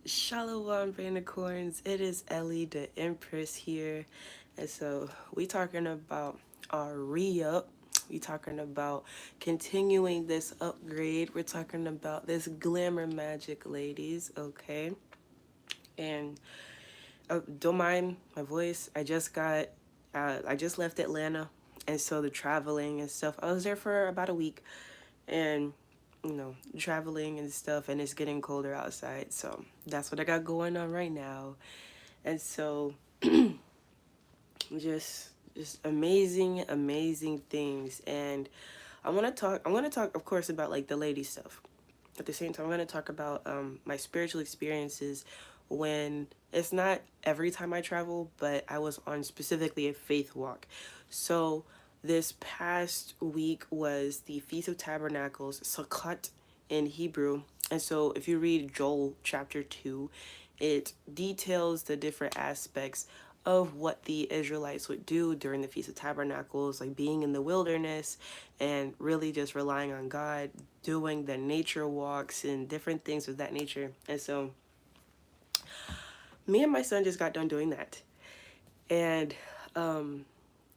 Shalom, Unicorns. It is Ellie, the Empress here, and so we talking about our re-up. We talking about continuing this upgrade. We're talking about this glamour magic, ladies. Okay, and don't mind my voice. I just left Atlanta, and so the traveling and stuff. I was there for about a week, and traveling and stuff, and it's getting colder outside, so that's what I got going on right now. And so just amazing things. And I want to talk of course about like the lady stuff. At the same time, I'm going to talk about my spiritual experiences when it's not every time I travel, but I was on specifically a faith walk. So this past week was the Feast of Tabernacles, Sukkot in Hebrew. And so if you read Joel chapter 2, it details the different aspects of what the Israelites would do during the Feast of Tabernacles, like being in the wilderness and really just relying on God, doing the nature walks and different things of that nature. And so me and my son just got done doing that. And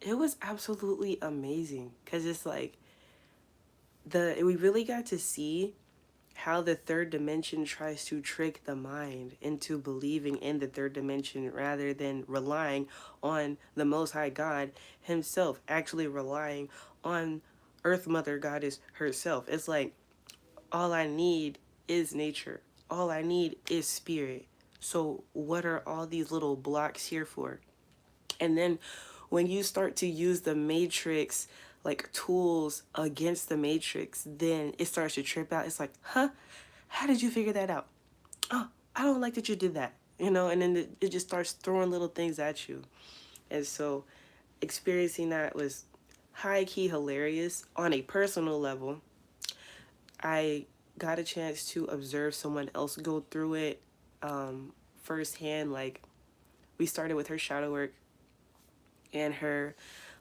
it was absolutely amazing because it's like we really got to see how the third dimension tries to trick the mind into believing in the third dimension rather than relying on the Most High God Himself, actually relying on Earth Mother Goddess herself. It's like, all I need is nature, all I need is spirit. So, what are all these little blocks here for? And then when you start to use the matrix like tools against the matrix, then it starts to trip out. It's like, huh? How did you figure that out? Oh, I don't like that you did that. And then it just starts throwing little things at you. And so experiencing that was high key hilarious on a personal level. I got a chance to observe someone else go through it firsthand. Like, we started with her shadow work and her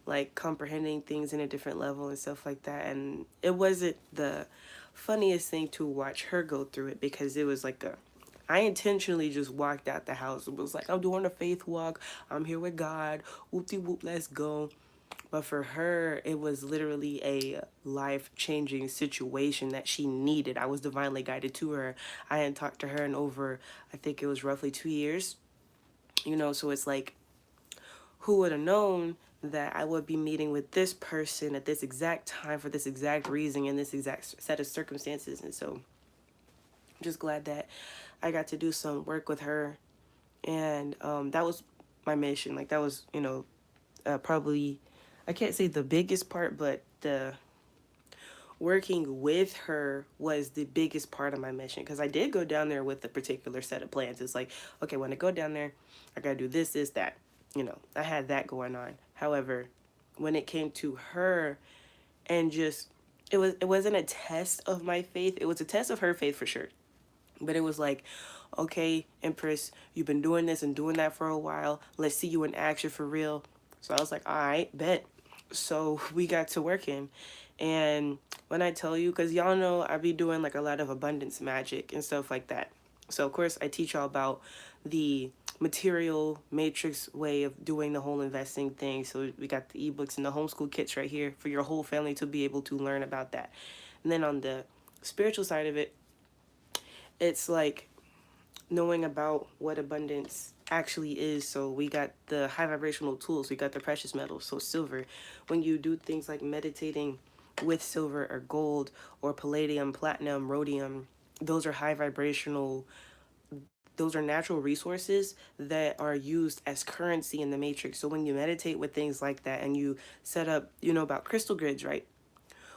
like comprehending things in a different level and stuff like that. And it wasn't the funniest thing to watch her go through it because it was like I intentionally just walked out the house. It was like, I'm doing a faith walk. I'm here with God. Whoop de whoop, let's go. But for her, it was literally a life-changing situation that she needed. I was divinely guided to her. I hadn't talked to her in over, I think it was roughly 2 years. So it's like, who would have known that I would be meeting with this person at this exact time for this exact reason in this exact set of circumstances. And so I'm just glad that I got to do some work with her. And that was my mission. Like, that was, probably, I can't say the biggest part, but the working with her was the biggest part of my mission, because I did go down there with a particular set of plans. It's like, okay, when I go down there, I gotta do this, that. I had that going on. However, when it came to her, and just it wasn't a test of my faith. It was a test of her faith for sure. But it was like, okay, Empress, you've been doing this and doing that for a while. Let's see you in action for real. So I was like, all right, bet. So we got to working. And when I tell you, because y'all know I be doing like a lot of abundance magic and stuff like that. So of course I teach y'all about the material matrix way of doing the whole investing thing. So we got the ebooks and the homeschool kits right here for your whole family to be able to learn about that. And then on the spiritual side of it, it's like knowing about what abundance actually is. So we got the high vibrational tools, we got the precious metals, so silver. When you do things like meditating with silver or gold or palladium, platinum, rhodium, those are high vibrational, those are natural resources that are used as currency in the matrix. So when you meditate with things like that and you set up, about crystal grids, right?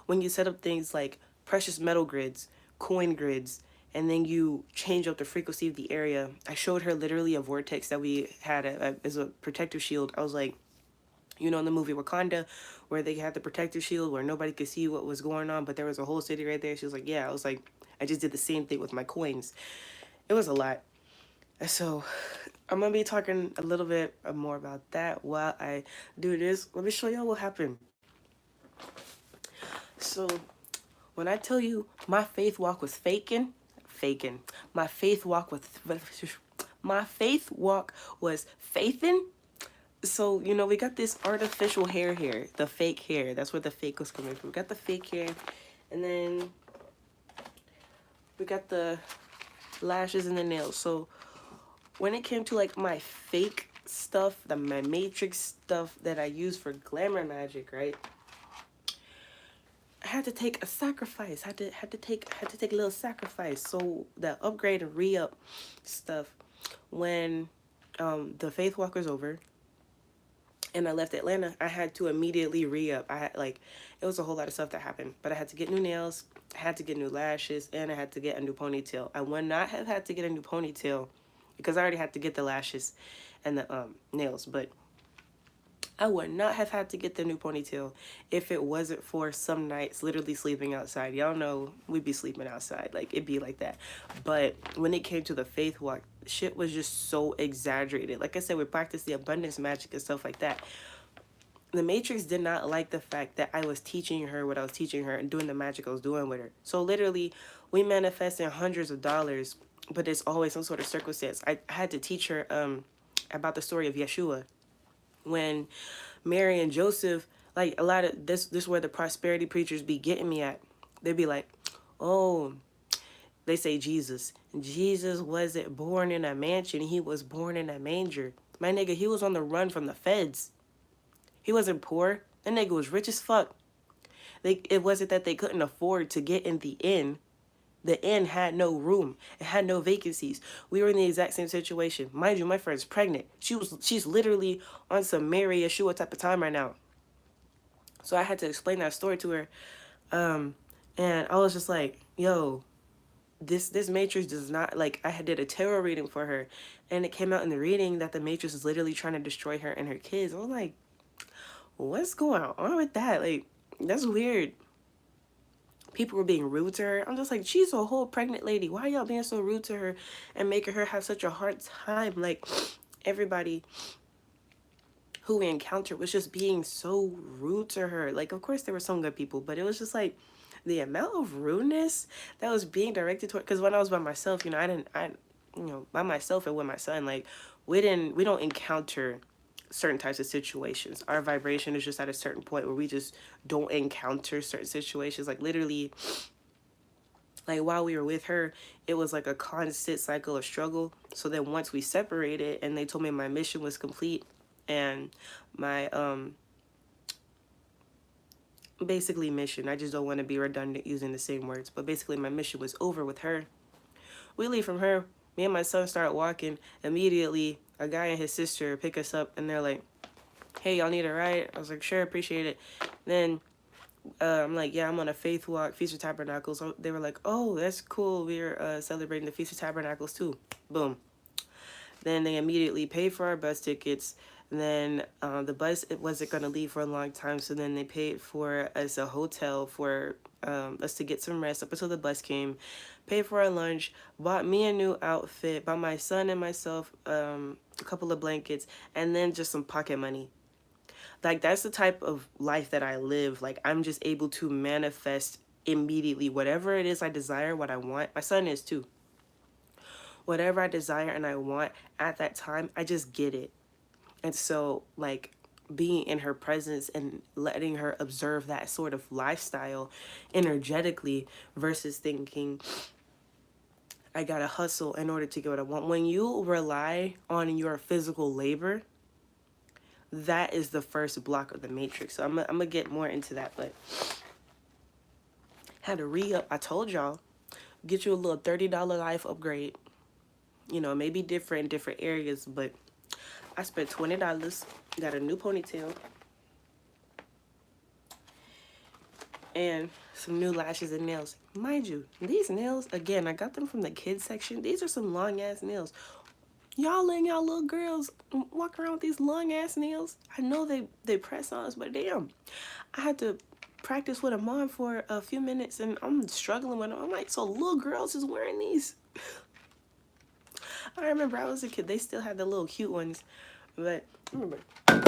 When you set up things like precious metal grids, coin grids, and then you change up the frequency of the area. I showed her literally a vortex that we had as a protective shield. I was like, in the movie Wakanda, where they had the protective shield where nobody could see what was going on, but there was a whole city right there. She was like, yeah. I was like, I just did the same thing with my coins. It was a lot. So I'm going to be talking a little bit more about that while I do this. Let me show y'all what happened. So when I tell you my faith walk was faking, faking. My faith walk with my faith walk was faithing. So, you know, we got this artificial hair here, the fake hair. That's where the fake was coming from. We got the fake hair, and then we got the lashes and the nails. So when it came to like my fake stuff, my matrix stuff that I use for glamour magic, right? I had to take a sacrifice. Had to take a little sacrifice. So the upgrade and re-up stuff, when the faith walk was over and I left Atlanta, I had to immediately re-up. I had like, it was a whole lot of stuff that happened, but I had to get new nails, I had to get new lashes, and I had to get a new ponytail. I would not have had to get a new ponytail because I already had to get the lashes and the nails, but I would not have had to get the new ponytail if it wasn't for some nights literally sleeping outside. Y'all know we'd be sleeping outside. Like, it'd be like that. But when it came to the faith walk, shit was just so exaggerated. Like I said, we practiced the abundance magic and stuff like that. The Matrix did not like the fact that I was teaching her what I was teaching her and doing the magic I was doing with her. So literally, we manifested hundreds of dollars, but it's always some sort of circumstance. I had to teach her about the story of Yeshua. When Mary and Joseph, like a lot of this is where the prosperity preachers be getting me at. They'd be like, oh, they say Jesus wasn't born in a mansion, he was born in a manger. My nigga, he was on the run from the feds. He wasn't poor. That nigga was rich as fuck. It wasn't that they couldn't afford to get in the inn. The inn had no room. It had no vacancies. We were in the exact same situation. Mind you, my friend's pregnant. She's literally on some Mary Yeshua type of time right now. So I had to explain that story to her. And I was just like, yo, this Matrix does not, like, I did a tarot reading for her, and it came out in the reading that the Matrix is literally trying to destroy her and her kids. I was like, what's going on with that? Like, that's weird. People were being rude to her. I'm just like, she's a whole pregnant lady. Why are y'all being so rude to her and making her have such a hard time? Like, everybody who we encountered was just being so rude to her. Like, of course there were some good people, but it was just like the amount of rudeness that was being directed toward. Because when I was by myself, you know, by myself and with my son, like, we don't encounter certain types of situations. Our vibration is just at a certain point where we just don't encounter certain situations. Like, literally, like, while we were with her, it was like a constant cycle of struggle. So then once we separated and they told me my mission was complete and my basically mission, I just don't want to be redundant using the same words, but basically my mission was over with her. We leave from her, me and my son start walking. Immediately a guy and his sister pick us up and they're like, hey, y'all need a ride? I was like, sure, appreciate it. Then I'm like, yeah, I'm on a faith walk, Feast of Tabernacles. So they were like, oh, that's cool, we're celebrating the Feast of Tabernacles too. Boom. Then they immediately paid for our bus tickets. And then the bus, it wasn't going to leave for a long time, so then they paid for us a hotel for us to get some rest up until the bus came, paid for our lunch, bought me a new outfit, bought my son and myself a couple of blankets, and then just some pocket money. Like, that's the type of life that I live. Like, I'm just able to manifest immediately whatever it is I desire, what I want. My son is too. Whatever I desire and I want at that time, I just get it. And so, like, being in her presence and letting her observe that sort of lifestyle energetically versus thinking, I gotta hustle in order to get what I want. When you rely on your physical labor, that is the first block of the Matrix. So I'm gonna get more into that, but had to re-up. I told y'all, get you a little $30 life upgrade. You know, maybe different in different areas, but I spent $20, got a new ponytail, and some new lashes and nails. Mind you, these nails, again, I got them from the kids section. These are some long-ass nails. Y'all letting y'all little girls walk around with these long-ass nails? I know they press ons, but damn. I had to practice with a mom for a few minutes, and I'm struggling with them. I'm like, so little girls is wearing these? I remember I was a kid. They still had the little cute ones. But I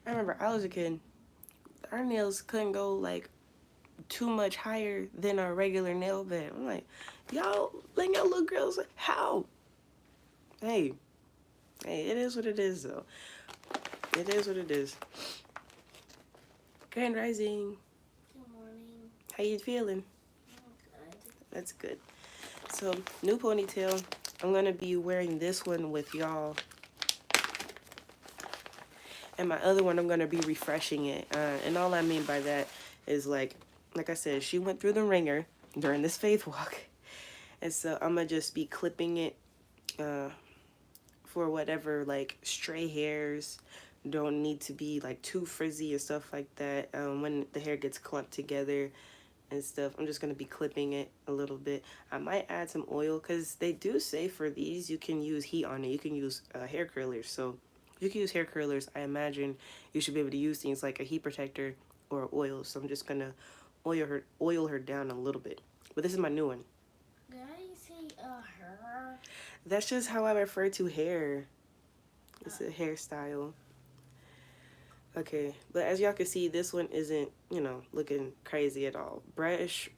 remember I was a kid. Our nails couldn't go like too much higher than our regular nail bed. I'm like, y'all letting y'all little girls, how? Hey, hey, it is what it is though. It is what it is. Grand Rising. Good morning. How you feeling? Good. That's good. So, new ponytail. I'm going to be wearing this one with y'all. And my other one, I'm going to be refreshing it. And all I mean by that is like I said, she went through the ringer during this faith walk. And so I'm going to just be clipping it for whatever like stray hairs don't need to be like too frizzy and stuff like that. When the hair gets clumped together and stuff, I'm just going to be clipping it a little bit. I might add some oil because they do say for these you can use heat on it. You can use hair curlers. So if you can use hair curlers, I imagine you should be able to use things like a heat protector or oil. So I'm just going to oil her down a little bit. But this is my new one. Did I say her? That's just how I refer to hair. It's a hairstyle. Okay, but as y'all can see, this one isn't, looking crazy at all. Fresh,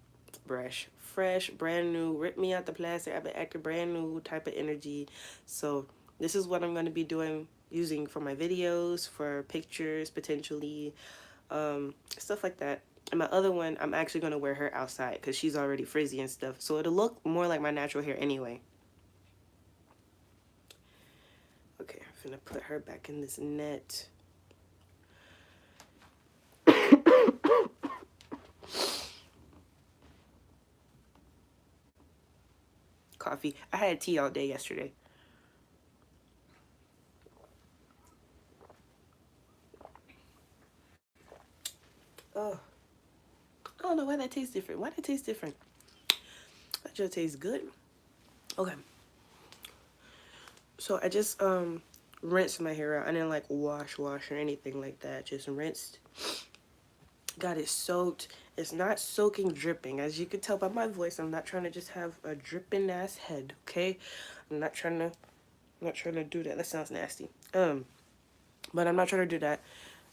brand new, rip me out the plastic. I've been acting brand new type of energy. So this is what I'm going to be doing, using for my videos, for pictures, potentially, stuff like that. And my other one, I'm actually going to wear her outside because she's already frizzy and stuff. So it'll look more like my natural hair anyway. Okay, I'm going to put her back in this net. Coffee. I had tea all day yesterday. Oh, I don't know why that tastes different. Why that tastes different? That just tastes good. Okay. So I just rinsed my hair out. I didn't like wash or anything like that. Just rinsed. Got it soaked. It's not soaking dripping. As you can tell by my voice, I'm not trying to just have a dripping ass head, okay? I'm not trying to do that. That sounds nasty. But I'm not trying to do that.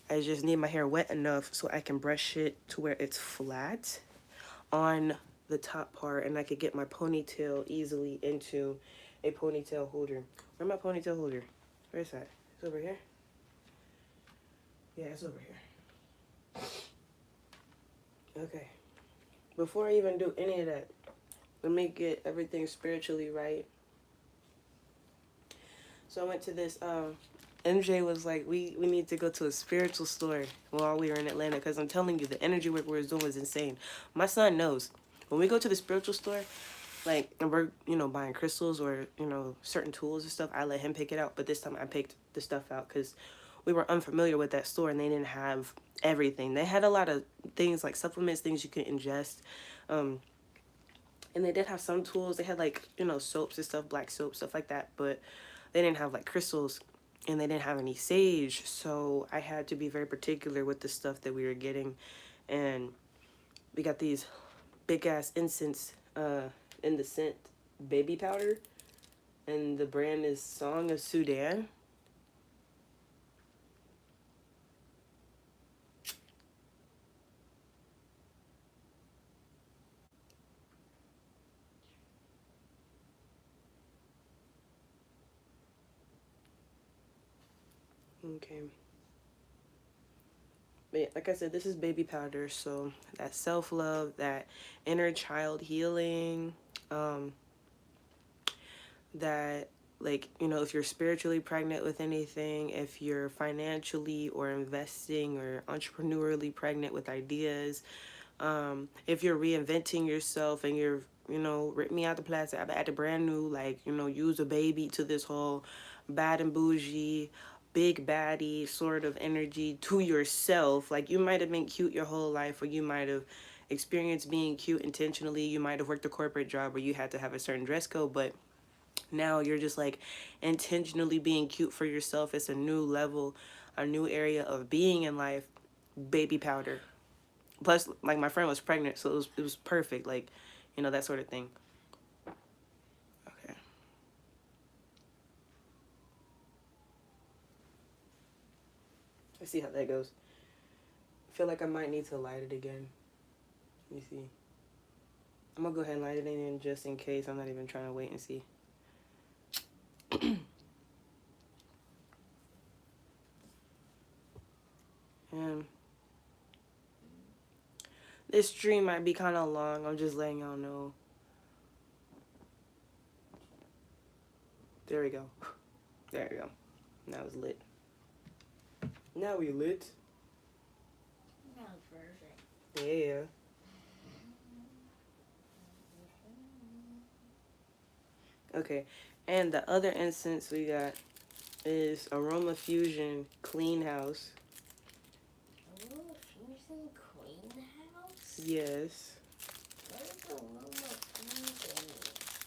I just need my hair wet enough so I can brush it to where it's flat on the top part, and I could get my ponytail easily into a ponytail holder. Where's my ponytail holder? Where is that? It's over here? Yeah, it's over here. Okay. Before I even do any of that, let me get everything spiritually right. So I went to this, MJ was like, we need to go to a spiritual store while we were in Atlanta, because I'm telling you, the energy work we were doing was insane. My son knows. When we go to the spiritual store, like, and we're, buying crystals or, certain tools and stuff, I let him pick it out. But this time I picked the stuff out because we were unfamiliar with that store and they didn't have everything. They had a lot of things like supplements, things you could ingest. And they did have some tools. They had like, soaps and stuff, black soap, stuff like that. But they didn't have like crystals and they didn't have any sage. So I had to be very particular with the stuff that we were getting. And we got these big ass incense in the scent baby powder, and the brand is Song of Sudan. Okay. But yeah, like I said, this is baby powder, so that self-love, that inner child healing, that, like, if you're spiritually pregnant with anything, if you're financially or investing or entrepreneurially pregnant with ideas, if you're reinventing yourself and you're, rip me out the plastic, I add the brand new, like, use a baby to this whole bad and bougie, big baddie sort of energy to yourself. Like, you might have been cute your whole life, or you might have experienced being cute intentionally. You might have worked a corporate job where you had to have a certain dress code, but now you're just like intentionally being cute for yourself. It's a new level, a new area of being in life. Baby powder. Plus, like, my friend was pregnant, so it was perfect, like, that sort of thing. Okay. Let's see how that goes. I feel like I might need to light it again. You see. I'm gonna go ahead and light it in just in case. I'm not even trying to wait and see. And this stream might be kind of long. I'm just letting y'all know. There we go. There we go. Now it's lit. Now we lit. Now it's perfect. Yeah. Okay. And the other incense we got is Aroma Fusion Clean House. Aroma Fusion Clean House? Yes. What is Aroma Fusion?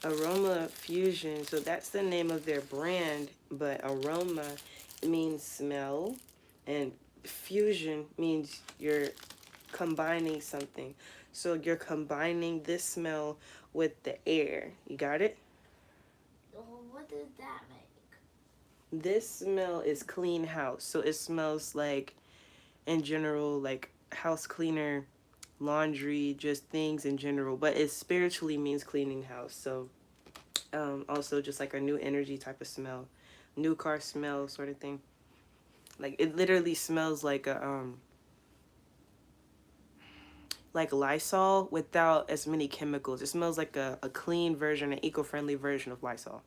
Aroma Fusion. So that's the name of their brand, but aroma means smell, and fusion means you're combining something. So you're combining this smell with the air. You got it? Well, what does that make? This smell is clean house. So it smells like, in general, like house cleaner, laundry, just things in general. But it spiritually means cleaning house. So also just like a new energy type of smell. New car smell sort of thing. Like it literally smells like Lysol without as many chemicals. It smells like a clean version, an eco-friendly version of Lysol.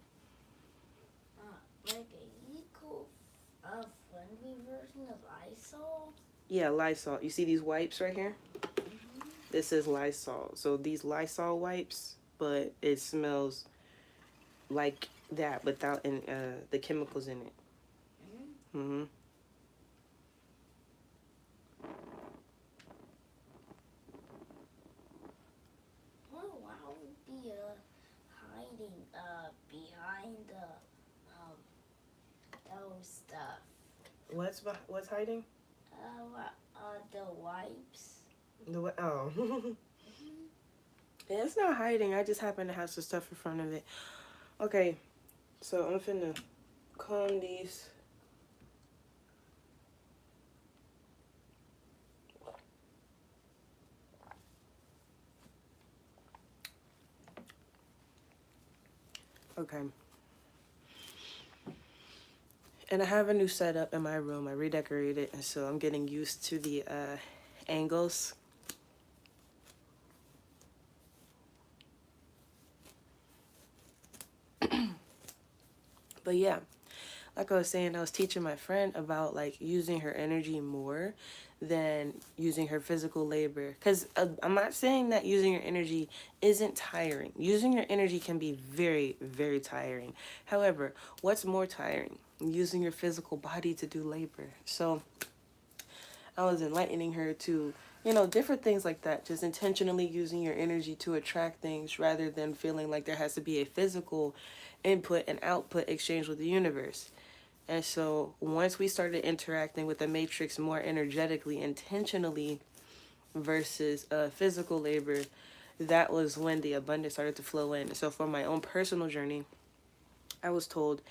Like a eco-friendly version of Lysol? Yeah, Lysol. You see these wipes right here? Mm-hmm. This is Lysol. So these Lysol wipes, but it smells like that without the chemicals in it. Mm-hmm. Well, why would be hiding behind those stuff? What's hiding? The wipes. Oh. Yeah, it's not hiding. I just happen to have some stuff in front of it. Okay, so I'm finna comb these. Okay. And I have a new setup in my room. I redecorated, and so I'm getting used to the angles. But yeah, like I was saying, I was teaching my friend about like using her energy more than using her physical labor. Because I'm not saying that using your energy isn't tiring. Using your energy can be very, very tiring. However, what's more tiring? Using your physical body to do labor. So I was enlightening her to, different things like that. Just intentionally using your energy to attract things rather than feeling like there has to be a physical input and output exchange with the universe. And so once we started interacting with the matrix more energetically, intentionally versus physical labor, that was when the abundance started to flow in. So for my own personal journey, I was told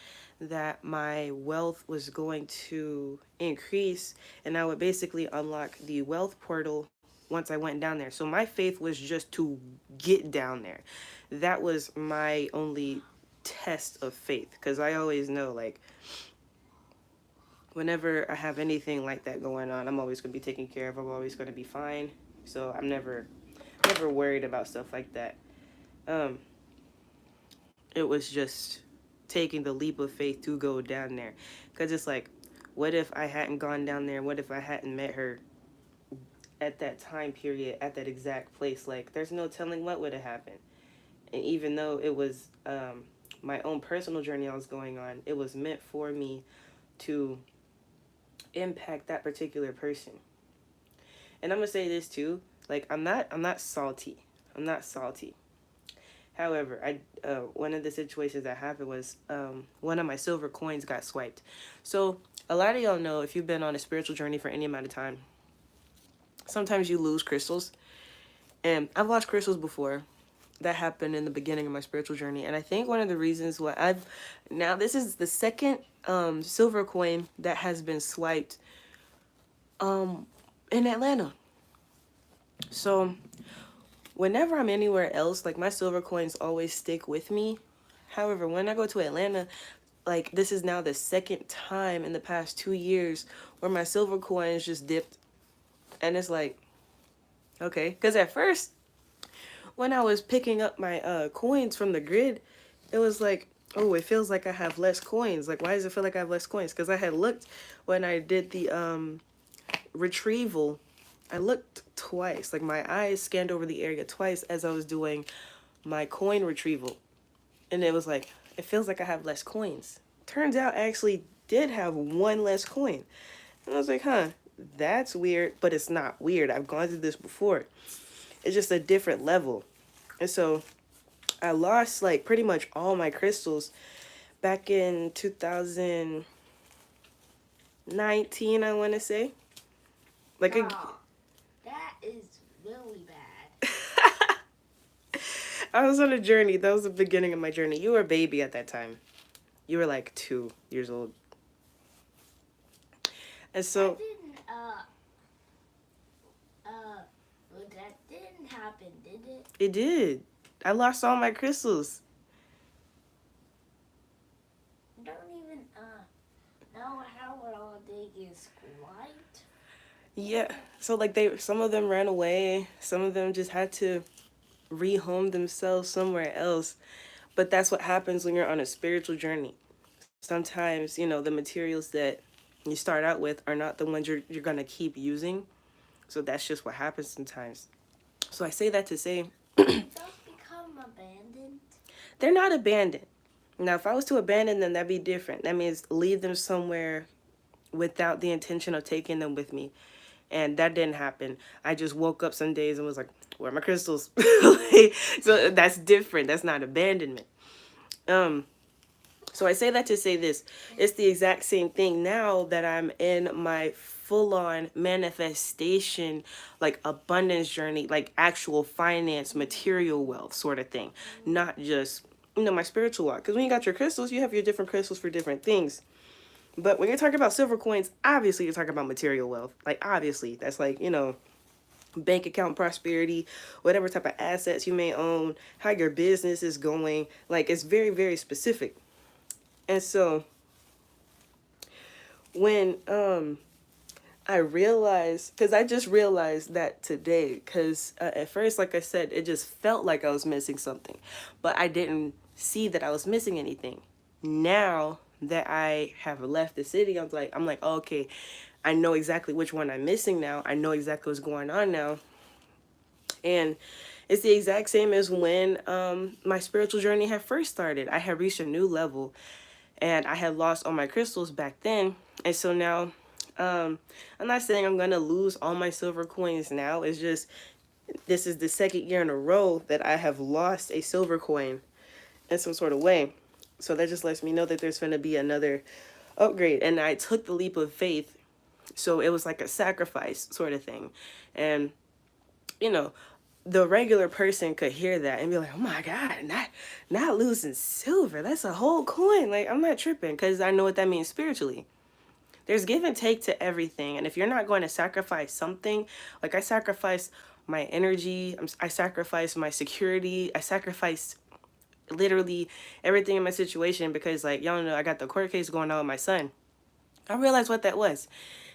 that my wealth was going to increase and I would basically unlock the wealth portal once I went down there. So my faith was just to get down there. That was my only test of faith, because I always know, like, whenever I have anything like that going on, I'm always going to be taken care of. I'm always going to be fine. So I'm never worried about stuff like that. It was just taking the leap of faith to go down there. Because it's like, what if I hadn't gone down there? What if I hadn't met her at that time period, at that exact place? Like, there's no telling what would have happened. And even though it was my own personal journey I was going on, it was meant for me to impact that particular person. And I'm gonna say this too, like I'm not salty. I'm not salty. However, one of the situations that happened was one of my silver coins got swiped. So a lot of y'all know, if you've been on a spiritual journey for any amount of time, sometimes you lose crystals. And I've lost crystals before. That happened in the beginning of my spiritual journey. And I think one of the reasons why now this is the second silver coin that has been swiped in Atlanta. So whenever I'm anywhere else, like my silver coins always stick with me. However, when I go to Atlanta, like this is now the second time in the past 2 years where my silver coins just dipped. And it's like, okay. Because at first, when I was picking up my coins from the grid, it was like, oh, it feels like I have less coins. Like, why does it feel like I have less coins? Because I had looked when I did the retrieval, I looked twice. Like, my eyes scanned over the area twice as I was doing my coin retrieval. And it was like, it feels like I have less coins. Turns out I actually did have one less coin. And I was like, huh, that's weird, but it's not weird. I've gone through this before. It's just a different level. And so I lost like pretty much all my crystals back in 2019, I want to say. Like Wow, that is really bad. I was on a journey. That was the beginning of my journey. You were a baby at that time. You were like 2 years old. And so that didn't happen, did it? it did. I lost all my crystals. Don't even know how all they get wiped. Yeah. So like some of them ran away. Some of them just had to rehome themselves somewhere else. But that's what happens when you're on a spiritual journey. Sometimes, the materials that you start out with are not the ones you're going to keep using. So that's just what happens sometimes. So I say that to say Did those become abandoned? they're not abandoned. Now, if I was to abandon them, that'd be different. That means leave them somewhere without the intention of taking them with me. And that didn't happen. I just woke up some days and was like, where are my crystals? So that's different. That's not abandonment. So I say that to say this. It's the exact same thing now that I'm in my full-on manifestation, like abundance journey, like actual finance, material wealth sort of thing. Not just, my spiritual walk. Because when you got your crystals, you have your different crystals for different things. But when you're talking about silver coins, obviously you're talking about material wealth. Like, obviously, that's like, bank account prosperity, whatever type of assets you may own, how your business is going. Like, it's very, very specific. And so when I realized, because I just realized that today, because at first, like I said, it just felt like I was missing something, but I didn't see that I was missing anything. Now that I have left the city, I'm like, oh, okay, I know exactly which one I'm missing now. I know exactly what's going on now. And it's the exact same as when my spiritual journey had first started. I had reached a new level and I had lost all my crystals back then. And so now, I'm not saying I'm going to lose all my silver coins now. It's just, this is the second year in a row that I have lost a silver coin in some sort of way. So that just lets me know that there's going to be another upgrade. And I took the leap of faith. So it was like a sacrifice sort of thing. And, the regular person could hear that and be like, oh my God, not losing silver. That's a whole coin. Like, I'm not tripping because I know what that means spiritually. There's give and take to everything. And if you're not going to sacrifice something, like I sacrificed my energy, I sacrificed my security, I sacrificed literally everything in my situation because, like, y'all know I got the court case going on with my son. I realized what that was.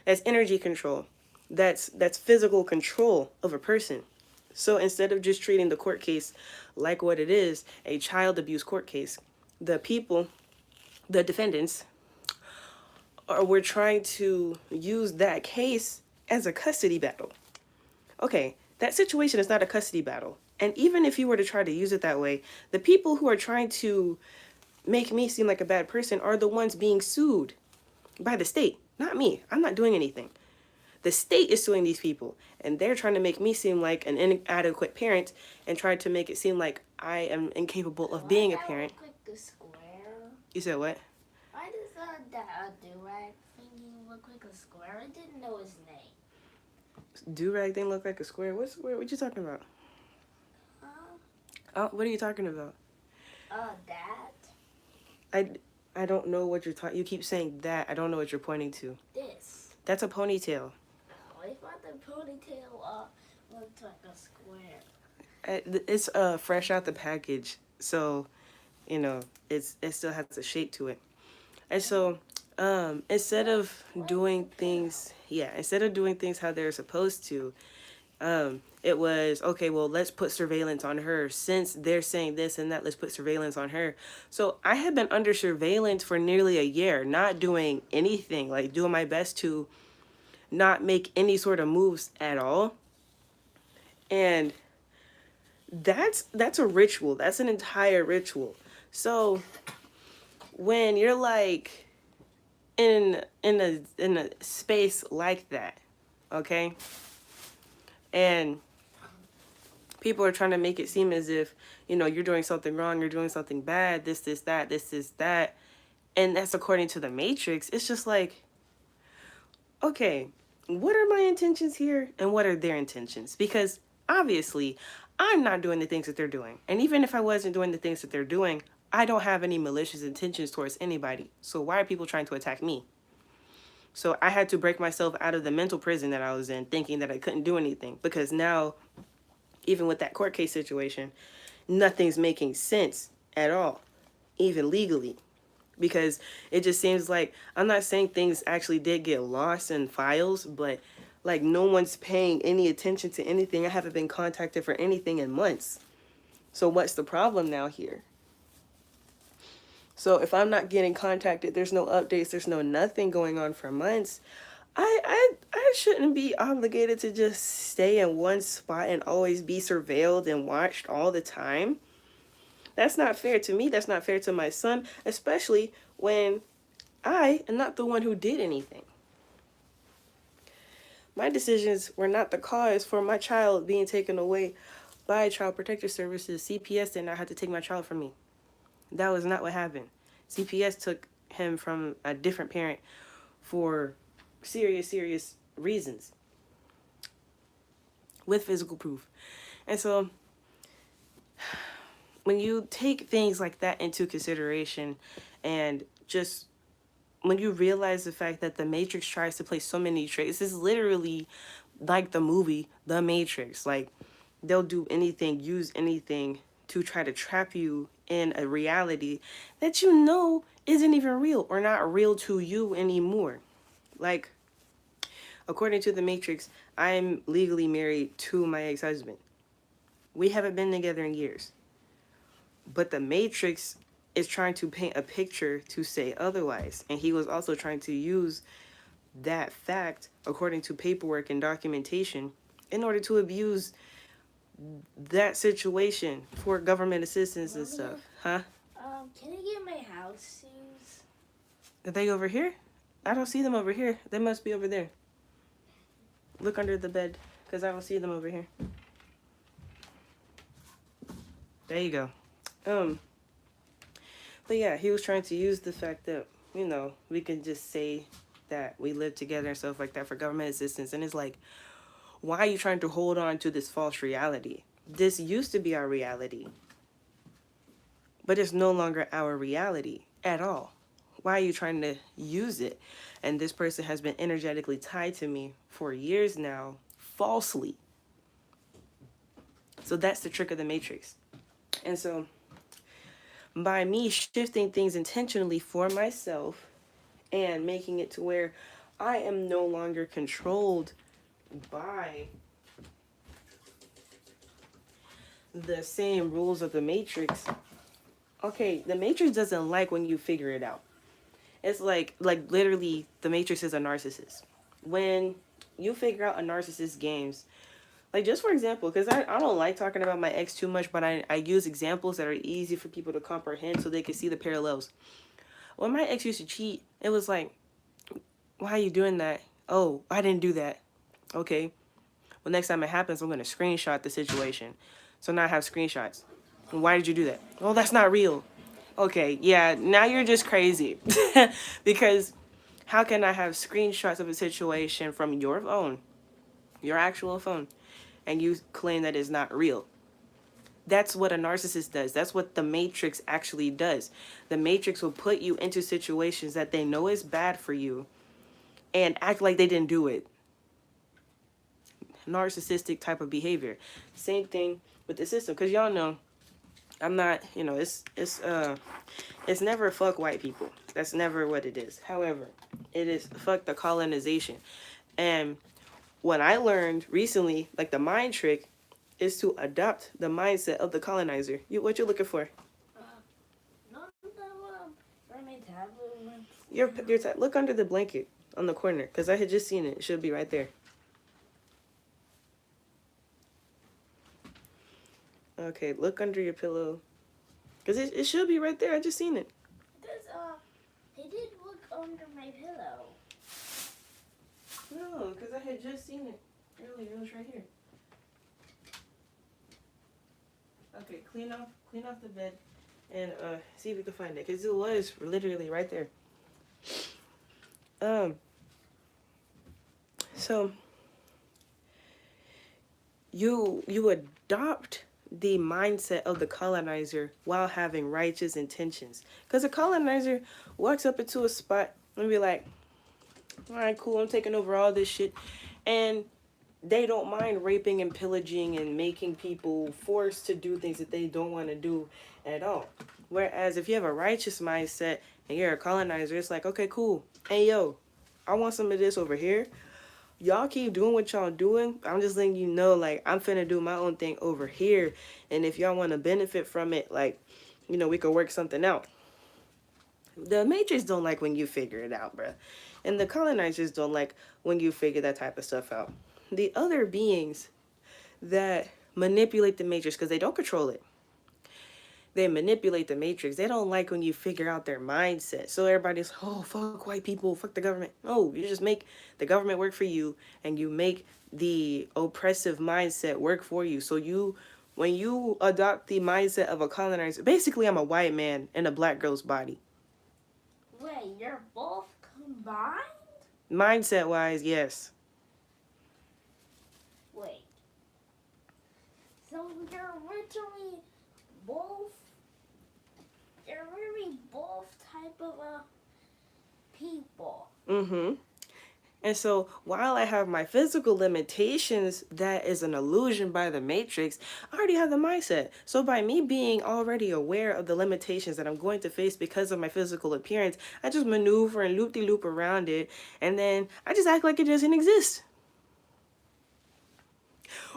That's energy control. That's physical control of a person. So instead of just treating the court case like what it is, a child abuse court case, the people, the defendants, we're trying to use that case as a custody battle. Okay, that situation is not a custody battle. And even if you were to try to use it that way, the people who are trying to make me seem like a bad person are the ones being sued by the state, not me. I'm not doing anything. The state is suing these people, and they're trying to make me seem like an inadequate parent and trying to make it seem like I am incapable of being a parent. Look like the square. You said what? Why does that do-rag thingy look like a square? I didn't know his name. Do-rag thing look like a square? What square? What you talking about? Oh, what are you talking about? That. I don't know what you're talking. You keep saying that. I don't know what you're pointing to. This. That's a ponytail. I thought the ponytail looked like a square. It's fresh out the package, so you know it still has a shape to it. And so instead of doing things, yeah, instead of doing things how they're supposed to, it was okay, well, let's put surveillance on her. Since they're saying this and that, let's put surveillance on her. So I had been under surveillance for nearly a year, not doing anything, like doing my best to not make any sort of moves at all. And that's a ritual. That's an entire ritual. So when you're like in a space like that, okay? And people are trying to make it seem as if, you're doing something wrong, you're doing something bad, this, that. And that's according to the Matrix. It's just like, okay, what are my intentions here and what are their intentions? Because obviously, I'm not doing the things that they're doing. And even if I wasn't doing the things that they're doing, I don't have any malicious intentions towards anybody. So why are people trying to attack me? So I had to break myself out of the mental prison that I was in, thinking that I couldn't do anything. Because now, even with that court case situation, nothing's making sense at all, even legally. Because it just seems like, I'm not saying things actually did get lost in files, but like no one's paying any attention to anything. I haven't been contacted for anything in months. So what's the problem now here? So if I'm not getting contacted, there's no updates, there's no nothing going on for months. I shouldn't be obligated to just stay in one spot and always be surveilled and watched all the time. That's not fair to me. That's not fair to my son, especially when I am not the one who did anything. My decisions were not the cause for my child being taken away by Child Protective Services. CPS did not have to take my child from me. That was not what happened. CPS took him from a different parent for serious reasons with physical proof. And so when you take things like that into consideration, and just when you realize the fact that the Matrix tries to play so many tricks, this is literally like the movie The Matrix. Like, they'll do anything, use anything to try to trap you in a reality that you know isn't even real or not real to you anymore. Like, according to The Matrix, I'm legally married to my ex-husband. We haven't been together in years. But the Matrix is trying to paint a picture to say otherwise. And he was also trying to use that fact, according to paperwork and documentation, in order to abuse that situation for government assistance and stuff. Huh? Can I get my house shoes? Are they over here? I don't see them over here. They must be over there. Look under the bed, because I don't see them over here. There you go. But yeah, he was trying to use the fact that, we can just say that we live together and stuff like that for government assistance. And it's like, why are you trying to hold on to this false reality? This used to be our reality, but it's no longer our reality at all. Why are you trying to use it? And this person has been energetically tied to me for years now, falsely. So that's the trick of the Matrix. And so by me shifting things intentionally for myself and making it to where I am no longer controlled by the same rules of the Matrix. Okay, the Matrix doesn't like when you figure it out. It's like literally the Matrix is a narcissist. When you figure out a narcissist games, like just for example, because I don't like talking about my ex too much, but I use examples that are easy for people to comprehend so they can see the parallels. When my ex used to cheat, it was like, why are you doing that? Oh, I didn't do that. Okay. Well, next time it happens, I'm going to screenshot the situation. So now I have screenshots. Why did you do that? Oh, that's not real. Okay, yeah, now you're just crazy. Because how can I have screenshots of a situation from your phone, your actual phone, and you claim that it's not real? That's what a narcissist does. That's what the Matrix actually does. The Matrix will put you into situations that they know is bad for you and act like they didn't do it. Narcissistic type of behavior. Same thing with the system. Because y'all know, I'm not, it's never fuck white people. That's never what it is. However, it is fuck the colonization. And what I learned recently, like the mind trick, is to adopt the mindset of the colonizer. What you looking for? Not that for my tablet. Look under the blanket on the corner, because I had just seen it. It should be right there. Okay, look under your pillow. Because it should be right there. I just seen it. He did look under my pillow. No, because I had just seen it earlier. It was right here. Okay, clean off the bed and see if we can find it. Because it was literally right there. So you adopt the mindset of the colonizer while having righteous intentions. Because the colonizer walks up into a spot and be like, all right, cool, I'm taking over all this shit. And they don't mind raping and pillaging and making people forced to do things that they don't want to do at all. Whereas if you have a righteous mindset and you're a colonizer, it's like, okay, cool. Hey, yo, I want some of this over here. Y'all keep doing what y'all doing. I'm just letting you know, like, I'm finna do my own thing over here. And if y'all want to benefit from it, like, we could work something out. The Matrix don't like when you figure it out, bruh. And the colonizers don't like when you figure that type of stuff out. The other beings that manipulate the Matrix, because they don't control it, they manipulate the Matrix. They don't like when you figure out their mindset. So everybody's, oh, fuck white people, fuck the government. No, you just make the government work for you, and you make the oppressive mindset work for you. So when you adopt the mindset of a colonizer, basically I'm a white man in a black girl's body. Wait, you're both combined? Mindset wise, yes. Wait. So you're literally both. You're really both type of people. Mm-hmm. And so while I have my physical limitations, that is an illusion by the Matrix, I already have the mindset. So by me being already aware of the limitations that I'm going to face because of my physical appearance, I just maneuver and loop-de-loop around it, and then I just act like it doesn't exist.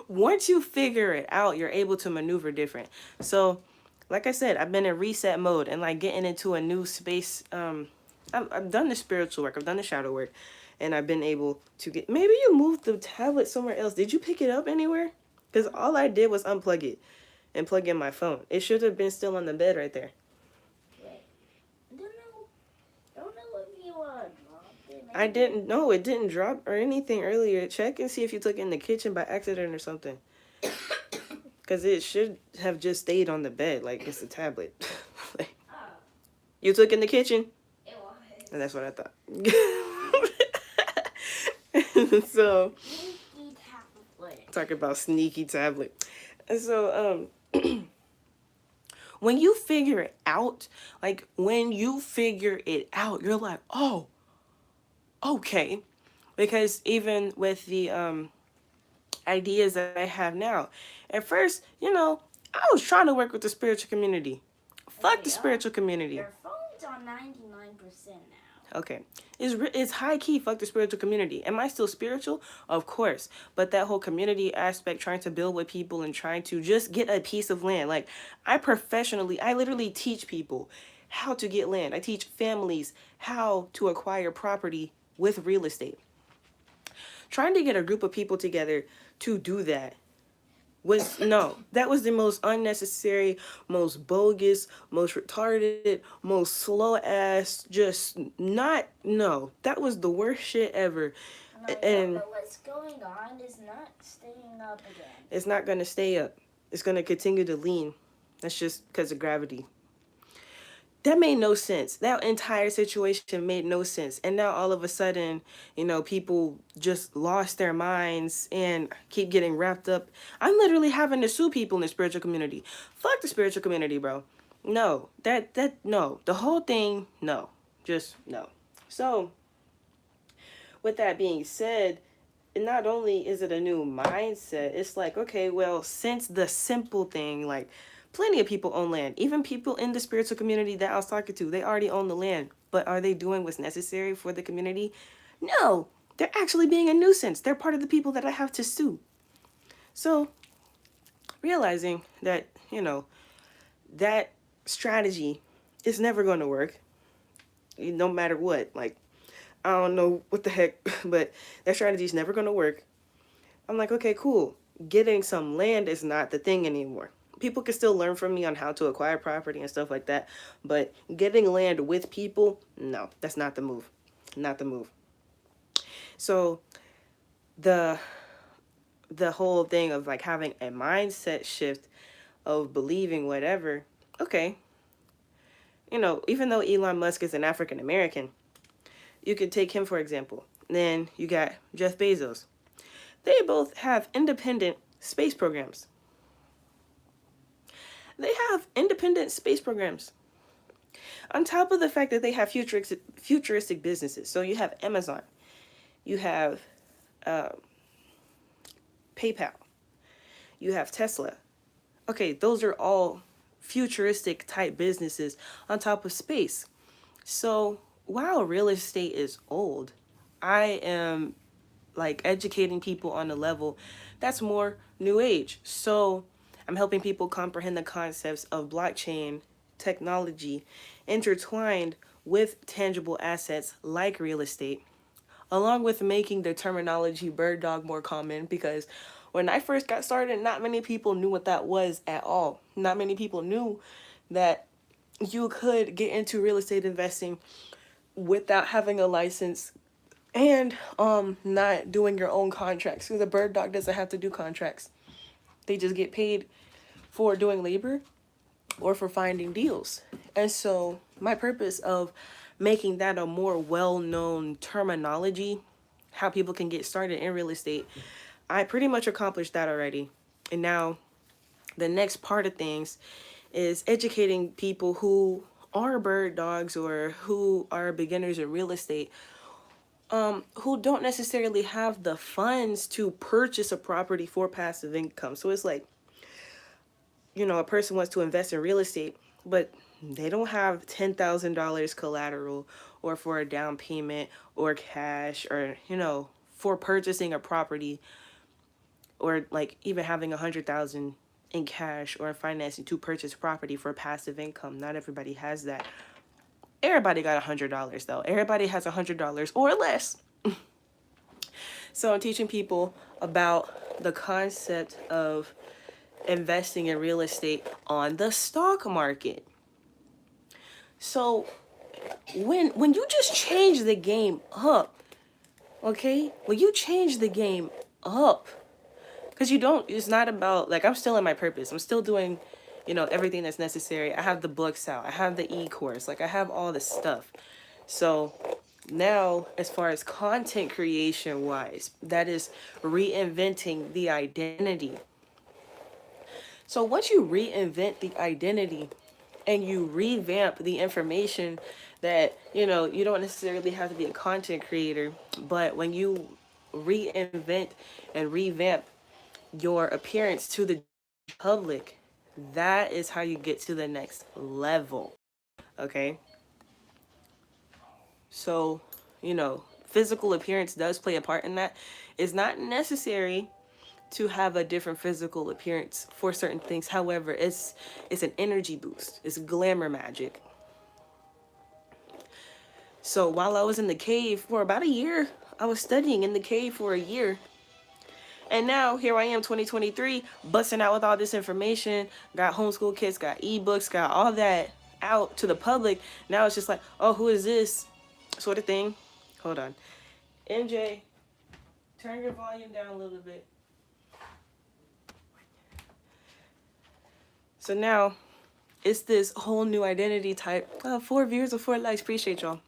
Once you figure it out, you're able to maneuver different. So, like I said, I've been in reset mode and like getting into a new space. I've done the spiritual work, I've done the shadow work, and I've been able to get. Maybe you moved the tablet somewhere else. Did you pick it up anywhere? Because all I did was unplug it and plug in my phone. It should have been still on the bed right there. Wait, don't know if you dropped it. I didn't know it didn't drop or anything earlier. Check and see if you took it in the kitchen by accident or something. Because it should have just stayed on the bed like it's a tablet. Like, you took it in the kitchen? It was. And that's what I thought. So, Sneaky tablet. talk about sneaky tablet. And so, when you figure it out, you're like, oh, okay. Because even with the ideas that I have now, at first, I was trying to work with the spiritual community. Fuck the spiritual community. Your phone's on 99% now. Okay. It's high key, fuck the spiritual community. Am I still spiritual? Of course. But that whole community aspect, trying to build with people and trying to just get a piece of land. Like, I literally teach people how to get land. I teach families how to acquire property with real estate. Trying to get a group of people together to do that that was the most unnecessary, most bogus, most retarded, most slow ass, that was the worst shit ever. And what's going on is not staying up again. It's not going to stay up. It's going to continue to lean. That's just because of gravity. That made no sense. That entire situation made no sense. And now all of a sudden, people just lost their minds and keep getting wrapped up. I'm literally having to sue people in the spiritual community. Fuck the spiritual community, bro. No, no. The whole thing, no. Just no. So, with that being said, not only is it a new mindset, it's like, okay, well, since the simple thing, like plenty of people own land, even people in the spiritual community that I was talking to, they already own the land. But are they doing what's necessary for the community? No, they're actually being a nuisance. They're part of the people that I have to sue. So realizing that, that strategy is never going to work, no matter what. Like, I don't know what the heck, but that strategy is never going to work. I'm like, okay, cool. Getting some land is not the thing anymore. People can still learn from me on how to acquire property and stuff like that, but getting land with people, no, that's not the move. Not the move. So the the whole thing of like having a mindset shift of believing whatever, okay, even though Elon Musk is an African American, you could take him for example. Then you got Jeff Bezos. They both have independent space programs. They have independent space programs. On top of the fact that they have futuristic businesses. So you have Amazon, you have uh, PayPal, you have Tesla. Okay, those are all futuristic type businesses on top of space. So while real estate is old, I am like educating people on a level that's more new age. So I'm helping people comprehend the concepts of blockchain technology intertwined with tangible assets like real estate, along with making the terminology bird dog more common because when I first got started, not many people knew what that was at all. Not many people knew that you could get into real estate investing without having a license and not doing your own contracts. So the bird dog doesn't have to do contracts. They just get paid for doing labor or for finding deals. And so my purpose of making that a more well-known terminology, how people can get started in real estate, I pretty much accomplished that already. And now the next part of things is educating people who are bird dogs or who are beginners in real estate, who don't necessarily have the funds to purchase a property for passive income. So it's like, a person wants to invest in real estate, but they don't have $10,000 collateral or for a down payment or cash or, for purchasing a property or like even having 100,000 in cash or financing to purchase property for passive income. Not everybody has that. Everybody got $100 though. Everybody has $100 or less. So I'm teaching people about the concept of investing in real estate on the stock market. So when you just change the game up, okay? When you change the game up, because it's not about, like, I'm still in my purpose. I'm still doing, everything that's necessary. I have the books out. I have the e-course. Like, I have all this stuff. So now, as far as content creation wise, that is reinventing the identity. So once you reinvent the identity and you revamp the information that, you don't necessarily have to be a content creator, but when you reinvent and revamp your appearance to the public, that is how you get to the next level. Okay? So, physical appearance does play a part in that. It's not necessary to have a different physical appearance for certain things. However, it's an energy boost. It's glamour magic. So while I was in the cave for about a year, I was studying in the cave for a year. And now here I am, 2023, busting out with all this information. Got homeschool kits, got ebooks, got all that out to the public. Now it's just like, oh, who is this? Sort of thing. Hold on. MJ, turn your volume down a little bit. So now it's this whole new identity type. 4 viewers or 4 likes. Appreciate y'all.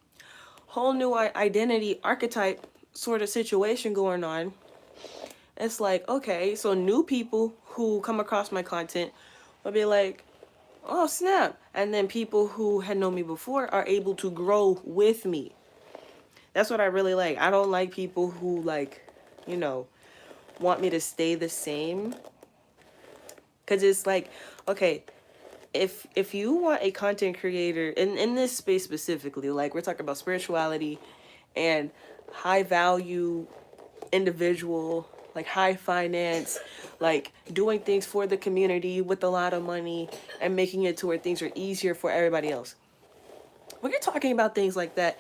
Whole new identity archetype sort of situation going on. It's like, okay, so new people who come across my content will be like, oh, snap. And then people who had known me before are able to grow with me. That's what I really like. I don't like people who like you know, want me to stay the same. Cause it's like, okay, if you want a content creator in this space specifically, like we're talking about spirituality and high value individual, like high finance, like doing things for the community with a lot of money and making it to where things are easier for everybody else. When you're talking about things like that,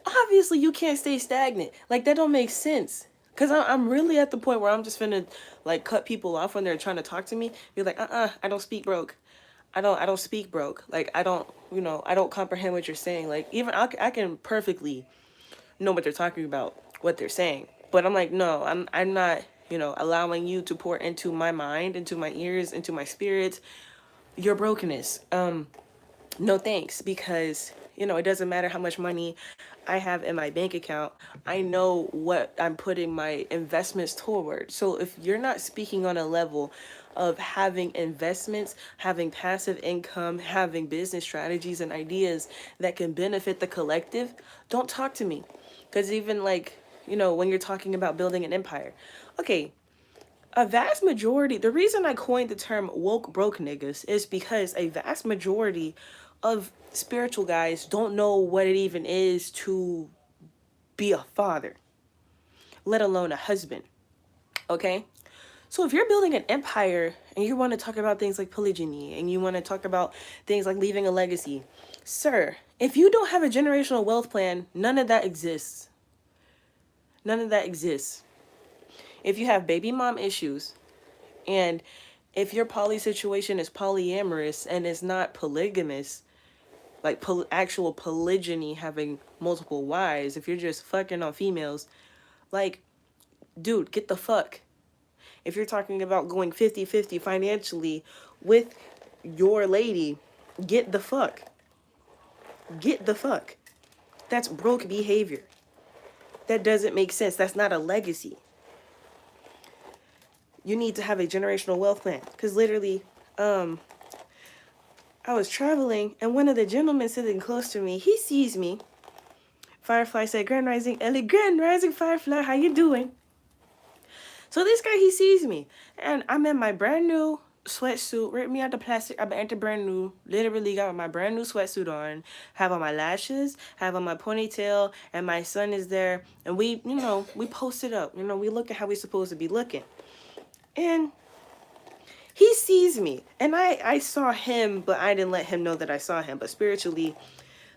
obviously you can't stay stagnant. Like that don't make sense. Cause I'm really at the point where I'm just finna like cut people off when they're trying to talk to me. Be like, I don't speak broke. I don't speak broke. Like I don't, I don't comprehend what you're saying. Like even I can perfectly know what they're talking about, what they're saying. But I'm like, no, I'm not, allowing you to pour into my mind, into my ears, into my spirit, your brokenness. No thanks, because it doesn't matter how much money I have in my bank account. I know what I'm putting my investments toward. So if you're not speaking on a level of having investments, having passive income, having business strategies and ideas that can benefit the collective, don't talk to me. Because even like, when you're talking about building an empire, okay, a vast majority, the reason I coined the term woke broke niggas is because a vast majority of spiritual guys don't know what it even is to be a father, let alone a husband. Okay? So if you're building an empire and you want to talk about things like polygyny and you want to talk about things like leaving a legacy, sir, if you don't have a generational wealth plan, none of that exists. None of that exists. If you have baby mom issues, and if your poly situation is polyamorous and it's not polygamous, like actual polygyny, having multiple wives, if you're just fucking on females, like, dude, get the fuck. If you're talking about going 50-50 financially with your lady, get the fuck. Get the fuck. That's broke behavior. That doesn't make sense. That's not a legacy. You need to have a generational wealth plan. Because literally, I was traveling and one of the gentlemen sitting close to me, he sees me. Firefly said, Grand Rising Ellie, Grand Rising Firefly, how you doing? So this guy, he sees me. And I'm in my brand new sweatsuit, rip me out the plastic, I'm brand new, literally got my brand new sweatsuit on, have on my lashes, have on my ponytail, and my son is there. And we, we posted up, we look at how we supposed to be looking. And he sees me, and I saw him, but I didn't let him know that I saw him. But spiritually,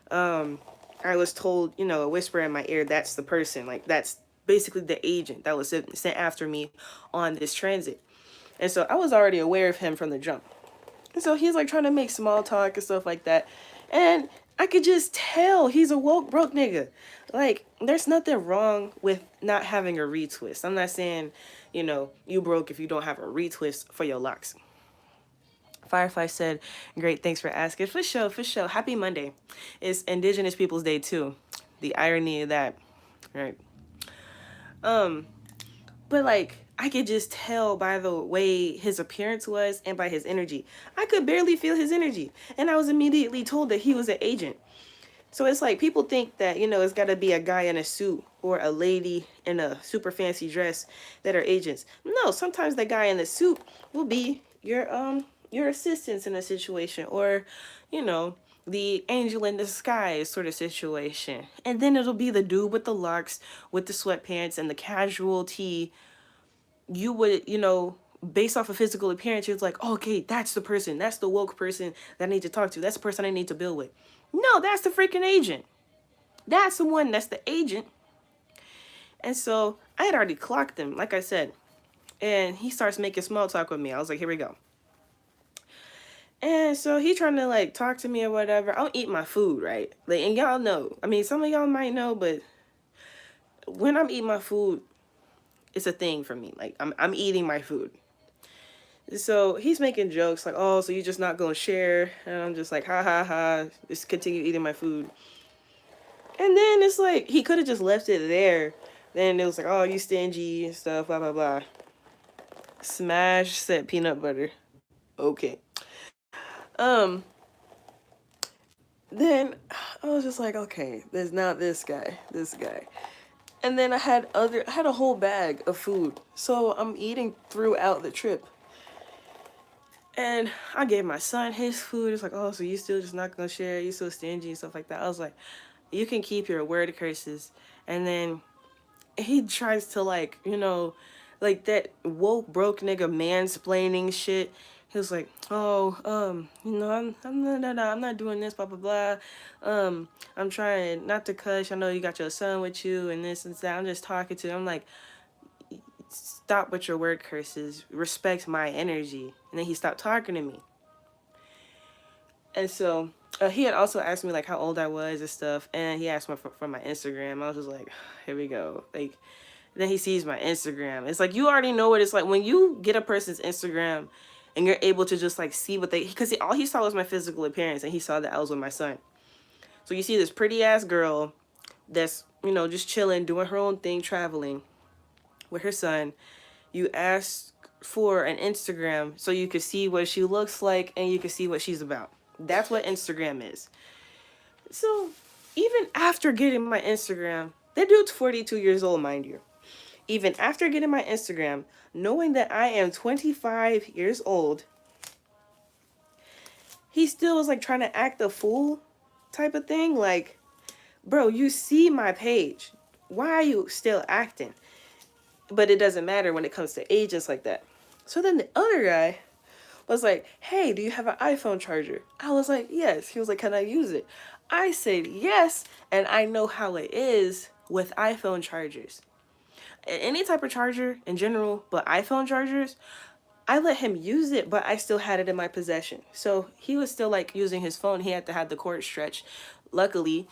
I was told, a whisper in my ear, that's the person. Like, that's basically the agent that was sent after me on this transit. And so I was already aware of him from the jump. And so he's like trying to make small talk and stuff like that. And I could just tell he's a woke broke nigga. Like, there's nothing wrong with not having a retwist. I'm not saying, you broke if you don't have a retwist for your locks. Firefly said, great, thanks for asking. For sure, for sure. Happy Monday. It's Indigenous Peoples Day too. The irony of that, right? But like, I could just tell by the way his appearance was and by his energy. I could barely feel his energy. And I was immediately told that he was an agent. So it's like people think that, it's got to be a guy in a suit or a lady in a super fancy dress that are agents. No, sometimes the guy in the suit will be your assistants in a situation, or, the angel in disguise sort of situation. And then it'll be the dude with the locks, with the sweatpants and the casual tee. You would, based off of physical appearance, it's like, oh, okay, that's the person. That's the woke person that I need to talk to. That's the person I need to build with. No, that's the freaking agent. That's the one that's the agent. And so I had already clocked him, like I said. And he starts making small talk with me. I was like, here we go. And so he trying to like talk to me or whatever. I don't eat my food, right? Like, and y'all know. I mean, some of y'all might know, but when I'm eating my food, it's a thing for me. Like, I'm eating my food. So he's making jokes like, oh, so you're just not gonna share? And I'm just like, ha ha ha, just continue eating my food. And then it's like, he could have just left it there. Then it was like, oh, you stingy and stuff, blah blah blah. Smash said peanut butter. Okay. Then I was just like, okay, there's not this guy. And then I had a whole bag of food. So I'm eating throughout the trip. And I gave my son his food. It's like, oh, so you still just not gonna share? You so stingy and stuff like that. I was like, you can keep your word curses. And then he tries to like, like that woke broke nigga mansplaining shit. He was like, oh, I'm not doing this, blah blah blah. I'm trying not to cuss. I know you got your son with you and this and that. I'm just talking to him. I'm like, stop with your word curses. Respect my energy. And then he stopped talking to me. And so he had also asked me like how old I was and stuff, and he asked me for my Instagram. I was just like, here we go. Like, then he sees my Instagram. It's like you already know what it's like when you get a person's Instagram, and you're able to just like see what they, because all he saw was my physical appearance, and he saw that I was with my son. So you see this pretty ass girl that's just chilling, doing her own thing, traveling with her son. You ask for an Instagram so you can see what she looks like and you can see what she's about. That's what Instagram is. So even after getting my Instagram, that dude's 42 years old, mind you. Even after getting my Instagram, knowing that I am 25 years old, he still was like trying to act a fool type of thing. Like, bro, you see my page. Why are you still acting? But it doesn't matter when it comes to agents like that. So then the other guy was like, hey, do you have an iPhone charger? I was like, yes. He was like, can I use it? I said yes, and I know how it is with iPhone chargers. Any type of charger in general, but iPhone chargers, I let him use it, but I still had it in my possession. So he was still like using his phone. He had to have the cord stretched. Luckily,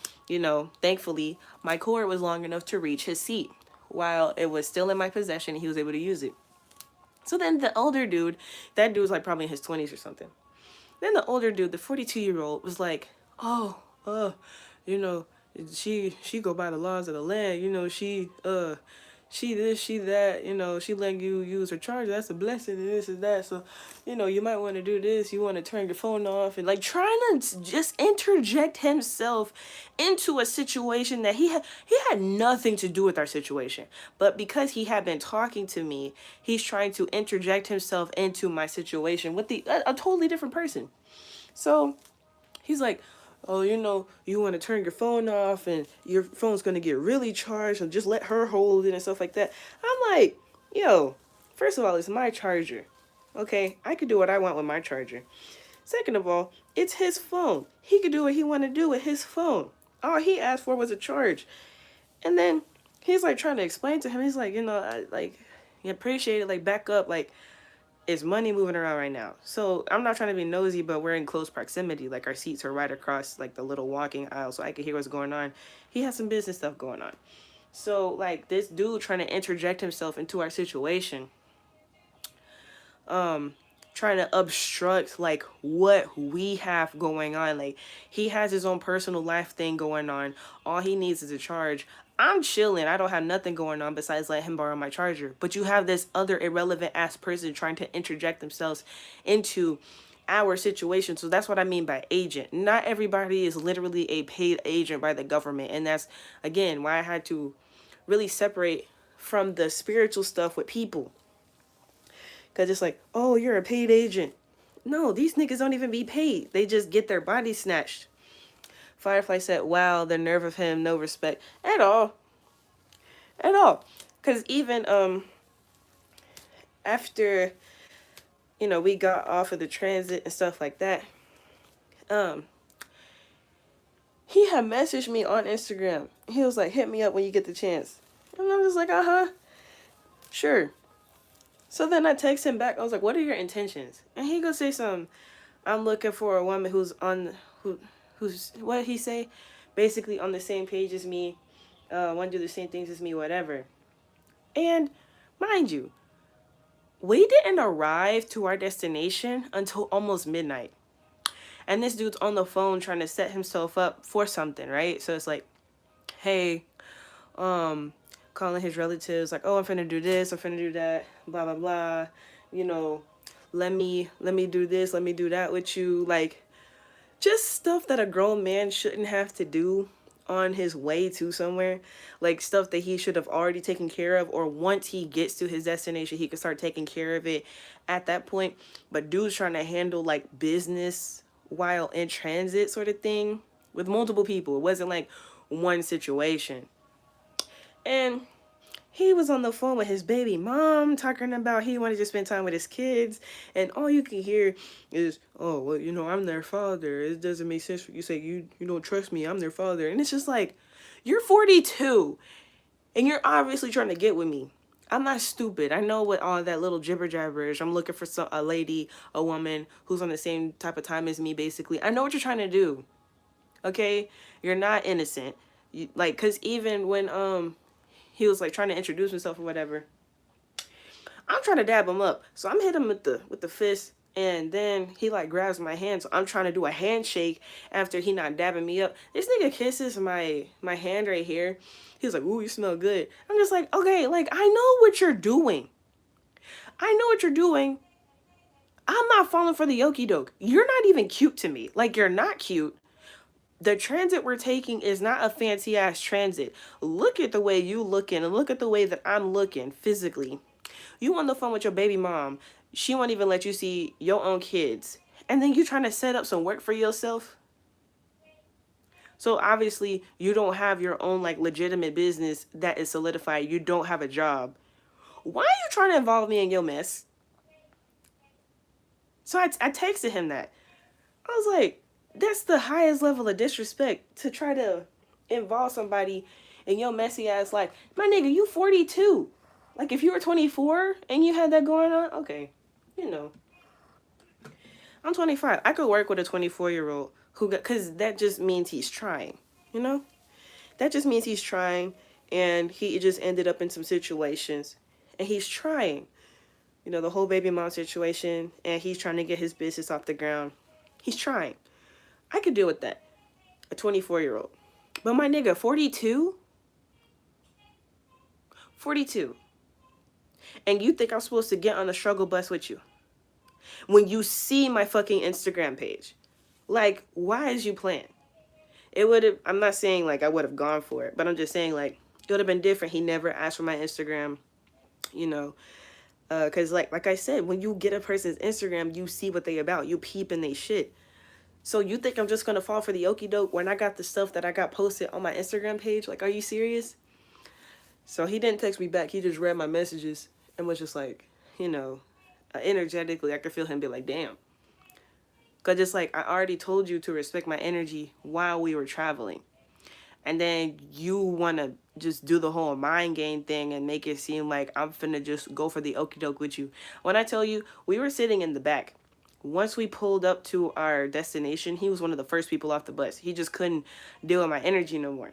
thankfully, my cord was long enough to reach his seat. While it was still in my possession, he was able to use it. So then the older dude, that dude was like probably in his 20s or something. Then the older dude, the 42-year-old, was like, oh, you know, she go by the laws of the land. She this, she that, she letting you use her charger. That's a blessing and this and that. So, you might want to do this. You want to turn your phone off and like trying to just interject himself into a situation that he had nothing to do with our situation. But because he had been talking to me, he's trying to interject himself into my situation with a totally different person. So he's like, oh, you want to turn your phone off and your phone's going to get really charged and just let her hold it and stuff like that. I'm like, yo, first of all, it's my charger. Okay, I could do what I want with my charger. Second of all, it's his phone. He could do what he want to do with his phone. All he asked for was a charge. And then he's like trying to explain to him, he's like, you appreciate it, like back up, like, it's money moving around right now. So I'm not trying to be nosy, but we're in close proximity. Like our seats are right across like the little walking aisle, so I could hear what's going on. He has some business stuff going on. So like this dude trying to interject himself into our situation, trying to obstruct like what we have going on. Like he has his own personal life thing going on. All he needs is a charge. I'm chilling. I don't have nothing going on besides let him borrow my charger. But you have this other irrelevant ass person trying to interject themselves into our situation. So that's what I mean by agent. Not everybody is literally a paid agent by the government. And that's, again, why I had to really separate from the spiritual stuff with people. Because it's like, oh, you're a paid agent. No, these niggas don't even be paid. They just get their body snatched. Firefly said, wow, the nerve of him, no respect. At all. At all. Because even after, we got off of the transit and stuff like that, he had messaged me on Instagram. He was like, hit me up when you get the chance. And I'm just like, sure. So then I text him back. I was like, what are your intentions? And he go say something. I'm looking for a woman who's what did he say? Basically on the same page as me, want to do the same things as me, whatever. And mind you, we didn't arrive to our destination until almost midnight. And this dude's on the phone trying to set himself up for something, right? So it's like, hey, calling his relatives, like, oh, I'm finna do this, I'm finna do that, blah, blah, blah. Let me do this, let me do that with you. Like, just stuff that a grown man shouldn't have to do on his way to somewhere, like stuff that he should have already taken care of, or once he gets to his destination he could start taking care of it at that point. But dude's trying to handle like business while in transit sort of thing with multiple people. It wasn't like one situation. And he was on the phone with his baby mom talking about he wanted to spend time with his kids, and all you can hear is, "Oh, well, I'm their father. It doesn't make sense for you to say you don't trust me. I'm their father." And it's just like, you're 42 and you're obviously trying to get with me. I'm not stupid. I know what all that little jibber jabberish. I'm looking for a lady, a woman who's on the same type of time as me, basically. I know what you're trying to do. Okay? You're not innocent. Like, cause even when he was like trying to introduce himself or whatever, I'm trying to dab him up. So I'm hitting him with the fist, and then he like grabs my hand. So I'm trying to do a handshake after he not dabbing me up. This nigga kisses my hand right here. He's like, "Ooh, you smell good." I'm just like, okay, like I know what you're doing. I know what you're doing. I'm not falling for the okie doke. You're not even cute to me. Like, you're not cute. The transit we're taking is not a fancy ass transit. Look at the way you looking, and look at the way that I'm looking physically. You on the phone with your baby mom. She won't even let you see your own kids. And then you trying to set up some work for yourself. So obviously you don't have your own like legitimate business that is solidified. You don't have a job. Why are you trying to involve me in your mess? So I texted him that. I was like, that's the highest level of disrespect, to try to involve somebody in your messy ass life. My nigga, you 42. Like, if you were 24 and you had that going on, okay, I'm 25. I could work with a 24-year-old because that just means he's trying, you know? That just means he's trying, and he just ended up in some situations, and he's trying. The whole baby mom situation, and he's trying to get his business off the ground. He's trying. I could deal with that. A 24-year-old. But my nigga, 42? 42. And you think I'm supposed to get on the struggle bus with you? When you see my fucking Instagram page. Like, why is you playing? It would have, I'm not saying like I would have gone for it, but I'm just saying like it would have been different. He never asked for my Instagram, because like I said, when you get a person's Instagram, you see what they about. You peep in they shit. So you think I'm just gonna fall for the okie doke when I got the stuff that I got posted on my Instagram page? Like, are you serious? So he didn't text me back. He just read my messages and was just like, energetically, I could feel him be like, damn. Because it's like, I already told you to respect my energy while we were traveling. And then you want to just do the whole mind game thing and make it seem like I'm finna just go for the okie doke with you. When I tell you, we were sitting in the back. Once we pulled up to our destination, he was one of the first people off the bus. He just couldn't deal with my energy no more.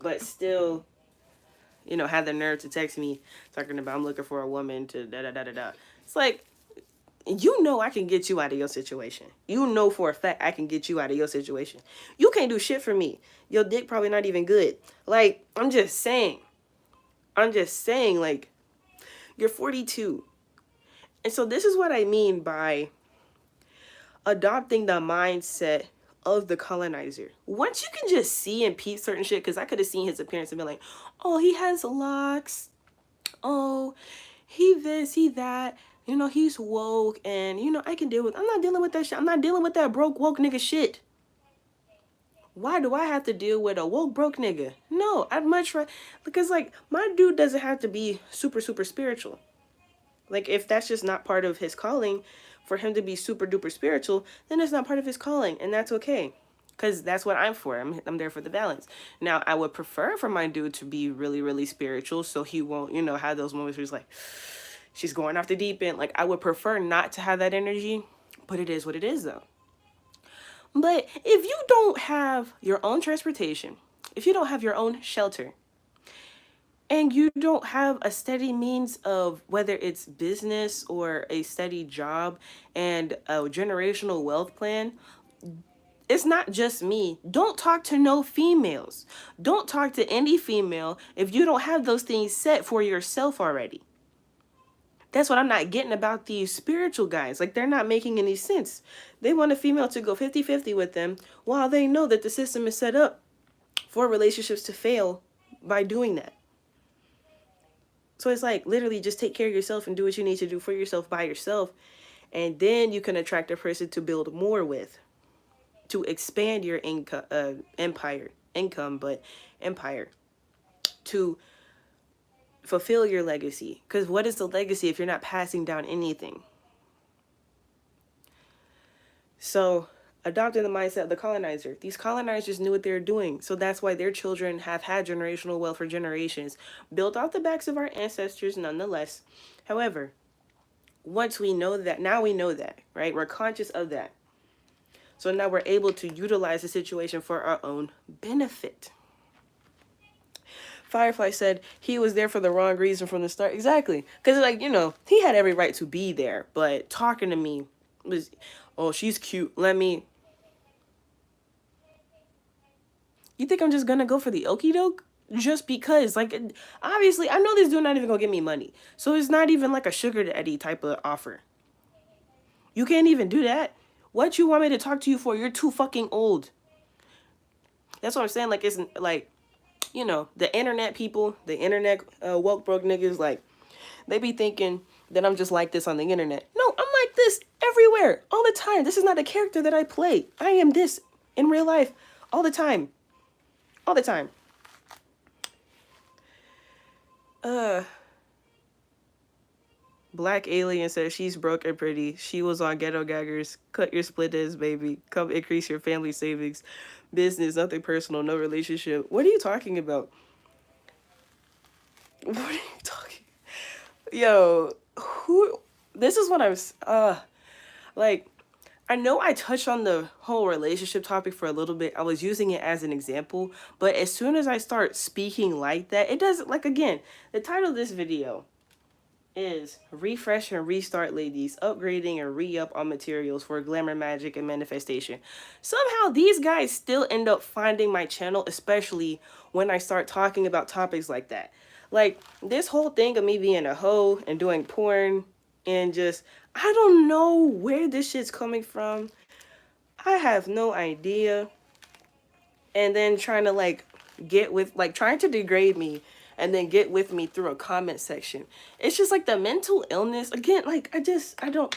But still, had the nerve to text me talking about I'm looking for a woman to da-da-da-da-da. It's like, I can get you out of your situation. You know for a fact I can get you out of your situation. You can't do shit for me. Your dick probably not even good. Like, I'm just saying, like, you're 42. And so this is what I mean by adopting the mindset of the colonizer. Once you can just see and peep certain shit, because I could have seen his appearance and been like, oh, he has locks. Oh, he this, he that. He's woke, and, I can deal with, I'm not dealing with that shit. I'm not dealing with that broke, woke nigga shit. Why do I have to deal with a woke, broke nigga? No, I'd much rather, because, like, my dude doesn't have to be super, super spiritual. Like, if that's just not part of his calling, for him to be super duper spiritual, then it's not part of his calling, and that's okay. Because that's what I'm for. I'm there for the balance. Now, I would prefer for my dude to be really, really spiritual, so he won't, have those moments where he's like, she's going off the deep end. Like, I would prefer not to have that energy, but it is what it is, though. But if you don't have your own transportation, if you don't have your own shelter, and you don't have a steady means of whether it's business or a steady job and a generational wealth plan, it's not just me. Don't talk to no females. Don't talk to any female if you don't have those things set for yourself already. That's what I'm not getting about these spiritual guys. Like, they're not making any sense. They want a female to go 50-50 with them while they know that the system is set up for relationships to fail by doing that. So it's like, literally just take care of yourself and do what you need to do for yourself by yourself. And then you can attract a person to build more with, to expand your empire, to fulfill your legacy. Because what is the legacy if you're not passing down anything? So, adopting the mindset of the colonizer. These colonizers knew what they were doing. So that's why their children have had generational wealth for generations, built off the backs of our ancestors nonetheless. However, once we know that, now we know that, right? We're conscious of that. So now we're able to utilize the situation for our own benefit. Firefly said he was there for the wrong reason from the start. Exactly. Because, like, he had every right to be there. But talking to me was, oh, she's cute. You think I'm just going to go for the okie doke? Just because, like, obviously, I know this dude not even going to give me money. So it's not even like a sugar daddy type of offer. You can't even do that. What you want me to talk to you for? You're too fucking old. That's what I'm saying. Like, it's like, the internet people, the internet woke broke niggas, like, they be thinking that I'm just like this on the internet. No, I'm like this everywhere, all the time. This is not a character that I play. I am this in real life all the time. All the time. Black Alien says she's broke and pretty. She was on Ghetto Gaggers. Cut your split ends, baby. Come increase your family savings. Business, nothing personal, no relationship. What are you talking about? What are you talking? Yo, this is what I was, like, I know I touched on the whole relationship topic for a little bit. I was using it as an example, but as soon as I start speaking like that, it doesn't, like, again, the title of this video is Refresh and Restart Ladies, Upgrading and Re-Up on Materials for Glamour, Magic, and Manifestation. Somehow these guys still end up finding my channel, especially when I start talking about topics like that. Like, this whole thing of me being a hoe and doing porn and just, I don't know where this shit's coming from. I have no idea. And then trying to, like, trying to degrade me and then get with me through a comment section. It's just like the mental illness. Again, like, I don't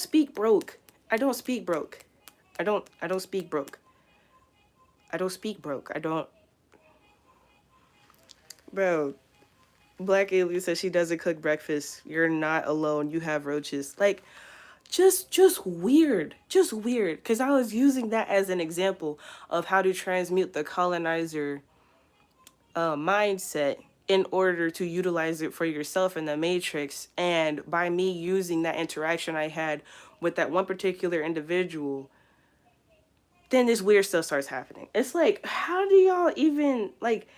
speak broke. I don't speak broke. I don't speak broke. I don't speak broke. Bro, Black Alien says she doesn't cook breakfast. You're not alone. You have roaches. Like, just weird. Just weird. Because I was using that as an example of how to transmute the colonizer mindset in order to utilize it for yourself in the Matrix. And by me using that interaction I had with that one particular individual, then this weird stuff starts happening. It's like, how do y'all even, like,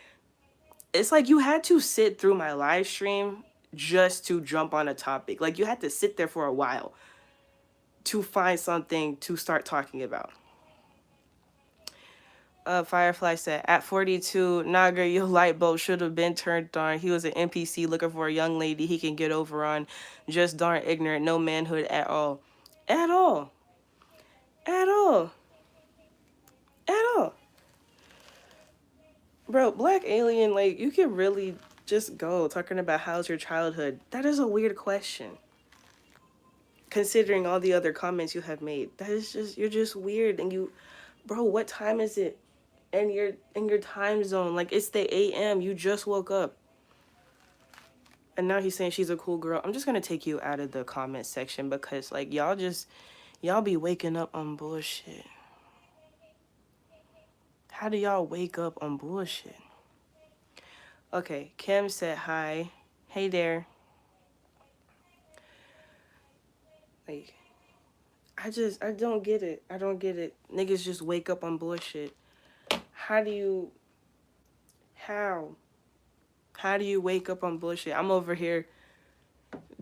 it's like you had to sit through my live stream just to jump on a topic. Like, you had to sit there for a while to find something to start talking about. Firefly said, at 42, Naga, your light bulb should have been turned on. He was an NPC looking for a young lady he can get over on. Just darn ignorant. No manhood at all. At all. At all. At all. Bro, Black Alien, like, you can really just go talking about how's your childhood. That is a weird question. Considering all the other comments you have made. That is just, you're just weird. And you, bro, what time is it? And you're in your time zone. Like, it's the AM. You just woke up. And now he's saying she's a cool girl. I'm just going to take you out of the comment section because, like, y'all be waking up on bullshit. How do y'all wake up on bullshit? Okay, Kim said hi. Hey there. Like, I don't get it. I don't get it. Niggas just wake up on bullshit. How do you wake up on bullshit? I'm over here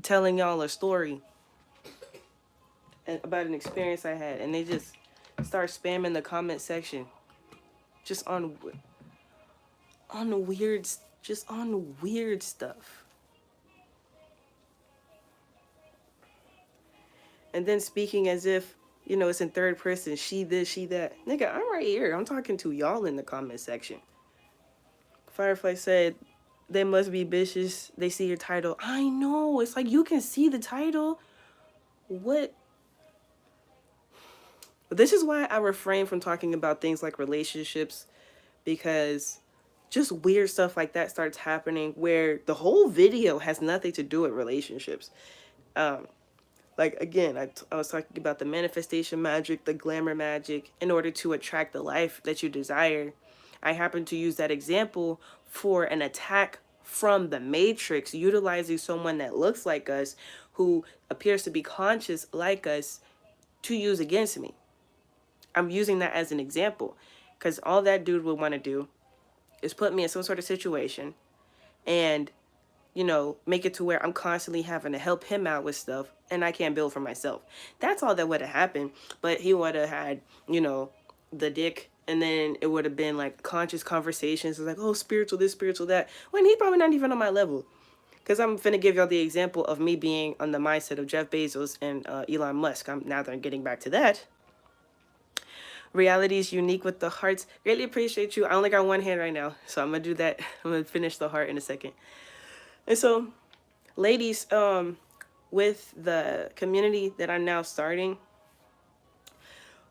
telling y'all a story about an experience I had, and they just start spamming the comment section just on weird stuff. and then speaking as if, you know, it's in third person, she this, she that. Nigga, I'm right here. I'm talking to y'all in the comment section. Firefly said, they must be bitches. They see your title. I know. It's like you can see the title. What? This is why I refrain from talking about things like relationships, because just weird stuff like that starts happening where the whole video has nothing to do with relationships. Um, like again, I was talking about the manifestation magic, the glamour magic, in order to attract the life that you desire. I happen to use that example for an attack from the Matrix, utilizing someone that looks like us, who appears to be conscious like us, to use against me. I'm using that as an example because all that dude would want to do is put me in some sort of situation and, you know, make it to where I'm constantly having to help him out with stuff and I can't build for myself. That's all that would have happened. But he would have had, you know, the dick, and then it would have been like conscious conversations. It's like, oh, spiritual this, spiritual that. When he's probably not even on my level. Because I'm finna give y'all the example of me being on the mindset of Jeff Bezos and Elon Musk. Now that I'm getting back to that. Reality is unique with the hearts. Greatly appreciate you. I only got one hand right now, so I'm gonna do that. I'm gonna finish the heart in a second. And so, ladies, with the community that I'm now starting,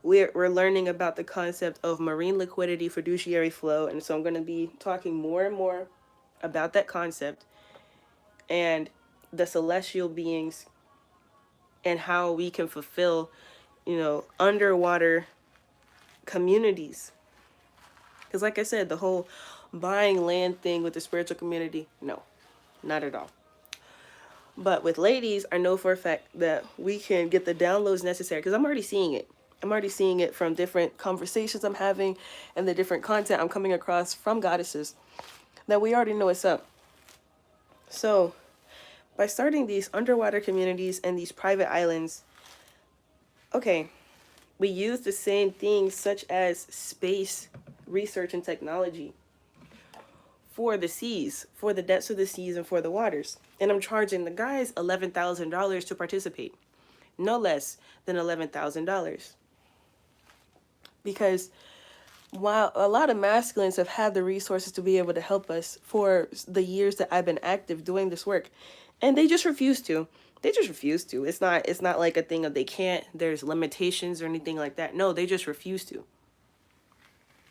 we're learning about the concept of marine liquidity, fiduciary flow, and so I'm gonna be talking more and more about that concept and the celestial beings and how we can fulfill, you know, underwater communities. Because like I said, the whole buying land thing with the spiritual community, no, not at all. But with ladies, I know for a fact that we can get the downloads necessary because I'm already seeing it. I'm already seeing it from different conversations I'm having and the different content I'm coming across from goddesses that we already know what's up. So by starting these underwater communities and these private islands, okay, we use the same things such as space research and technology for the seas, for the depths of the seas and for the waters. And I'm charging the guys $11,000 to participate. No less than $11,000. Because while a lot of masculines have had the resources to be able to help us for the years that I've been active doing this work, and they just refuse to. They just refuse to. It's not like a thing of they can't, there's limitations or anything like that. No, they just refuse to.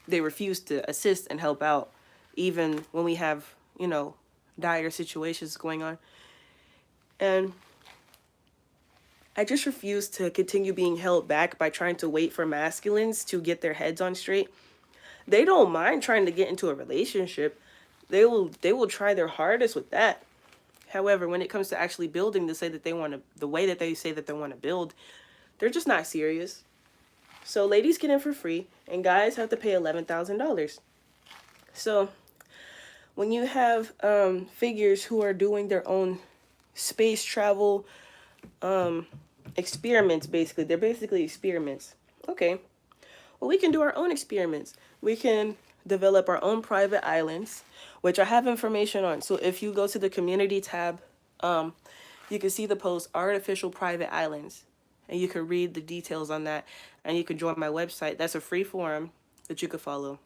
They refuse to assist and help out even when we have, you know, dire situations going on. And I just refuse to continue being held back by trying to wait for masculines to get their heads on straight. They don't mind trying to get into a relationship. They will try their hardest with that. However, when it comes to actually building the way that they say that they want to build, they're just not serious. So ladies get in for free and guys have to pay $11,000. So when you have figures who are doing their own space travel experiments, basically, they're basically experiments. Okay, well, we can do our own experiments. We can develop our own private islands, which I have information on. So if you go to the community tab, you can see the post artificial private islands, and you can read the details on that, and you can join my website. That's a free forum that you could follow,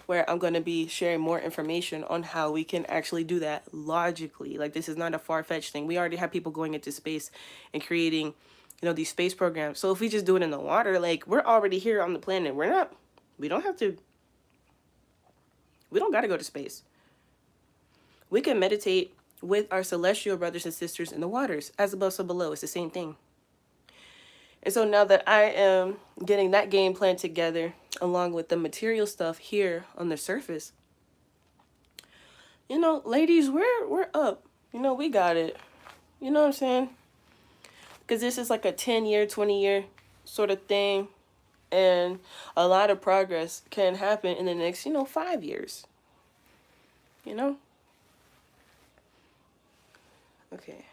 where I'm going to be sharing more information on how we can actually do that logically. Like, this is not a far-fetched thing. We already have people going into space and creating, you know, these space programs. So if we just do it in the water, like, we're already here on the planet. We don't got to go to space. We can meditate with our celestial brothers and sisters in the waters, as above, so below. It's the same thing. And so now that I am getting that game plan together, along with the material stuff here on the surface, you know, ladies, we're up. You know, we got it. You know what I'm saying? Because this is like a 10-year, 20-year sort of thing. And a lot of progress can happen in the next, 5 years. You know? Okay.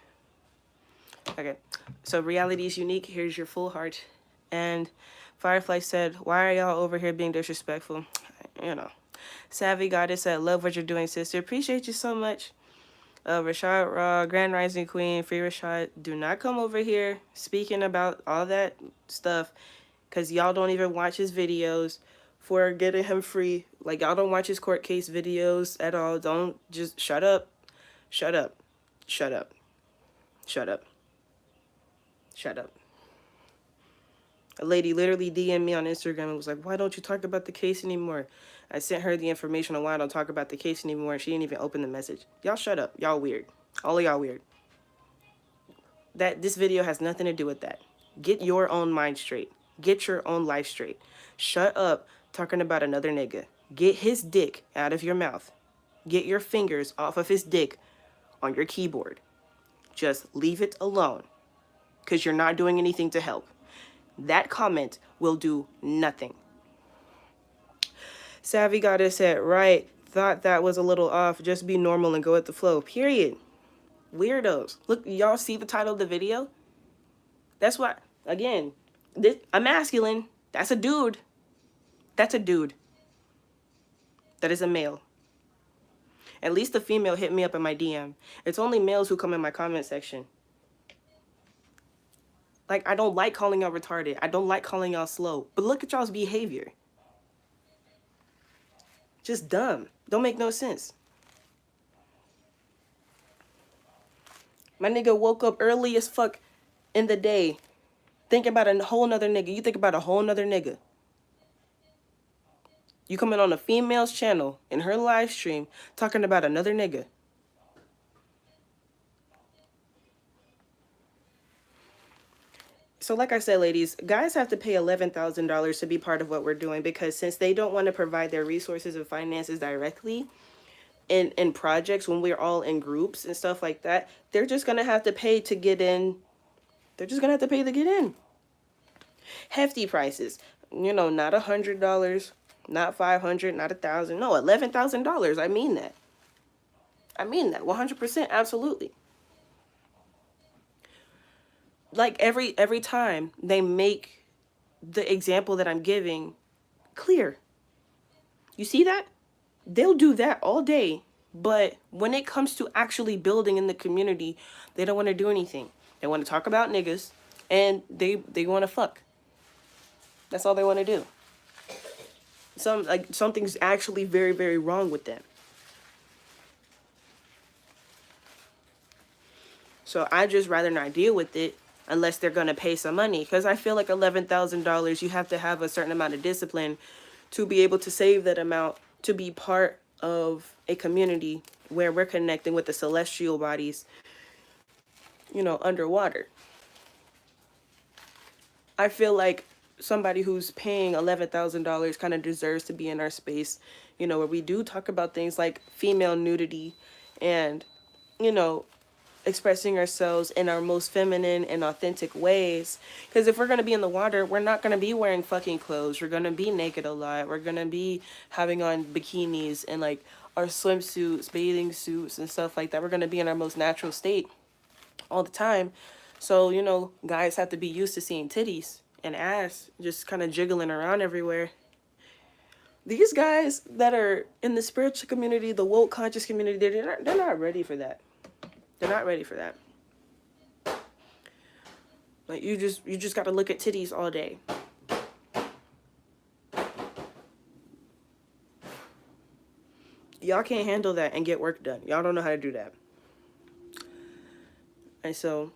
So reality is unique. Here's your full heart. And Firefly said, why are y'all over here being disrespectful? You know. Savvy Goddess said, love what you're doing, sister. Appreciate you so much. Rashad Raw, Grand Rising Queen, Free Rashad, do not come over here speaking about all that stuff because y'all don't even watch his videos for getting him free. Like, y'all don't watch his court case videos at all. Don't, just shut up, shut up, shut up, shut up, shut up. A lady literally DM'd me on Instagram and was like, why don't you talk about the case anymore? I sent her the information on why I don't talk about the case anymore, and she didn't even open the message. Y'all shut up. Y'all weird. All of y'all weird. This video has nothing to do with that. Get your own mind straight. Get your own life straight. Shut up talking about another nigga. Get his dick out of your mouth. Get your fingers off of his dick on your keyboard. Just leave it alone, because you're not doing anything to help. That comment will do nothing. Savvy Goddess said, right, thought that was a little off. Just be normal and go with the flow. Period. Weirdos. Look, y'all see the title of the video? That's what, again, a masculine. That's a dude. That's a dude. That is a male. At least the female hit me up in my DM. It's only males who come in my comment section. Like, I don't like calling y'all retarded. I don't like calling y'all slow. But look at y'all's behavior. Just dumb. Don't make no sense. My nigga woke up early as fuck in the day thinking about a whole nother nigga. You think about a whole nother nigga. You coming on a female's channel in her live stream talking about another nigga. So like I said, ladies, guys have to pay $11,000 to be part of what we're doing, because since they don't want to provide their resources and finances directly in projects when we're all in groups and stuff like that, they're just going to have to pay to get in. They're just going to have to pay to get in. Hefty prices. You know, not $100, not $500, not $1,000. No, $11,000. I mean that. I mean that 100%. Absolutely. Like every time they make the example that I'm giving clear. You see that? They'll do that all day, but when it comes to actually building in the community, they don't want to do anything. They want to talk about niggas, and they want to fuck. That's all they want to do. Something's actually very, very wrong with them. So I just rather not deal with it unless they're going to pay some money, because I feel like $11,000, you have to have a certain amount of discipline to be able to save that amount to be part of a community where we're connecting with the celestial bodies, you know, underwater. I feel like somebody who's paying $11,000 kind of deserves to be in our space, you know, where we do talk about things like female nudity and, you know, expressing ourselves in our most feminine and authentic ways. Because if we're going to be in the water, we're not going to be wearing fucking clothes. We're going to be naked a lot. We're going to be having on bikinis and like our swimsuits, bathing suits and stuff like that. We're going to be in our most natural state all the time. So, you know, guys have to be used to seeing titties and ass just kind of jiggling around everywhere. These guys that are in the spiritual community, the woke conscious community, they're not ready for that. They're not ready for that. Like, you just got to look at titties all day. Y'all can't handle that and get work done. Y'all don't know how to do that. And so,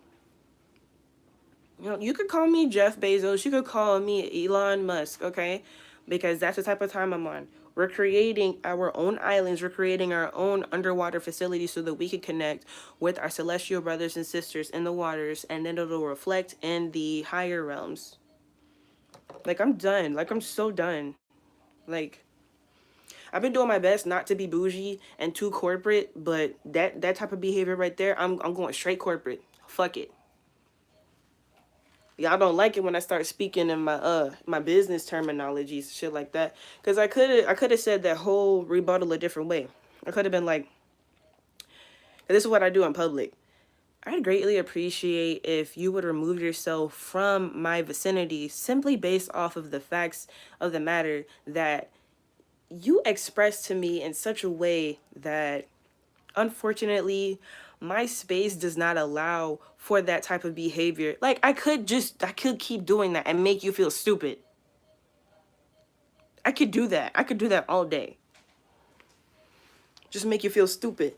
you know, you could call me Jeff Bezos. You could call me Elon Musk, okay? Because that's the type of time I'm on. We're creating our own islands. We're creating our own underwater facilities so that we can connect with our celestial brothers and sisters in the waters, and then it'll reflect in the higher realms. Like, I'm done. Like, I'm so done. Like, I've been doing my best not to be bougie and too corporate, but that type of behavior right there, I'm going straight corporate. Fuck it. Y'all don't like it when I start speaking in my business terminologies, shit like that. Because I could have said that whole rebuttal a different way. I could have been like, this is what I do in public. I'd greatly appreciate if you would remove yourself from my vicinity simply based off of the facts of the matter that you expressed to me in such a way that unfortunately, my space does not allow for that type of behavior. Like, I could keep doing that and make you feel stupid. I could do that. I could do that all day. Just make you feel stupid.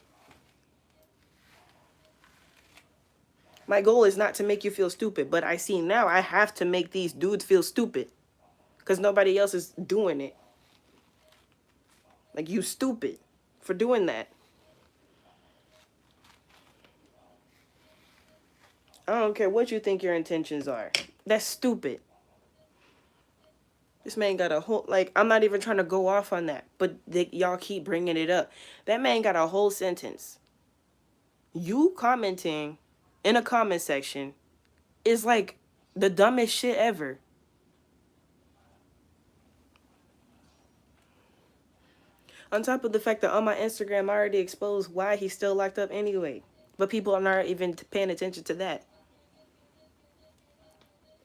My goal is not to make you feel stupid, but I see now I have to make these dudes feel stupid because nobody else is doing it. Like, you stupid for doing that. I don't care what you think your intentions are. That's stupid. This man got a whole, like, I'm not even trying to go off on that, but y'all keep bringing it up. That man got a whole sentence. You commenting in a comment section is like the dumbest shit ever. On top of the fact that on my Instagram, I already exposed why he's still locked up anyway. But people are not even paying attention to that.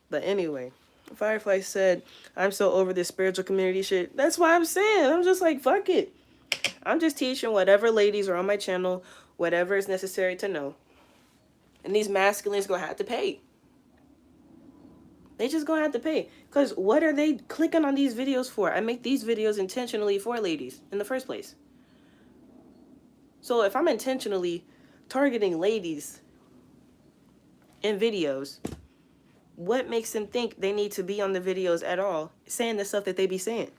But anyway, Firefly said, I'm so over this spiritual community shit. That's why I'm saying. I'm just like, fuck it. I'm just teaching whatever ladies are on my channel, whatever is necessary to know. And these masculines gonna have to pay. They just gonna have to pay. Because what are they clicking on these videos for? I make these videos intentionally for ladies in the first place. So if I'm intentionally targeting ladies in videos, what makes them think they need to be on the videos at all, saying the stuff that they be saying?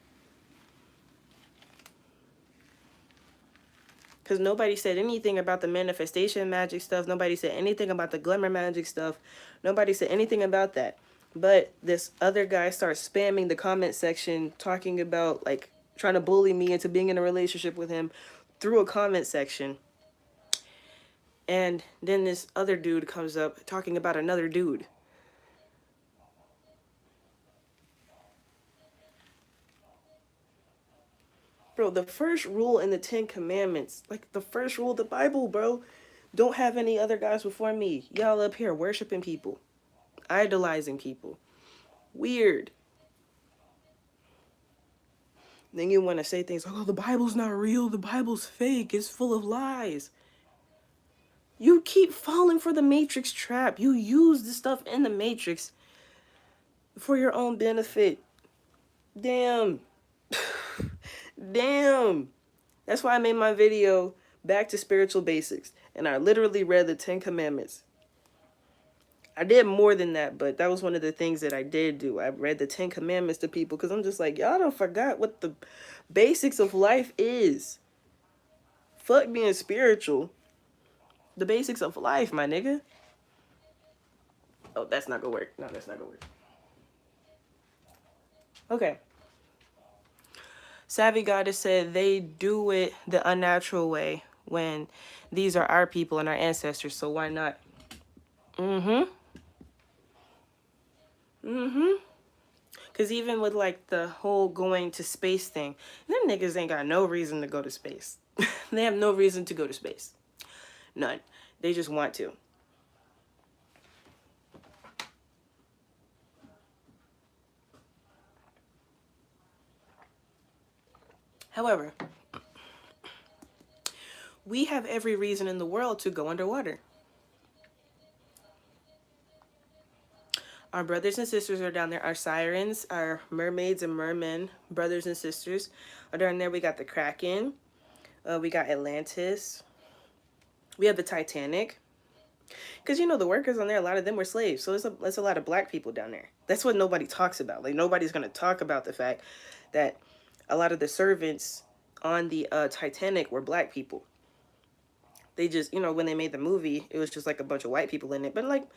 Because nobody said anything about the manifestation magic stuff. Nobody said anything about the glamour magic stuff. Nobody said anything about that. But this other guy starts spamming the comment section, talking about, like, trying to bully me into being in a relationship with him through a comment section. And then this other dude comes up talking about another dude. Bro, the first rule in the 10 Commandments, like the first rule of the Bible, bro, don't have any other gods before me. Y'all up here worshiping people, idolizing people. Weird. Then you want to say things like, oh, the Bible's not real, the Bible's fake, it's full of lies. You keep falling for the Matrix trap. You use the stuff in the Matrix for your own benefit. Damn. Damn. That's why I made my video back to spiritual basics. And I literally read the 10 Commandments. I did more than that, but that was one of the things that I did do. I read the 10 Commandments to people because I'm just like, y'all don't forgot what the basics of life is. Fuck being spiritual. The basics of life, my nigga. Oh, that's not gonna work. No, that's not gonna work. Okay. Savvy Goddess said they do it the unnatural way when these are our people and our ancestors, so why not? Mm-hmm. Mm-hmm. Because even with, like, the whole going to space thing, them niggas ain't got no reason to go to space. They have no reason to go to space. None. They just want to. However, we have every reason in the world to go underwater. Our brothers and sisters are down there. Our sirens, our mermaids and mermen, brothers and sisters are down there. We got the Kraken. We got Atlantis. We have the Titanic. Because, you know, the workers on there, a lot of them were slaves. So there's a lot of black people down there. That's what nobody talks about. Like, nobody's going to talk about the fact that a lot of the servants on the Titanic were black people. They just, you know, when they made the movie, it was just like a bunch of white people in it. But, like,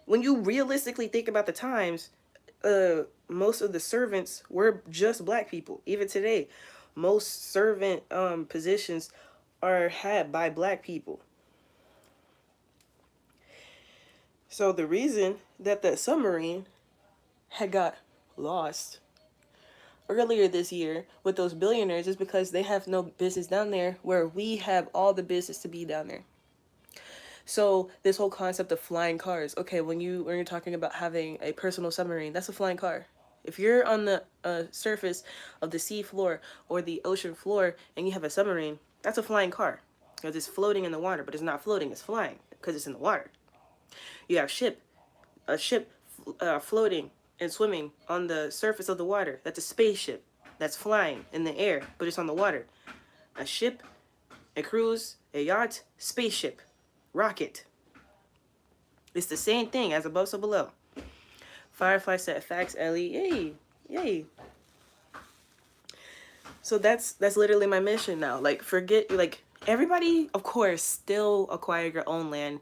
when you realistically think about the times, most of the servants were just black people. Even today, most servant positions are had by black people. So the reason that that submarine had got lost earlier this year with those billionaires is because they have no business down there where we have all the business to be down there. So this whole concept of flying cars, okay, when you're talking about having a personal submarine, that's a flying car. If you're on the surface of the sea floor or the ocean floor and you have a submarine, that's a flying car. because it's floating in the water, but it's not floating, it's flying because it's in the water. You have a ship floating and swimming on the surface of the water. That's a spaceship that's flying in the air, but it's on the water. A ship, a cruise, a yacht, spaceship, rocket. It's the same thing as above, so below. Firefly said, facts, Ellie. Yay, yay. So that's literally my mission now. Like, forget, like, everybody, of course, still acquire your own land,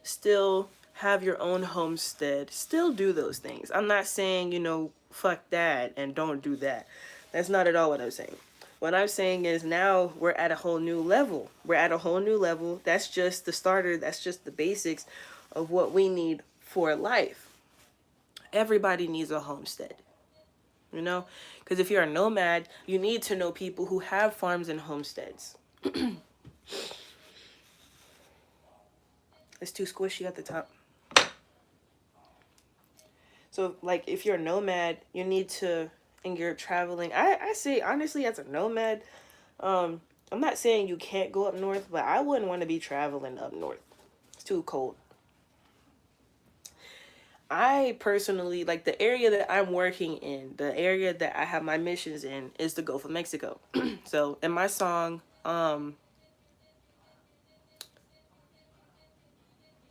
still have your own homestead, still do those things. I'm not saying, you know, fuck that and don't do that. That's not at all what I'm saying. What I'm saying is now we're at a whole new level. We're at a whole new level. That's just the starter. That's just the basics of what we need for life. Everybody needs a homestead. You know, because if you're a nomad, you need to know people who have farms and homesteads. It's too squishy at the top. So, like, if you're a nomad, you need to, and you're traveling. I say, honestly, as a nomad, I'm not saying you can't go up north, but I wouldn't want to be traveling up north. It's too cold. I personally, like, the area that I'm working in, the area that I have my missions in is the Gulf of Mexico. So in my song,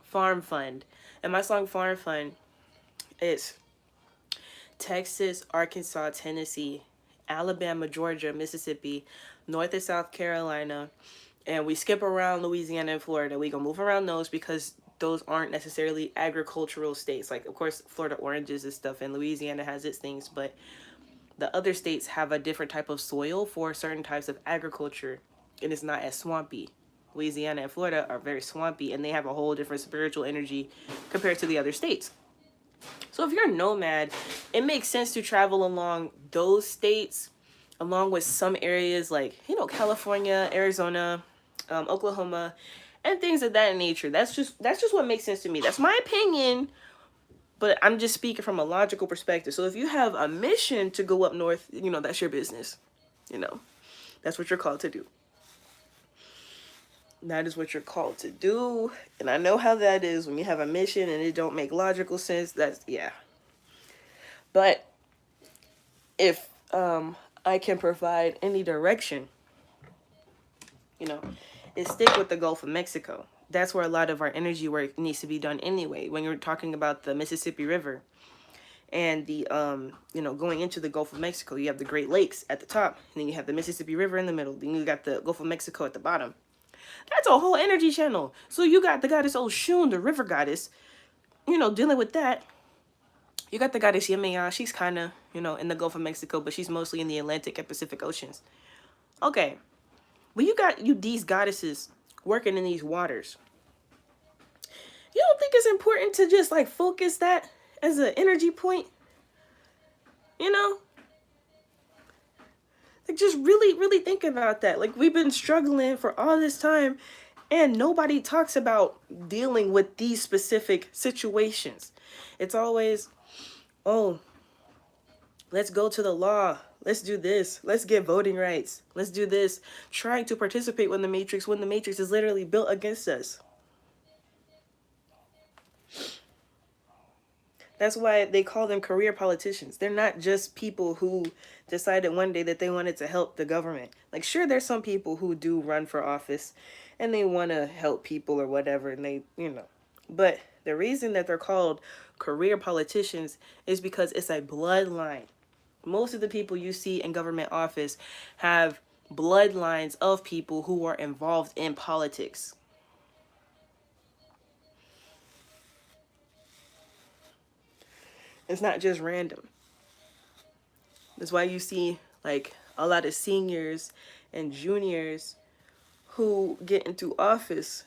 Farm Fund, it's Texas, Arkansas, Tennessee, Alabama, Georgia, Mississippi, North and South Carolina, and we skip around Louisiana and Florida. We gonna move around those because those aren't necessarily agricultural states. Like, of course, Florida oranges and stuff, and Louisiana has its things, but the other states have a different type of soil for certain types of agriculture, and it's not as swampy. Louisiana and Florida are very swampy, and they have a whole different spiritual energy compared to the other states. So if you're a nomad, it makes sense to travel along those states, along with some areas like, you know, California, Arizona, Oklahoma, and things of that nature. That's just what makes sense to me. That's my opinion, but I'm just speaking from a logical perspective. So if you have a mission to go up north, you know, that's your business. You know, that's what you're called to do. That is what you're called to do. And I know how that is when you have a mission and it don't make logical sense. That's, yeah. But if I can provide any direction, you know, is stick with the Gulf of Mexico. That's where a lot of our energy work needs to be done anyway. When you're talking about the Mississippi River and the, you know, going into the Gulf of Mexico, you have the Great Lakes at the top, and then you have the Mississippi River in the middle. Then you got the Gulf of Mexico at the bottom. That's a whole energy channel. So you got the goddess Oshun, the river goddess, you know, dealing with that. You got the goddess Yemaya. She's kind of, you know, in the Gulf of Mexico, but she's mostly in the Atlantic and Pacific Oceans. Okay. But you got these goddesses working in these waters. You don't think it's important to just, like, focus that as an energy point? You know? Like, just really, really think about that. Like, we've been struggling for all this time, and nobody talks about dealing with these specific situations. It's always, oh, let's go to the law. Let's do this. Let's get voting rights. Let's do this. Trying to participate when the matrix is literally built against us. That's why they call them career politicians. They're not just people who decided one day that they wanted to help the government. Like, sure, there's some people who do run for office and they want to help people or whatever, and they, you know. But the reason that they're called career politicians is because it's a bloodline. Most of the people you see in government office have bloodlines of people who are involved in politics. It's not just random. That's why you see, like, a lot of seniors and juniors who get into office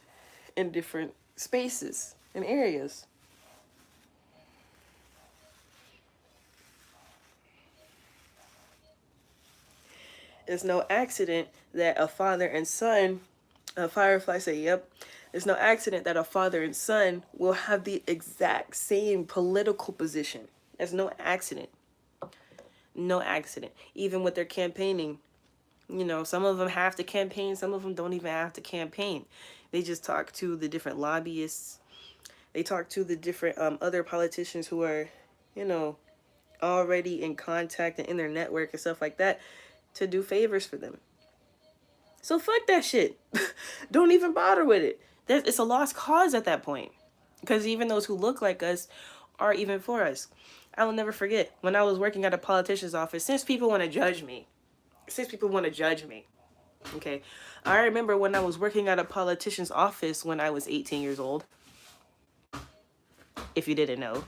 in different spaces and areas. It's no accident that a father and son, Firefly say, yep, it's no accident that a father and son will have the exact same political position. It's no accident. No accident. Even with their campaigning, You know, some of them have to campaign, some of them don't even have to campaign. They just talk to the different lobbyists. They talk to the different other politicians who are, you know, already in contact and in their network and stuff like that to do favors for them. So fuck that shit. Don't even bother with it. It's a lost cause at that point. Because even those who look like us are even for us. I will never forget when I was working at a politician's office, since people want to judge me. Okay. I remember when I was working at a politician's office when I was 18 years old. If you didn't know.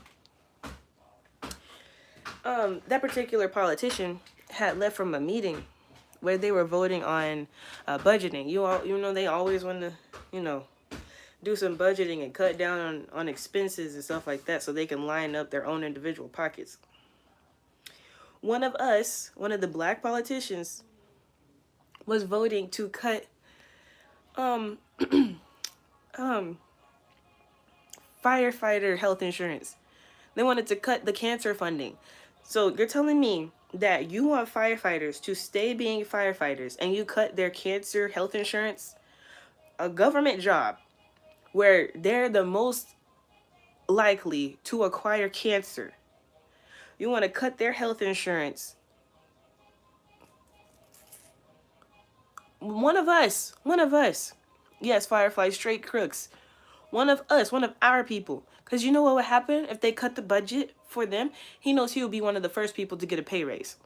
That particular politician had left from a meeting where they were voting on budgeting. You know, they always want to, you know, do some budgeting and cut down on expenses and stuff like that so they can line up their own individual pockets. One of the black politicians, was voting to cut um firefighter health insurance. They wanted to cut the cancer funding. So you're telling me that you want firefighters to stay being firefighters and you cut their cancer health insurance, a government job where they're the most likely to acquire cancer. You want to cut their health insurance. One of us, yes, Firefly, straight crooks. One of us, one of our people. Because you know what would happen if they cut the budget for them? He knows he will be one of the first people to get a pay raise.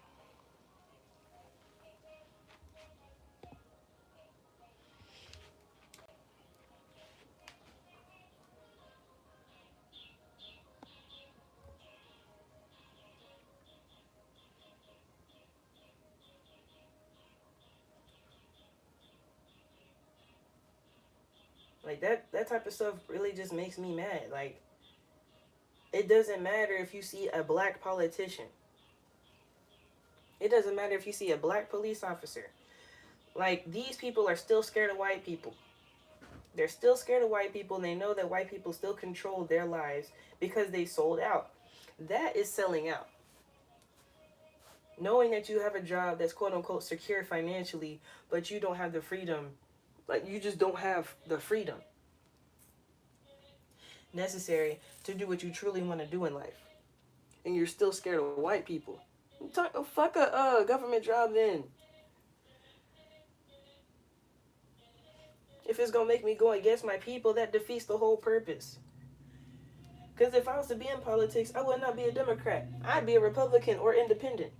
Like that type of stuff really just makes me mad. Like, it doesn't matter if you see a black politician. It doesn't matter if you see a black police officer. Like, these people are still scared of white people. They're still scared of white people, and they know that white people still control their lives because they sold out. That is selling out. Knowing that you have a job that's quote unquote secure financially, but you don't have the freedom. Like, you just don't have the freedom necessary to do what you truly want to do in life. And you're still scared of white people. Fuck a government job then. If it's gonna make me go against my people, that defeats the whole purpose. Because if I was to be in politics, I would not be a Democrat. I'd be a Republican or independent.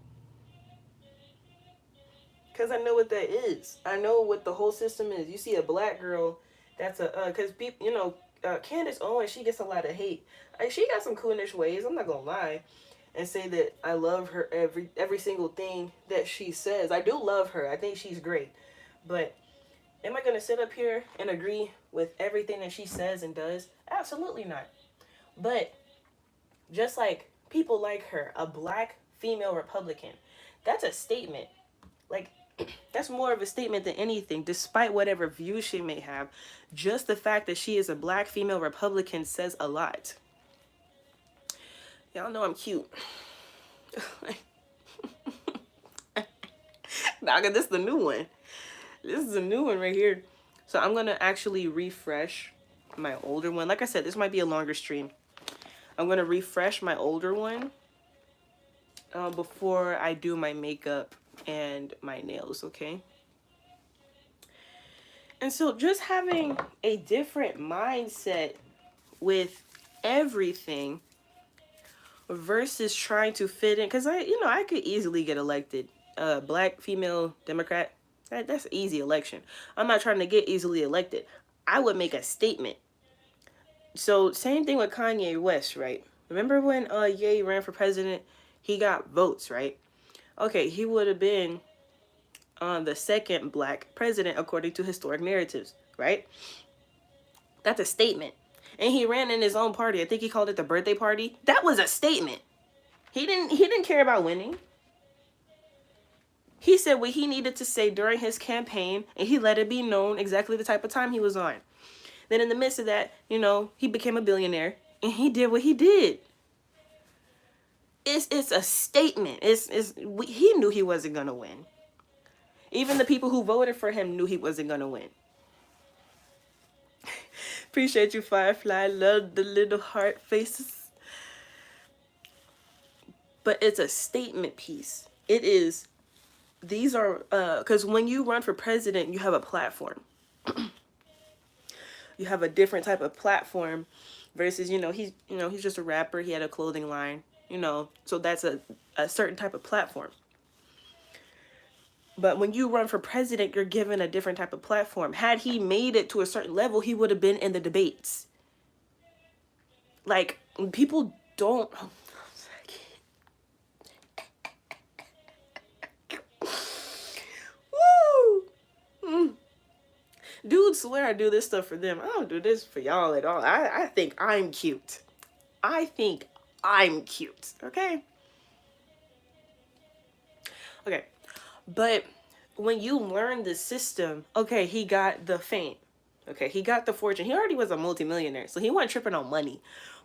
Because I know what that is. I know what the whole system is. You see a black girl, that's because people, you know, Candace Owens, she gets a lot of hate. She got some coonish ways, I'm not gonna lie, and say that I love her every single thing that she says. I do love her. I think she's great. But am I gonna sit up here and agree with everything that she says and does? Absolutely not. But just like people like her, a black female Republican, that's a statement. Like, that's more of a statement than anything, despite whatever views she may have. Just the fact that she is a black female Republican says a lot. Y'all know I'm cute. Nah, this is the new one. This is a new one right here. So I'm going to actually refresh my older one. Like I said, this might be a longer stream. I'm going to refresh my older one before I do my makeup and my nails, okay? And so just having a different mindset with everything versus trying to fit in, because I could easily get elected. Black female Democrat, that's an easy election. I'm not trying to get easily elected. I would make a statement. So same thing with Kanye West, right? Remember when Ye ran for president? He got votes, right? Okay, he would have been the second black president according to historic narratives, right? That's a statement. And he ran in his own party. I think he called it the birthday party. That was a statement. He didn't care about winning. He said what he needed to say during his campaign, and he let it be known exactly the type of time he was on. Then in the midst of that, he became a billionaire, and he did what he did. It's a statement. He knew he wasn't gonna win. Even the people who voted for him knew he wasn't gonna win. Appreciate you, Firefly. Love the little heart faces. But it's a statement piece. It is. These are because when you run for president, you have a platform. You have a different type of platform versus he's just a rapper. He had a clothing line. So that's a certain type of platform. But when you run for president, you're given a different type of platform. Had he made it to a certain level, he would have been in the debates. Like, people don't. Woo! Dudes swear I do this stuff for them. I don't do this for y'all at all. I think I'm cute. I think I'm cute. Okay? Okay. But when you learn the system, okay, he got the fame. Okay, he got the fortune. He already was a multimillionaire, so he wasn't tripping on money.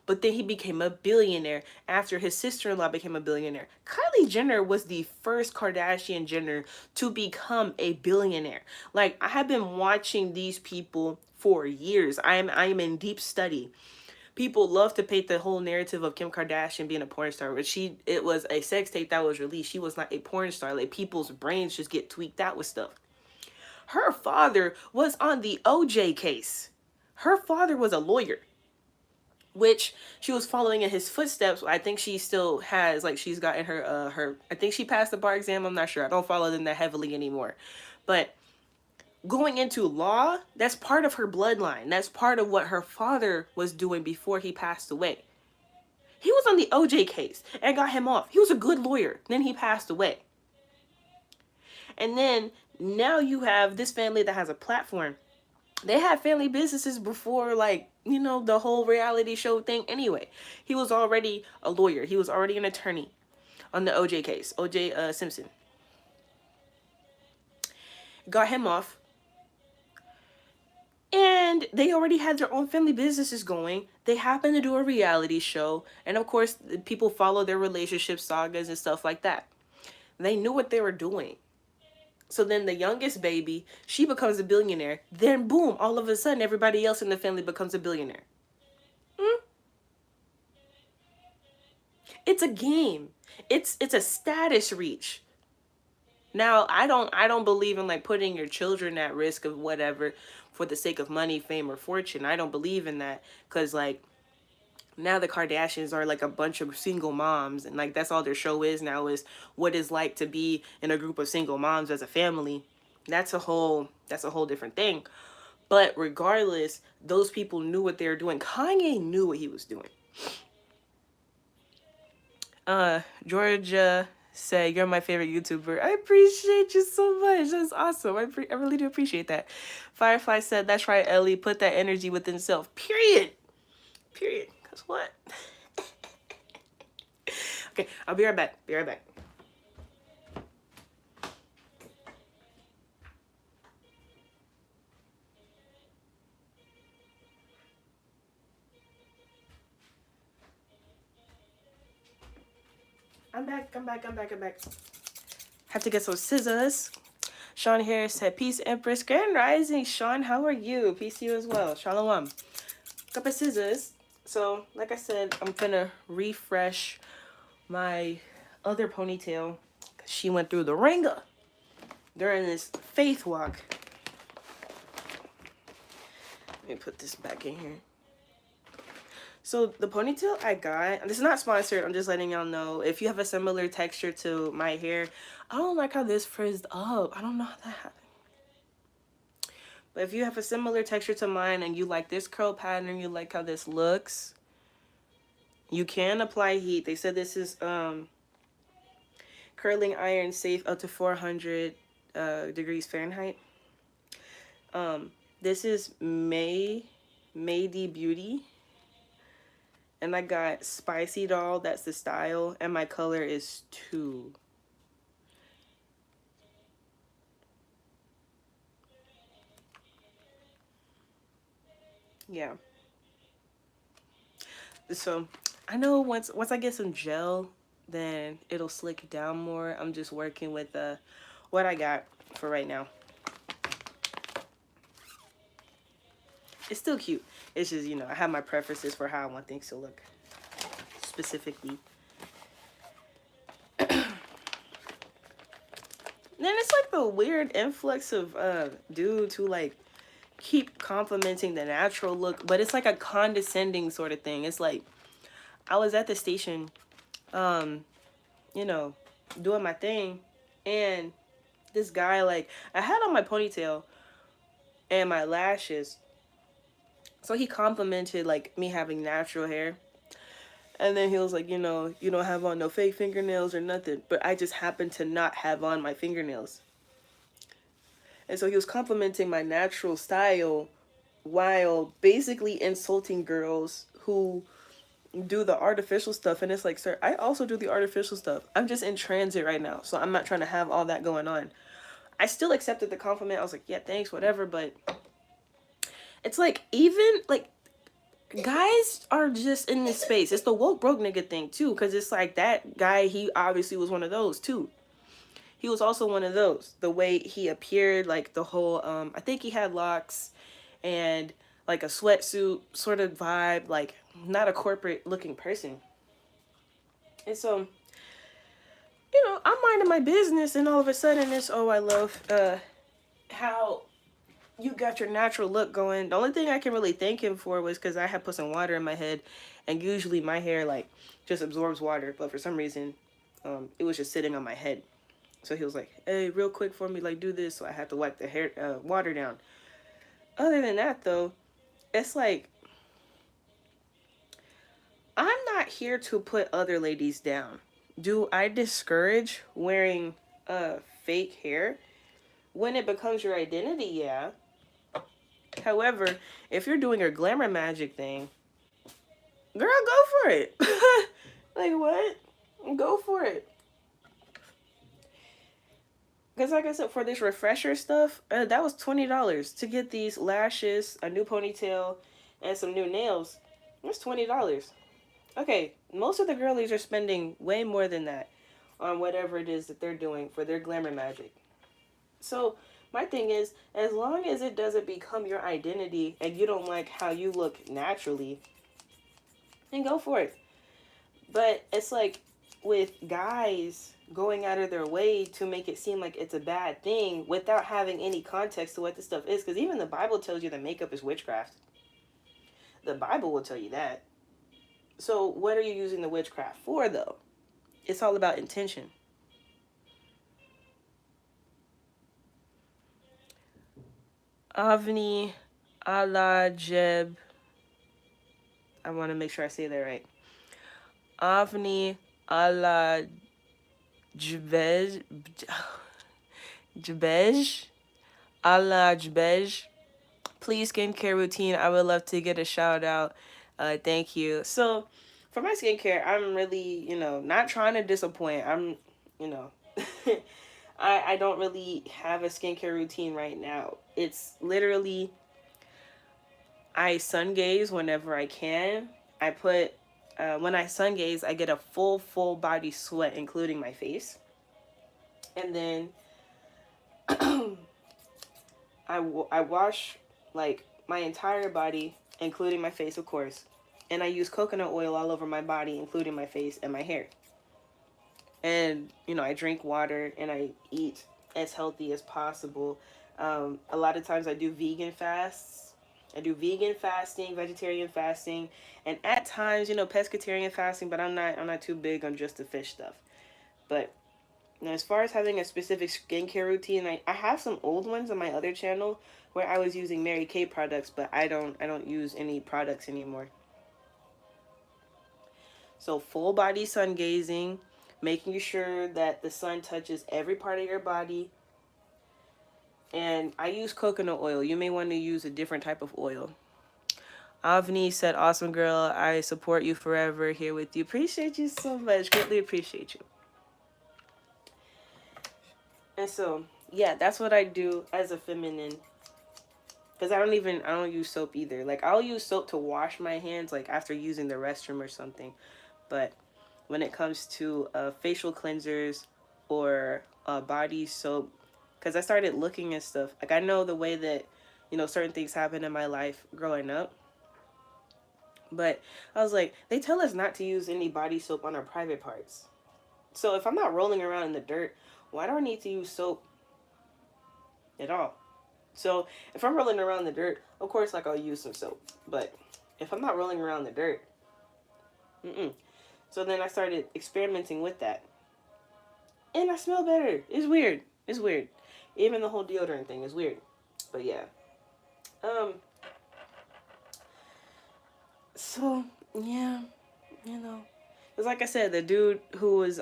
But then he became a billionaire after his sister-in-law became a billionaire. Kylie Jenner was the first Kardashian Jenner to become a billionaire. Like, I have been watching these people for years. I am in deep study. People love to paint the whole narrative of Kim Kardashian being a porn star, but it was a sex tape that was released. She was not a porn star. Like, people's brains just get tweaked out with stuff. Her father was on the OJ case. Her father was a lawyer, which she was following in his footsteps. I think she still has, like, she's gotten her I think she passed the bar exam. I'm not sure. I don't follow them that heavily anymore. But going into law, that's part of her bloodline. That's part of what her father was doing before he passed away. He was on the OJ case and got him off. He was a good lawyer. Then he passed away. And then now you have this family that has a platform. They had family businesses before, like, the whole reality show thing anyway. He was already a lawyer. He was already an attorney on the OJ case. OJ Simpson. Got him off. And they already had their own family businesses going. They happened to do a reality show. And of course, people follow their relationship sagas and stuff like that. They knew what they were doing. So then the youngest baby, she becomes a billionaire. Then boom, all of a sudden, everybody else in the family becomes a billionaire. It's a game. It's a status reach. Now, I don't believe in, like, putting your children at risk of whatever for the sake of money, fame, or fortune. I don't believe in that, because, like, now the Kardashians are like a bunch of single moms, and like that's all their show is now, is what it's like to be in a group of single moms as a family. That's a whole different thing. But regardless, those people knew what they were doing. Kanye knew what he was doing. Georgia said, "You're my favorite YouTuber." I appreciate you so much. That's awesome. I really do appreciate that. Firefly said, "That's right, Ellie. Put that energy within self." Period. Cause what? Okay, I'll be right back. I'm back. Have to get some scissors. Sean Harris said, "Peace, Empress. Grand Rising." Sean, how are you? Peace to you as well. Shalom. Couple scissors. So, like I said, I'm gonna refresh my other ponytail. She went through the ringer during this faith walk. Let me put this back in here. So the ponytail I got, this is not sponsored, I'm just letting y'all know. If you have a similar texture to my hair, I don't like how this frizzed up. I don't know how that happened. But if you have a similar texture to mine and you like this curl pattern, you like how this looks, you can apply heat. They said this is curling iron safe up to 400 degrees Fahrenheit. This is Made Beauty. And I got Spicy Doll, that's the style, and my color is 2. Yeah. So, I know once I get some gel, then it'll slick down more. I'm just working with what I got for right now. It's still cute. It's just, I have my preferences for how I want things to look specifically. Then it's like the weird influx of dudes who like keep complimenting the natural look, but it's like a condescending sort of thing. It's like I was at the station, um, you know, doing my thing, and this guy, like, I had on my ponytail and my lashes, so he complimented like me having natural hair. And then he was like, you don't have on no fake fingernails or nothing. But I just happened to not have on my fingernails. And so he was complimenting my natural style while basically insulting girls who do the artificial stuff. And it's like, sir, I also do the artificial stuff. I'm just in transit right now. So I'm not trying to have all that going on. I still accepted the compliment. I was like, yeah, thanks, whatever. But it's like, even like, guys are just in this space. It's the woke broke nigga thing too, because it's like that guy, he obviously was one of those too. He was also one of those. The way he appeared, like the whole I think he had locks and like a sweatsuit sort of vibe, like not a corporate looking person. And so, I'm minding my business, and all of a sudden it's, oh, I love how you got your natural look going. The only thing I can really thank him for was because I had put some water in my head, and usually my hair like just absorbs water, but for some reason, it was just sitting on my head. So he was like, "Hey, real quick for me, like do this." So I had to wipe the hair water down. Other than that, though, it's like I'm not here to put other ladies down. Do I discourage wearing fake hair when it becomes your identity? Yeah. However, if you're doing your glamour magic thing, girl, go for it. Like, what? Go for it. Because, like I said, for this refresher stuff, that was $20 to get these lashes, a new ponytail, and some new nails. That's $20. Okay, most of the girlies are spending way more than that on whatever it is that they're doing for their glamour magic. So, my thing is, as long as it doesn't become your identity and you don't like how you look naturally, then go for it. But it's like with guys going out of their way to make it seem like it's a bad thing without having any context to what this stuff is. Because even the Bible tells you that makeup is witchcraft. The Bible will tell you that. So what are you using the witchcraft for, though? It's all about intention. Avni Alajeb. I want to make sure I say that right. Avni Alajbej. Jabej. Alajbej. Please, skincare routine. I would love to get a shout out. Thank you. So, for my skincare, I'm really, not trying to disappoint. I'm, you know, I don't really have a skincare routine right now. It's literally I sun gaze whenever I can. I put when I sun gaze, I get a full body sweat, including my face, and then I wash like my entire body, including my face, of course, and I use coconut oil all over my body, including my face and my hair. And I drink water and I eat as healthy as possible. A lot of times I do vegan fasts. I do vegan fasting, vegetarian fasting, and at times, pescatarian fasting. But I'm not too big on just the fish stuff. But as far as having a specific skincare routine, I have some old ones on my other channel where I was using Mary Kay products, but I don't use any products anymore. So full body sun gazing, making sure that the sun touches every part of your body. And I use coconut oil. You may want to use a different type of oil. Avni said, "Awesome girl. I support you forever. Here with you." Appreciate you so much. Greatly appreciate you. And so, yeah, that's what I do as a feminine. Because I don't use soap either. Like, I'll use soap to wash my hands, like, after using the restroom or something. But when it comes to facial cleansers or a body soap, because I started looking at stuff. Like, I know the way that, certain things happen in my life growing up. But I was like, they tell us not to use any body soap on our private parts. So if I'm not rolling around in the dirt, why do I need to use soap at all? So if I'm rolling around in the dirt, of course, like, I'll use some soap. But if I'm not rolling around in the dirt, mm-mm. So then I started experimenting with that. And I smell better. It's weird. It's weird. Even the whole deodorant thing is weird. But yeah. Um. So yeah, you know, it's like I said, the dude who was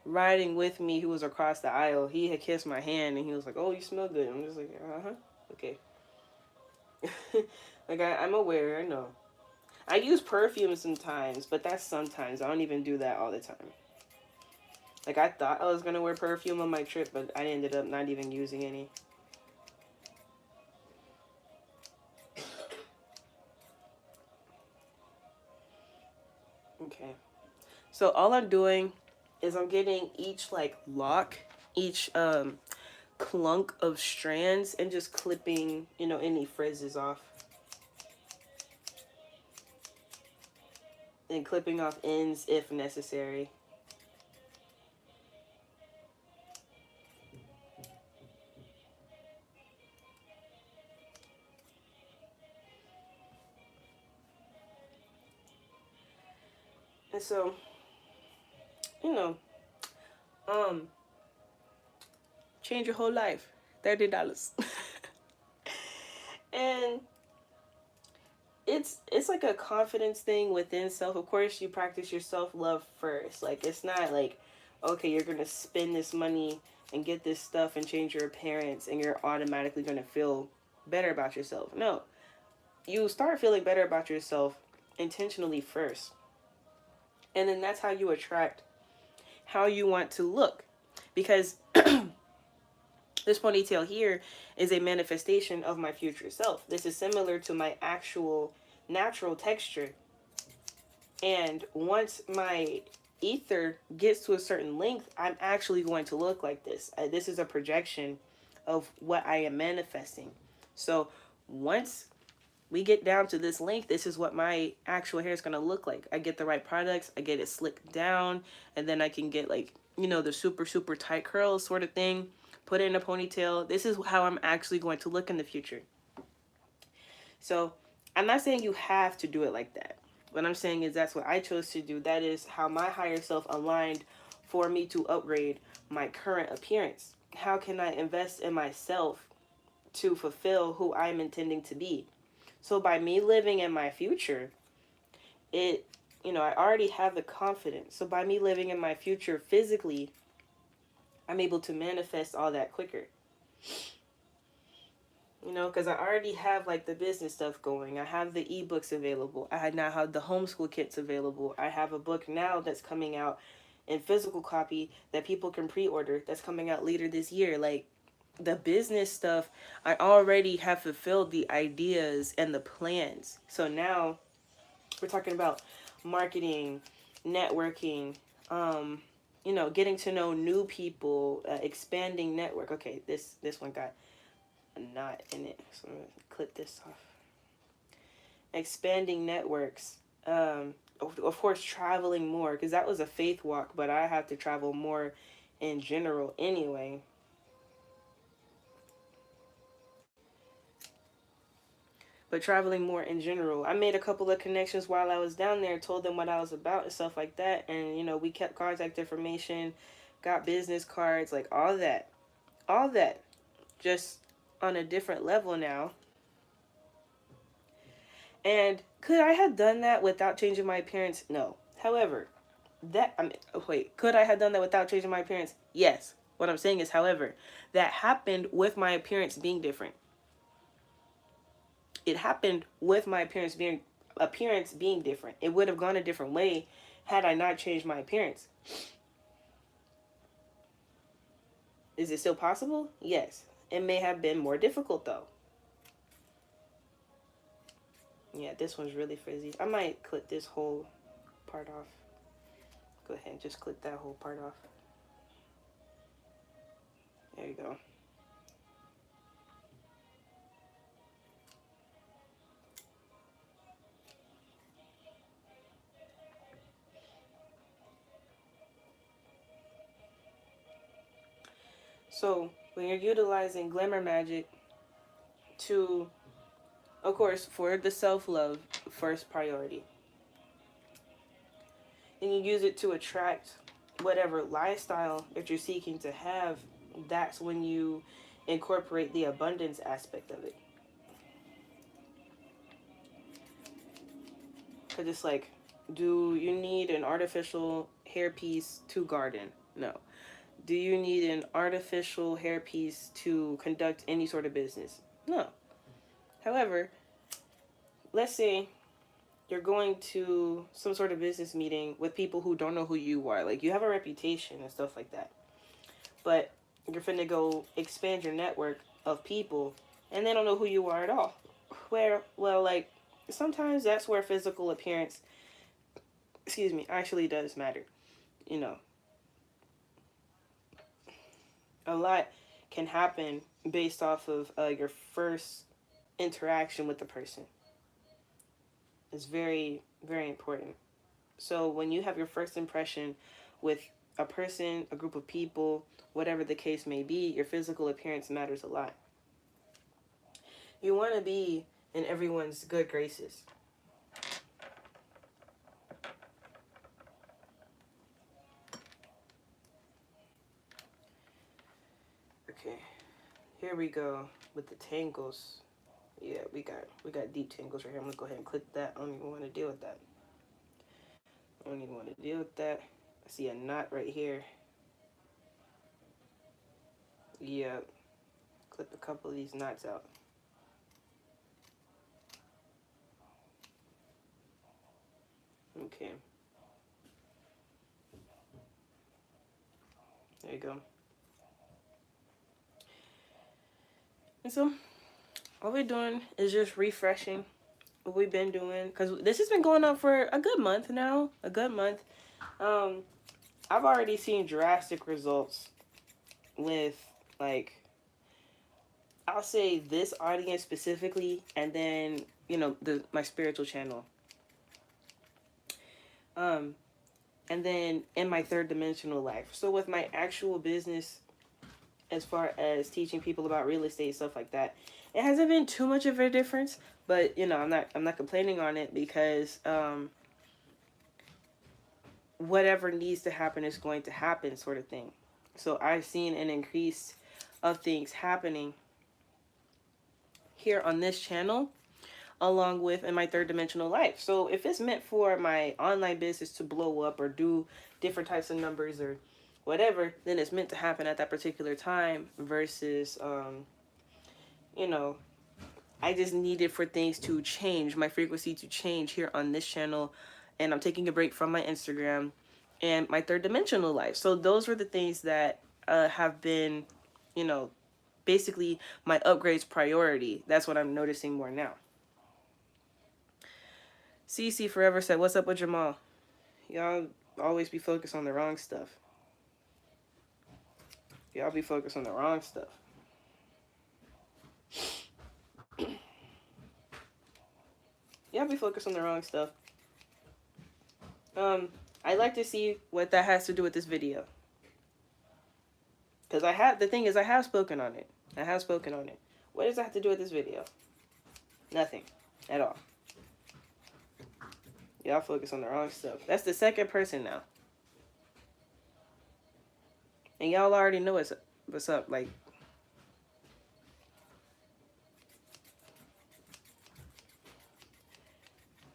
riding with me, who was across the aisle, he had kissed my hand and he was like, "Oh, you smell good." I'm just like, "Uh huh, okay." Like, I'm aware. I know. I use perfume sometimes, but that's sometimes. I don't even do that all the time. Like, I thought I was gonna wear perfume on my trip, but I ended up not even using any. Okay. So all I'm doing is I'm getting each like lock, each clunk of strands, and just clipping, any frizzes off. And clipping off ends if necessary. And so, you know, um, change your whole life. $30. And it's like a confidence thing within self. Of course, you practice your self-love first. Like, it's not like, okay, you're gonna spend this money and get this stuff and change your appearance and you're automatically gonna feel better about yourself. No. You start feeling better about yourself intentionally first. And then that's how you attract how you want to look. Because this ponytail here is a manifestation of my future self. This is similar to my actual natural texture. And once my ether gets to a certain length, I'm actually going to look like this. This is a projection of what I am manifesting. So once we get down to this length, this is what my actual hair is going to look like. I get the right products, I get it slicked down, and then I can get, like, the super, super tight curls sort of thing, put it in a ponytail. This is how I'm actually going to look in the future. So I'm not saying you have to do it like that. What I'm saying is that's what I chose to do. That is how my higher self aligned for me to upgrade my current appearance. How can I invest in myself to fulfill who I'm intending to be? So by me living in my future, I already have the confidence. So by me living in my future physically, I'm able to manifest all that quicker. Because I already have, like, the business stuff going. I have the ebooks available. I now have the homeschool kits available. I have a book now that's coming out in physical copy that people can pre-order, that's coming out later this year. Like, the business stuff, I already have fulfilled the ideas and the plans. So now we're talking about marketing, networking, getting to know new people, expanding network. Okay, this one got a knot in it, so I'm gonna clip this off. Expanding networks. Of course, traveling more, because that was a faith walk, but I have to travel more in general anyway. But traveling more in general, I made a couple of connections while I was down there, told them what I was about and stuff like that, and we kept contact information, got business cards, like all that, just on a different level now. And could I have done that without changing my appearance? No. However, could I have done that without changing my appearance? Yes. What I'm saying is, however, that happened with my appearance being different. It happened with my appearance being different. It would have gone a different way had I not changed my appearance. Is it still possible? Yes. It may have been more difficult though. Yeah, this one's really frizzy. I might clip this whole part off. Go ahead and just clip that whole part off. There you go. So when you're utilizing glamour magic to, of course, for the self-love, first priority, and you use it to attract whatever lifestyle that you're seeking to have, that's when you incorporate the abundance aspect of it. Because it's like, do you need an artificial hairpiece to garden? No. Do you need an artificial hairpiece to conduct any sort of business? No. However, let's say you're going to some sort of business meeting with people who don't know who you are. Like, you have a reputation and stuff like that. But you're finna go expand your network of people and they don't know who you are at all. Well, like, sometimes that's where physical appearance, excuse me, actually does matter. You know, a lot can happen based off of your first interaction with the person. It's very, very important. So when you have your first impression with a person, a group of people, whatever the case may be, your physical appearance matters a lot. You want to be in everyone's good graces. Okay, here we go with the tangles. Yeah, we got deep tangles right here. I'm gonna go ahead and click that. I don't even want to deal with that. I don't even want to deal with that. I see a knot right here. Yeah, clip a couple of these knots out. Okay. There you go. And so, all we're doing is just refreshing what we've been doing. Because this has been going on for a good month now. A good month. Um, I've already seen drastic results with, like, I'll say this audience specifically, and then, my spiritual channel. And then in my third dimensional life. So with my actual business, as far as teaching people about real estate, stuff like that, it hasn't been too much of a difference. But I'm not complaining on it, because whatever needs to happen is going to happen, sort of thing. So I've seen an increase of things happening here on this channel, along with in my third dimensional life. So if it's meant for my online business to blow up or do different types of numbers or whatever, then it's meant to happen at that particular time, versus I just needed for things to change, my frequency to change here on this channel, and I'm taking a break from my Instagram and my third dimensional life. So those were the things that have been, basically my upgrades priority. That's what I'm noticing more now. CC Forever said, "What's up with Jamal? Y'all always be focused on the wrong stuff. Y'all be focused on the wrong stuff." Y'all be focused on the wrong stuff. I'd like to see what that has to do with this video. Because the thing is, I have spoken on it. I have spoken on it. What does that have to do with this video? Nothing. At all. Y'all focus on the wrong stuff. That's the second person now. And y'all already know what's up. Like,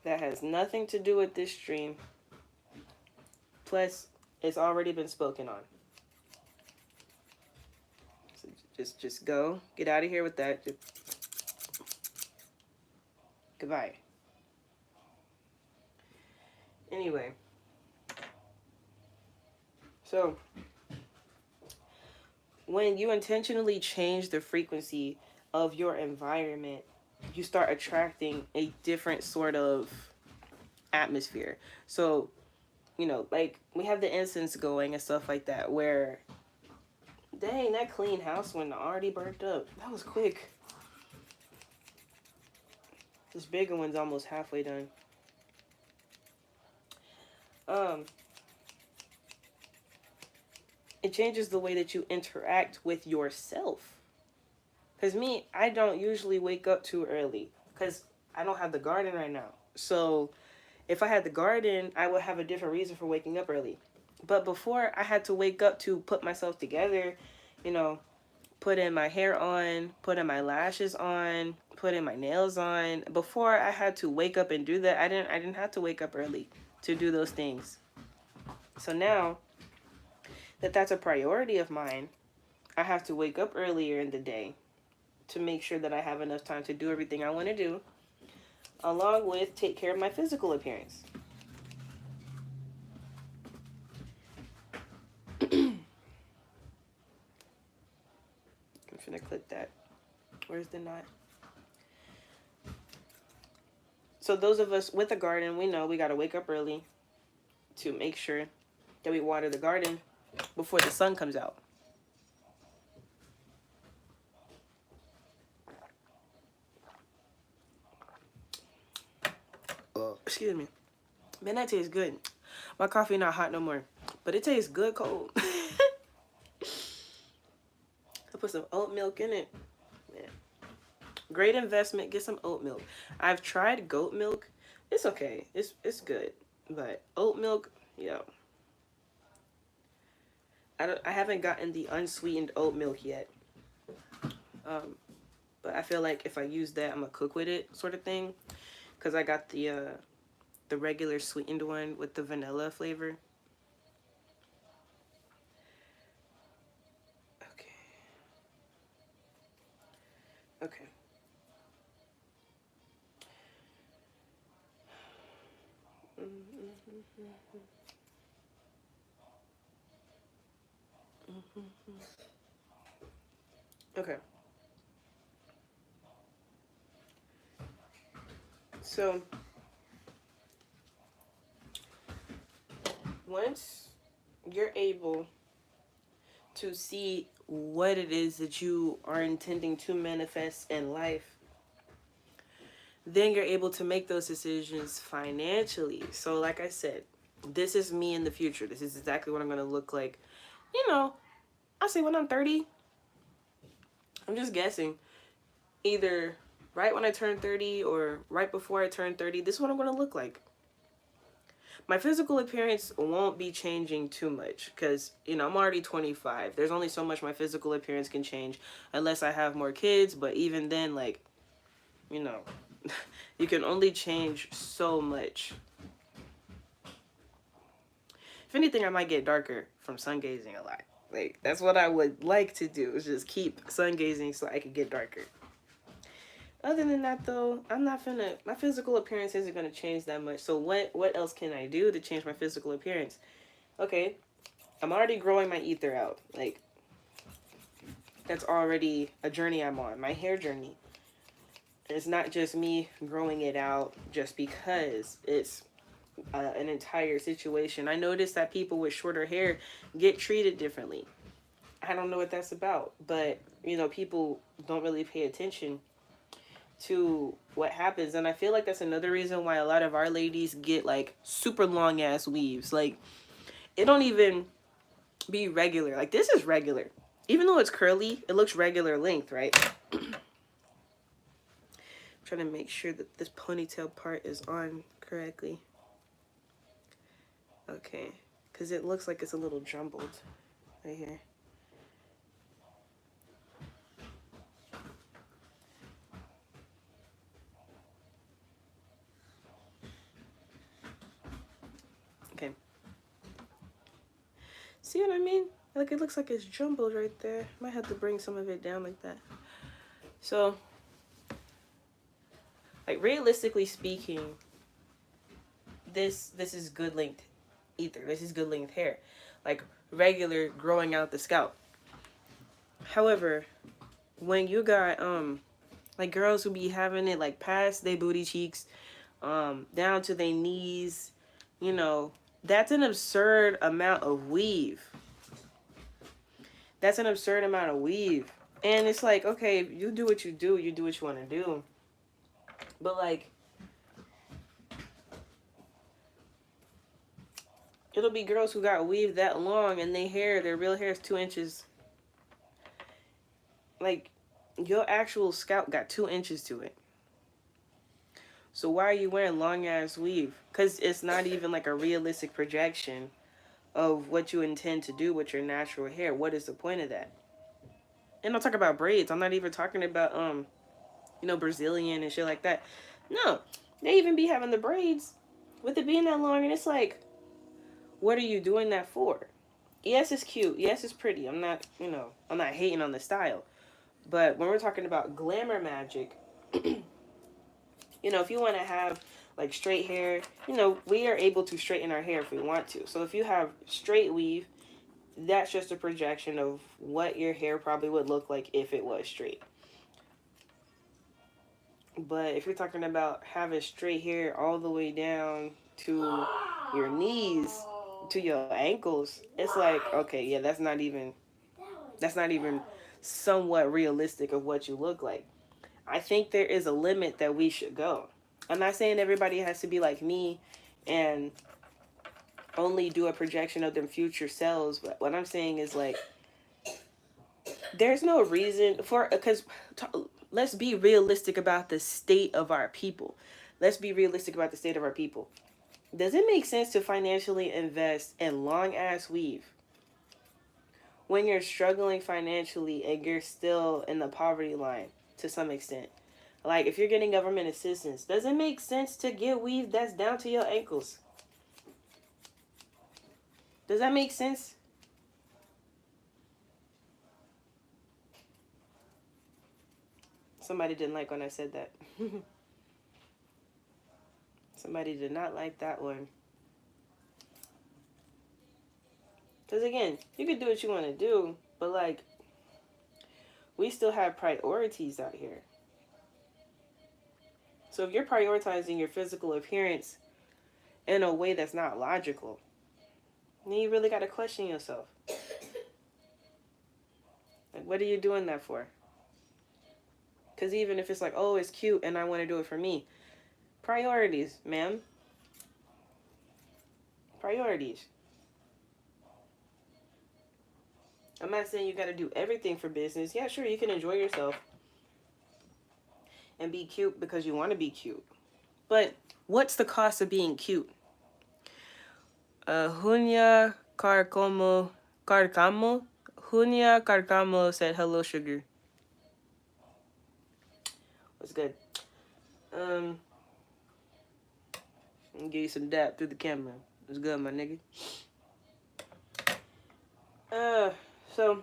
that has nothing to do with this stream. Plus, it's already been spoken on. So just go. Get out of here with that. Goodbye. Anyway. So, when you intentionally change the frequency of your environment, you start attracting a different sort of atmosphere. So, like, we have the incense going and stuff like that, where Dang, that clean house one already burnt up. That was quick. This bigger one's almost halfway done. Um, it changes the way that you interact with yourself. Because me, I don't usually wake up too early because I don't have the garden right now. So if I had the garden, I would have a different reason for waking up early. But before, I had to wake up to put myself together, you know, put in my hair on, put in my lashes on, put in my nails on. Before I had to wake up and do that, I didn't have to wake up early to do those things. So now that that's a priority of mine, I have to wake up earlier in the day to make sure that I have enough time to do everything I want to do, along with take care of my physical appearance. I'm gonna click that. Where's the knot? So those of us with a garden, we know we gotta wake up early to make sure that we water the garden before the sun comes out. Excuse me. Man, that tastes good. My coffee not hot no more, but it tastes good cold. I put some oat milk in it. Yeah. Great investment. Get some oat milk. I've tried goat milk. It's okay. It's good, but oat milk, I haven't gotten the unsweetened oat milk yet. But I feel like if I use that, I'm gonna cook with it, sort of thing, because I got the regular sweetened one with the vanilla flavor. Okay. Okay. Okay. So once you're able to see what it is that you are intending to manifest in life, then you're able to make those decisions financially. So like I said, this is me in the future. This is exactly what I'm going to look like. I say when I'm 30, I'm just guessing, either right when I turn 30 or right before I turn 30, this is what I'm going to look like. My physical appearance won't be changing too much because, I'm already 25. There's only so much my physical appearance can change unless I have more kids. But even then, you can only change so much. If anything, I might get darker from sun gazing a lot. That's what I would like to do, is just keep sun gazing so I could get darker. Other than that, though, my physical appearance isn't gonna change that much. So what else can I do to change my physical appearance? Okay, I'm already growing my ether out. That's already a journey I'm on, my hair journey. It's not just me growing it out just because it's an entire situation. I noticed that people with shorter hair get treated differently. I don't know what that's about, but people don't really pay attention to what happens, and I feel like that's another reason why a lot of our ladies get super long ass weaves. It don't even be regular. This is regular, even though it's curly, it looks regular length, right? I'm trying to make sure that this ponytail part is on correctly. Okay, because it looks like it's a little jumbled right here. Okay. See what I mean? It looks like it's jumbled right there. Might have to bring some of it down like that. So, realistically speaking, this is good length ether. This is good length hair. Regular growing out the scalp. However, when you got girls who be having it past their booty cheeks, down to their knees, that's an absurd amount of weave. That's an absurd amount of weave. And it's like, okay, you do what you do what you want to do. But like, it'll be girls who got weave that long and their real hair is 2 inches. Like, your actual scalp got 2 inches to it. So why are you wearing long ass weave? Because it's not even like a realistic projection of what you intend to do with your natural hair. What is the point of that? And I'll talk about braids. I'm not even talking about Brazilian and shit like that. No, they even be having the braids with it being that long, and it's like, what are you doing that for? Yes, it's cute. Yes, it's pretty. I'm not hating on the style. But when we're talking about glamour magic, if you want to have like straight hair, we are able to straighten our hair if we want to. So if you have straight weave, that's just a projection of what your hair probably would look like if it was straight. But if you're talking about having straight hair all the way down to your knees, to your ankles, it's like, okay, yeah, that's not even somewhat realistic of what you look like. I think there is a limit that we should go. I'm not saying everybody has to be like me and only do a projection of them future selves, but what I'm saying is like, there's no reason for, because let's be realistic about the state of our people. Let's be realistic about the state of our people. Does it make sense to financially invest in long ass weave when you're struggling financially and you're still in the poverty line to some extent? Like, if you're getting government assistance, does it make sense to get weave that's down to your ankles? Does that make sense? Somebody didn't like when I said that. Somebody did not like that one. Because again, you can do what you want to do, but like, we still have priorities out here. So if you're prioritizing your physical appearance in a way that's not logical, then you really got to question yourself. Like, what are you doing that for? Because even if it's like, oh, it's cute and I want to do it for me. Priorities, ma'am. Priorities. I'm not saying you got to do everything for business. Yeah, sure, you can enjoy yourself and be cute because you want to be cute. But what's the cost of being cute? Junia Carcamo. Junia Carcamo said, hello, sugar. What's good? I'll give you some dap through the camera. What's good, my nigga? So,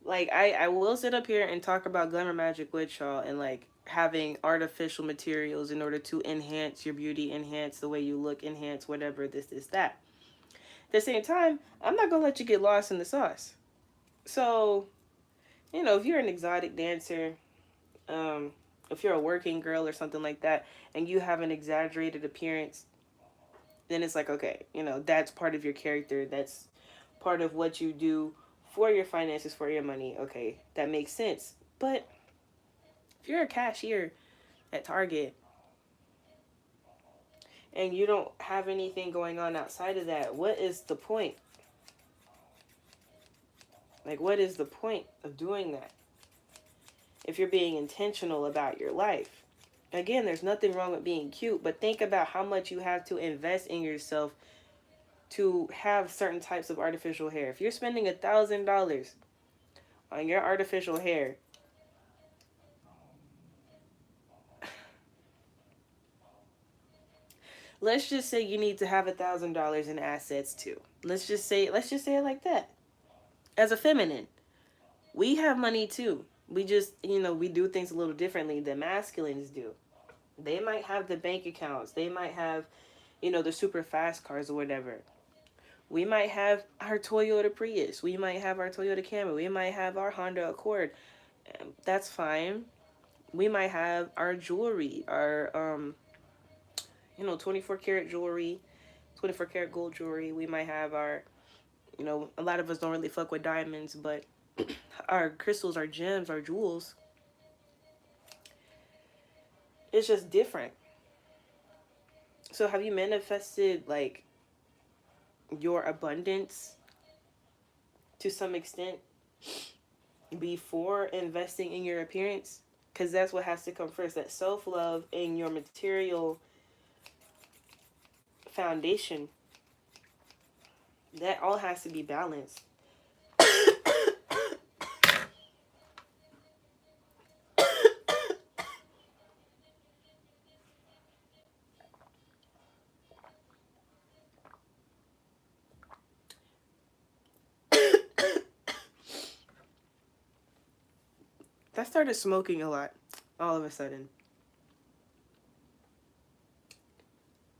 like, I will sit up here and talk about glamour magic with y'all and, like, having artificial materials in order to enhance your beauty, enhance the way you look, enhance whatever, this, that. At the same time, I'm not going to let you get lost in the sauce. So, if you're an exotic dancer, if you're a working girl or something like that, and you have an exaggerated appearance, then it's like, okay, that's part of your character. That's part of what you do for your finances, for your money. Okay, that makes sense. But if you're a cashier at Target and you don't have anything going on outside of that, what is the point? Like, what is the point of doing that? If you're being intentional about your life. Again, there's nothing wrong with being cute, but think about how much you have to invest in yourself to have certain types of artificial hair. If you're spending $1,000 on your artificial hair, let's just say you need to have $1,000 in assets too. Let's just say it like that. As a feminine, we have money too. We just, we do things a little differently than masculines do. They might have the bank accounts. They might have, the super fast cars or whatever. We might have our Toyota Prius. We might have our Toyota Camry. We might have our Honda Accord. That's fine. We might have our jewelry, our 24 karat jewelry, 24 karat gold jewelry. We might have our You know, a lot of us don't really fuck with diamonds, but our crystals, our gems, our jewels, it's just different. So have you manifested like your abundance to some extent before investing in your appearance? Because that's what has to come first, that self-love and your material foundation. That all has to be balanced. I started smoking a lot all of a sudden.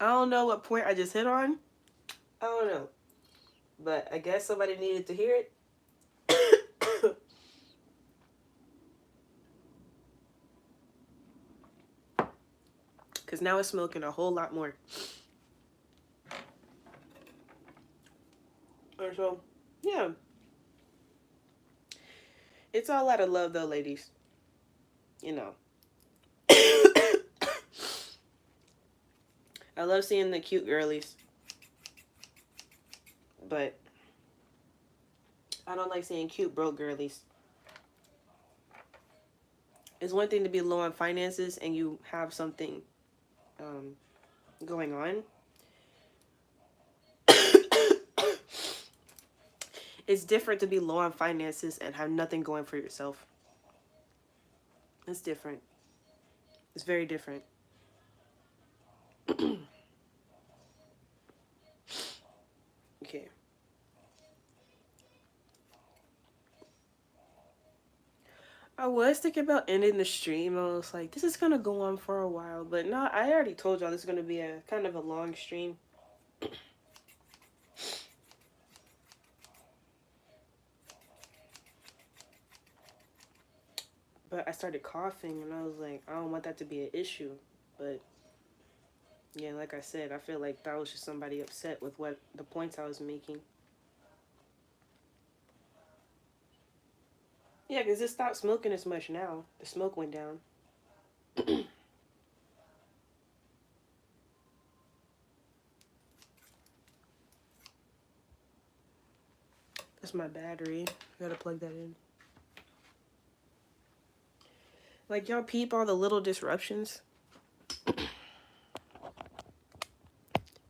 I don't know what point I just hit on. I don't know. But I guess somebody needed to hear it. Because now it's smoking a whole lot more. And so, yeah. It's all out of love, though, ladies. You know. I love seeing the cute girlies. But I don't like seeing cute broke girlies. It's one thing to be low on finances and you have something going on. It's different to be low on finances and have nothing going for yourself. It's different. It's very different. Okay. I was thinking about ending the stream. I was like, this is going to go on for a while. But no, I already told y'all this is going to be a kind of a long stream. But I started coughing and I was like, I don't want that to be an issue. But yeah, like I said, I feel like that was just somebody upset with what the points I was making. Yeah, because it stopped smoking as much now. The smoke went down. That's my battery. I gotta plug that in. Like, y'all peep all the little disruptions.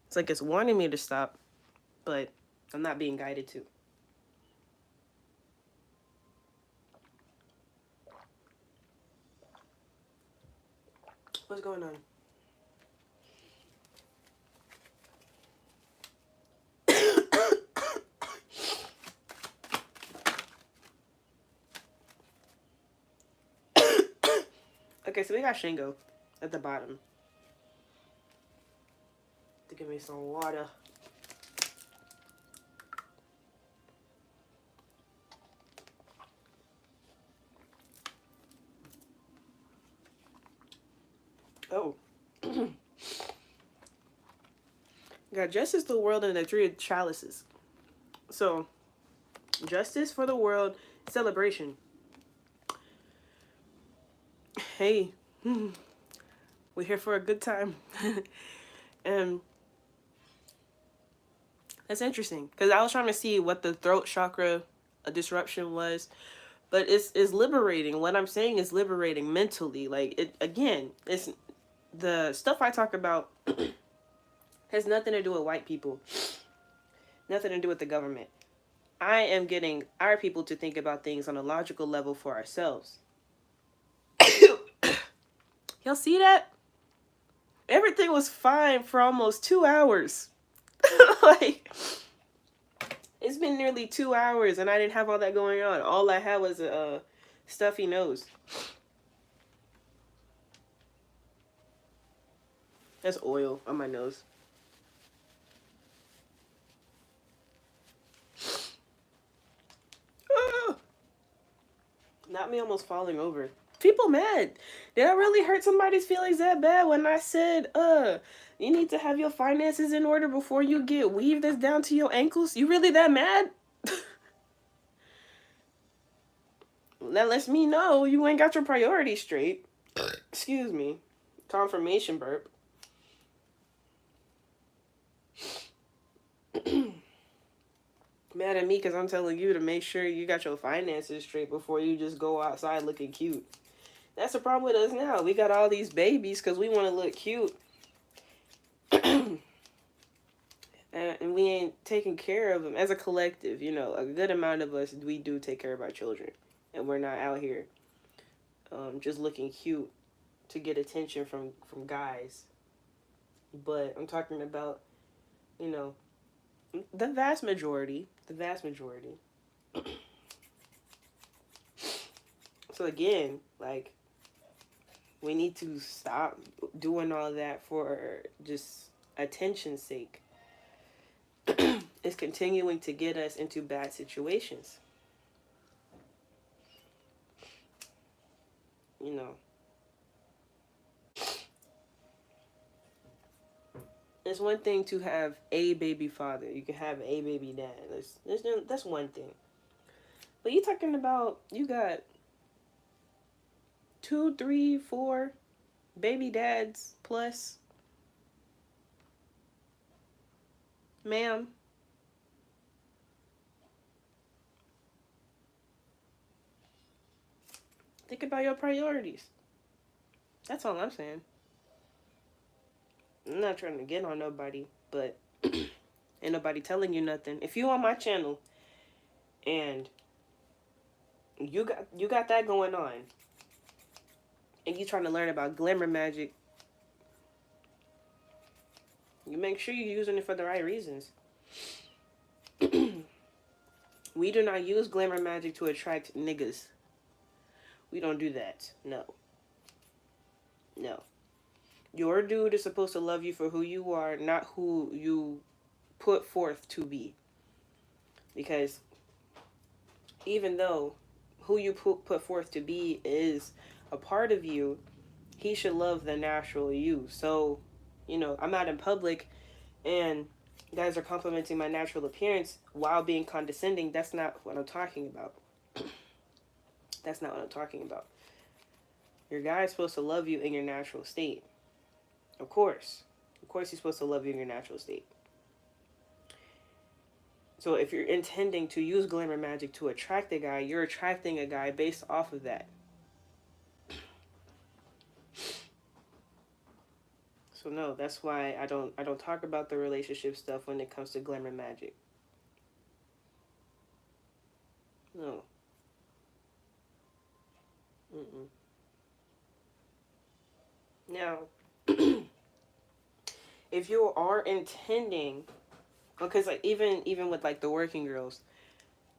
It's like it's warning me to stop, but I'm not being guided to. What's going on? Okay, so we got Shingo at the bottom. To give me some water. Oh. Got justice to the world and the three chalices. So, justice for the world, celebration. Hey, we're here for a good time. And that's interesting because I was trying to see what the throat chakra disruption was, but it's liberating. What I'm saying is liberating mentally. Like, it again, it's the stuff I talk about has nothing to do with white people, nothing to do with the government. I am getting our people to think about things on a logical level for ourselves. Y'all see that? Everything was fine for almost 2 hours. Like, it's been nearly 2 hours and I didn't have all that going on. All I had was a stuffy nose. That's oil on my nose. Ah! Not me almost falling over. People mad. Did I really hurt somebody's feelings that bad when I said, you need to have your finances in order before you get weave that's down to your ankles? You really that mad? That lets me know you ain't got your priorities straight. Excuse me. Confirmation burp. Mad at me because I'm telling you to make sure you got your finances straight before you just go outside looking cute. That's the problem with us now. We got all these babies because we want to look cute. And we ain't taking care of them as a collective. You know, a good amount of us, we do take care of our children. And we're not out here just looking cute to get attention from guys. But I'm talking about, you know, the vast majority. The vast majority. So again, like, we need to stop doing all that for just attention's sake. It's continuing to get us into bad situations. You know, it's one thing to have a baby father. You can have a baby dad. That's one thing. But you talking about you got 2, 3, 4 baby dads plus, ma'am. Think about your priorities. That's all I'm saying. I'm not trying to get on nobody, but ain't nobody telling you nothing. If you on my channel and you got that going on, and you trying to learn about glamour magic, you make sure you're using it for the right reasons. We do not use glamour magic to attract niggas. We don't do that. No. No. Your dude is supposed to love you for who you are, not who you put forth to be. Because even though who you put forth to be is a part of you, he should love the natural you. So, you know, I'm out in public and guys are complimenting my natural appearance while being condescending. That's not what I'm talking about. That's not what I'm talking about. Your guy is supposed to love you in your natural state. Of course. Of course he's supposed to love you in your natural state. So if you're intending to use glamour magic to attract a guy, you're attracting a guy based off of that. So no, that's why I don't talk about the relationship stuff when it comes to glamour magic. No. Mm-mm. Now, if you are intending, because like even with like the working girls,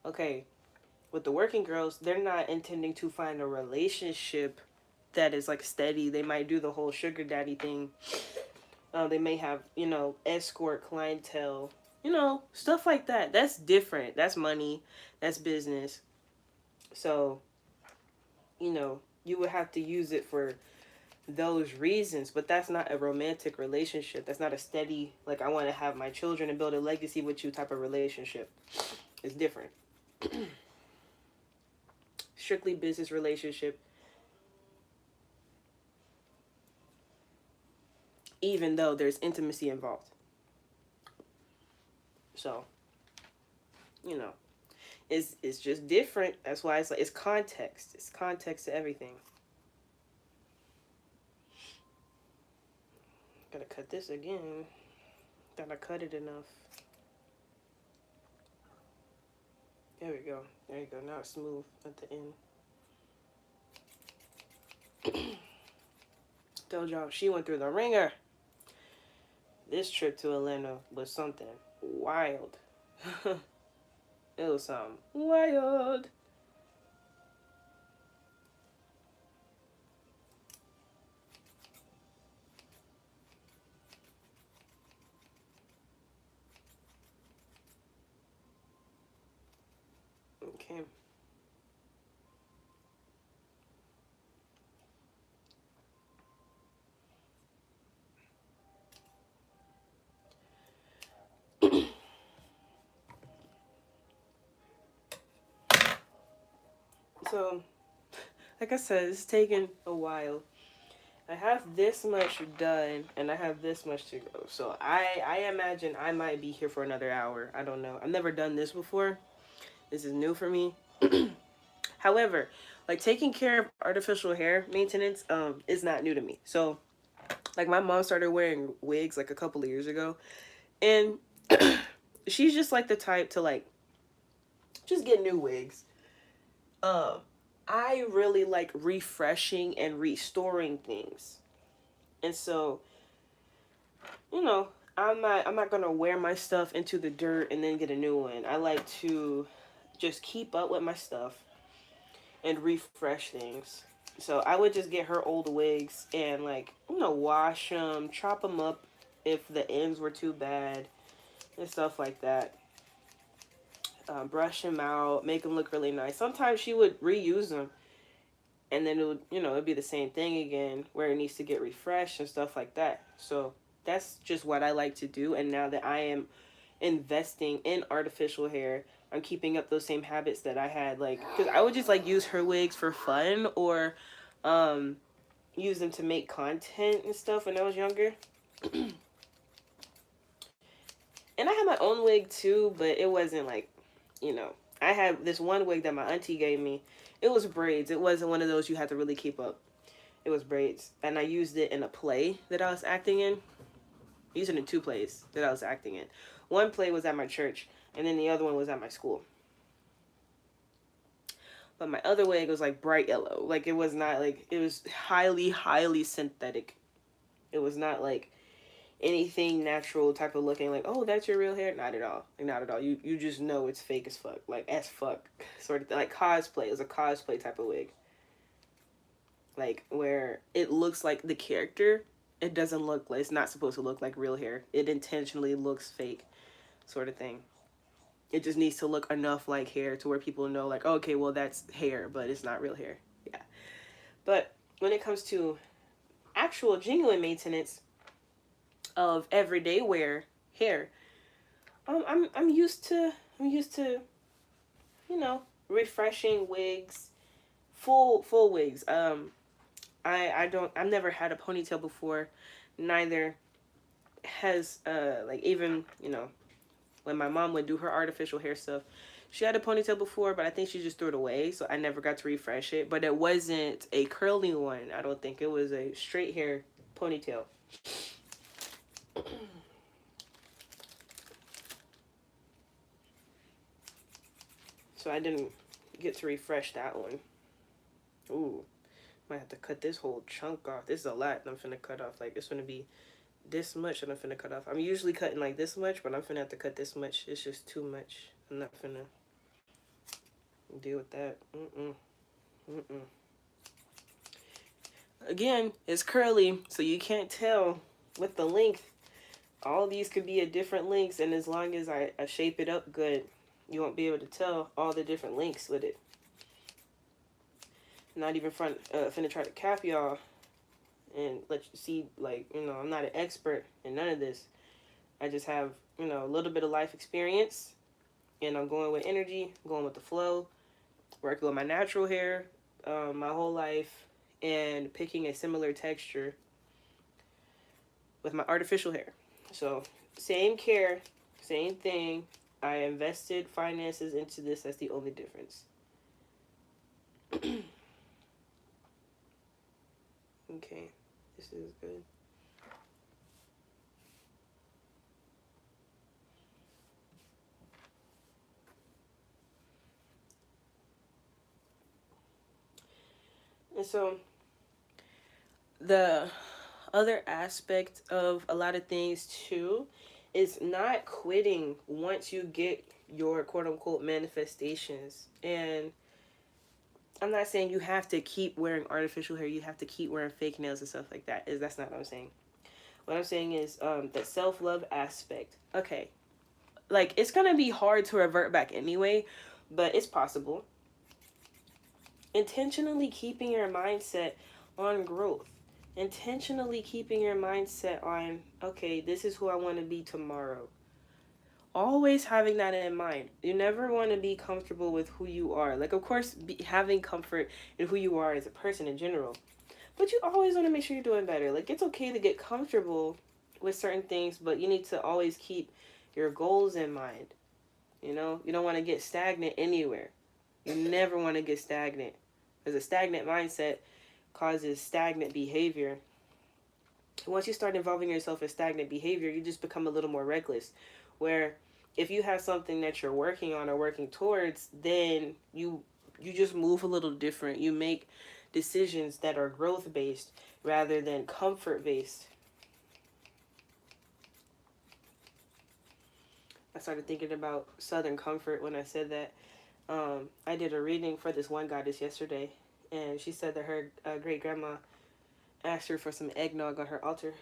okay, with the working girls, they're not intending to find a relationship that is like steady. They might do the whole sugar daddy thing. They may have, you know, escort clientele, you know, stuff like that. That's different. That's money. That's business. So, you know, you would have to use it for those reasons, but that's not a romantic relationship. That's not a steady, like, I want to have my children and build a legacy with you type of relationship. It's different. Strictly business relationship. Even though there's intimacy involved. So, you know, it's just different. That's why it's like, it's context. It's context to everything. Gotta cut this again. Gotta cut it enough. There we go. There you go. Now it's smooth at the end. Told y'all she went through the ringer. This trip to Atlanta was something wild. It was something wild. Okay. So, like I said, it's taken a while. I have this much done, and I have this much to go. So I imagine I might be here for another hour. I don't know. I've never done this before. This is new for me. However, like taking care of artificial hair maintenance is not new to me. So like my mom started wearing wigs like a couple of years ago, and she's just like the type to like just get new wigs. Um, I really like refreshing and restoring things, and so I'm not gonna wear my stuff into the dirt and then get a new one. I like to just keep up with my stuff and refresh things. So I would just get her old wigs and like wash them, chop them up if the ends were too bad and stuff like that. Brush them out, make them look really nice. Sometimes she would reuse them, and then it would it'd be the same thing again where it needs to get refreshed and stuff like that. So that's just what I like to do. And now that I am investing in artificial hair, I'm keeping up those same habits that I had, like because I would just like use her wigs for fun or um use them to make content and stuff when I was younger. And I had my own wig too, but it wasn't like, you know, I had this one wig that my auntie gave me. It was braids. It wasn't one of those you had to really keep up. It was braids. And I used it in a play that I was acting in. I used it in two plays that I was acting in. One play was at my church, and then the other one was at my school. But my other wig was like bright yellow. Like it was not like, it was highly, highly synthetic. It was not like anything natural type of looking like, oh, that's your real hair. Not at all. Like, not at all. You just know it's fake as fuck. Like as fuck. Sort of thing. Like cosplay. It was a cosplay type of wig. Like where it looks like the character. It doesn't look like, it's not supposed to look like real hair. It intentionally looks fake. Sort of thing. It just needs to look enough like hair to where people know like, oh, okay, well that's hair, but it's not real hair. Yeah. But when it comes to actual genuine maintenance of everyday wear hair, I'm used to refreshing wigs, full wigs. I've never had a ponytail before. Neither has like even when my mom would do her artificial hair stuff, she had a ponytail before, but I think she just threw it away, so I never got to refresh it. But it wasn't a curly one. I don't think it was a straight hair ponytail. So I didn't get to refresh that one. Ooh, might have to cut this whole chunk off. This is a lot I'm finna cut off. Like, it's gonna be this much that I'm finna cut off. I'm usually cutting like this much, but I'm finna have to cut this much. It's just too much. I'm not finna deal with that. Again, it's curly, so you can't tell with the length. All these could be at different lengths, and as long as I shape it up good, you won't be able to tell all the different lengths with it. Not even finna try to cap y'all and let you see, like, I'm not an expert in none of this. I just have, a little bit of life experience, and I'm going with energy, going with the flow, working with my natural hair my whole life, and picking a similar texture with my artificial hair. So, same care, same thing. I invested finances into this. That's the only difference. Okay, this is good. And so, the other aspect of a lot of things too is not quitting once you get your quote unquote manifestations. And I'm not saying you have to keep wearing artificial hair, you have to keep wearing fake nails and stuff like that. That's not what I'm saying. What I'm saying is the self-love aspect. Okay, like it's gonna be hard to revert back anyway, but it's possible. Intentionally keeping your mindset on growth, intentionally keeping your mindset on, okay, this is who I want to be tomorrow, Always having that in mind. You never want to be comfortable with who you are. Like, of course, having comfort in who you are as a person in general. But you always want to make sure you're doing better. Like, it's okay to get comfortable with certain things, but you need to always keep your goals in mind. You know, you don't want to get stagnant anywhere. You never want to get stagnant. Because a stagnant mindset causes stagnant behavior. Once you start involving yourself in stagnant behavior, you just become a little more reckless. Where if you have something that you're working on or working towards, then you just move a little different. You make decisions that are growth based rather than comfort based. I started thinking about Southern comfort when I said that. I did a reading for this one goddess yesterday, and she said that her great grandma asked her for some eggnog on her altar.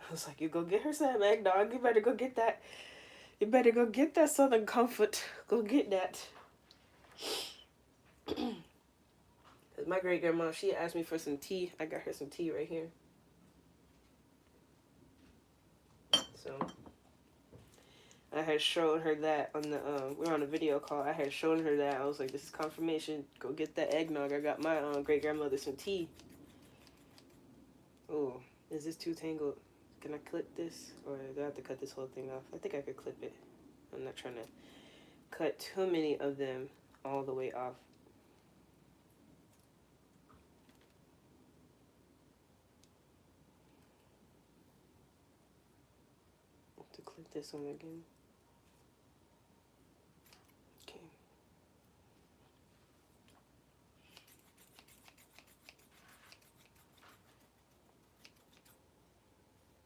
I was like, you go get her some eggnog. You better go get that. You better go get that Southern comfort. Go get that. My great grandma, she asked me for some tea. I got her some tea right here. So I had shown her that on the we were on a video call. I had shown her that. I was like, this is confirmation. Go get that eggnog. I got my great grandmother some tea. Oh, is this too tangled? Can I clip this, or do I have to cut this whole thing off? I think I could clip it. I'm not trying to cut too many of them all the way off. To clip this one again. Okay.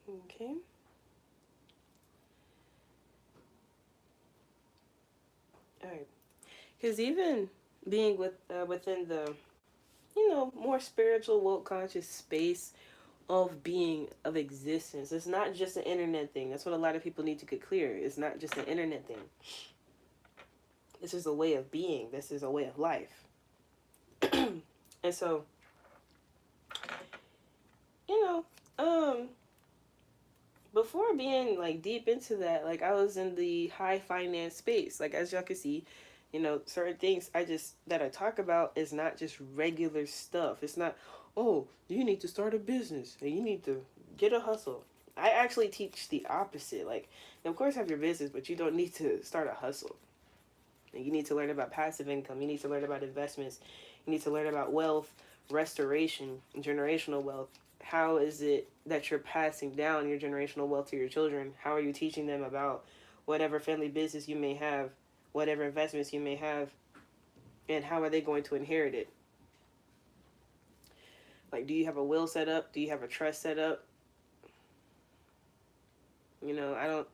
Okay. All right. Because even being within the, more spiritual, woke, conscious space of being, of existence, it's not just an internet thing. That's what a lot of people need to get clear. It's not just an internet thing. This is a way of being. This is a way of life. And so, you know, before being like deep into that, like I was in the high finance space. Like as y'all can see, certain things that I talk about is not just regular stuff. It's not, oh, you need to start a business and you need to get a hustle. I actually teach the opposite. Like, of course have your business, but you don't need to start a hustle. You need to learn about passive income. You need to learn about investments. You need to learn about wealth, restoration, generational wealth. How is it that you're passing down your generational wealth to your children? How are you teaching them about whatever family business you may have, whatever investments you may have, and how are they going to inherit it? Like, do you have a will set up? Do you have a trust set up? I don't,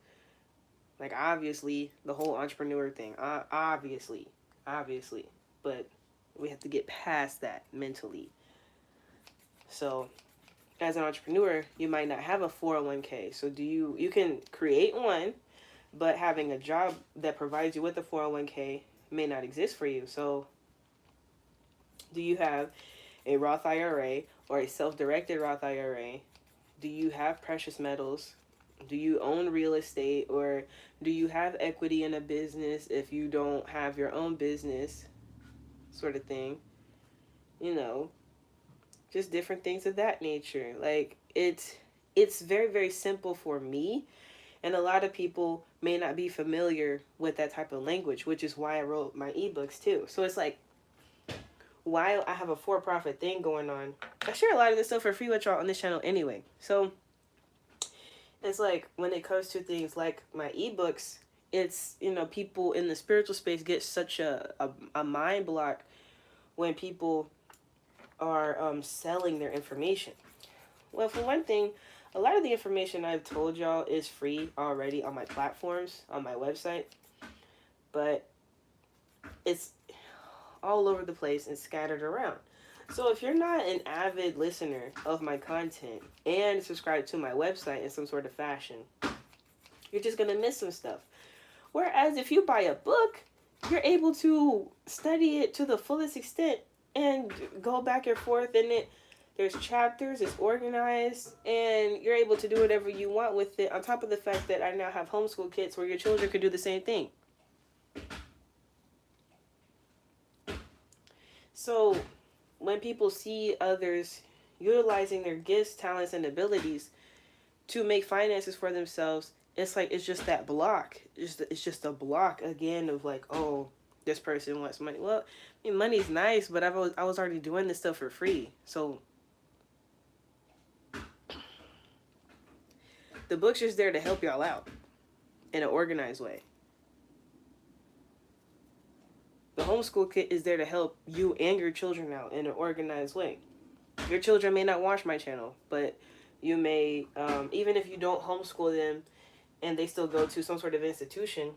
like, obviously, the whole entrepreneur thing, obviously, but we have to get past that mentally. So, as an entrepreneur, you might not have a 401k. So you can create one, but having a job that provides you with a 401k may not exist for you. So do you have a Roth IRA or a self-directed Roth IRA? Do you have precious metals? Do you own real estate, or do you have equity in a business if you don't have your own business, sort of thing? Just different things of that nature. Like it's very, very simple for me, and a lot of people may not be familiar with that type of language, which is why I wrote my ebooks too. So it's like, while I have a for-profit thing going on, I share a lot of this stuff for free with y'all on this channel anyway. So it's like, when it comes to things like my ebooks, it's, people in the spiritual space get such a mind block when people are selling their information. Well, for one thing, a lot of the information I've told y'all is free already on my platforms, on my website, but it's all over the place and scattered around. So if you're not an avid listener of my content and subscribe to my website in some sort of fashion, you're just going to miss some stuff. Whereas if you buy a book, you're able to study it to the fullest extent and go back and forth in it, There's chapters, it's organized, and you're able to do whatever you want with it. On top of the fact that I now have homeschool kits where your children could do the same thing. So when people see others utilizing their gifts, talents, and abilities to make finances for themselves, it's like it's just that block. It's just a block again of like, oh, this person wants money. Well, I mean, money's nice, but I was already doing this stuff for free. So the book's just there to help y'all out in an organized way. The homeschool kit is there to help you and your children out in an organized way. Your children may not watch my channel, but you may, even if you don't homeschool them and they still go to some sort of institution,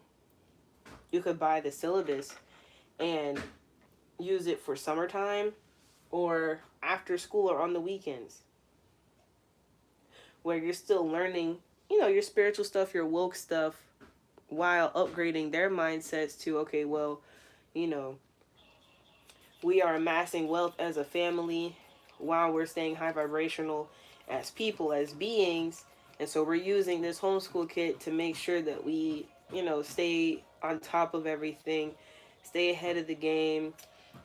you could buy the syllabus and use it for summertime or after school or on the weekends, where you're still learning, your spiritual stuff, your woke stuff, while upgrading their mindsets to, okay, well, you know, we are amassing wealth as a family while we're staying high vibrational as people, as beings. And so we're using this homeschool kit to make sure that we, stay on top of everything, stay ahead of the game.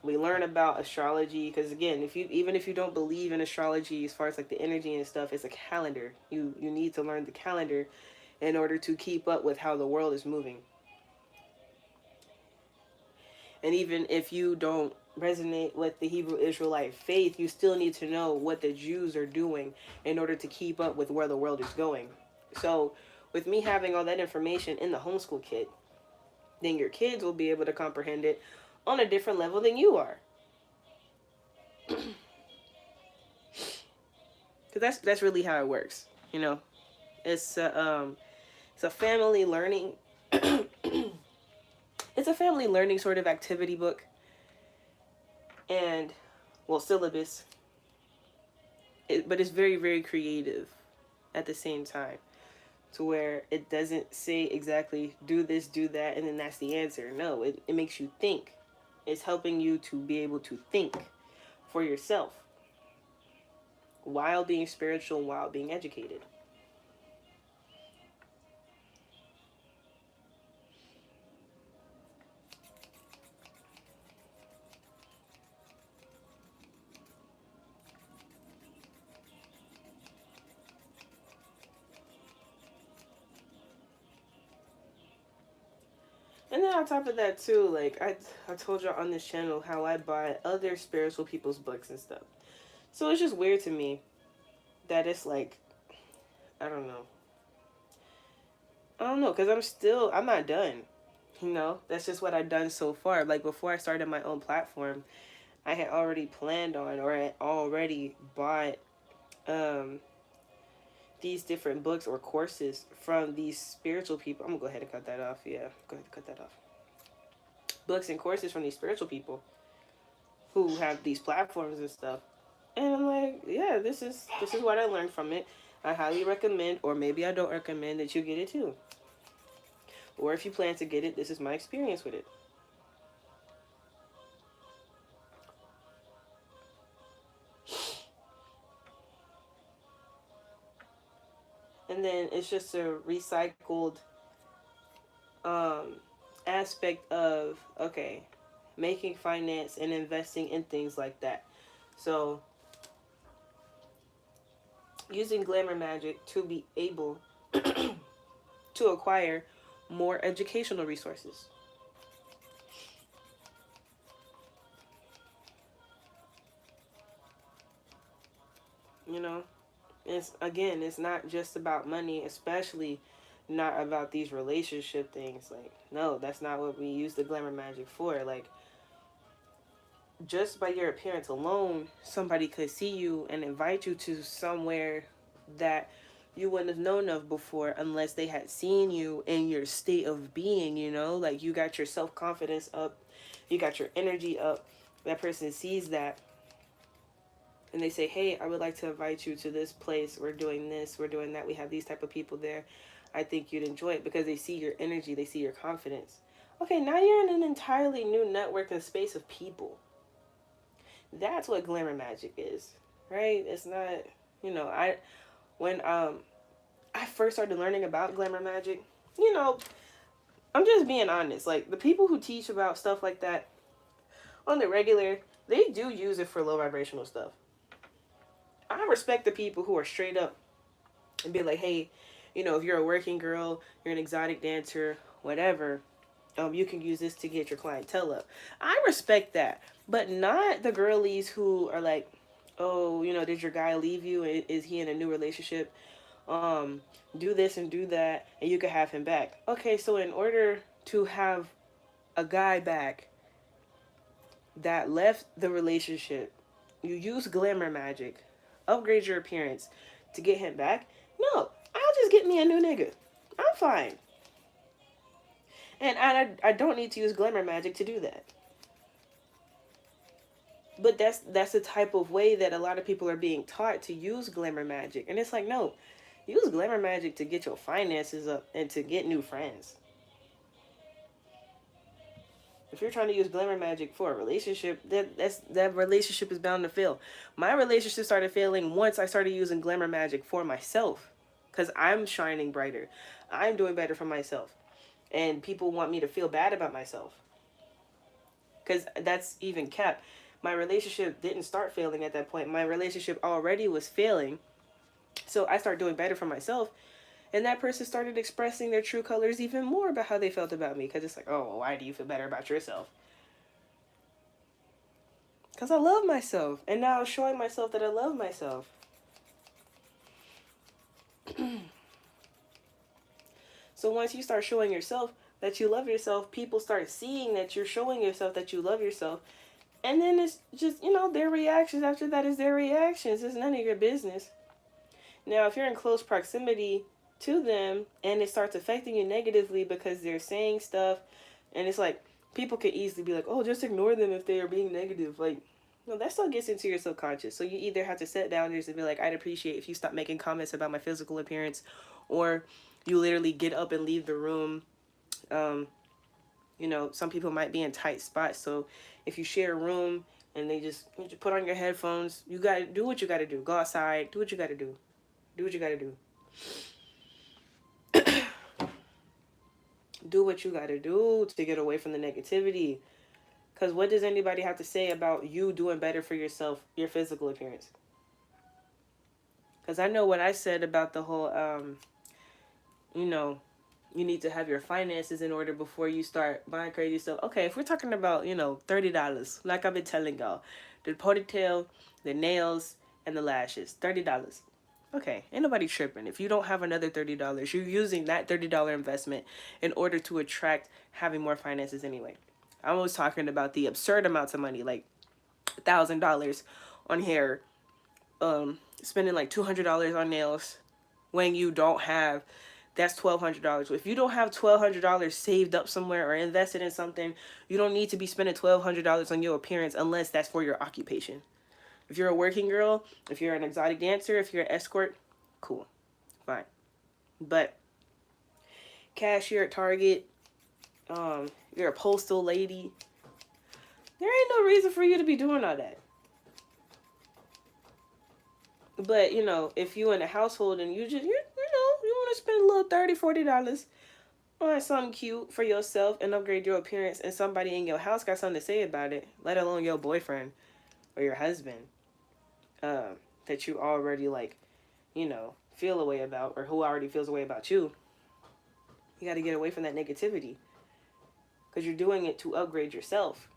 We learn about astrology because, again, if you don't believe in astrology as far as like the energy and stuff, it's a calendar. You need to learn the calendar in order to keep up with how the world is moving. And even if you don't resonate with the Hebrew Israelite faith, you still need to know what the Jews are doing in order to keep up with where the world is going. So with me having all that information in the homeschool kit, then your kids will be able to comprehend it on a different level than you are. Because that's really how it works. It's it's a family learning it's a family learning sort of activity book and, well, syllabus. But it's very, very creative at the same time, to where it doesn't say exactly do this, do that, and then that's the answer. No, it makes you think. It's helping you to be able to think for yourself while being spiritual, while being educated. And then on top of that too, like I told y'all on this channel how I buy other spiritual people's books and stuff. So it's just weird to me that it's like, I don't know. I don't know, because I'm not done. That's just what I've done so far. Like before I started my own platform, I had already planned on, or I already bought these different books or courses from these spiritual people. I'm gonna go ahead and cut that off. Yeah, go ahead and cut that off. Books and courses from these spiritual people who have these platforms and stuff. And I'm like, yeah, this is what I learned from it. I highly recommend, or maybe I don't recommend, that you get it too. Or if you plan to get it, this is my experience with it. And then it's just a recycled aspect of, okay, making finance and investing in things like that. So using glamour magic to be able to acquire more educational resources. It's not just about money, especially not about these relationship things. Like, no, that's not what we use the glamour magic for. Like, just by your appearance alone, somebody could see you and invite you to somewhere that you wouldn't have known of before unless they had seen you in your state of being. Like, you got your self-confidence up, you got your energy up. That person sees that and they say, hey, I would like to invite you to this place. We're doing this, we're doing that, we have these type of people there. I think you'd enjoy it, because they see your energy, they see your confidence. Okay, now you're in an entirely new network and space of people. That's what glamour magic is. right? It's not, I when I first started learning about glamour magic, you know, I'm just being honest. Like the people who teach about stuff like that on the regular, they do use it for low vibrational stuff. I respect the people who are straight up and be like, hey, if you're a working girl, you're an exotic dancer, whatever, you can use this to get your clientele up. I respect that, but not the girlies who are like, oh, did your guy leave you? Is he in a new relationship? Um, do this and do that, and you can have him back. Okay, so in order to have a guy back that left the relationship, you use glamour magic, upgrade your appearance to get him back. No, I'll just get me a new nigga. I'm fine. And I don't need to use glamour magic to do that. But that's the type of way that a lot of people are being taught to use glamour magic. And it's like, no, use glamour magic to get your finances up and to get new friends. If you're trying to use glamour magic for a relationship, that relationship is bound to fail. My relationship started failing once I started using glamour magic for myself, because I'm shining brighter. I'm doing better for myself, and people want me to feel bad about myself, because that's even kept. My relationship didn't start failing at that point. My relationship already was failing, so I started doing better for myself, and that person started expressing their true colors even more about how they felt about me. Because it's like, oh, well, why do you feel better about yourself? Because I love myself. And now I'm showing myself that I love myself. So once you start showing yourself that you love yourself, people start seeing that you're showing yourself that you love yourself. And then it's just, their reactions after that is their reactions. It's none of your business. Now, if you're in close proximity to them and it starts affecting you negatively because they're saying stuff, and it's like, people could easily be like, oh, just ignore them if they are being negative. Like, no, that still gets into your subconscious. So you either have to set boundaries and be like, I'd appreciate if you stop making comments about my physical appearance, or you literally get up and leave the room. Um, some people might be in tight spots. So if you share a room and you just put on your headphones, you got to do what you got to do. Go outside, do what you got to do. Do what you got to do. Do what you got to do to get away from the negativity. Because what does anybody have to say about you doing better for yourself, your physical appearance? Because I know what I said about the whole, you need to have your finances in order before you start buying crazy stuff. Okay, if we're talking about, $30, like I've been telling y'all, the ponytail, the nails, and the lashes, $30. Okay, ain't nobody tripping. If you don't have another $30, you're using that $30 investment in order to attract having more finances anyway. I was talking about the absurd amounts of money, like $1,000 on hair, spending like $200 on nails when you don't have. That's $1,200. If you don't have $1,200 saved up somewhere or invested in something, you don't need to be spending $1,200 on your appearance unless that's for your occupation. If you're a working girl, if you're an exotic dancer, if you're an escort, cool, fine. But cashier at Target, you're a postal lady, there ain't no reason for you to be doing all that. But, if you in a household and you want to spend a little $30, $40 on something cute for yourself and upgrade your appearance, and somebody in your house got something to say about it, let alone your boyfriend or your husband, that you already feel a way about, or who already feels a way about you, you got to get away from that negativity, because you're doing it to upgrade yourself.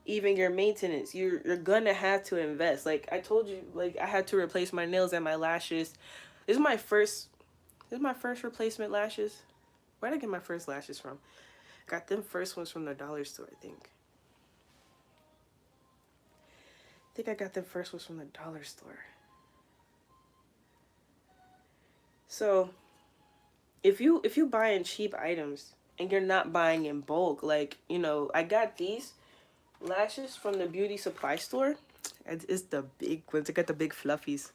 Even your maintenance, you're gonna have to invest. Like I told you, like I had to replace my nails and my lashes. This is my first replacement lashes. Where did I get my first lashes from? Got them first ones from the dollar store, I think. I got them first ones from the dollar store. So if you buying cheap items and you're not buying in bulk, like, I got these lashes from the beauty supply store. It's the big ones. I got the big fluffies.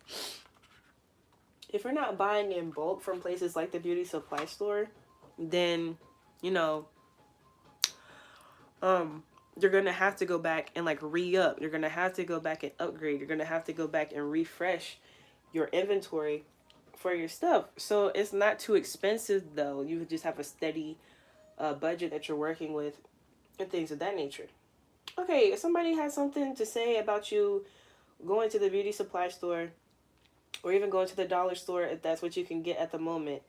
If you're not buying in bulk from places like the beauty supply store, then, um, you're going to have to go back and like re-up. You're going to have to go back and upgrade. You're going to have to go back and refresh your inventory for your stuff. So it's not too expensive though. You just have a steady budget that you're working with and things of that nature. Okay, if somebody has something to say about you going to the beauty supply store or even going to the dollar store if that's what you can get at the moment,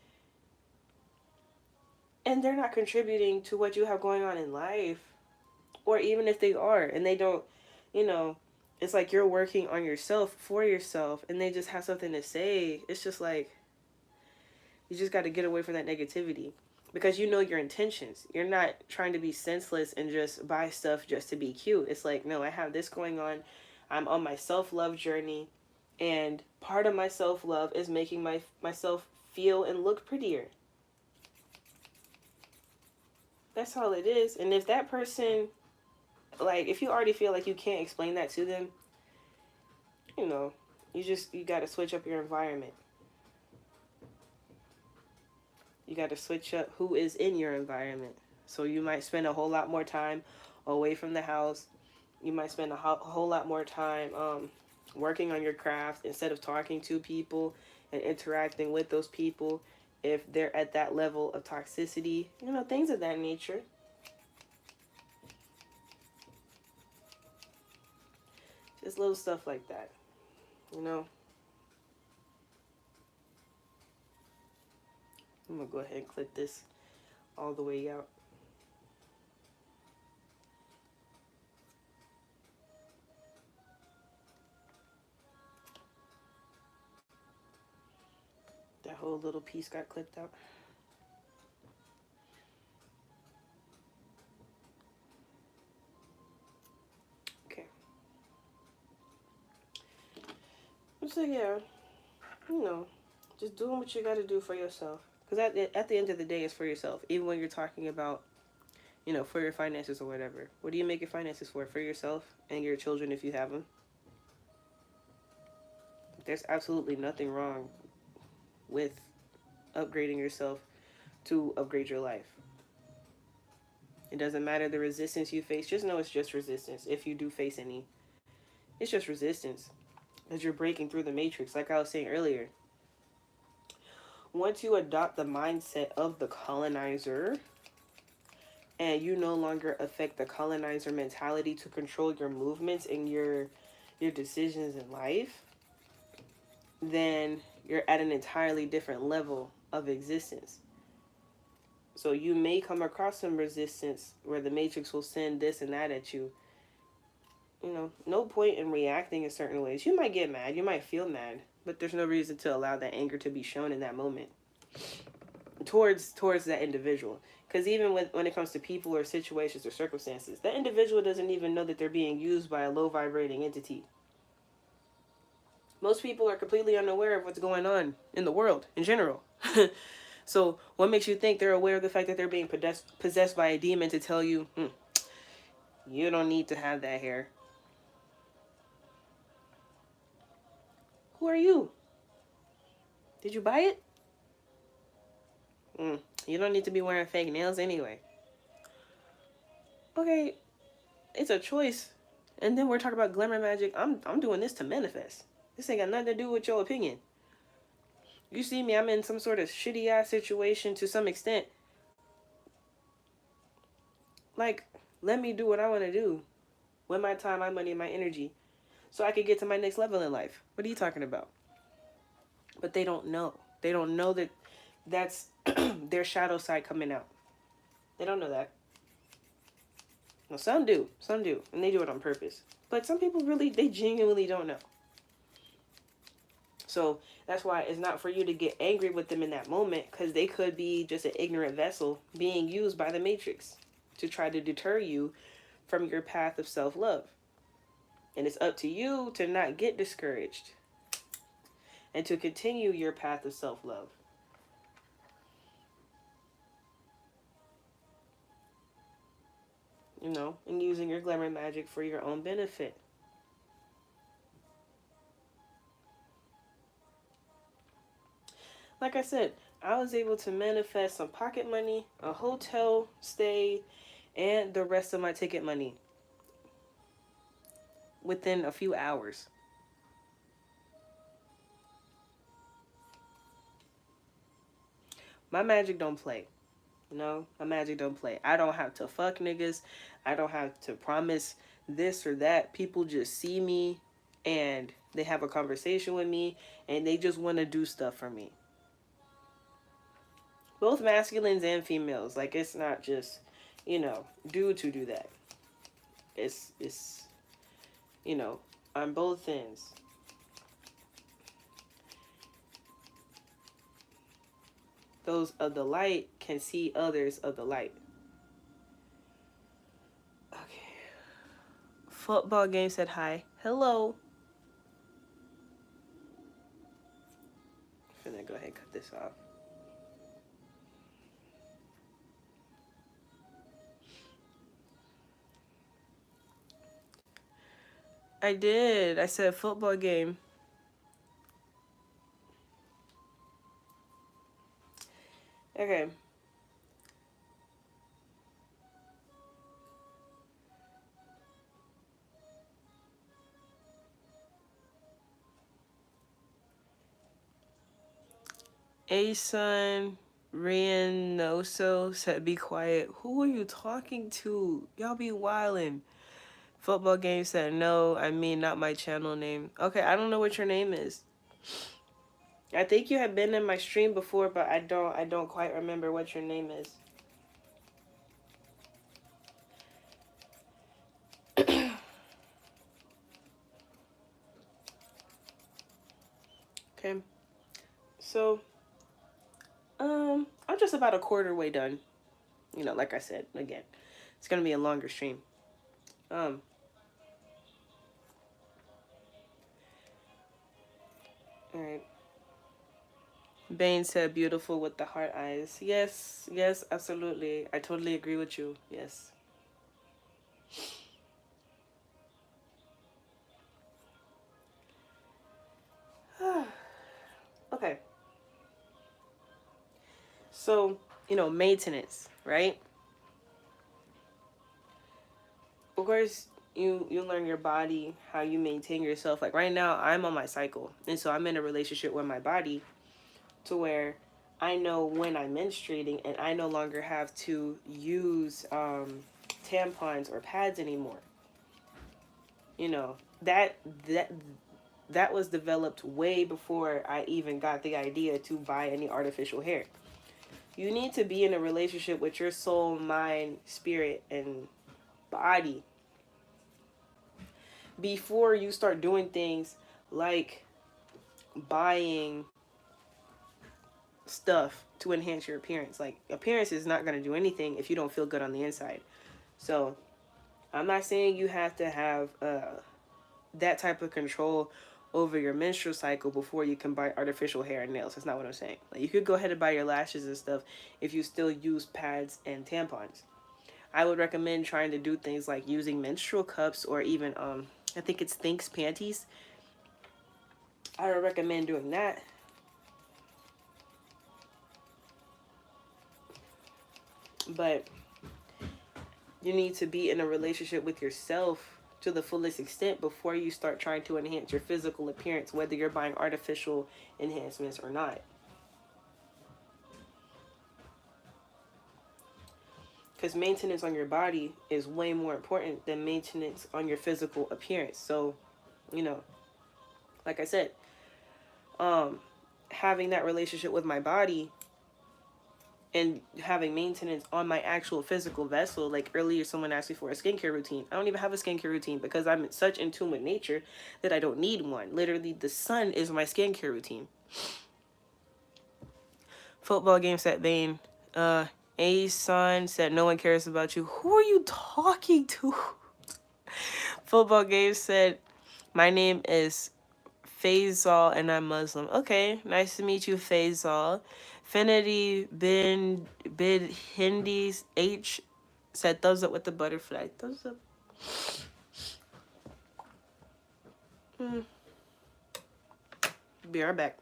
and they're not contributing to what you have going on in life, or even if they are and they don't, you know, it's like you're working on yourself for yourself and they just have something to say. It's just like you just got to get away from that negativity because you know your intentions. You're not trying to be senseless and just buy stuff just to be cute. It's like, no, I have this going on. I'm on my self-love journey, and part of my self-love is making myself feel and look prettier. That's all it is. And if that person, like, if you already feel like you can't explain that to them, you know, you got to switch up your environment. You got to switch up who is in your environment. So you might spend a whole lot more time away from the house. You might spend a whole lot more time working on your craft instead of talking to people and interacting with those people if they're at that level of toxicity, you know, things of that nature. Just little stuff like that, you know. I'm going to go ahead and clip this all the way out. That whole little piece got clipped out. Okay. So yeah, you know, just doing what you got to do for yourself. Because at the end of the day, it's for yourself. Even when you're talking about, you know, for your finances or whatever. What do you make your finances for? For yourself and your children if you have them. There's absolutely nothing wrong with upgrading yourself to upgrade your life. It doesn't matter the resistance you face. Just know it's just resistance. If you do face any, it's just resistance. As you're breaking through the matrix, like I was saying earlier. Once you adopt the mindset of the colonizer and you no longer affect the colonizer mentality to control your movements and your decisions in life, then you're at an entirely different level of existence. So you may come across some resistance where the matrix will send this and that at you. You know, no point in reacting in certain ways. You might get mad, you might feel mad, but there's no reason to allow that anger to be shown in that moment towards that individual. Because even when it comes to people or situations or circumstances, that individual doesn't even know that they're being used by a low vibrating entity. Most people are completely unaware of what's going on in the world in general. So what makes you think they're aware of the fact that they're being possessed by a demon to tell you, you don't need to have that hair? Who are you? Did you buy it? You don't need to be wearing fake nails anyway. Okay, it's a choice. And then we're talking about glamour magic. I'm doing this to manifest. This ain't got nothing to do with your opinion. You see me, I'm in some sort of shitty ass situation to some extent. Like, let me do what I want to do with my time, my money, and my energy so I can get to my next level in life. What are you talking about? But they don't know. They don't know that that's their shadow side coming out. They don't know that. Well, some do. Some do. And they do it on purpose. But some people really, they genuinely don't know. So that's why it's not for you to get angry with them in that moment, because they could be just an ignorant vessel being used by the matrix to try to deter you from your path of self-love. And it's up to you to not get discouraged and to continue your path of self-love. You know, and using your glamour magic for your own benefit. Like I said, I was able to manifest some pocket money, a hotel stay, and the rest of my ticket money. within a few hours. My magic don't play. You know, my magic don't play. I don't have to fuck niggas. I don't have to promise this or that. People just see me and they have a conversation with me and they just want to do stuff for me. Both masculines and females. Like, it's not just, you know, dudes who do that. It's you know, on both ends. Those of the light can see others of the light. Okay. Football game said hi. Hello. I'm gonna go ahead and cut this off. I did. I said football game. Okay. Asun Rianoso said be quiet. Who are you talking to? Y'all be wildin'. Football game said no. I mean, not my channel name. Okay, I don't know what your name is. I think you have been in my stream before, but I don't quite remember what your name is. Okay. So, I'm just about a quarter way done. You know, like I said, again, it's gonna be a longer stream. All right. Bane said beautiful with the heart eyes. Yes, yes, absolutely. I totally agree with you. Yes. Okay. So, you know, maintenance, right? Of course, you learn your body, how you maintain yourself. Like right now, I'm on my cycle. And so I'm in a relationship with my body to where I know when I'm menstruating and I no longer have to use tampons or pads anymore. You know, that was developed way before I even got the idea to buy any artificial hair. You need to be in a relationship with your soul, mind, spirit, and body before you start doing things like buying stuff to enhance your appearance. Like, appearance is not going to do anything if you don't feel good on the inside. So, I'm not saying you have to have that type of control over your menstrual cycle before you can buy artificial hair and nails. That's not what I'm saying. Like, you could go ahead and buy your lashes and stuff if you still use pads and tampons. I would recommend trying to do things like using menstrual cups or even I think it's Thinks panties. I would recommend doing that. But you need to be in a relationship with yourself to the fullest extent before you start trying to enhance your physical appearance, whether you're buying artificial enhancements or not. Because maintenance on your body is way more important than maintenance on your physical appearance. So, you know, like I said, having that relationship with my body and having maintenance on my actual physical vessel. Like earlier, someone asked me for a skincare routine. I don't even have a skincare routine because I'm such in tune with nature that I don't need one. Literally, the sun is my skincare routine. Football game set Bane. A son said no one cares about you. Who are you talking to? Football game said my name is Faisal and I'm Muslim. Okay, nice to meet you, Faisal. Finity bin bid Hindi's H said thumbs up with the butterfly. Thumbs up. Be right back.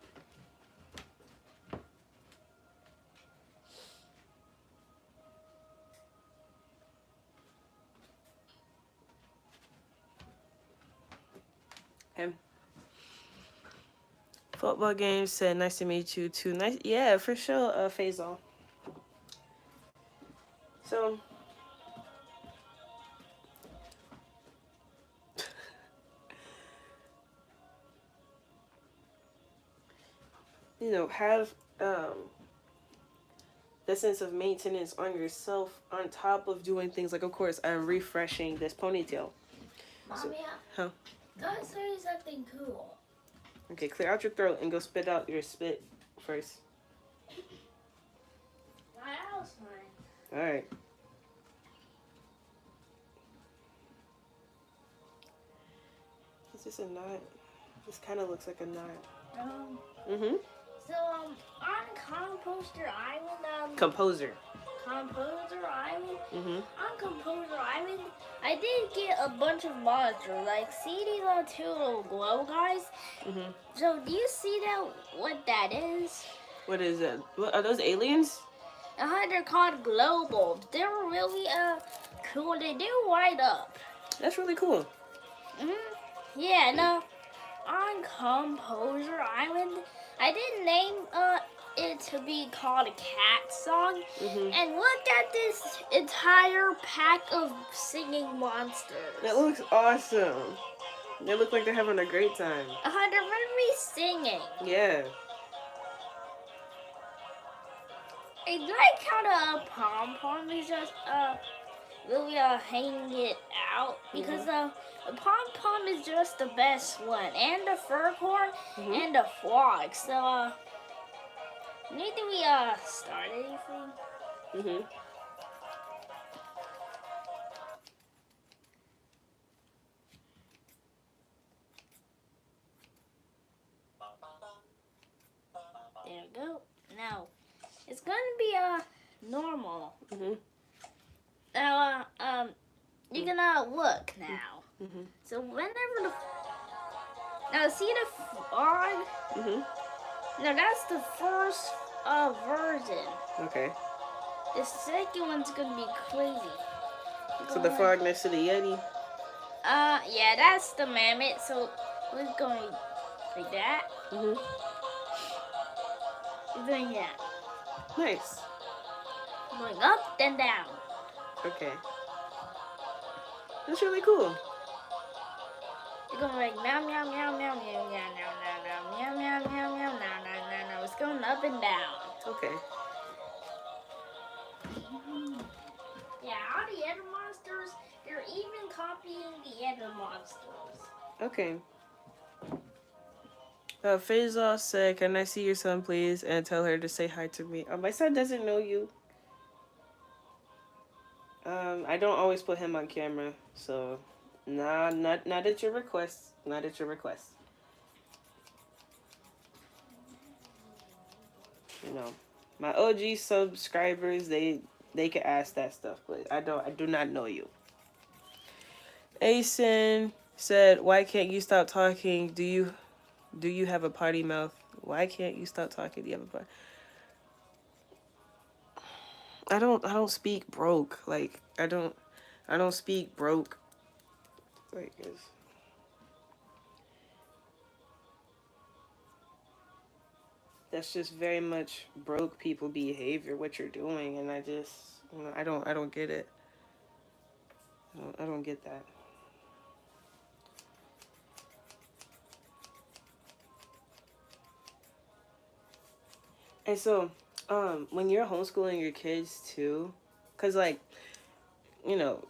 Okay. Football game said, nice to meet you too. Nice, yeah, for sure, Faisal. So, have the sense of maintenance on yourself on top of doing things like, of course, I'm refreshing this ponytail. Mommy, So, huh? gotta say something cool. Okay, clear out your throat and go spit out your spit first. My house, man. All right. Is this a knot? This kind of looks like a knot. Mm-hmm. So, on Composer Island, Composer. Composer Island, Mm-hmm. on Composer Island, I did get a bunch of monsters. Like, see these two little glow guys? Mm-hmm. So, do you see that? What that is? What is it? What, are those aliens? They're called glow bulbs. They're really cool. They do light up. That's really cool. Yeah, no. On Composer Island, I did name it to be called a cat song. Mm-hmm. And look at this entire pack of singing monsters. That looks awesome. They look like they're having a great time. They're really singing. Yeah. I like how the pom-pom is just really hanging it out because the pom-pom is just the best one, and the fur corn and the frog. So need we start anything? Mm-hmm. There we go. Now it's gonna be normal. Mm-hmm. Now you're gonna look now. Mm-hmm. So whenever now see the frog. Mm-hmm. Now that's the first version. Okay. The second one's gonna be crazy. So the frog next to the Yeti? Yeah, that's the mammoth. So we're going like that. Mm-hmm. We're doing that. Nice. Going up, then down. Okay. That's really cool. You're going like meow, meow, meow, meow, meow, meow, meow, meow, meow, meow, meow, meow, meow, meow, meow. It's going up and down. Okay. Yeah, all the other monsters, they're even copying the other monsters. Okay. Faisal said, can I see your son, please? And tell her to say hi to me. My son doesn't know you. I don't always put him on camera, so nah, not at your request. Not at your request. You know, my OG subscribers, they can ask that stuff, but I do not know you. Asen said, why can't you stop talking? Do you have a party mouth? Why can't you stop talking? Do you have a party? I don't speak broke. Like I don't speak broke. Like that's just very much broke people behavior, what you're doing, and I just I don't get it. I don't get that. And so, when you're homeschooling your kids too, cause like,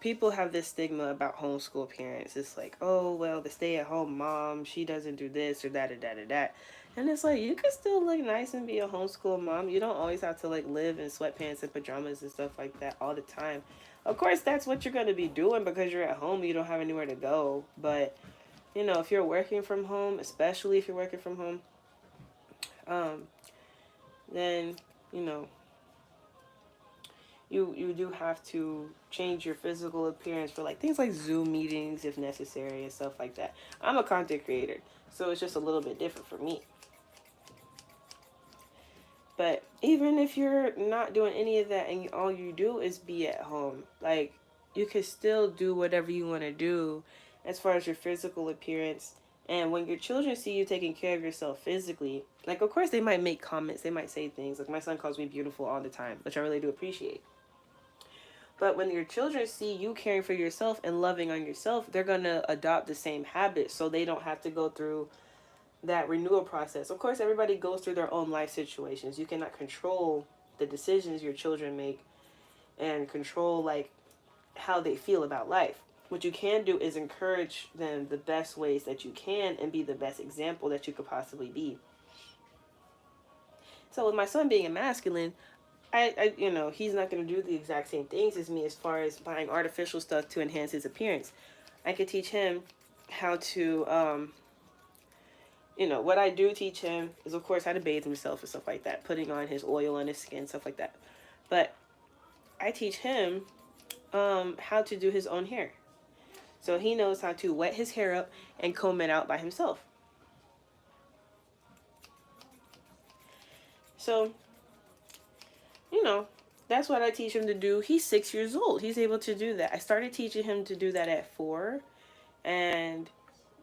people have this stigma about homeschool parents. It's like, oh well, the stay-at-home mom, she doesn't do this or that or that or that, and it's like you can still look nice and be a homeschool mom. You don't always have to like live in sweatpants and pajamas and stuff like that all the time. Of course, that's what you're gonna be doing because you're at home. You don't have anywhere to go. But if you're working from home, especially if you're working from home, then you do have to change your physical appearance for like things like Zoom meetings if necessary and stuff like that. I'm a content creator, so it's just a little bit different for me. But even if you're not doing any of that and all you do is be at home, like you can still do whatever you want to do as far as your physical appearance And when your children see you taking care of yourself physically, like, of course, they might make comments, they might say things. Like, my son calls me beautiful all the time, which I really do appreciate. But when your children see you caring for yourself and loving on yourself, they're going to adopt the same habits so they don't have to go through that renewal process. Of course, everybody goes through their own life situations. You cannot control the decisions your children make and control, like, how they feel about life. What you can do is encourage them the best ways that you can and be the best example that you could possibly be. So with my son being a masculine, he's not going to do the exact same things as me as far as buying artificial stuff to enhance his appearance. I could teach him how to, what I do teach him is, of course, how to bathe himself and stuff like that, putting on his oil on his skin, stuff like that. But I teach him how to do his own hair. So he knows how to wet his hair up and comb it out by himself. So, that's what I teach him to do. He's 6 years old. He's able to do that. I started teaching him to do that at 4. And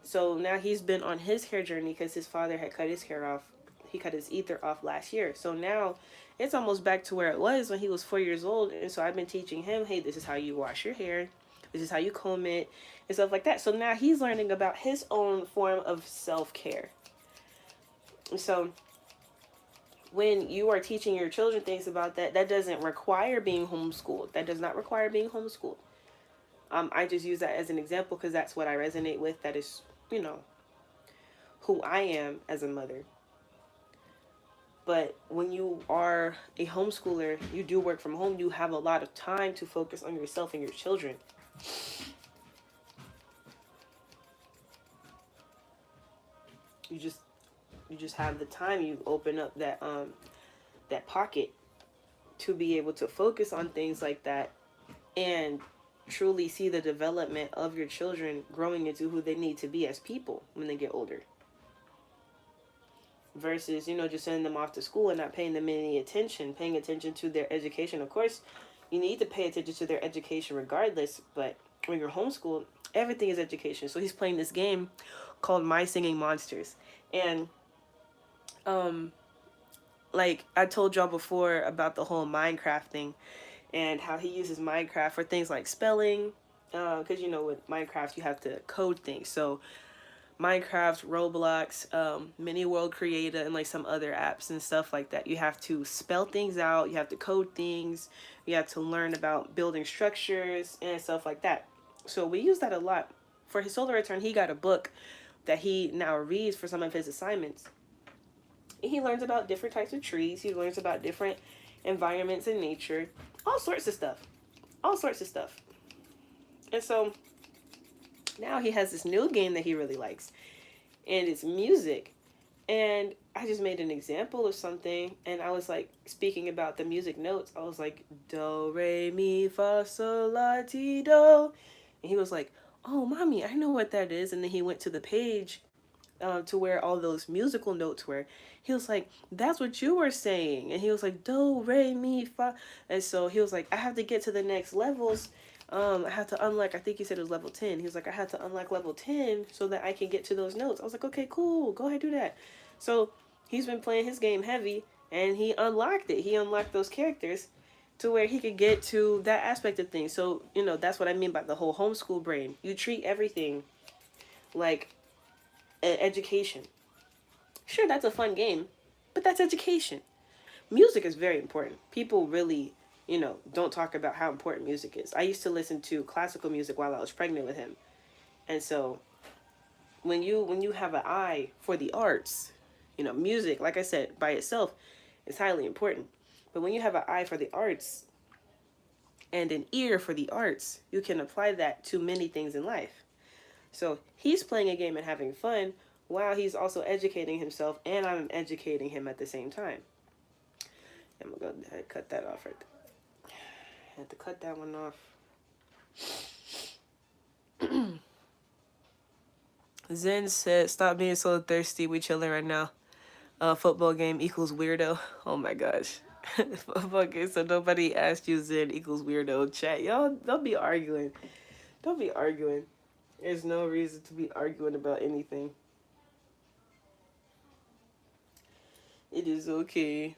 so now he's been on his hair journey because his father had cut his hair off. He cut his ether off last year. So now it's almost back to where it was when he was 4 years old. And so I've been teaching him, hey, this is how you wash your hair. This is how you comb it and stuff like that. So now he's learning about his own form of self-care. So when you are teaching your children things about that, that doesn't require being homeschooled. That does not require being homeschooled. I just use that as an example because that's what I resonate with. That is, who I am as a mother. But when you are a homeschooler, you do work from home. You have a lot of time to focus on yourself and your children. You just have the time. You open up that pocket to be able to focus on things like that and truly see the development of your children growing into who they need to be as people when they get older. Versus, just sending them off to school and not paying them any attention, paying attention to their education. Of course, you need to pay attention to their education regardless, but when you're homeschooled, everything is education. So he's playing this game called My Singing Monsters. And like I told y'all before about the whole Minecraft thing and how he uses Minecraft for things like spelling, because with Minecraft you have to code things. So Minecraft, Roblox, Mini World Creator, and like some other apps and stuff like that, you have to spell things out, you have to code things, you have to learn about building structures and stuff like that. So we use that a lot. For his solar return, he got a book that he now reads for some of his assignments. And he learns about different types of trees. He learns about different environments in nature. All sorts of stuff. All sorts of stuff. And so now he has this new game that he really likes. And it's music. And I just made an example of something. And I was like speaking about the music notes. I was like, do, re, mi, fa, sol, la, ti, do. And he was like, oh, mommy, I know what that is. And then he went to the page to where all those musical notes were. He was like, that's what you were saying. And he was like, do, re, mi, fa. And so he was like, I have to get to the next levels. I have to unlock, I think he said it was level 10. He was like, I had to unlock level 10 so that I can get to those notes. I was like, okay, cool. Go ahead, do that. So he's been playing his game heavy and he unlocked it. He unlocked those characters to where he could get to that aspect of things. So, that's what I mean by the whole homeschool brain. You treat everything like education. Sure, that's a fun game, but that's education. Music is very important. People really, don't talk about how important music is. I used to listen to classical music while I was pregnant with him. And so when you have an eye for the arts, music, like I said, by itself is highly important. But when you have an eye for the arts and an ear for the arts, you can apply that to many things in life. So he's playing a game and having fun while he's also educating himself, and I'm educating him at the same time. I'm going to go ahead and cut that off right there. I had to cut that one off. Zen said, stop being so thirsty. We chilling right now. Football game equals weirdo. Oh my gosh. Football game, so nobody asked you Zen equals weirdo. Chat. Y'all, don't be arguing. Don't be arguing. There's no reason to be arguing about anything. It is okay.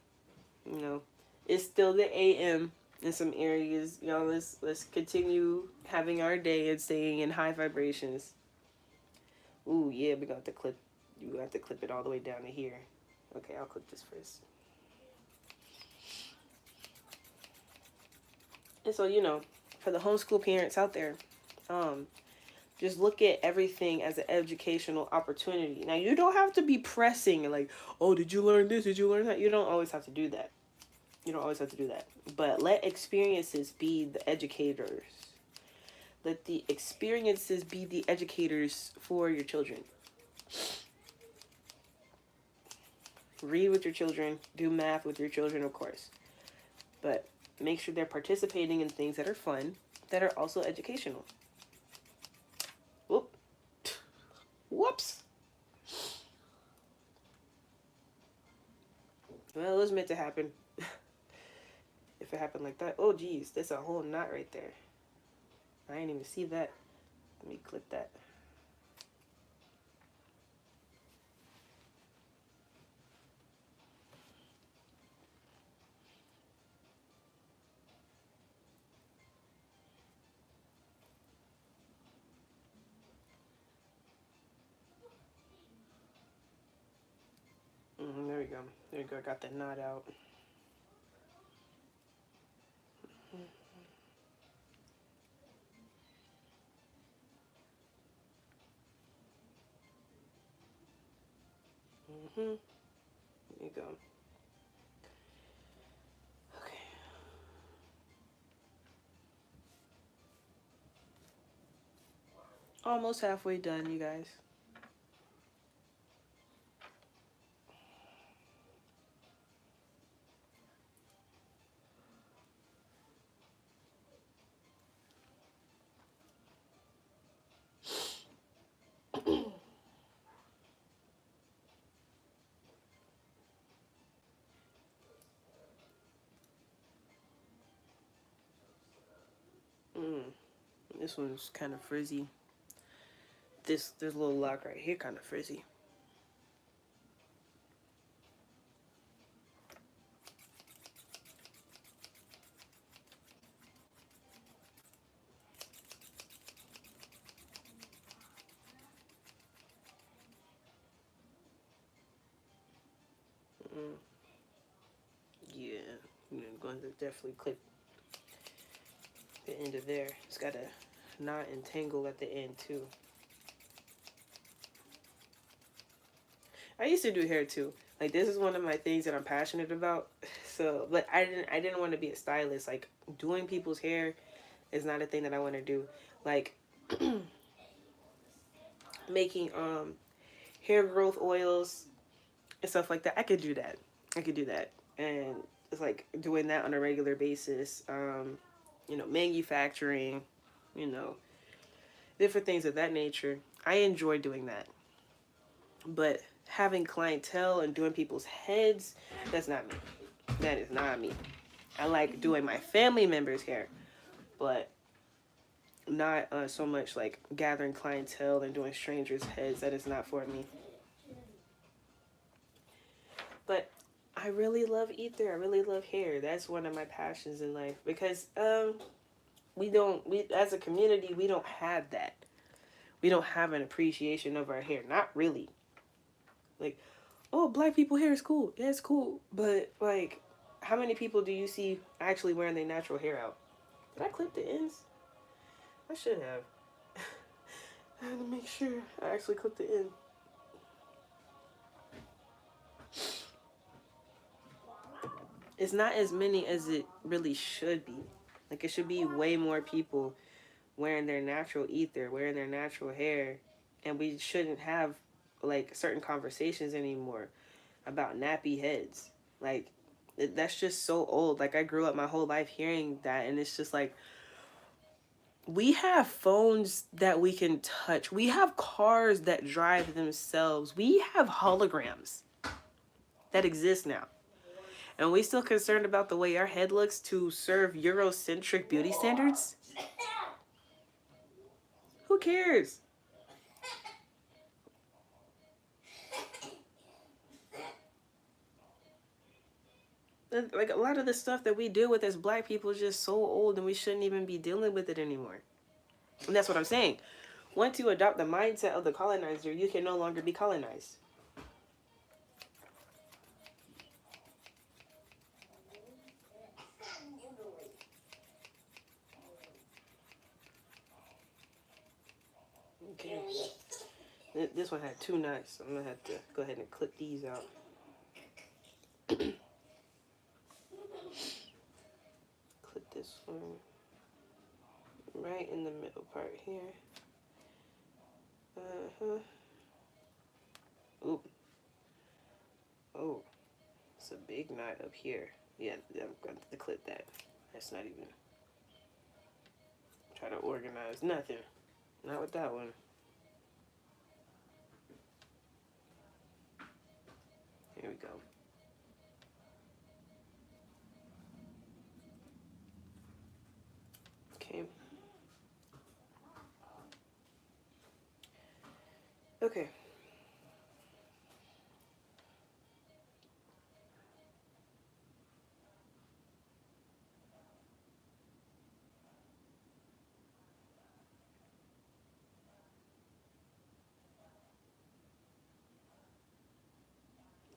You know, it's still the AM in some areas. Y'all, let's continue having our day and staying in high vibrations. Ooh, yeah, we got to clip. You have to clip it all the way down to here. Okay, I'll clip this first. And so, for the homeschool parents out there, um, just look at everything as an educational opportunity. Now, you don't have to be pressing and like, oh, did you learn this? Did you learn that? You don't always have to do that. You don't always have to do that. But let experiences be the educators. Let the experiences be the educators for your children. Read with your children, do math with your children, of course. But make sure they're participating in things that are fun, that are also educational. Whoop. Whoops. Well, it was meant to happen. If it happened like that. Oh, geez. There's a whole knot right there. I didn't even see that. Let me clip that. There we go. There we go. I got that knot out. There you go. Okay. Almost halfway done, you guys. This one's kind of frizzy. This little lock right here kind of frizzy. Yeah, I'm going to definitely clip the end of there. It's got a knot and tangle at the end too. I used to do hair too. Like this is one of my things that I'm passionate about. So, but I didn't want to be a stylist. Like doing people's hair is not a thing that I want to do. Like making hair growth oils and stuff like that. I could do that. I could do that. And it's like doing that on a regular basis. Manufacturing, you know, different things of that nature. I enjoy doing that. But having clientele and doing people's heads, that's not me. That is not me. I like doing my family members' hair, but not so much like gathering clientele and doing strangers' heads. That is not for me. But I really love ether. I really love hair. That's one of my passions in life because we as a community we don't have that. We don't have an appreciation of our hair. Not really. Like, oh, black people hair is cool. Yeah, it's cool. But like, how many people do you see actually wearing their natural hair out? Did I clip the ends? I should have. I had to make sure I actually clipped the end. It's not as many as it really should be. Like, it should be way more people wearing their natural ether, wearing their natural hair, and we shouldn't have like certain conversations anymore about nappy heads. Like, that's just so old. Like, I grew up my whole life hearing that, and it's just like, we have phones that we can touch. We have cars that drive themselves. We have holograms that exist now. And we still concerned about the way our head looks to serve Eurocentric beauty standards? Who cares? Like a lot of the stuff that we deal with as black people is just so old and we shouldn't even be dealing with it anymore. And that's what I'm saying. Once you adopt the mindset of the colonizer, you can no longer be colonized. Okay. This one had two knots, so I'm gonna have to go ahead and clip these out. Clip this one right in the middle part here. Uh-huh. Oop. Oh, it's a big knot up here. Yeah, I'm going to clip that. That's not even try to organize nothing. Not with that one. Here we go. Okay. Okay.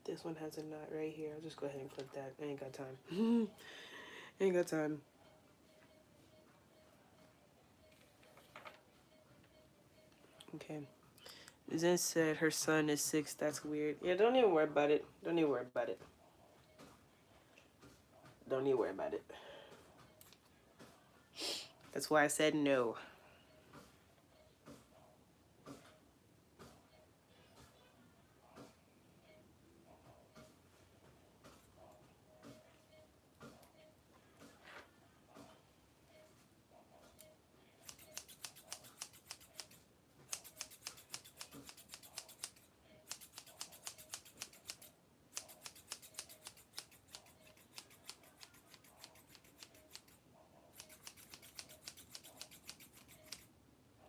This one has a knot right here. I'll just go ahead and clip that. I ain't got time. Ain't got time. Okay. Zen said her son is 6. That's weird. Yeah, don't even worry about it. Don't even worry about it. Don't even worry about it. That's why I said no.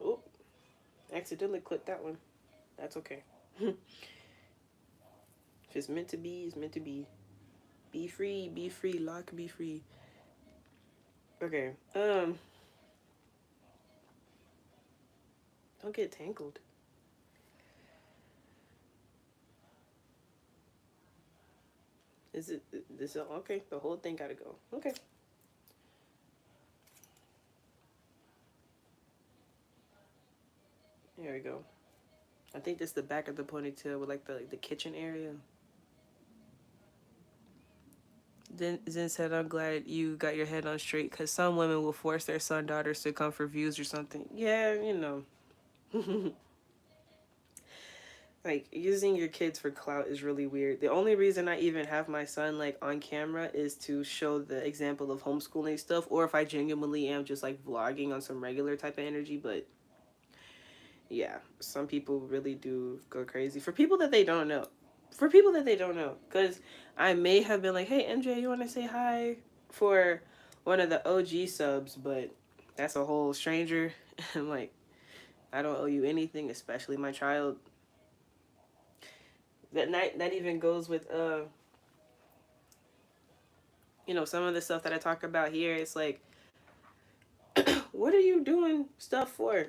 Oop. Accidentally clipped that one. That's okay. If it's meant to be, it's meant to be. Be free, lock, be free. Okay. Don't get tangled. Is it this? Okay, the whole thing gotta go. Okay. There we go. I think this is the back of the ponytail with like the kitchen area. Then Zen said, "I'm glad you got your head on straight, because some women will force their son daughters to come for views or something." Yeah, you know. Like using your kids for clout is really weird. The only reason I even have my son like on camera is to show the example of homeschooling stuff, or if I genuinely am just like vlogging on some regular type of energy. But yeah, some people really do go crazy for people that they don't know. For people that they don't know, because I may have been like, "Hey MJ, you want to say hi?" for one of the OG subs, but that's a whole stranger. I'm like, I don't owe you anything, especially my child. That even goes with you know, some of the stuff that I talk about here. It's like, what are you doing stuff for?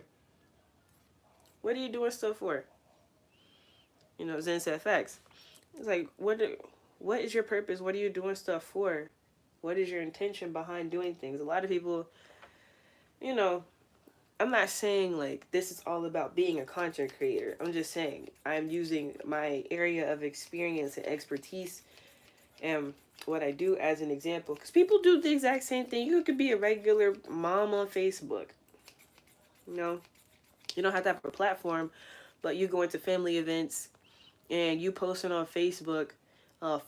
What are you doing stuff for? You know, Zen said facts. It's like, what is your purpose? What are you doing stuff for? What is your intention behind doing things? A lot of people, you know, I'm not saying like this is all about being a content creator. I'm just saying I'm using my area of experience and expertise and what I do as an example. Because people do the exact same thing. You could be a regular mom on Facebook. You know, you don't have to have a platform, but you go into family events and you posting on Facebook,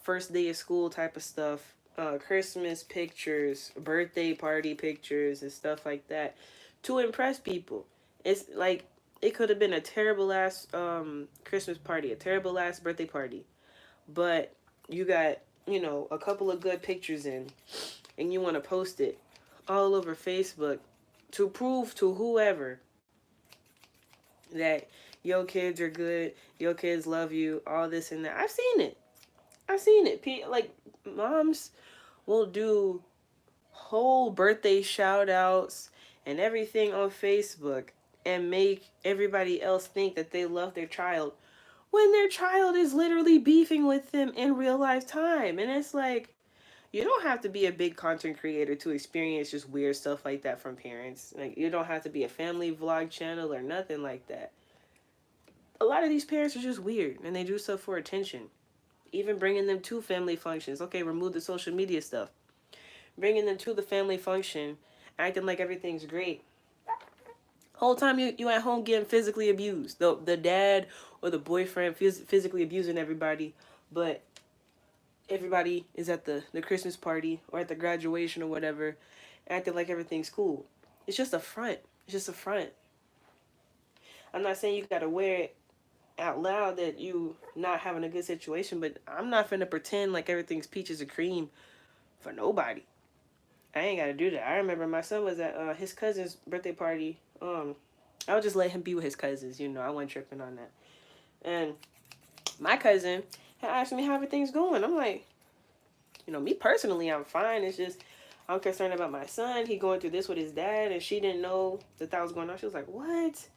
first day of school type of stuff, Christmas pictures, birthday party pictures, and stuff like that to impress people. It's like it could have been a terrible ass Christmas party, a terrible ass birthday party, but you got, you know, a couple of good pictures in, and you want to post it all over Facebook to prove to whoever that your kids are good, your kids love you, all this and that. I've seen it. Like moms will do whole birthday shout outs and everything on Facebook and make everybody else think that they love their child when their child is literally beefing with them in real life time. And it's like, you don't have to be a big content creator to experience just weird stuff like that from parents. Like, you don't have to be a family vlog channel or nothing like that. A lot of these parents are just weird and they do stuff for attention. Even bringing them to family functions. Okay, remove the social media stuff. Bringing them to the family function, acting like everything's great. Whole time you at home getting physically abused. The dad or the boyfriend physically abusing everybody, but everybody is at the Christmas party or at the graduation or whatever, acting like everything's cool. It's just a front. It's just a front. I'm not saying you gotta wear it out loud that you not having a good situation, but I'm not finna pretend like everything's peaches and cream for nobody. I ain't gotta do that. I remember my son was at his cousin's birthday party. I would just let him be with his cousins. I wasn't tripping on that. And my cousin had asked me how everything's going. I'm like, me personally, I'm fine. It's just I'm concerned about my son. He going through this with his dad, and she didn't know that was going on. She was like, "What?"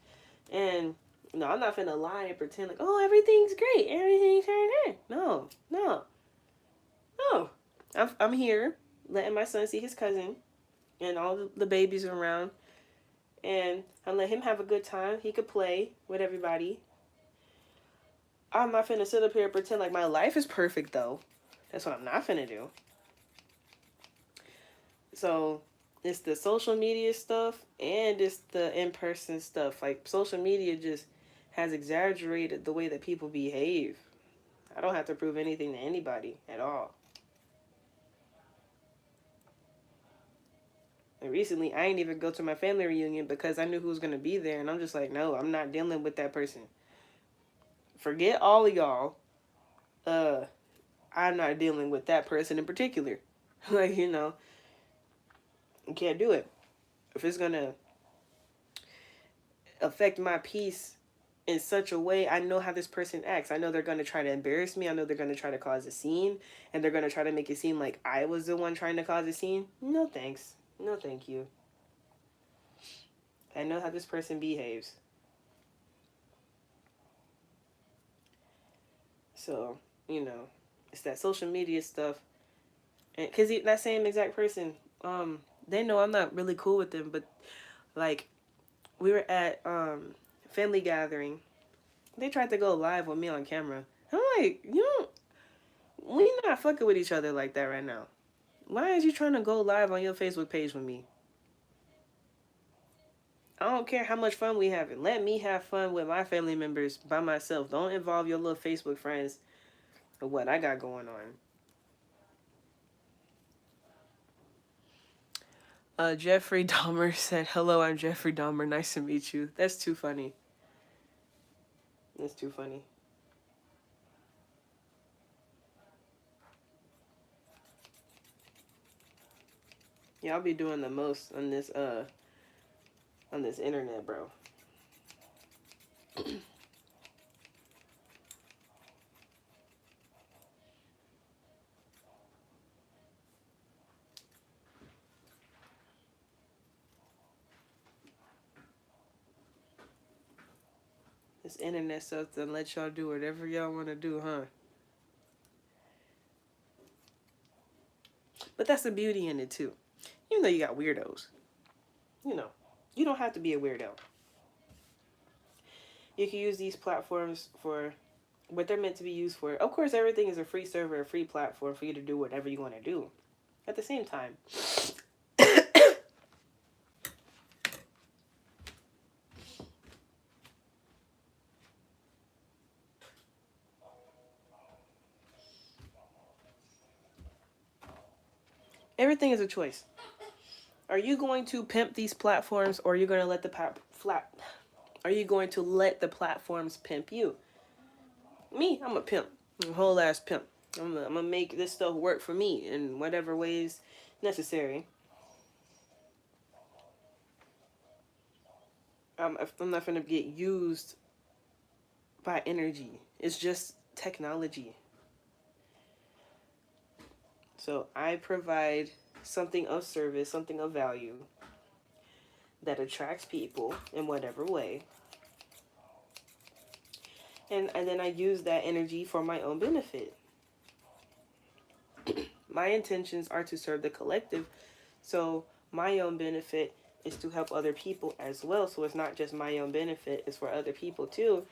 And no, I'm not finna lie and pretend like, "Oh, everything's great. Everything's great." No, no, no. I'm here letting my son see his cousin and all the babies around, and I let him have a good time. He could play with everybody. I'm not finna sit up here and pretend like my life is perfect, though. That's what I'm not finna do. So it's the social media stuff and it's the in-person stuff. Like, social media just has exaggerated the way that people behave. I don't have to prove anything to anybody at all. And recently, I ain't even go to my family reunion because I knew who was going to be there. And I'm just like, no, I'm not dealing with that person. Forget all of y'all. I'm not dealing with that person in particular. Like, you can't do it. If it's going to affect my peace in such a way, I know how this person acts. I know they're going to try to embarrass me. I know they're going to try to cause a scene. And they're going to try to make it seem like I was the one trying to cause a scene. No thanks. No thank you. I know how this person behaves. So, it's that social media stuff. And because that same exact person, they know I'm not really cool with them. But, like, we were at family gathering. They tried to go live with me on camera. I'm like, we not fucking with each other like that right now. Why is you trying to go live on your Facebook page with me? I don't care how much fun we having. Let me have fun with my family members by myself. Don't involve your little Facebook friends with what I got going on. Jeffrey Dahmer said, "Hello, I'm Jeffrey Dahmer. Nice to meet you." That's too funny. That's too funny. Yeah, I'll be doing the most on this internet, bro. This internet stuff to let y'all do whatever y'all want to do, huh? But that's the beauty in it too. Even though you got weirdos, you don't have to be a weirdo. You can use these platforms for what they're meant to be used for. Of course, everything is a free server, a free platform for you to do whatever you want to do. At the same time, everything is a choice. Are you going to pimp these platforms, or are you going to let Are you going to let the platforms pimp you? Me, I'm a pimp. I'm a whole ass pimp. I'm gonna make this stuff work for me in whatever ways necessary. I'm not gonna get used by energy. It's just technology. So I provide something of service, something of value that attracts people in whatever way. And then I use that energy for my own benefit. My intentions are to serve the collective. So my own benefit is to help other people as well. So it's not just my own benefit, it's for other people too.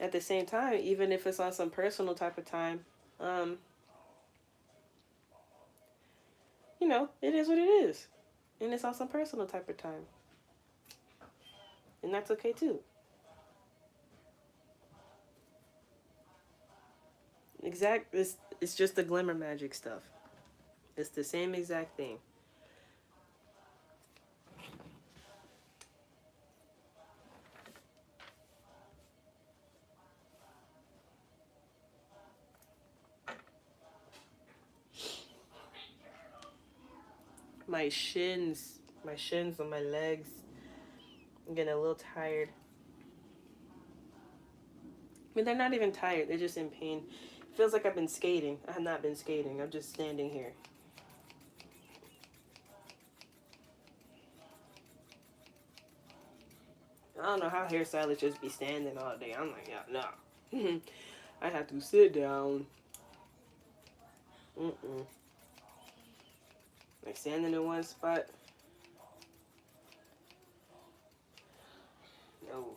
At the same time, even if it's on some personal type of time, um, it is what it is. And it's on some personal type of time. And that's okay too. It's just the glamour magic stuff. It's the same exact thing. My shins on my legs. I'm getting a little tired. I mean, they're not even tired. They're just in pain. It feels like I've been skating. I have not been skating. I'm just standing here. I don't know how hairstylists just be standing all day. I'm like, yeah, no. I have to sit down. Like standing in one spot. No.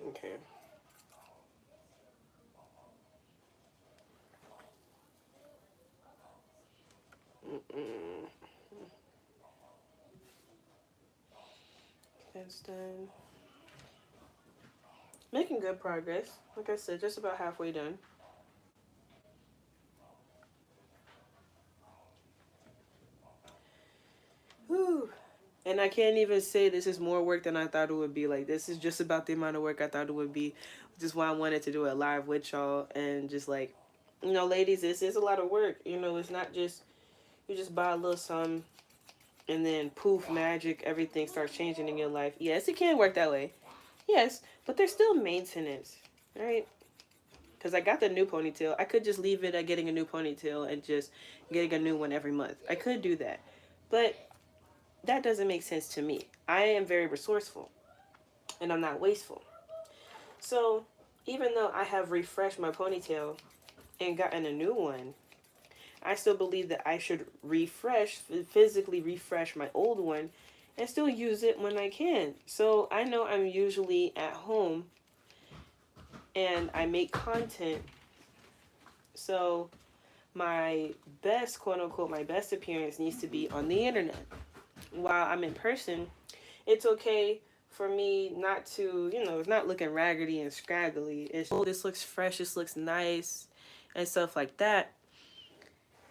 Okay. That's done. Making good progress. Like I said, just about halfway done. Whew. And I can't even say this is more work than I thought it would be. Like, this is just about the amount of work I thought it would be. Which is why I wanted to do it live with y'all. And just like, ladies, this is a lot of work. It's not just, you just buy a little something and then poof, magic, everything starts changing in your life. Yes, it can work that way. Yes, but there's still maintenance, right? Because I got the new ponytail. I could just leave it at getting a new ponytail and just getting a new one every month. I could do that. But that doesn't make sense to me. I am very resourceful and I'm not wasteful. So even though I have refreshed my ponytail and gotten a new one, I still believe that I should physically refresh my old one and still use it when I can. So I know I'm usually at home and I make content. So my best, quote unquote, my best appearance needs to be on the internet. While I'm in person, it's okay for me not to, it's not looking raggedy and scraggly. It's, oh, this looks fresh, this looks nice, and stuff like that.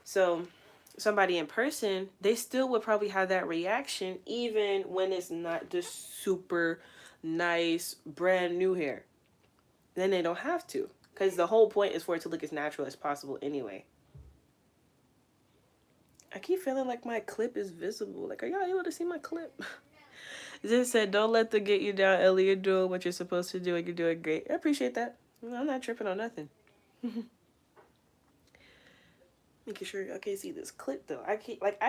So somebody in person, they still would probably have that reaction even when it's not just super nice, brand new hair. Then they don't have to. Because the whole point is for it to look as natural as possible anyway. I keep feeling like my clip is visible. Like, are y'all able to see my clip? Zin said, don't let them get you down, Ellie. You're doing what you're supposed to do and you're doing great. I appreciate that. I'm not tripping on nothing. Making sure y'all can't see this clip though. I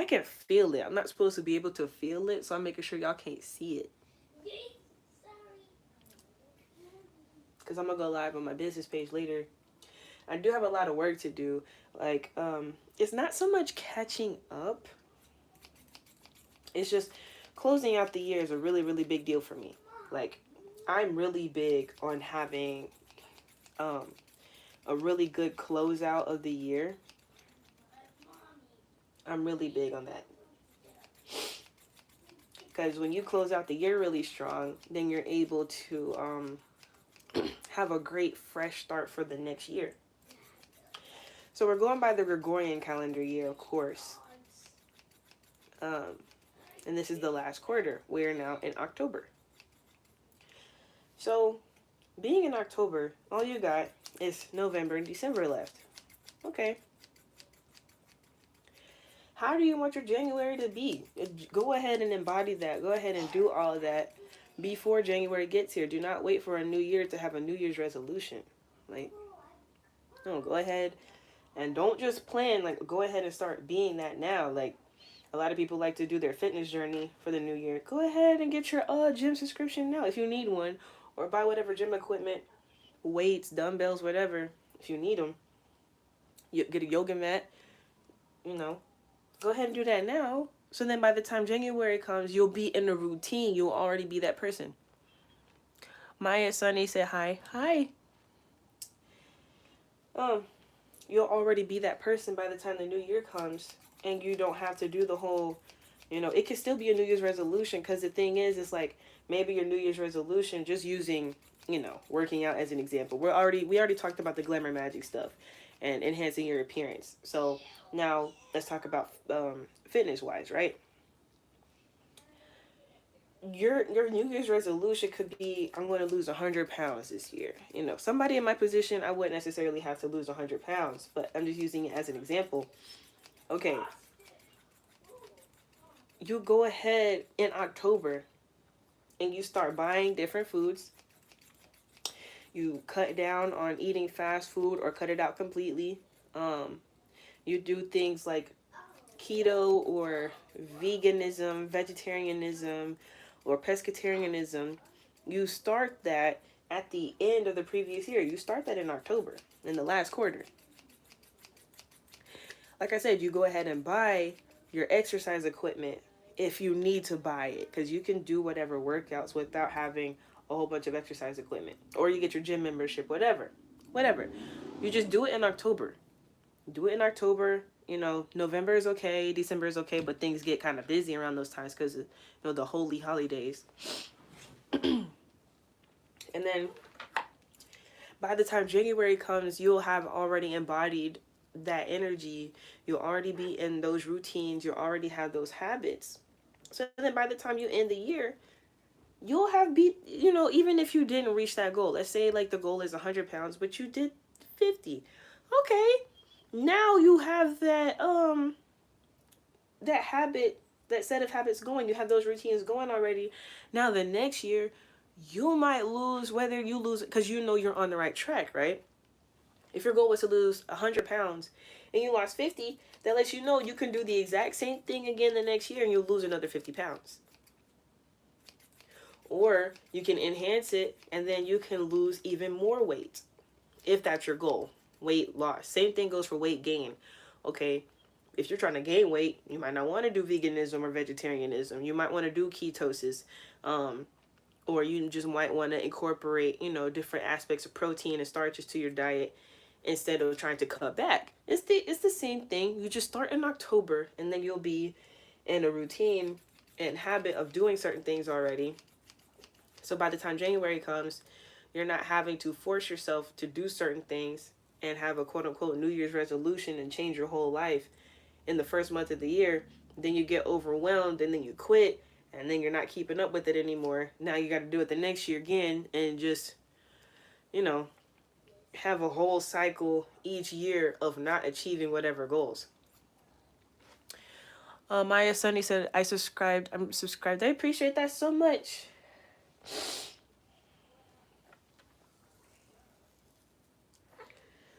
can feel it. I'm not supposed to be able to feel it, so I'm making sure y'all can't see it. Because I'm gonna go live on my business page later. I do have a lot of work to do. Like, it's not so much catching up. It's just closing out the year is a really, really big deal for me. Like, I'm really big on having a really good closeout of the year. I'm really big on that. Because when you close out the year really strong, then you're able to have a great fresh start for the next year. So we're going by the Gregorian calendar year, of course. And this is the last quarter. We are now in October. So being in October, all you got is November and December left. Okay. How do you want your January to be? Go ahead and embody that. Go ahead and do all of that before January gets here. Do not wait for a new year to have a New Year's resolution. Like, no, go ahead and don't just plan. Like, go ahead and start being that now. Like, a lot of people like to do their fitness journey for the new year. Go ahead and get your gym subscription now if you need one, or buy whatever gym equipment, weights, dumbbells, whatever. If you need them, you get a yoga mat. You know, go ahead and do that now. So then by the time January comes, you'll be in a routine. You'll already be that person. Maya Sunny said hi. Hi. Um, you'll already be that person by the time the new year comes. And you don't have to do the whole, it could still be a New Year's resolution. Because the thing is, it's like maybe your New Year's resolution, just using, working out as an example. We already talked about the glamour magic stuff and enhancing your appearance. So now let's talk about fitness wise, right? Your New Year's resolution could be, I'm going to lose 100 pounds this year. Somebody in my position, I wouldn't necessarily have to lose 100 pounds, but I'm just using it as an example. Okay, you go ahead in October and you start buying different foods. You cut down on eating fast food or cut it out completely. You do things like keto or veganism, vegetarianism, or pescatarianism. You start that at the end of the previous year. You start that in October, in the last quarter. Like I said, you go ahead and buy your exercise equipment if you need to buy it, because you can do whatever workouts without having a whole bunch of exercise equipment, or you get your gym membership, whatever. You just do it in October. Do it in October. November is okay, December is okay, but things get kind of busy around those times because the holy holidays. And then by the time January comes, you'll have already embodied that energy. You'll already be in those routines. You'll already have those habits. So then by the time you end the year, you'll have even if you didn't reach that goal, let's say like the goal is 100 pounds, but you did 50. Okay. Now you have that habit, that set of habits going. You have those routines going already. Now the next year, you might lose, whether you lose it because you're on the right track, right? If your goal was to lose 100 pounds and you lost 50, that lets you know you can do the exact same thing again the next year and you'll lose another 50 pounds. Or you can enhance it and then you can lose even more weight if that's your goal. Weight loss. Same thing goes for weight gain. Okay, if you're trying to gain weight, you might not want to do veganism or vegetarianism. You might want to do ketosis. Or you just might want to incorporate, different aspects of protein and starches to your diet instead of trying to cut back. It's the same thing. You just start in October and then you'll be in a routine and habit of doing certain things already. So by the time January comes, you're not having to force yourself to do certain things and have a quote unquote New Year's resolution and change your whole life in the first month of the year. Then you get overwhelmed and then you quit and then you're not keeping up with it anymore. Now you got to do it the next year again and just, have a whole cycle each year of not achieving whatever goals. Maya Sunny said, I'm subscribed. I appreciate that so much.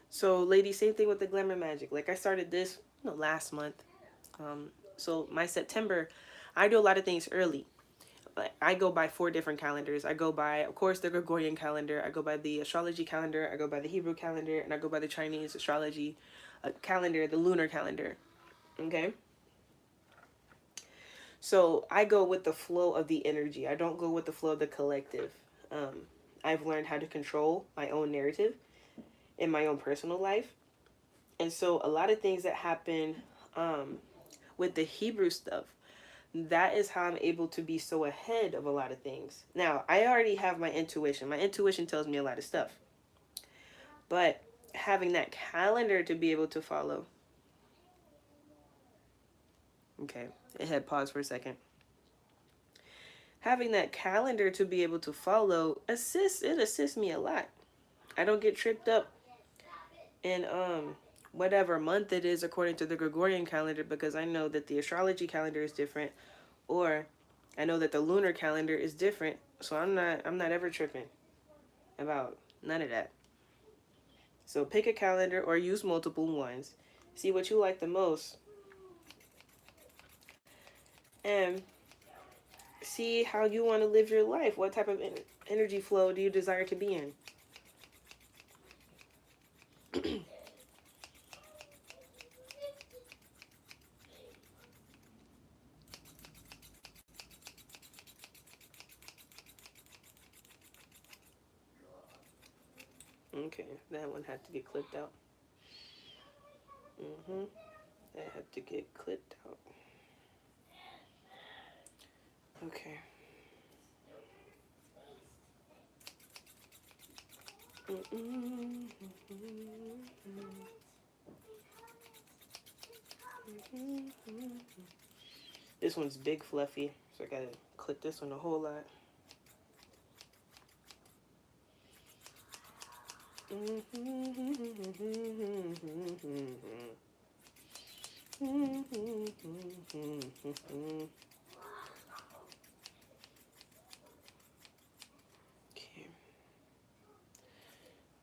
So, ladies, same thing with the glamour magic. Like, I started this last month. So my September, I do a lot of things early. I go by 4 different calendars. I go by, of course, the Gregorian calendar. I go by the astrology calendar. I go by the Hebrew calendar. And I go by the Chinese astrology calendar, the lunar calendar. Okay? So I go with the flow of the energy. I don't go with the flow of the collective. I've learned how to control my own narrative in my own personal life. And so a lot of things that happen with the Hebrew stuff, that is how I'm able to be so ahead of a lot of things. Now, I already have my intuition. My intuition tells me a lot of stuff. But having that calendar to be able to follow. Okay, it had paused for a second. Having that calendar to be able to follow assists me a lot. I don't get tripped up in whatever month it is according to the Gregorian calendar, because I know that the astrology calendar is different, or I know that the lunar calendar is different. So I'm not ever tripping about none of that. So pick a calendar or use multiple ones. See what you like the most, and see how you want to live your life. What type of energy flow do you desire to be in? Okay, that one had to get clipped out. That had to get clipped out. Okay. This one's big fluffy, so I gotta clip this one a whole lot. Okay.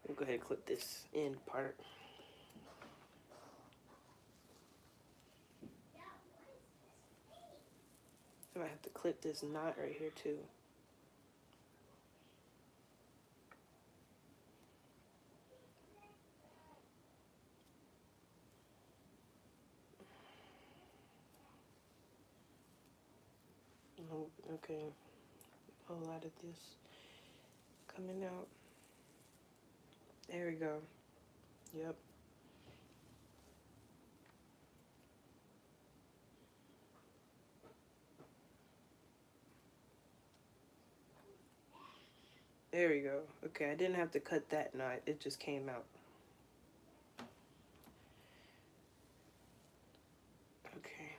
We'll go ahead and clip this end part. So I have to clip this knot right here too. Oh, okay, a whole lot of this coming out. There we go. Yep. There we go. Okay, I didn't have to cut that knot. It just came out. Okay.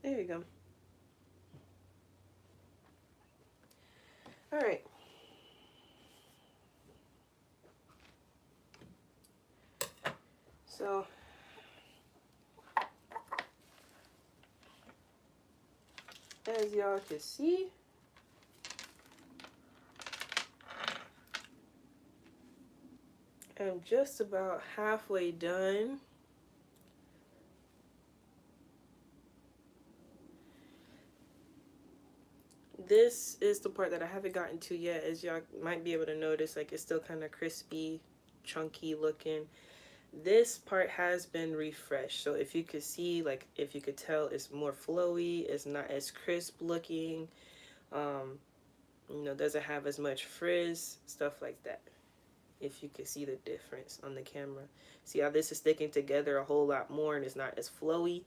There you go. All right. So as y'all can see, I'm just about halfway done. This is the part that I haven't gotten to yet. As y'all might be able to notice, like it's still kind of crispy, chunky looking. This part has been refreshed. So if you could see, like if you could tell, it's more flowy. It's not as crisp looking. Doesn't have as much frizz, stuff like that. If you could see the difference on the camera. See how this is sticking together a whole lot more and it's not as flowy.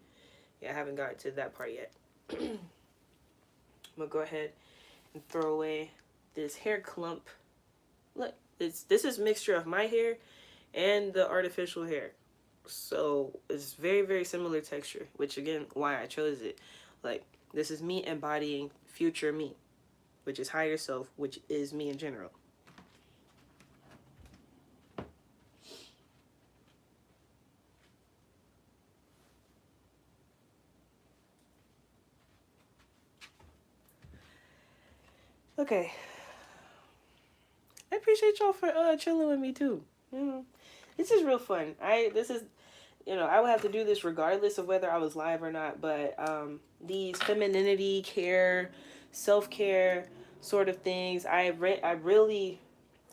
Yeah, I haven't gotten to that part yet. I'm gonna go ahead and throw away this hair clump. Look, this is mixture of my hair and the artificial hair. So it's very, very similar texture, which again, why I chose it. Like, this is me embodying future me, which is higher self, which is me in general. Okay. I appreciate y'all for chilling with me too. This is real fun. I would have to do this regardless of whether I was live or not, but these femininity care, self-care sort of things, I really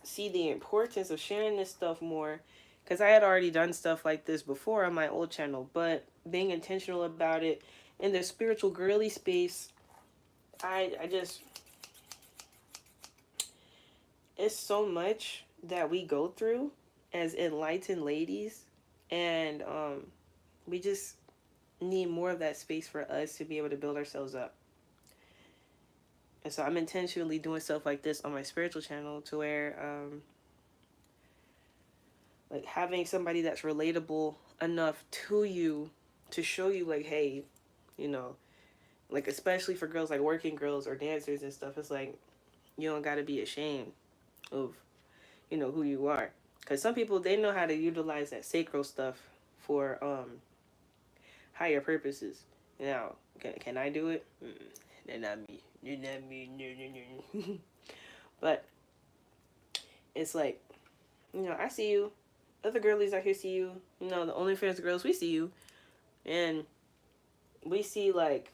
see the importance of sharing this stuff more, because I had already done stuff like this before on my old channel, but being intentional about it in the spiritual girly space, I just, it's so much that we go through as enlightened ladies, and we just need more of that space for us to be able to build ourselves up. And so I'm intentionally doing stuff like this on my spiritual channel to where like having somebody that's relatable enough to you to show you like, hey, you know, like especially for girls like working girls or dancers and stuff. It's like you don't got to be ashamed of, you know, who you are, because some people, they know how to utilize that sacral stuff for higher purposes. Now, can I do it? They're not me. They're not me. No, no, no. But it's like, you know, I see you. Other girlies out here see you. You know, the OnlyFans girls, we see you. And we see, like,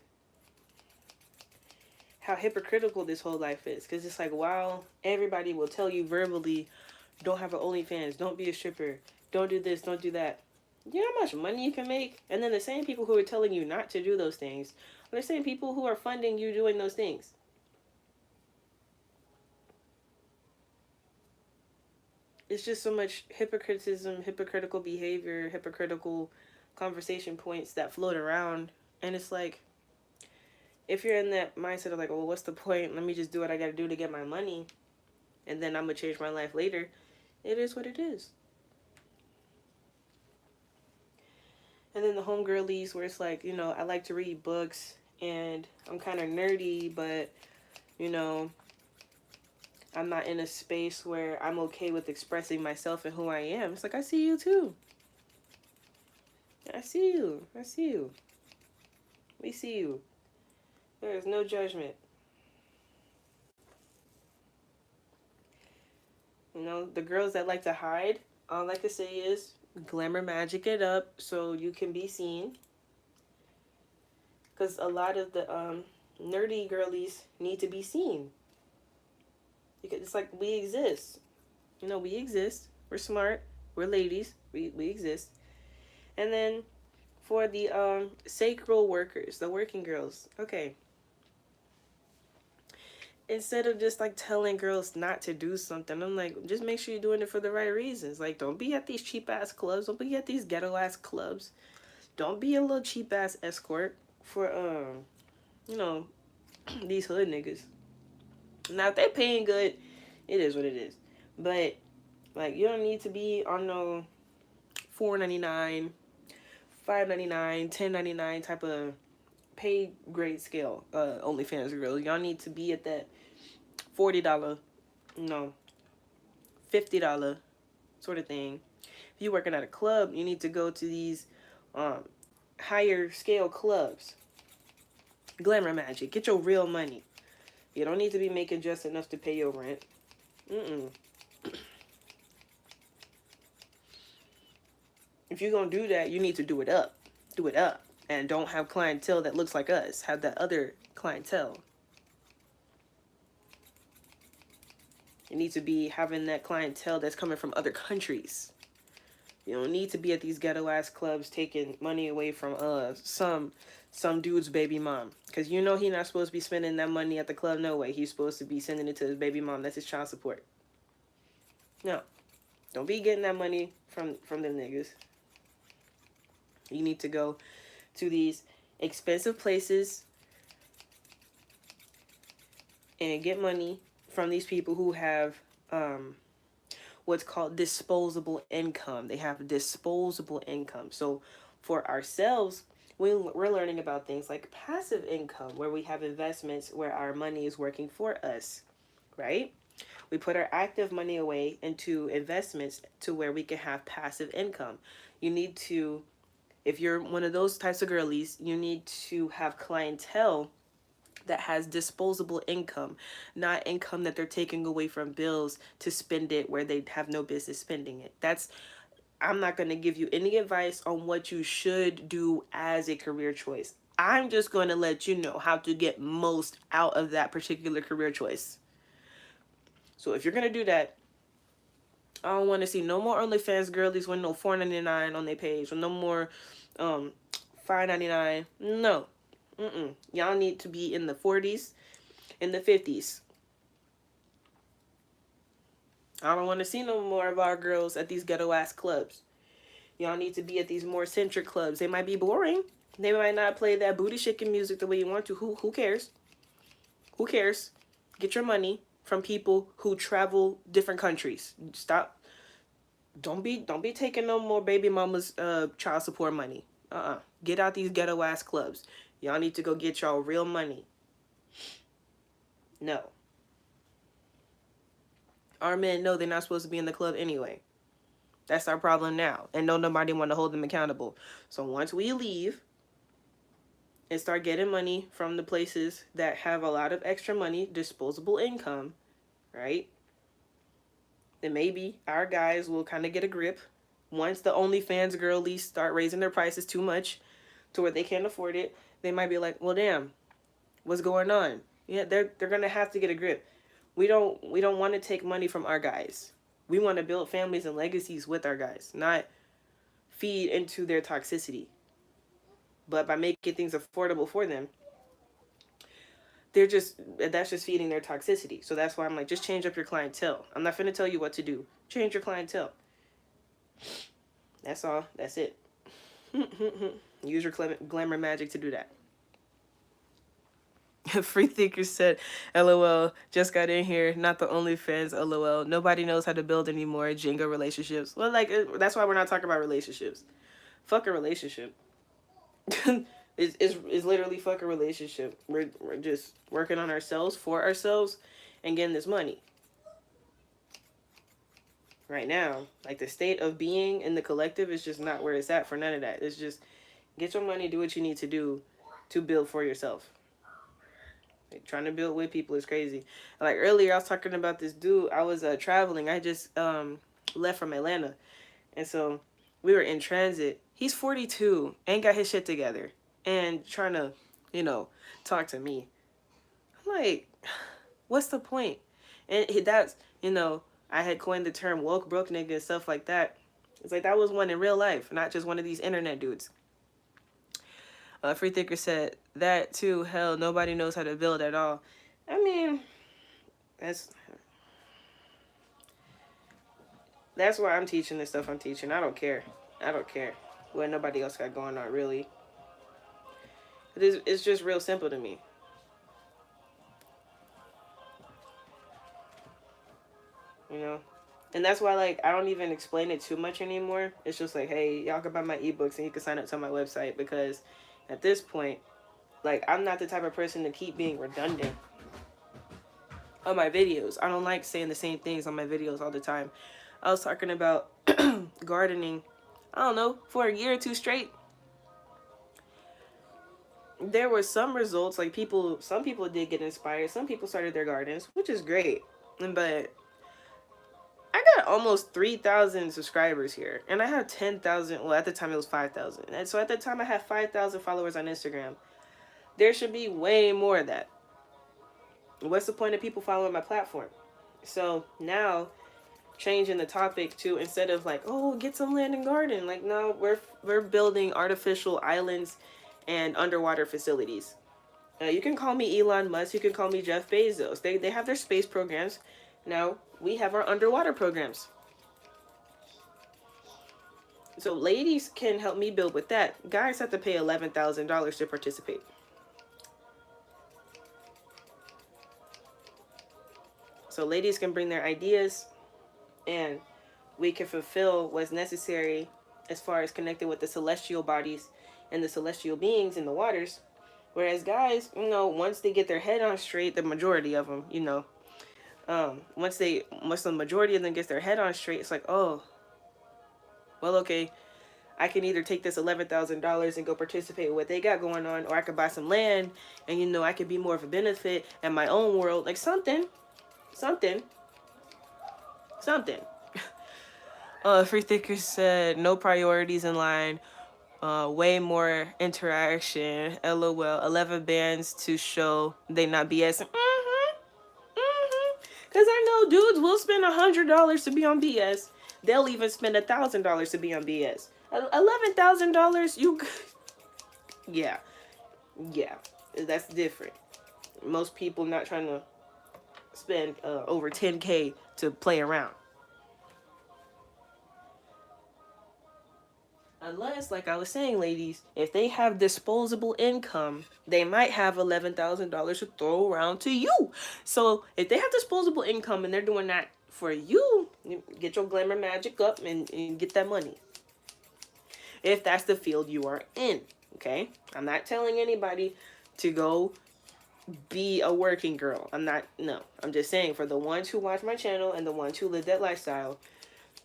how hypocritical this whole life is. Because it's like, wow, everybody will tell you verbally, don't have an OnlyFans, don't be a stripper, don't do this, don't do that. You know how much money you can make? And then the same people who are telling you not to do those things are the same people who are funding you doing those things. It's just so much hypocriticism, hypocritical behavior, hypocritical conversation points that float around. And it's like, if you're in that mindset of like, well, what's the point? Let me just do what I gotta do to get my money, and then I'm gonna change my life later. It is what it is. And then the homegirlies, where it's like, you know, I like to read books and I'm kind of nerdy, but, you know, I'm not in a space where I'm okay with expressing myself and who I am. It's like, I see you too. I see you. I see you. We see you. There is no judgment. You know, the girls that like to hide, all I can say is glamour magic it up so you can be seen. Because a lot of the nerdy girlies need to be seen. Because it's like, we exist. You know, we exist. We're smart. We're ladies. We exist. And then for the sacral workers, the working girls, okay. Instead of just like telling girls not to do something, I'm like, just make sure you're doing it for the right reasons. Like, don't be at these cheap ass clubs. Don't be at these ghetto ass clubs. Don't be a little cheap ass escort for you know, these hood niggas. Now if they paying good, it is what it is. But like, you don't need to be on no $4.99, $5.99, $10.99 type of pay grade scale. OnlyFans girls, y'all need to be at that $40, you know, $50 sort of thing. If you're working at a club, you need to go to these higher scale clubs. Glamour magic. Get your real money. You don't need to be making just enough to pay your rent. If you're going to do that, you need to do it up. Do it up. And don't have clientele that looks like us. Have that other clientele. You need to be having that clientele that's coming from other countries. You don't need to be at these ghetto ass clubs taking money away from some dude's baby mom. Because you know he's not supposed to be spending that money at the club, no way. He's supposed to be sending it to his baby mom. That's his child support. No. Don't be getting that money from them niggas. You need to go to these expensive places and get money from these people who have what's called disposable income. They have disposable income. So for ourselves, we're learning about things like passive income, where we have investments where our money is working for us, right? We put our active money away into investments to where we can have passive income. You need to, if you're one of those types of girlies, you need to have clientele that has disposable income, not income that they're taking away from bills to spend it where they have no business spending it. I'm not going to give you any advice on what you should do as a career choice. I'm just going to let you know how to get most out of that particular career choice. So if you're going to do that, I don't want to see no more OnlyFans girlies with no $4.99 on their page, or no more $5.99. No. Y'all need to be in the 40s, in the 50s. I don't want to see no more of our girls at these ghetto ass clubs. Y'all need to be at these more centric clubs. They might be boring. They might not play that booty shaking music the way you want to. Who cares? Who cares? Get your money from people who travel different countries. Stop. Don't be taking no more baby mama's child support money. Get out these ghetto ass clubs. Y'all need to go get y'all real money. No. Our men know they're not supposed to be in the club anyway. That's our problem now. And no, nobody want to hold them accountable. So once we leave and start getting money from the places that have a lot of extra money, disposable income, right? Then maybe our guys will kind of get a grip. Once the OnlyFans girlies start raising their prices too much to where they can't afford it, they might be like, well, damn, what's going on? Yeah, they're gonna have to get a grip. We don't want to take money from our guys. We want to build families and legacies with our guys, not feed into their toxicity. But by making things affordable for them, that's just feeding their toxicity. So that's why I'm like, just change up your clientele. I'm not finna tell you what to do. Change your clientele. That's all. That's it. Use your glamour magic to do that. Free Thinker said, LOL, just got in here, not the OnlyFans, LOL. Nobody knows how to build anymore, Jenga relationships. Well, like, that's why we're not talking about relationships. Fuck a relationship. it's literally fuck a relationship. We're just working on ourselves, for ourselves, and getting this money. Right now, like, the state of being in the collective is just not where it's at for none of that. It's just, get your money, do what you need to do to build for yourself. Like, trying to build with people is crazy. Like, earlier I was talking about this dude. I was traveling. I just left from Atlanta. And so we were in transit. He's 42, ain't got his shit together, and trying to, talk to me. I'm like, what's the point? And that's, I had coined the term woke broke nigga and stuff like that. It's like, that was one in real life, not just one of these internet dudes. Free Thinker said, that too, hell, nobody knows how to build at all. I mean, that's why I'm teaching the stuff I'm teaching. I don't care what nobody else got going on, really. It's just real simple to me. And that's why, like, I don't even explain it too much anymore. It's just like, hey, y'all can buy my ebooks and you can sign up to my website, because at this point, like, I'm not the type of person to keep being redundant on my videos. I don't like saying the same things on my videos all the time. I was talking about gardening, I don't know, for a year or two straight. There were some results, like, some people did get inspired. Some people started their gardens, which is great. But I got almost 3,000 subscribers here, and I have 10,000. Well, at the time it was 5,000. And so at the time I had 5,000 followers on Instagram. There should be way more of that. What's the point of people following my platform? So now, changing the topic to, instead of like, oh, get some land and garden, like, no, we're building artificial islands and underwater facilities. You can call me Elon Musk. You can call me Jeff Bezos. They have their space programs. Now we have our underwater programs. So ladies can help me build with that. Guys have to pay $11,000 to participate. So ladies can bring their ideas, and we can fulfill what's necessary as far as connecting with the celestial bodies and the celestial beings in the waters. Whereas guys, once they get their head on straight, the majority of them, once the majority of them gets their head on straight, it's like, oh, well, okay, I can either take this $11,000 and go participate with what they got going on, or I could buy some land and, I could be more of a benefit in my own world, like something. Free Thinker said, no priorities in line, way more interaction, LOL, 11 bands to show they not BS. Because I know dudes will spend $100 to be on BS. They'll even spend $1,000 to be on BS. $11,000, yeah, that's different. Most people not trying to spend over 10K to play around. Unless, like I was saying, ladies, if they have disposable income, they might have $11,000 to throw around to you. So if they have disposable income and they're doing that for you, get your glamour magic up and get that money. If that's the field you are in. Okay? I'm not telling anybody to go be a working girl. I'm not, no. I'm just saying for the ones who watch my channel and the ones who live that lifestyle,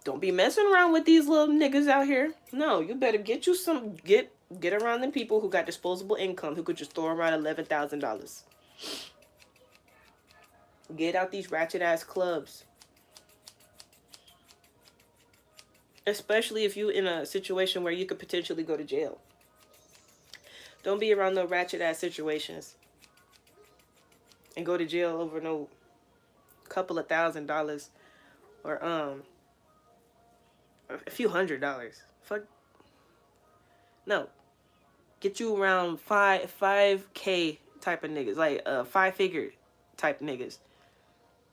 don't be messing around with these little niggas out here. No, you better get you some, get around them people who got disposable income who could just throw around $11,000. Get out these ratchet ass clubs. Especially if you in a situation where you could potentially go to jail. Don't be around no ratchet ass situations and go to jail over no couple of $1,000 or a few $100s. Fuck no. Get you around 5K type of niggas, like 5-figure type niggas.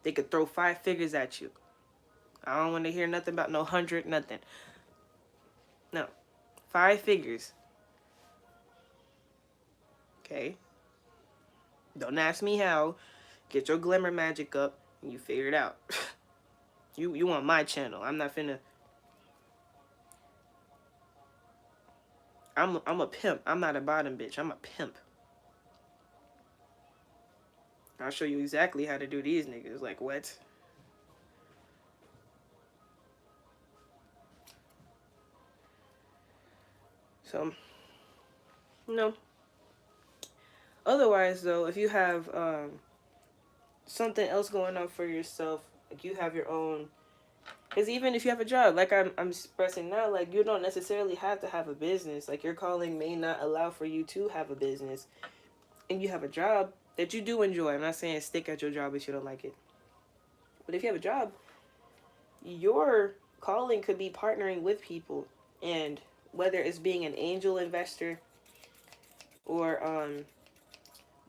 They could throw 5 figures at you. I don't want to hear nothing about no 100, nothing. No, 5 figures. Okay. Don't ask me how. Get your glamour magic up and you figure it out. You on my channel. I'm not finna. I'm a pimp. I'm not a bottom bitch. I'm a pimp. I'll show you exactly how to do these niggas. Like what? So, no. Otherwise, though, if you have something else going on for yourself, like you have your own, because even if you have a job, like I'm expressing now, like you don't necessarily have to have a business. Like your calling may not allow for you to have a business, and you have a job that you do enjoy. I'm not saying stick at your job if you don't like it, but if you have a job, your calling could be partnering with people, and whether it's being an angel investor or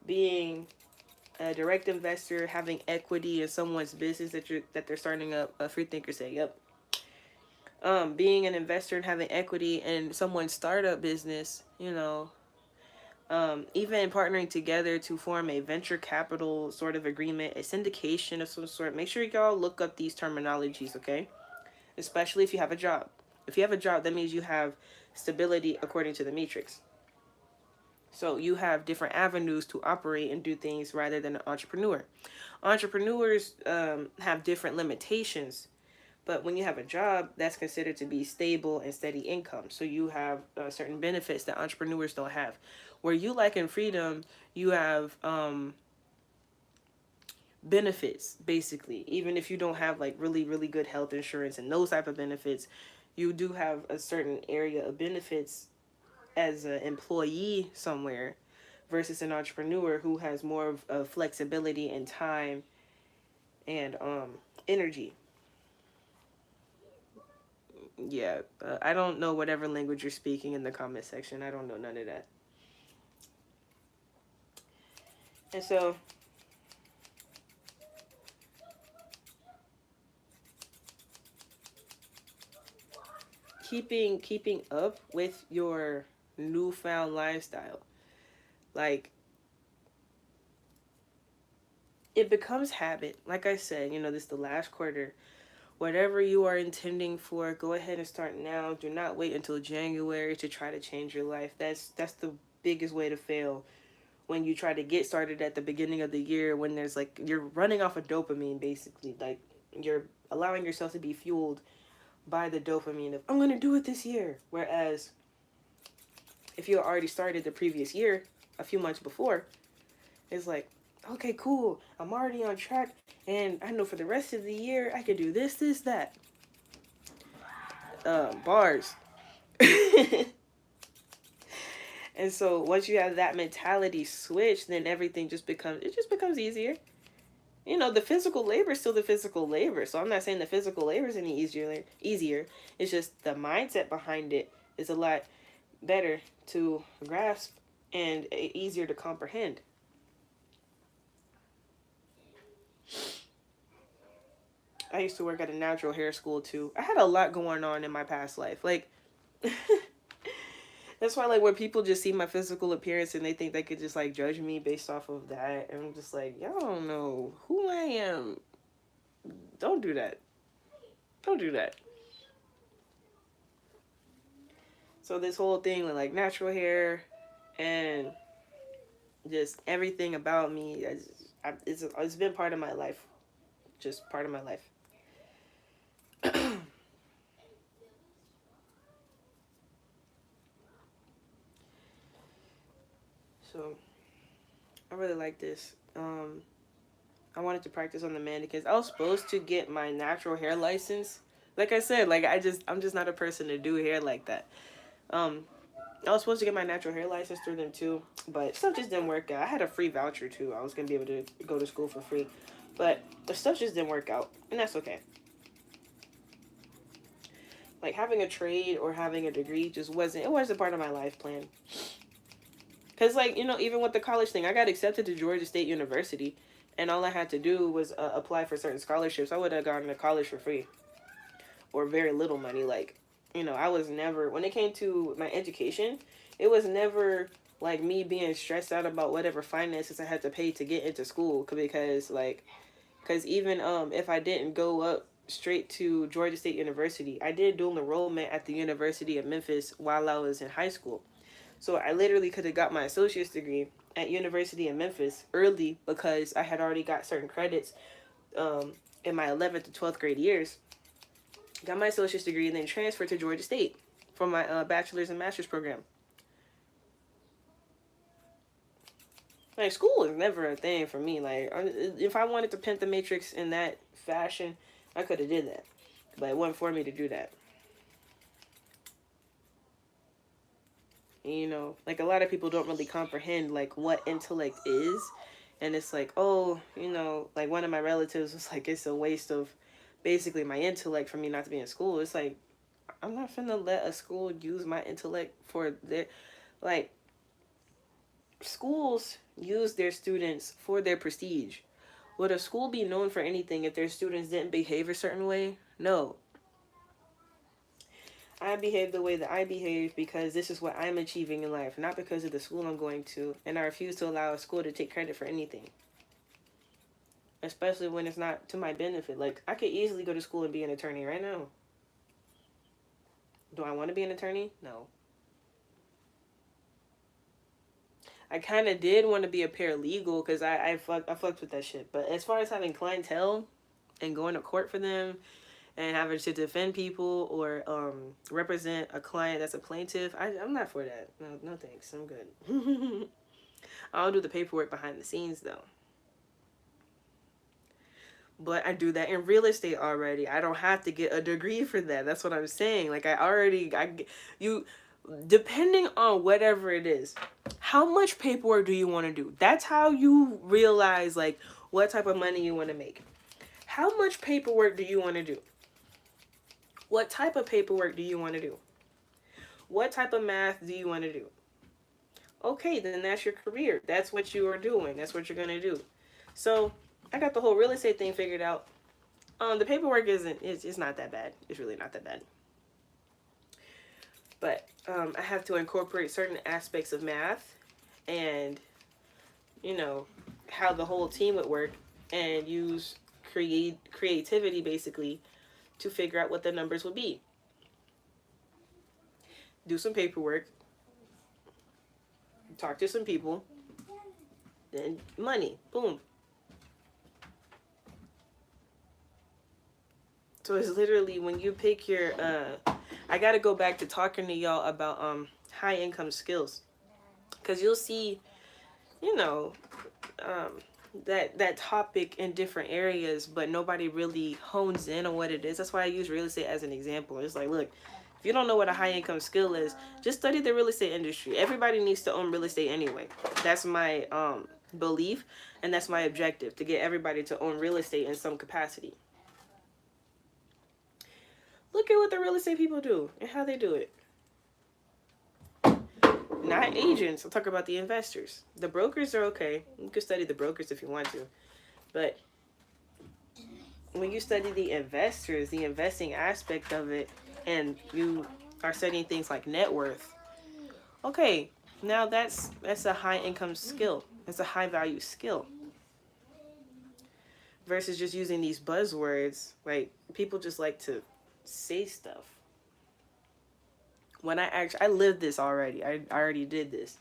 being a direct investor, having equity in someone's business that they're starting up. A free thinker say, "Yep." Being an investor and having equity in someone's startup business, you know, even partnering together to form a venture capital sort of agreement, a syndication of some sort. Make sure y'all look up these terminologies, okay? Especially if you have a job. If you have a job, that means you have stability according to the matrix. So you have different avenues to operate and do things rather than an entrepreneur. Entrepreneurs have different limitations, but when you have a job, that's considered to be stable and steady income. So you have certain benefits that entrepreneurs don't have. Where you lack in freedom, you have benefits, basically. Even if you don't have like really, really good health insurance and those type of benefits, you do have a certain area of benefits as an employee somewhere versus an entrepreneur who has more of flexibility and time and energy. Yeah, I don't know whatever language you're speaking in the comment section. I don't know none of that. And so keeping up with your newfound lifestyle, like it becomes habit. Like I said, you know, this is the last quarter. Whatever you are intending for, go ahead and start now. Do not wait until January to try to change your life. That's the biggest way to fail. When you try to get started at the beginning of the year, when there's like you're running off of dopamine, basically, like you're allowing yourself to be fueled by the dopamine of I'm gonna do it this year. Whereas if you already started the previous year, a few months before, it's like, okay, cool, I'm already on track, and I know for the rest of the year I can do this, that. Bars. And so once you have that mentality switch, then everything just becomes easier. You know, the physical labor is still the physical labor. So I'm not saying the physical labor is any easier. It's just the mindset behind it is a lot better to grasp and easier to comprehend. I used to work at a natural hair school too. I had a lot going on in my past life. Like that's why like when people just see my physical appearance and they think they could just like judge me based off of that, and I'm just like, y'all don't know who I am. Don't do that. Don't do that. So this whole thing with like natural hair, and just everything about me. It's been part of my life, just part of my life. So I really like this. I wanted to practice on the mannequins. I was supposed to get my natural hair license. Like I said, like I'm just not a person to do hair like that. Um, I was supposed to get my natural hair license through them too, but stuff just didn't work out. I had a free voucher too. I was gonna be able to go to school for free, but the stuff just didn't work out, and that's okay. Like having a trade or having a degree just wasn't part of my life plan. Cause like even with the college thing, I got accepted to Georgia State University, and all I had to do was apply for certain scholarships. I would have gone to college for free or very little money. Like I was never, when it came to my education, it was never like me being stressed out about whatever finances I had to pay to get into school, because even if I didn't go up straight to Georgia State University, I did dual enrollment at the University of Memphis while I was in high school. So I literally could have got my associate's degree at University of Memphis early because I had already got certain credits in my 11th to 12th grade years. Got my associate's degree and then transferred to Georgia State for my bachelor's and master's program. Like, school is never a thing for me. Like, if I wanted to pimp the Matrix in that fashion, I could have did that. But it wasn't for me to do that. Like a lot of people don't really comprehend like what intellect is. And it's like, oh, like one of my relatives was like, it's a waste of basically my intellect for me not to be in school. It's like, I'm not finna let a school use my intellect for their, like, schools use their students for their prestige. Would a school be known for anything if their students didn't behave a certain way? No. I behave the way that I behave because this is what I'm achieving in life, not because of the school I'm going to, and I refuse to allow a school to take credit for anything. Especially when it's not to my benefit. Like, I could easily go to school and be an attorney right now. Do I want to be an attorney? No. I kind of did want to be a paralegal because I fucked with that shit. But as far as having clientele and going to court for them and having to defend people or represent a client that's a plaintiff, I'm not for that. No thanks. I'm good. I'll do the paperwork behind the scenes though. But I do that in real estate already. I don't have to get a degree for that. That's what I'm saying. Like you, depending on whatever it is, how much paperwork do you want to do? That's how you realize like what type of money you want to make. How much paperwork do you want to do? What type of paperwork do you want to do? What type of math do you want to do? Okay, then that's your career. That's what you are doing. That's what you're going to do. So I got the whole real estate thing figured out. The paperwork it's not that bad. It's really not that bad. But I have to incorporate certain aspects of math and, how the whole team would work and use creativity basically to figure out what the numbers would be. Do some paperwork, talk to some people, then money, boom. So it's literally when you pick your, I got to go back to talking to y'all about high income skills. Because you'll see, that topic in different areas, but nobody really hones in on what it is. That's why I use real estate as an example. It's like, look, if you don't know what a high income skill is, just study the real estate industry. Everybody needs to own real estate anyway. That's my belief, and that's my objective, to get everybody to own real estate in some capacity. Look at what the real estate people do and how they do it. Not agents. I'm talking about the investors. The brokers are okay. You can study the brokers if you want to. But when you study the investors, the investing aspect of it, and you are studying things like net worth, okay, now that's a high income skill. It's a high value skill. Versus just using these buzzwords. Like, people just like to say stuff. When I lived this already. I already did this.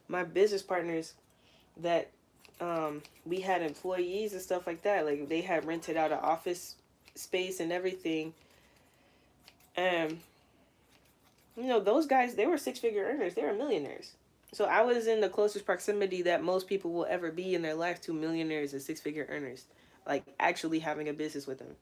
my business partners that we had employees and stuff like that. Like they had rented out an office space and everything. And those guys, they were six-figure earners. They were millionaires. So I was in the closest proximity that most people will ever be in their life to millionaires and six-figure earners. Like actually having a business with them.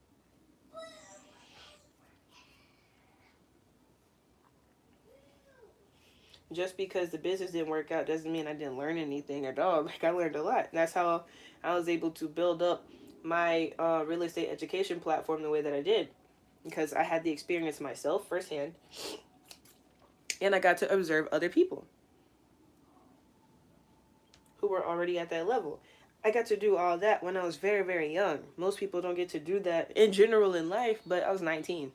Just because the business didn't work out doesn't mean I didn't learn anything at all. Like I learned a lot. That's how I was able to build up my real estate education platform the way that I did, because I had the experience myself firsthand, and I got to observe other people who were already at that level. I got to do all that when I was very, very young. Most people don't get to do that in general in life, but I was 19.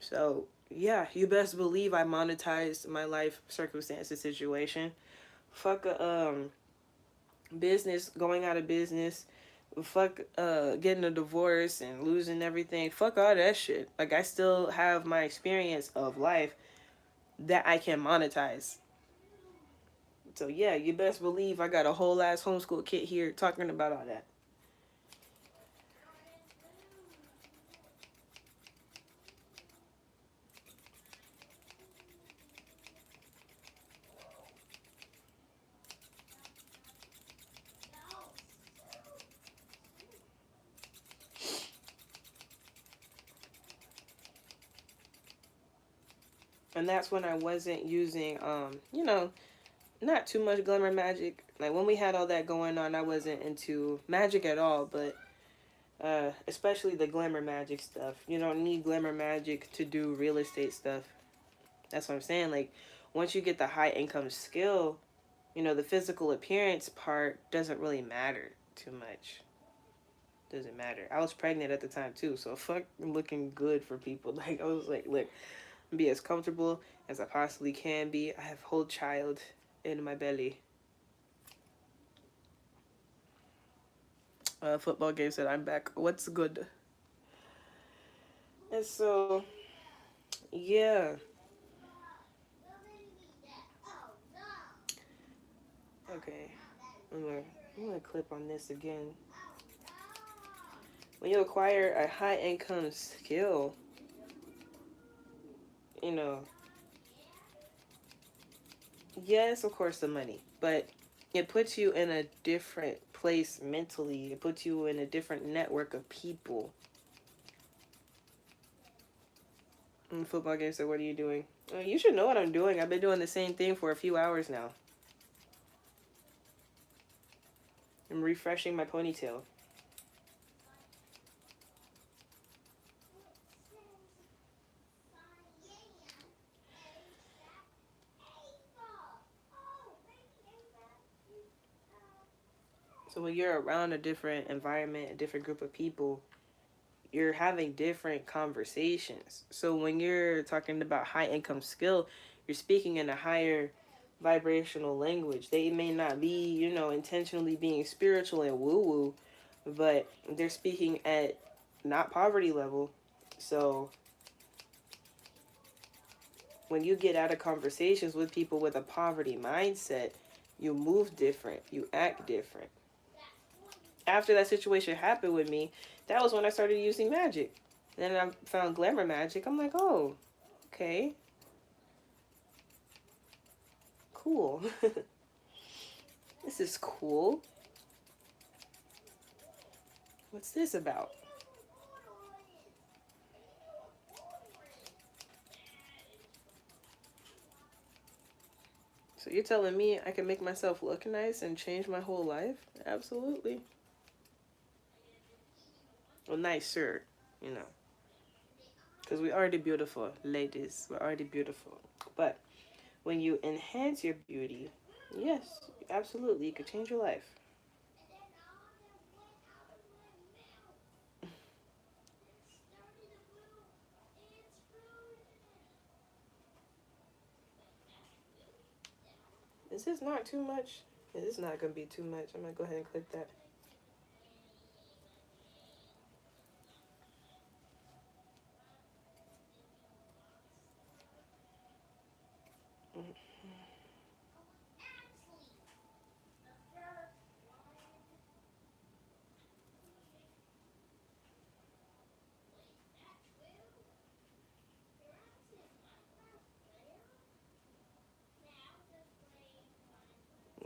So, yeah, you best believe I monetized my life circumstances situation. Fuck a business going out of business. Fuck getting a divorce and losing everything. Fuck all that shit. Like I still have my experience of life that I can monetize. So yeah, you best believe I got a whole ass homeschool kit here talking about all that. And that's when I wasn't using not too much glamour magic. Like when we had all that going on, I wasn't into magic at all, but especially the glamour magic stuff. You don't need glamour magic to do real estate stuff. That's what I'm saying. Like once you get the high income skill, the physical appearance part doesn't really matter too much. Doesn't matter. I was pregnant at the time too, so fuck looking good for people. Like I was like, look, be as comfortable as I possibly can be. I have a whole child in my belly. Football game said I'm back. What's good? And so, yeah. Okay. I'm gonna clip on this again. When you acquire a high income skill, you know, yes, of course, the money, but it puts you in a different place mentally. It puts you in a different network of people. Football game said, what are you doing? You should know what I'm doing. I've been doing the same thing for a few hours now. I'm refreshing my ponytail. So when you're around a different environment, a different group of people, you're having different conversations. So when you're talking about high income skill, you're speaking in a higher vibrational language. They may not be, intentionally being spiritual and woo woo, but they're speaking at not poverty level. So when you get out of conversations with people with a poverty mindset, you move different, you act different. After that situation happened with me, that was when I started using magic. Then I found glamour magic. I'm like, oh, okay, cool. This is cool. What's this about? So you're telling me I can make myself look nice and change my whole life? Absolutely. Well, nicer, you know. Because we're already beautiful, ladies. We're already beautiful. But when you enhance your beauty, yes, absolutely, you could change your life. Is this not too much? This is not going to be too much. I'm going to go ahead and click that.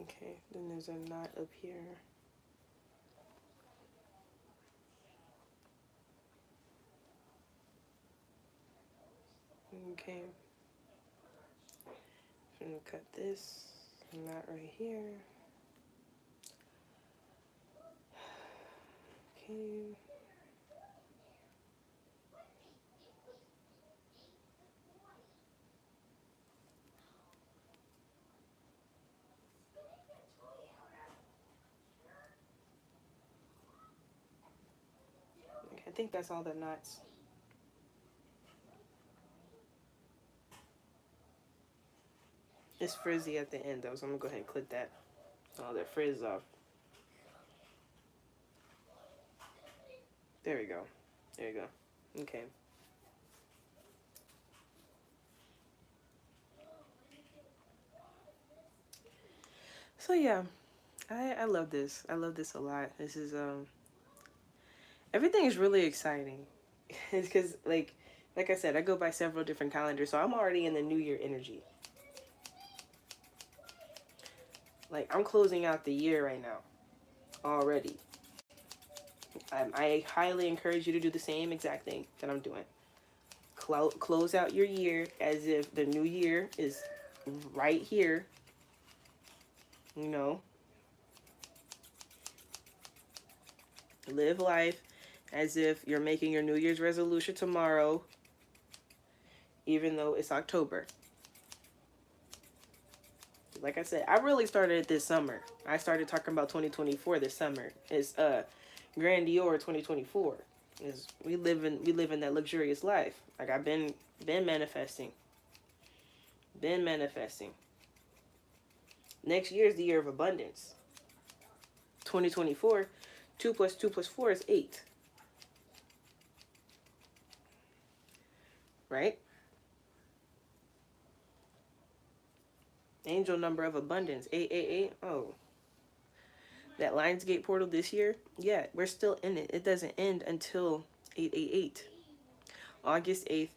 Okay, then there's a knot up here. Okay. I'm gonna cut this knot right here. Okay. Okay, I think that's all the knots. It's frizzy at the end though, so I'm gonna go ahead and clip that. All that frizz off. There we go. There you go. Okay. So yeah, I love this. I love this a lot. This is everything is really exciting. It's because like I said, I go by several different calendars, so I'm already in the New Year energy. Like I'm closing out the year right now already. I highly encourage you to do the same exact thing that I'm doing. Close out your year as if the new year is right here. You know, live life as if you're making your New Year's resolution tomorrow, even though it's October. Like I said, I really started it this summer. I started talking about 2024 this summer. It's Grandior 2024. Is we live in that luxurious life. Like I've been manifesting. Been manifesting. Next year is the year of abundance. 2024, 2 plus 2 plus 4 is 8. Right? Angel number of abundance, 888. Oh. That Lionsgate portal this year, yeah, we're still in it. It doesn't end until 888. August 8th,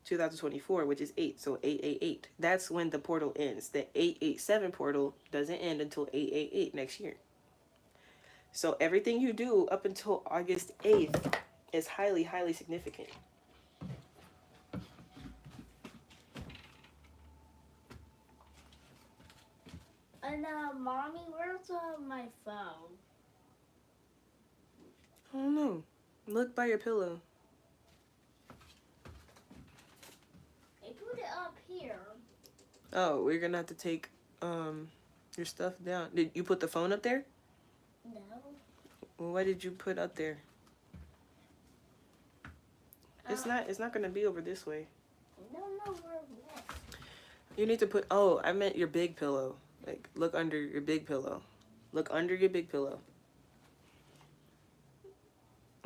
2024, which is 8. So 888. That's when the portal ends. The 887 portal doesn't end until 888 next year. So everything you do up until August 8th is highly, highly significant. And mommy, where's my phone? I don't know. Look by your pillow. I put it up here. Oh, we're gonna have to take your stuff down. Did you put the phone up there? No. Well, what did you put up there? It's not gonna be over this way. I don't know where it went. You need to put, oh, I meant your big pillow. Like, look under your big pillow. Look under your big pillow.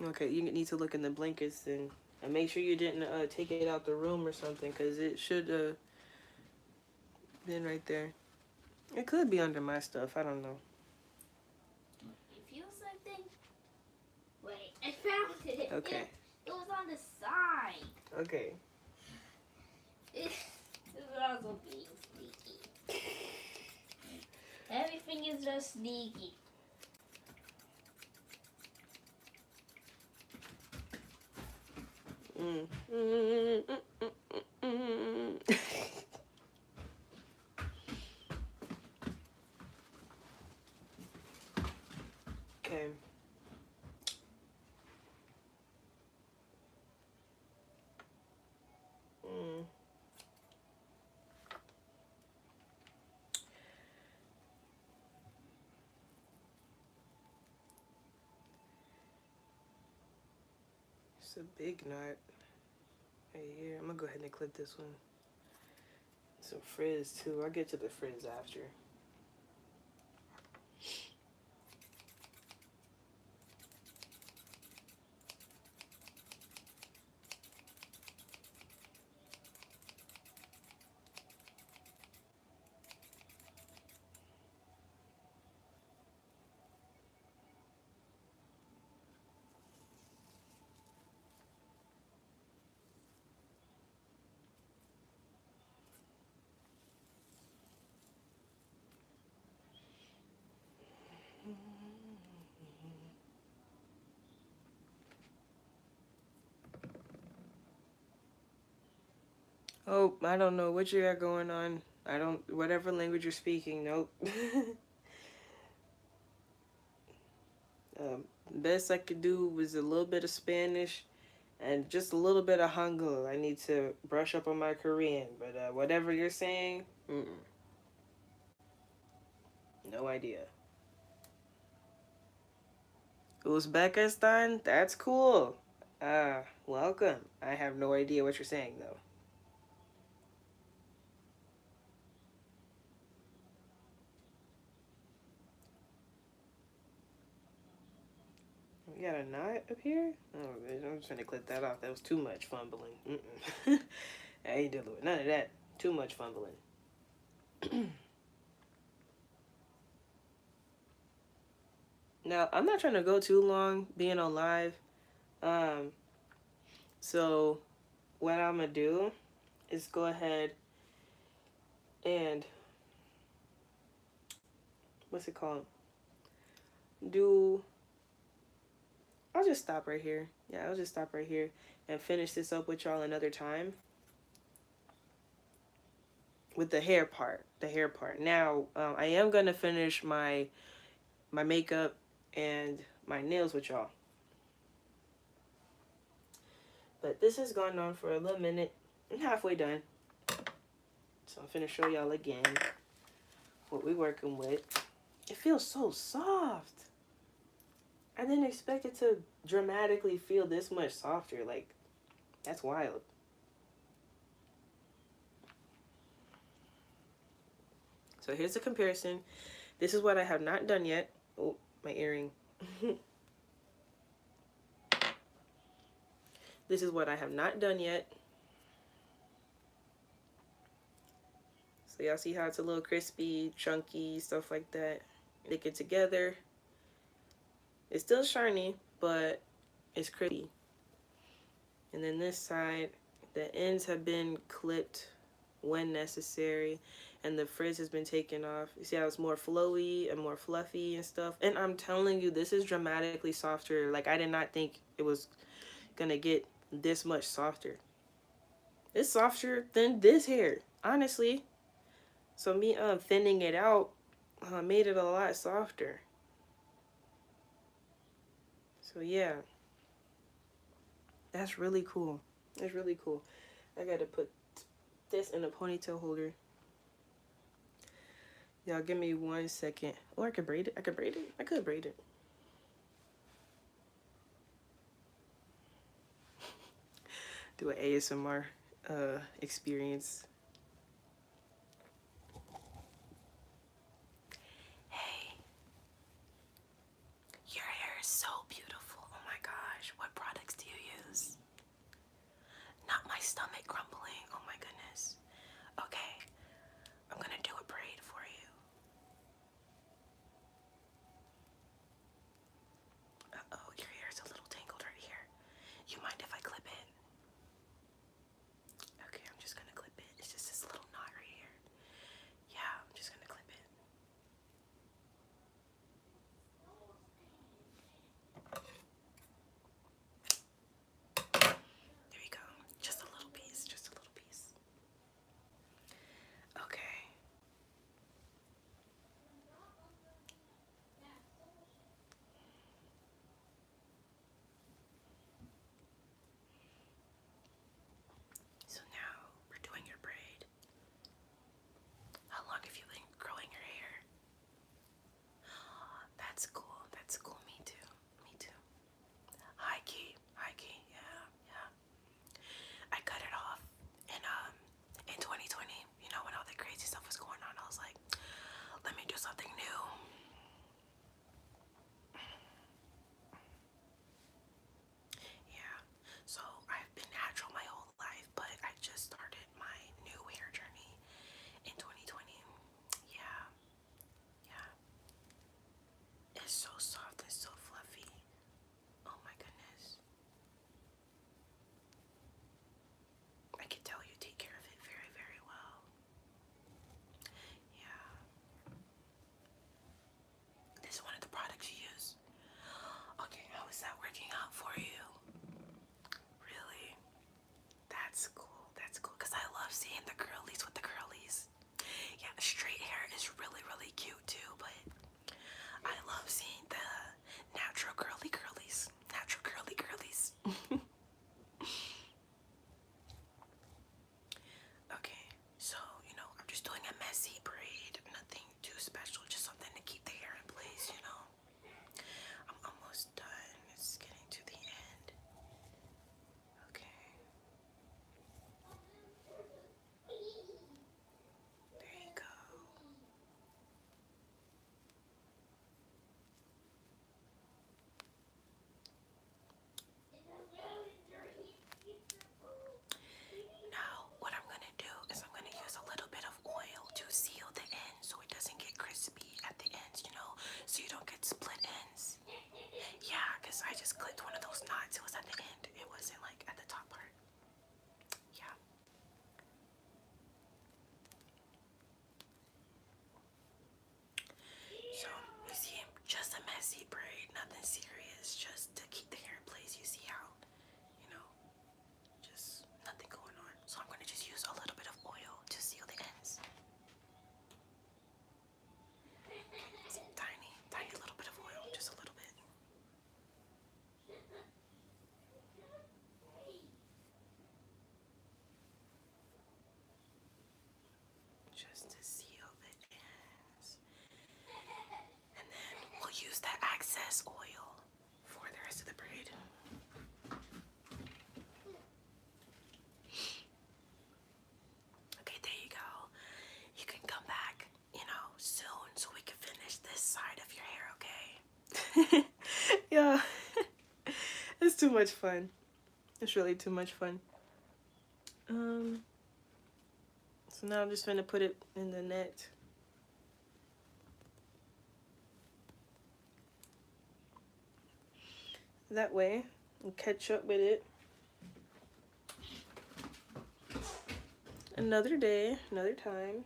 Okay, you need to look in the blankets and make sure you didn't take it out the room or something, because it should been right there. It could be under my stuff. I don't know. It feels something. Wait, I found it. Okay. It was on the side. Okay. This is also being sneaky. Everything is just sneaky. Okay. It's a big knot right here. I'm gonna go ahead and clip this one. Some frizz too. I'll get to the frizz after. Oh, I don't know what you got going on. I don't, whatever language you're speaking, nope. Best I could do was a little bit of Spanish and just a little bit of Hangul. I need to brush up on my Korean, but whatever you're saying, no idea. Uzbekistan? That's cool. Welcome. I have no idea what you're saying, though. We got a knot up here? Oh, I'm just trying to clip that off. That was too much fumbling. I ain't dealing with none of that. Too much fumbling. Now, I'm not trying to go too long being on live. Um, so what I'm gonna do is go ahead and what's it called? Do I'll just stop right here. Yeah, I'll just stop right here and finish this up with y'all another time with the hair part. The hair part. Now, I am gonna finish my makeup and my nails with y'all. But this has gone on for a little minute. I'm halfway done. So I'm finna show y'all again what we working with. It feels so soft. I didn't expect it to dramatically feel this much softer. Like, that's wild. So here's the comparison. This is what I have not done yet. Oh, my earring. This is what I have not done yet. So y'all see how it's a little crispy, chunky, stuff like that. Lick it together. It's still shiny, but it's crispy. And then this side, the ends have been clipped when necessary, and the frizz has been taken off. You see how it's more flowy and more fluffy and stuff. And I'm telling you, this is dramatically softer. Like, I did not think it was gonna get this much softer. It's softer than this hair, honestly. So me thinning it out made it a lot softer. So yeah, that's really cool. That's really cool. I gotta put this in a ponytail holder. Y'all give me 1 second. Or I could braid it. I could braid it. I could braid it. Do an ASMR experience. Hey, your hair is so beautiful. Oh my gosh. What products do you use? Not my stomach grumbling. Oh my goodness. Okay, I'm gonna do a braid for you. Uh-oh, your hair is a little tangled right here. You mind if I clip it? Okay, I'm just gonna clip it. It's messy braid, nothing serious, just to keep the hair in place. You see how, you know, just nothing going on. So I'm gonna just use a little bit of oil to seal the ends. Tiny, tiny little bit of oil, just a little bit. Just to seal the ends. And then we'll use that excess oil for the rest of the braid. Okay, there you go. You can come back, you know, soon so we can finish this side of your hair, okay? Yeah. It's too much fun. It's really too much fun. So now I'm just gonna put it in the net. That way, I'll catch up with it. Another day, another time.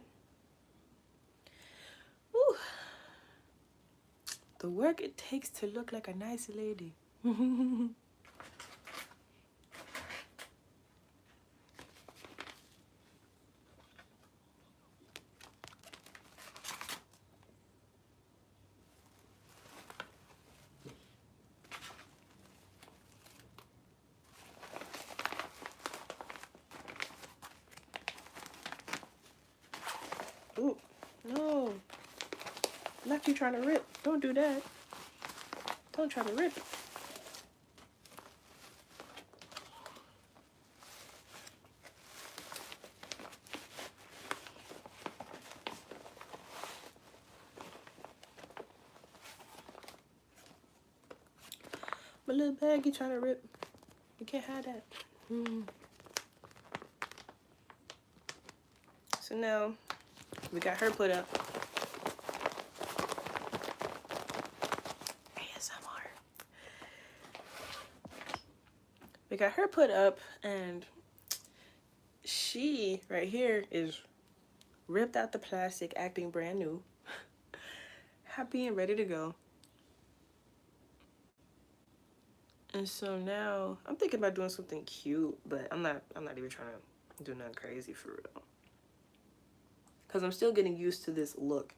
Woo. The work it takes to look like a nice lady. Ooh, no. Left you trying to rip. Don't do that. Don't try to rip it. My little bag you trying to rip. You can't have that. So now we got her put up. ASMR. We got her put up, and she right here is ripped out the plastic, acting brand new, happy and ready to go. And so now I'm thinking about doing something cute, but I'm not even trying to do nothing crazy for real. Cause I'm still getting used to this look.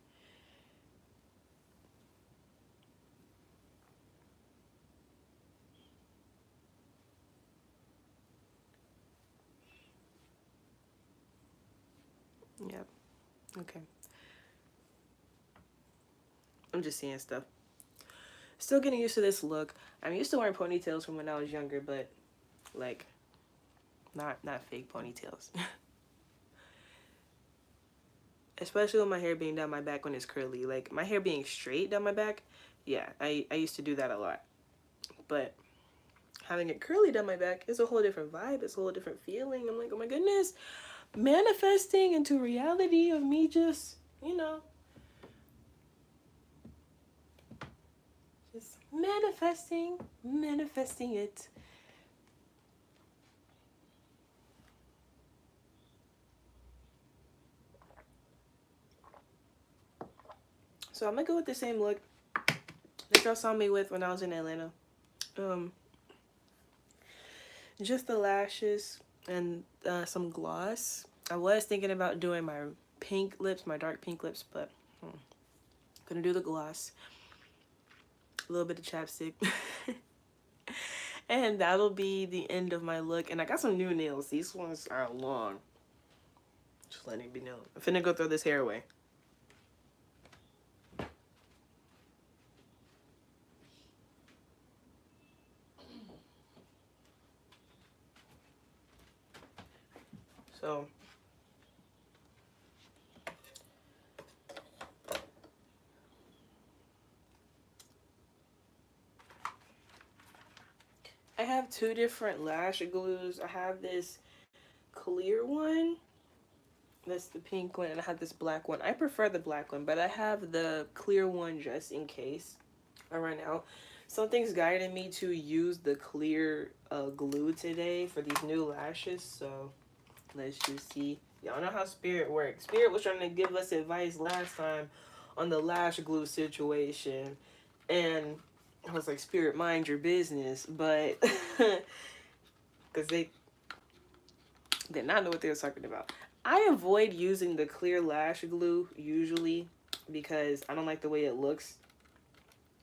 Yep. Okay. I'm just seeing stuff. Still getting used to this look. I'm used to wearing ponytails from when I was younger, but like not fake ponytails. Especially with my hair being down my back when it's curly. Like my hair being straight down my back, yeah, I used to do that a lot. But having it curly down my back is a whole different vibe. It's a whole different feeling. I'm like, oh my goodness, manifesting into reality of me just, you know, just manifesting it. So I'm gonna go with the same look that y'all saw me with when I was in Atlanta. Just the lashes and some gloss. I was thinking about doing my pink lips, my dark pink lips, but gonna do the gloss. A little bit of chapstick. And that'll be the end of my look. And I got some new nails. These ones are long. Just letting it be known. I'm finna go throw this hair away. So I have two different lash glues. I have this clear one. That's the pink one, and I have this black one. I prefer the black one, but I have the clear one just in case I run out. Something's guiding me to use the clear glue today for these new lashes, so let's just see. Y'all know how Spirit works. Spirit was trying to give us advice last time on the lash glue situation, And I was like, Spirit, mind your business. But because they did not know what they were talking about. I avoid using the clear lash glue usually because I don't like the way it looks.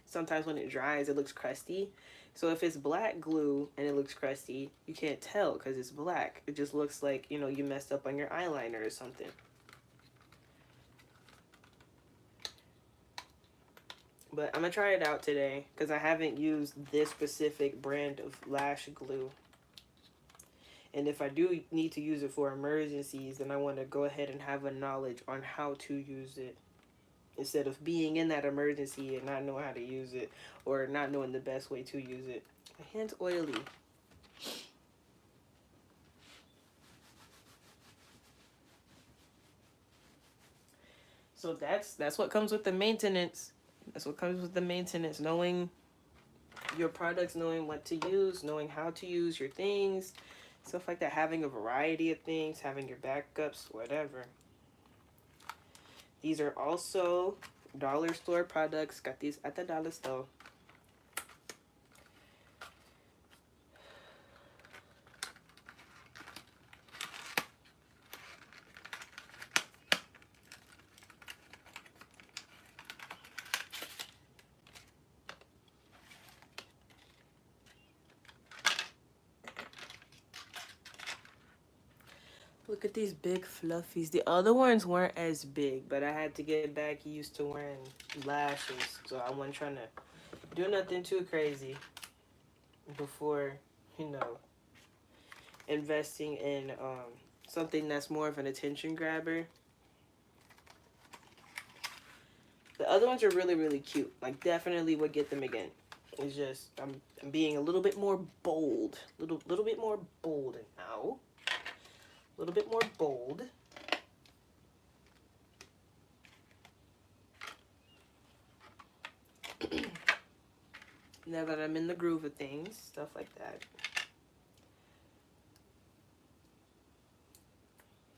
Sometimes when it dries, it looks crusty. So if it's black glue and it looks crusty, you can't tell because it's black. It just looks like, you know, you messed up on your eyeliner or something. But I'm going to try it out today because I haven't used this specific brand of lash glue. And if I do need to use it for emergencies, then I want to go ahead and have a knowledge on how to use it instead of being in that emergency and not knowing how to use it or not knowing the best way to use it. My hand's oily. So that's what comes with the maintenance. That's what comes with the maintenance. Knowing your products, knowing what to use, knowing how to use your things, stuff like that. Having a variety of things, having your backups, whatever. These are also dollar store products. Got these at the dollar store. Look at these big fluffies. The other ones weren't as big, but I had to get back used to wearing lashes. So I wasn't trying to do nothing too crazy before, you know, investing in something that's more of an attention grabber. The other ones are really, really cute. Like, definitely would get them again. It's just, I'm being a little bit more bold. Little bit more bold now. A little bit more bold. Now that I'm in the groove of things, stuff like that.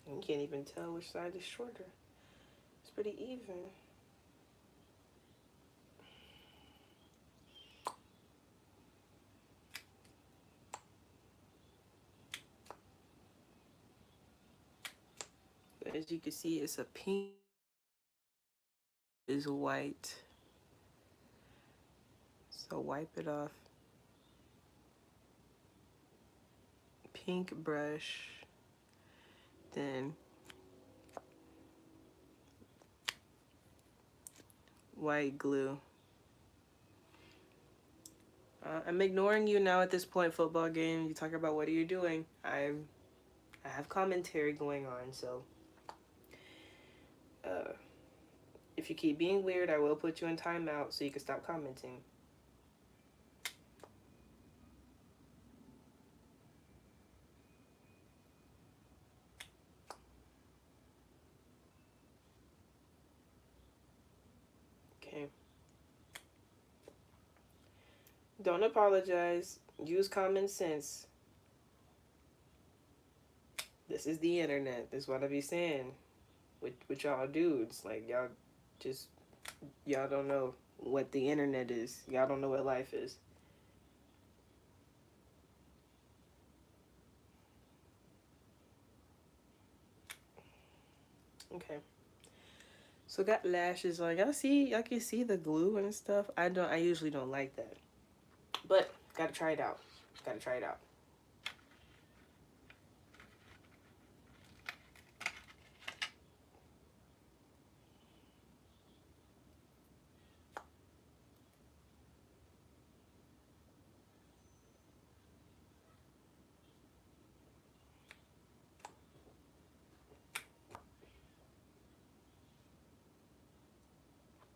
You can't even tell which side is shorter. It's pretty even. As you can see, it's a pink, is white. So wipe it off. Pink brush. Then white glue. I'm ignoring you now at this point, football game. You talk about what are you doing? I have commentary going on, so if you keep being weird, I will put you in timeout so you can stop commenting. Okay. Don't apologize. Use common sense. This is the internet. That's what I be saying. With y'all dudes. Like, y'all just, y'all don't know what the internet is. Y'all don't know what life is. Okay. So got lashes on. Y'all can see the glue and stuff. I usually don't like that. But gotta try it out. Gotta try it out.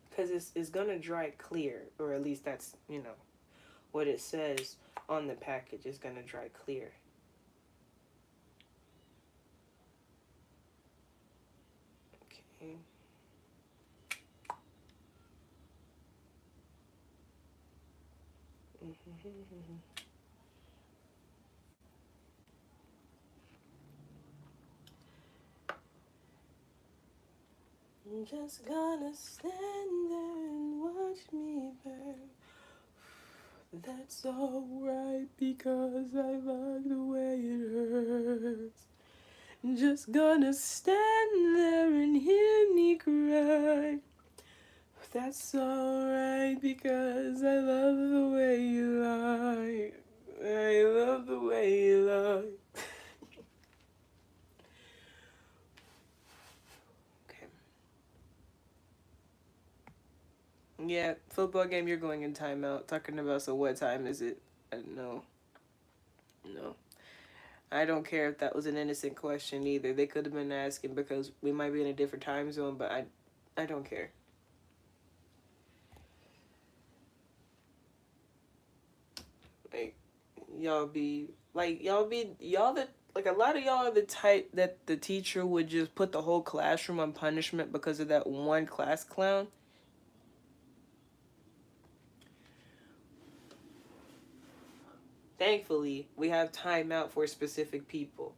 Because it's gonna dry clear, or at least that's, you know, what it says on the package. Is gonna dry clear. Okay. I'm just gonna stand there and watch me burn. That's alright because I like the way it hurts. Just gonna stand there and hear me cry. That's alright because I love the way you lie. I love the way you lie. Okay. Yeah, football game, you're going in timeout. Talking about, so what time is it? No. No. I don't care if that was an innocent question either. They could have been asking because we might be in a different time zone, but I don't care. Like y'all that like a lot of y'all are the type that the teacher would just put the whole classroom on punishment because of that one class clown. Thankfully, we have time out for specific people.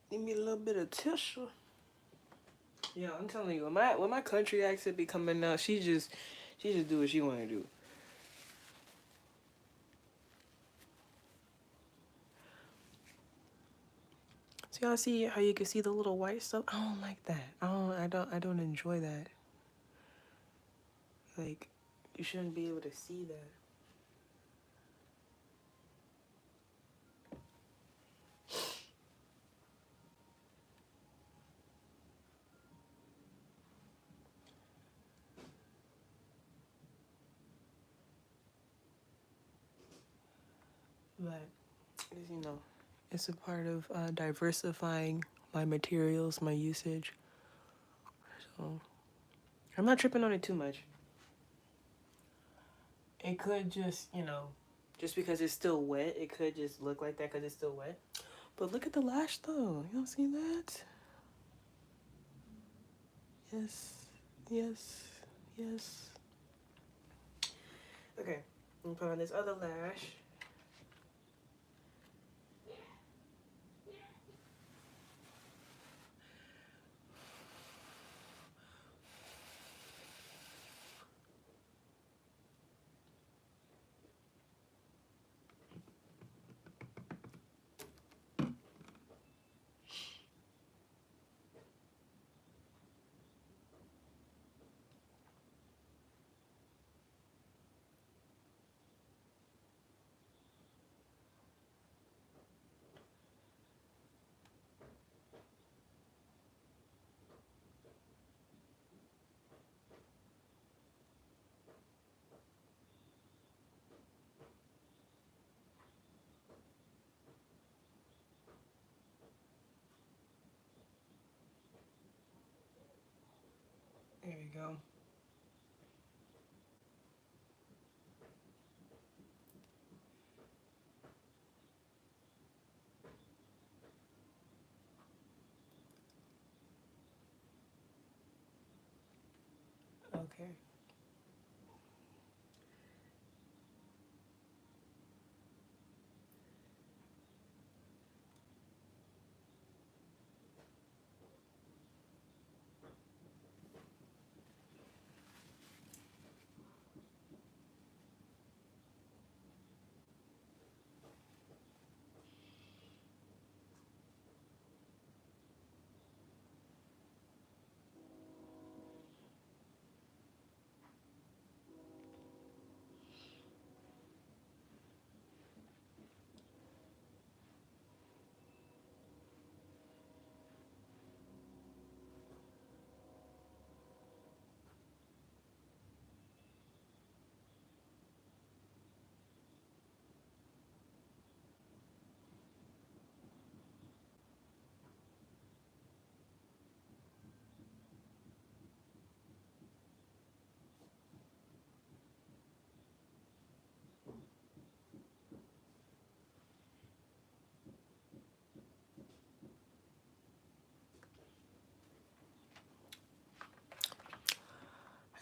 Need me a little bit of tissue. Yeah, I'm telling you, when my country accent be coming out, she just do what she want to do. So y'all see how you can see the little white stuff? I don't like that. I don't enjoy that. Like, you shouldn't be able to see that. But, you know, it's a part of diversifying my materials, my usage. So, I'm not tripping on it too much. It could just, just because it's still wet, it could just look like that because it's still wet. But look at the lash though. You don't see that? Yes, yes, yes. Okay, I'm gonna put on this other lash. There you go. Okay.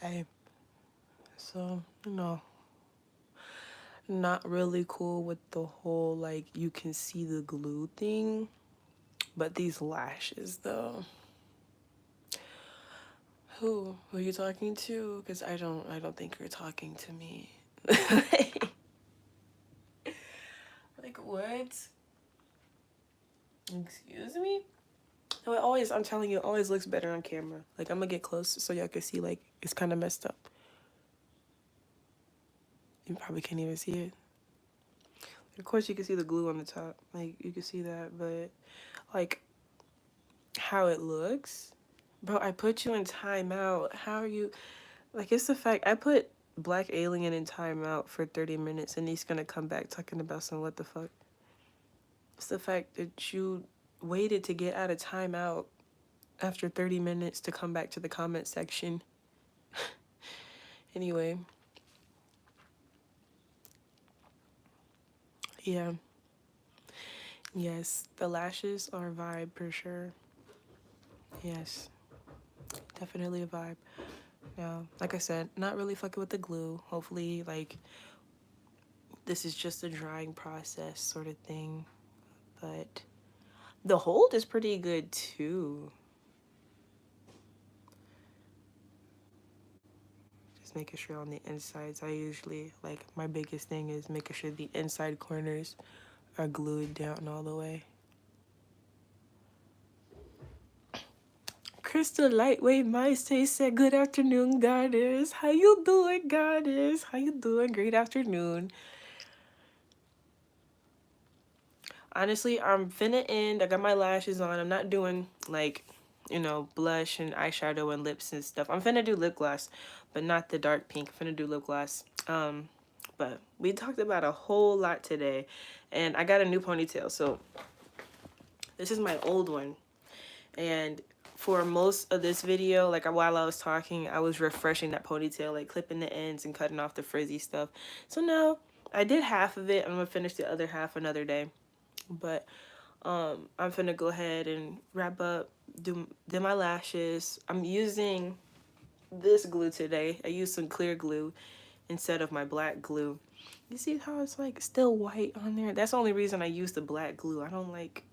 Hey, so, not really cool with the whole, like, you can see the glue thing. But these lashes, though. Who are you talking to? Because I don't think you're talking to me. Like, what? Excuse me? No, I'm telling you, it always looks better on camera. Like, I'm gonna get close so y'all can see, like, it's kind of messed up. You probably can't even see it. Of course, you can see the glue on the top. Like, you can see that, but, like, how it looks. Bro, I put you in timeout. How are you? Like, it's the fact I put Black Alien in timeout for 30 minutes and he's gonna come back talking about some what the fuck. It's the fact that you waited to get out of timeout after 30 minutes to come back to the comment section. Anyway. Yeah. Yes, the lashes are a vibe for sure. Yes. Definitely a vibe. Now, like I said, not really fucking with the glue. Hopefully, like, this is just a drying process sort of thing. But the hold is pretty good too. Just making sure on the insides. I usually, like, my biggest thing is making sure the inside corners are glued down all the way. Crystal Lightweight MySpace said, good afternoon, goddess. How you doing, goddess? How you doing? Great afternoon. Honestly, I'm finna end. I got my lashes on. I'm not doing, like, blush and eyeshadow and lips and stuff. I'm finna do lip gloss, but not the dark pink. I'm finna do lip gloss. But we talked about a whole lot today, and I got a new ponytail. So this is my old one, and for most of this video, like, while I was talking, I was refreshing that ponytail, like clipping the ends and cutting off the frizzy stuff. So now I did half of it. I'm gonna finish the other half another day. But I'm finna go ahead and wrap up, do my lashes. I'm using this glue today. I used some clear glue instead of my black glue. You see how it's like still white on there? That's the only reason I use the black glue. I don't like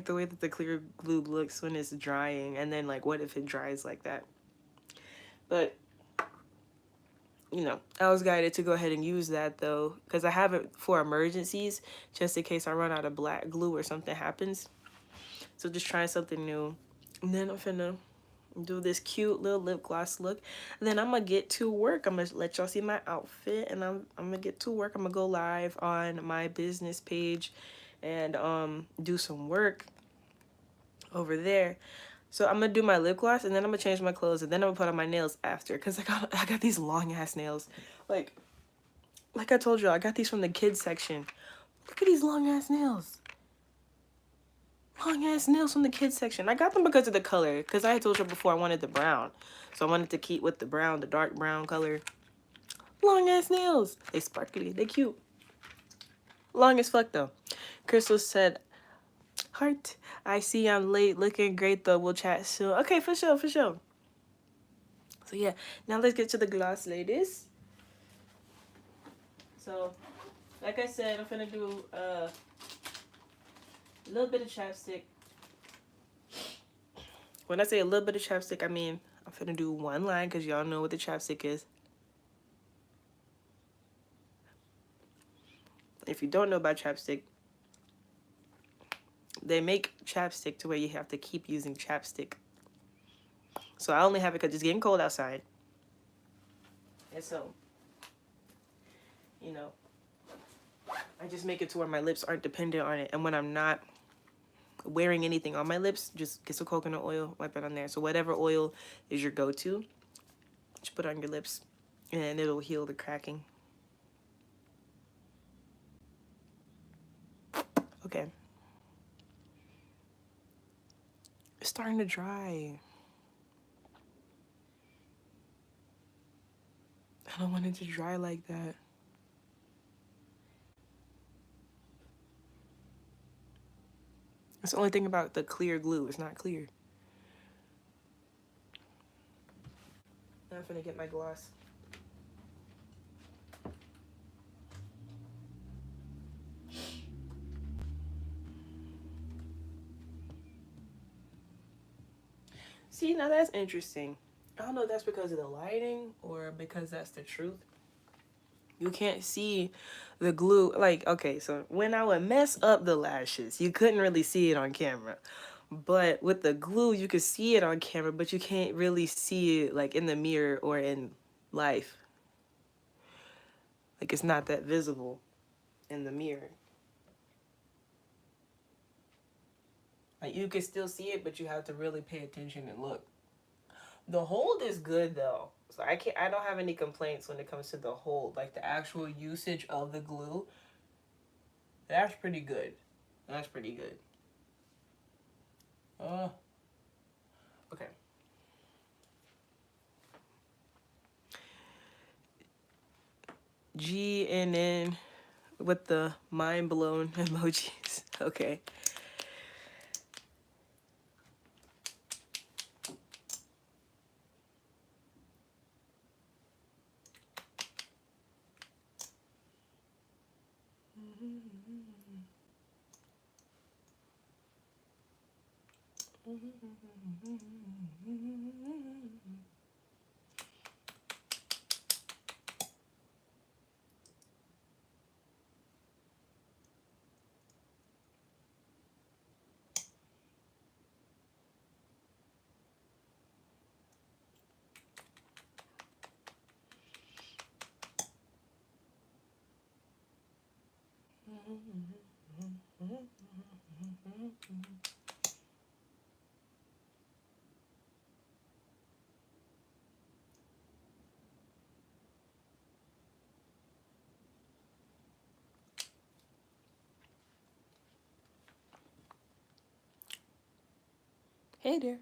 the way that the clear glue looks when it's drying, and then, like, what if it dries like that? But I was guided to go ahead and use that though, because I have it for emergencies, just in case I run out of black glue or something happens. So just trying something new. And then I'm finna do this cute little lip gloss look. And then I'm gonna get to work. I'm gonna let y'all see my outfit, and I'm gonna get to work. I'm gonna go live on my business page and do some work over there. So I'm gonna do my lip gloss, and then I'm gonna change my clothes, and then I'm gonna put on my nails after, because I got these long ass nails. Like I told you, I got these from the kids section. Look at these long ass nails. Long ass nails from the kids section. I got them because of the color, because I had told you before I wanted the brown. So I wanted to keep with the brown, the dark brown color. Long ass nails. They sparkly. They cute. Long as fuck though. Crystal said, heart, I see I'm late. Looking great though. We'll chat soon. Okay, for sure, for sure. So yeah, now let's get to the gloss, ladies. So, like I said, I'm gonna do a little bit of chapstick. When I say a little bit of chapstick, I mean I'm gonna do one line because y'all know what the chapstick is. If you don't know about chapstick, they make chapstick to where you have to keep using chapstick. So I only have it because it's getting cold outside. And so, you know, I just make it to where my lips aren't dependent on it. And when I'm not wearing anything on my lips, just get some coconut oil, wipe it on there. So whatever oil is your go-to, just put it on your lips and it'll heal the cracking. Okay. It's starting to dry. I don't want it to dry like that. That's the only thing about the clear glue. It's not clear. Now I'm gonna get my gloss. See, now that's interesting. I don't know if that's because of the lighting or because that's the truth. You can't see the glue. Like, okay, so when I would mess up the lashes, you couldn't really see it on camera. But with the glue, you could see it on camera, but you can't really see it like in the mirror or in life. Like, it's not that visible in the mirror. Like, you can still see it, but you have to really pay attention and look. The hold is good though. So I don't have any complaints when it comes to the hold. Like the actual usage of the glue. That's pretty good. That's pretty good. Okay. GNN with the mind blown emojis. Okay. Hey there.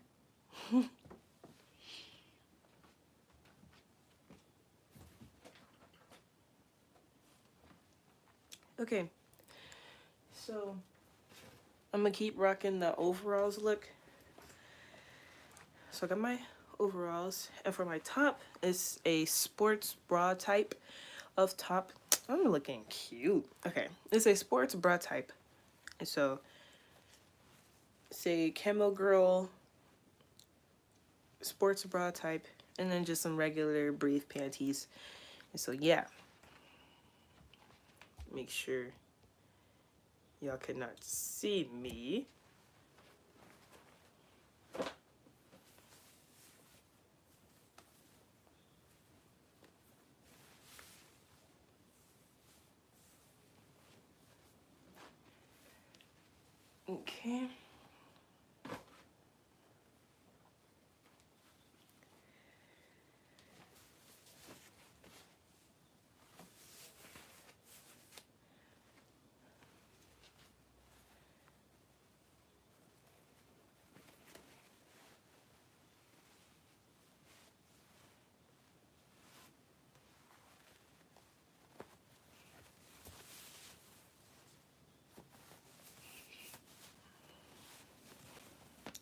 Okay. So I'm gonna keep rocking the overalls look. So I got my overalls, and for my top, it's a sports bra type of top. I'm looking cute. Okay, it's a sports bra type, and so it's a camo girl sports bra type, and then just some regular brief panties. And so yeah, make sure y'all cannot see me. Okay.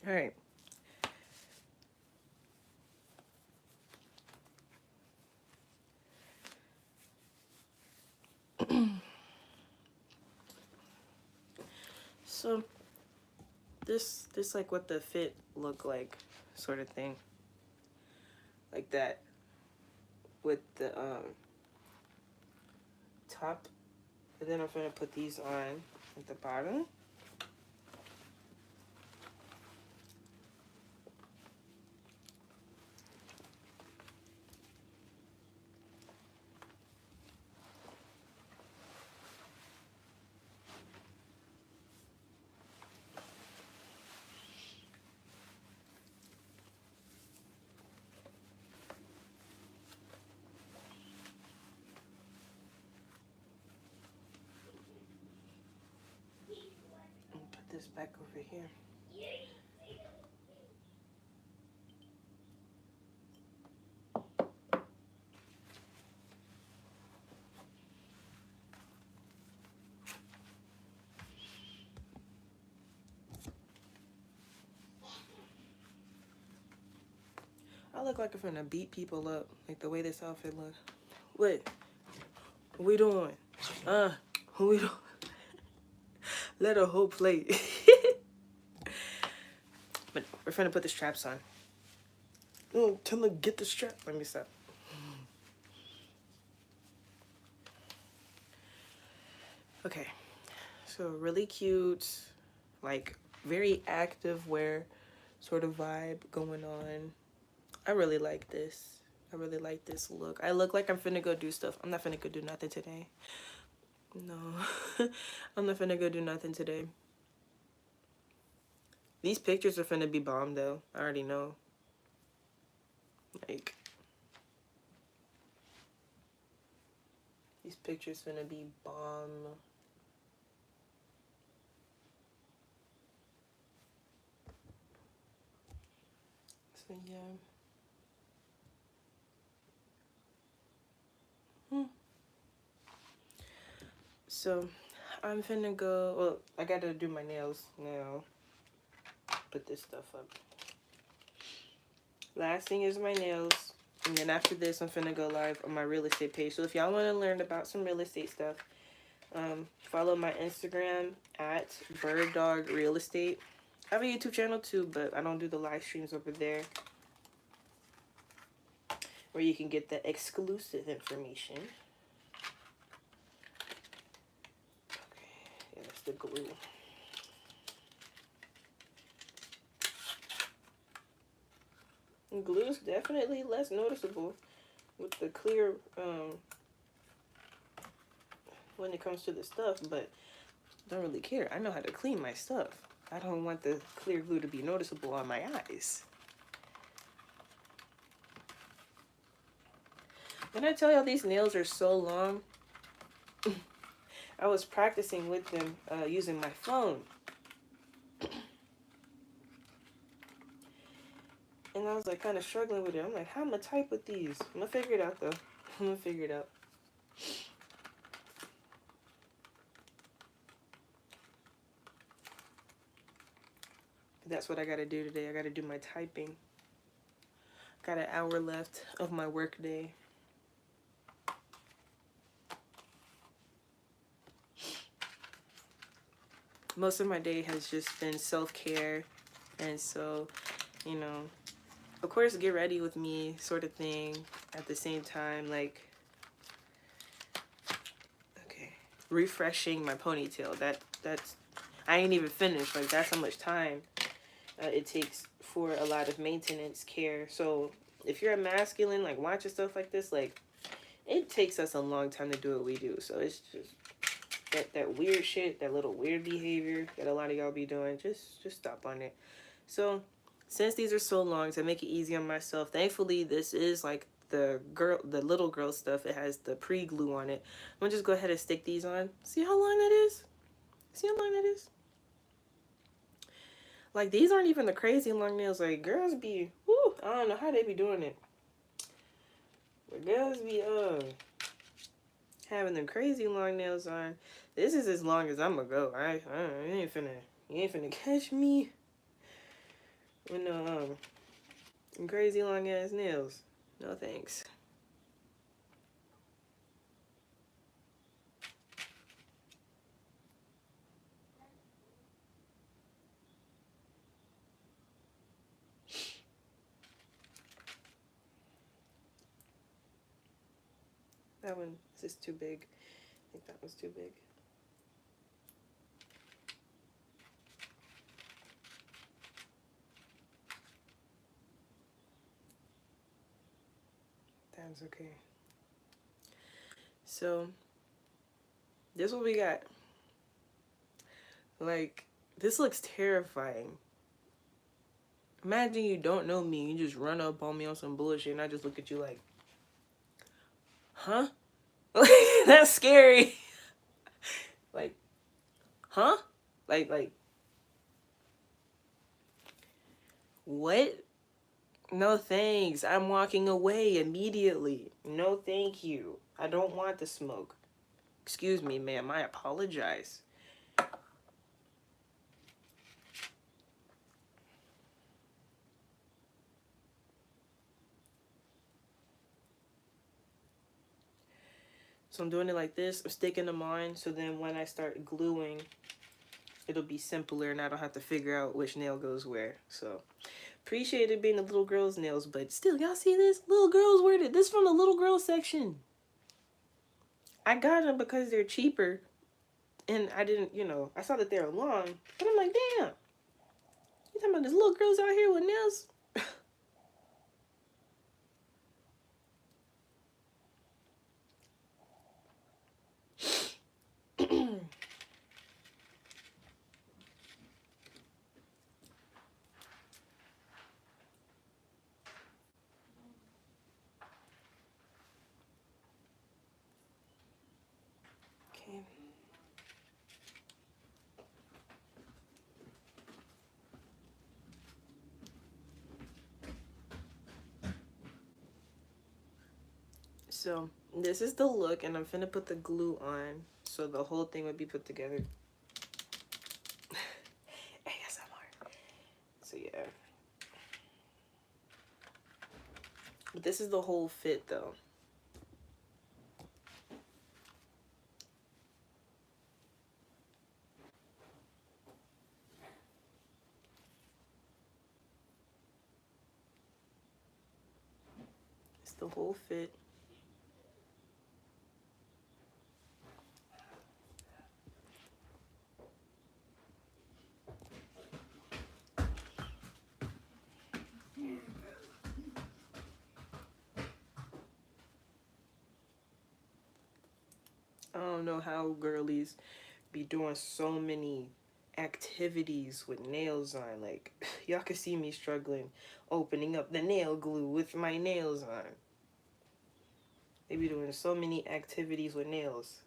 All right. So this like what the fit look like, sort of thing, like that, with the top, and then I'm gonna put these on at the bottom. And put this back over here. I look like I'm finna beat people up, like the way this outfit looks. What we doing? What we doing? Let a whole plate. But we're finna put the straps on. Oh, tell her get the strap. Let me stop. Okay, so really cute, like very active wear sort of vibe going on. I really like this. I really like this look. I look like I'm finna go do stuff. I'm not finna go do nothing today. No, I'm not finna go do nothing today. These pictures are finna be bomb though. I already know. Like, these pictures finna be bomb. So yeah. So I'm finna go, well, I gotta do my nails now. Put this stuff up. Last thing is my nails. And then after this, I'm finna go live on my real estate page. So if y'all want to learn about some real estate stuff, follow my Instagram at Bird Dog Real Estate. I have a YouTube channel too, but I don't do the live streams over there, where you can get the exclusive information. Okay, yeah, that's the glue. And glue is definitely less noticeable with the clear when it comes to the stuff, but don't really care. I know how to clean my stuff. I don't want the clear glue to be noticeable on my eyes. When I tell y'all these nails are so long, I was practicing with them using my phone. And I was like kind of struggling with it. I'm like, how am I gonna type with these? I'm gonna figure it out though. I'm gonna figure it out. That's what I gotta do today. I gotta do my typing. Got an hour left of my work day. Most of my day has just been self-care, and so, you know, of course, get ready with me sort of thing at the same time, like, okay, refreshing my ponytail. That's I ain't even finished. Like, that's how much time it takes for a lot of maintenance care. So if you're a masculine, like, watching stuff like this, like, it takes us a long time to do what we do. So it's just that weird shit, that little weird behavior that a lot of y'all be doing, just stop on it. So since these are so long, to make it easy on myself, thankfully this is like the little girl stuff. It has the pre-glue on it. I'm gonna just go ahead and stick these on. See how long that is? See how long that is? Like, these aren't even the crazy long nails. Like, girls be, whoo, I don't know how they be doing it. But girls be having them crazy long nails on. This is as long as I'm gonna go. You ain't finna catch me with no crazy long ass nails. No thanks. That one is just too big. I think that one's too big. That's okay. So, this is what we got. Like, this looks terrifying. Imagine you don't know me, you just run up on me on some bullshit, and I just look at you like, huh? That's scary. Like, huh? Like, what? No thanks. I'm walking away immediately. No thank you. I don't want the smoke. Excuse me, ma'am. I apologize. So I'm doing it like this. I'm sticking them on, so then when I start gluing, it'll be simpler and I don't have to figure out which nail goes where. So appreciate it being a little girl's nails, but still, y'all see this? Little girls wear it. This from the little girl section. I got them because they're cheaper, and I didn't, I saw that they were long, but I'm like, damn, you talking about these little girls out here with nails? Okay. So this is the look, and I'm finna put the glue on, so the whole thing would be put together. ASMR. So yeah. But this is the whole fit, though. It's the whole fit. I don't know how girlies be doing so many activities with nails on. Like, y'all can see me struggling opening up the nail glue with my nails on. They be doing so many activities with nails.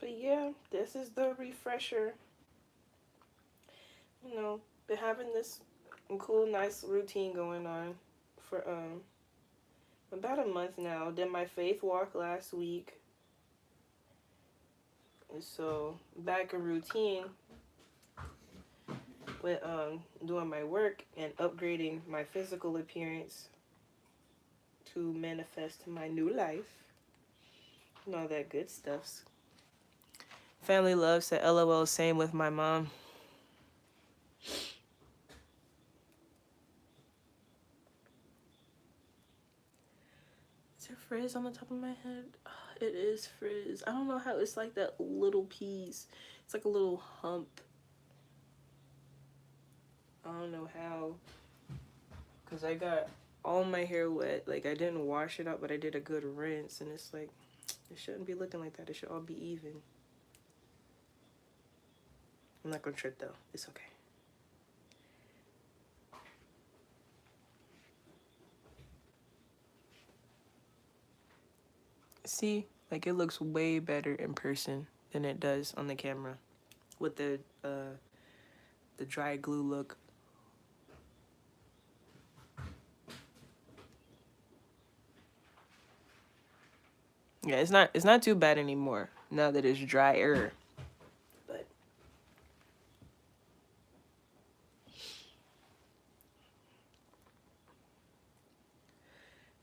But yeah, this is the refresher. Been having this cool, nice routine going on for about a month now. Did my faith walk last week. And so back in routine with doing my work and upgrading my physical appearance to manifest my new life and all that good stuff. Family love said LOL, same with my mom. Is there frizz on the top of my head? It is frizz. I don't know how it's like that little piece. It's like a little hump. I don't know how. Because I got all my hair wet. Like, I didn't wash it up, but I did a good rinse. And it's like, it shouldn't be looking like that. It should all be even. I'm not going to trip, though. It's okay. See? Like, it looks way better in person than it does on the camera with the dry glue look. Yeah, it's not too bad anymore now that it's drier. But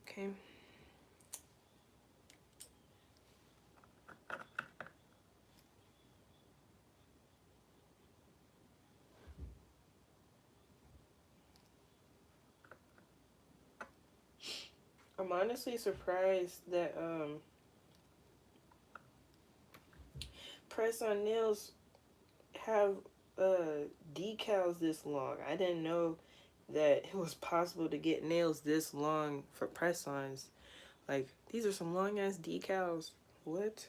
okay. I'm honestly surprised that press on nails have decals this long. I didn't know that it was possible to get nails this long for press-ons. Like, these are some long ass decals. What?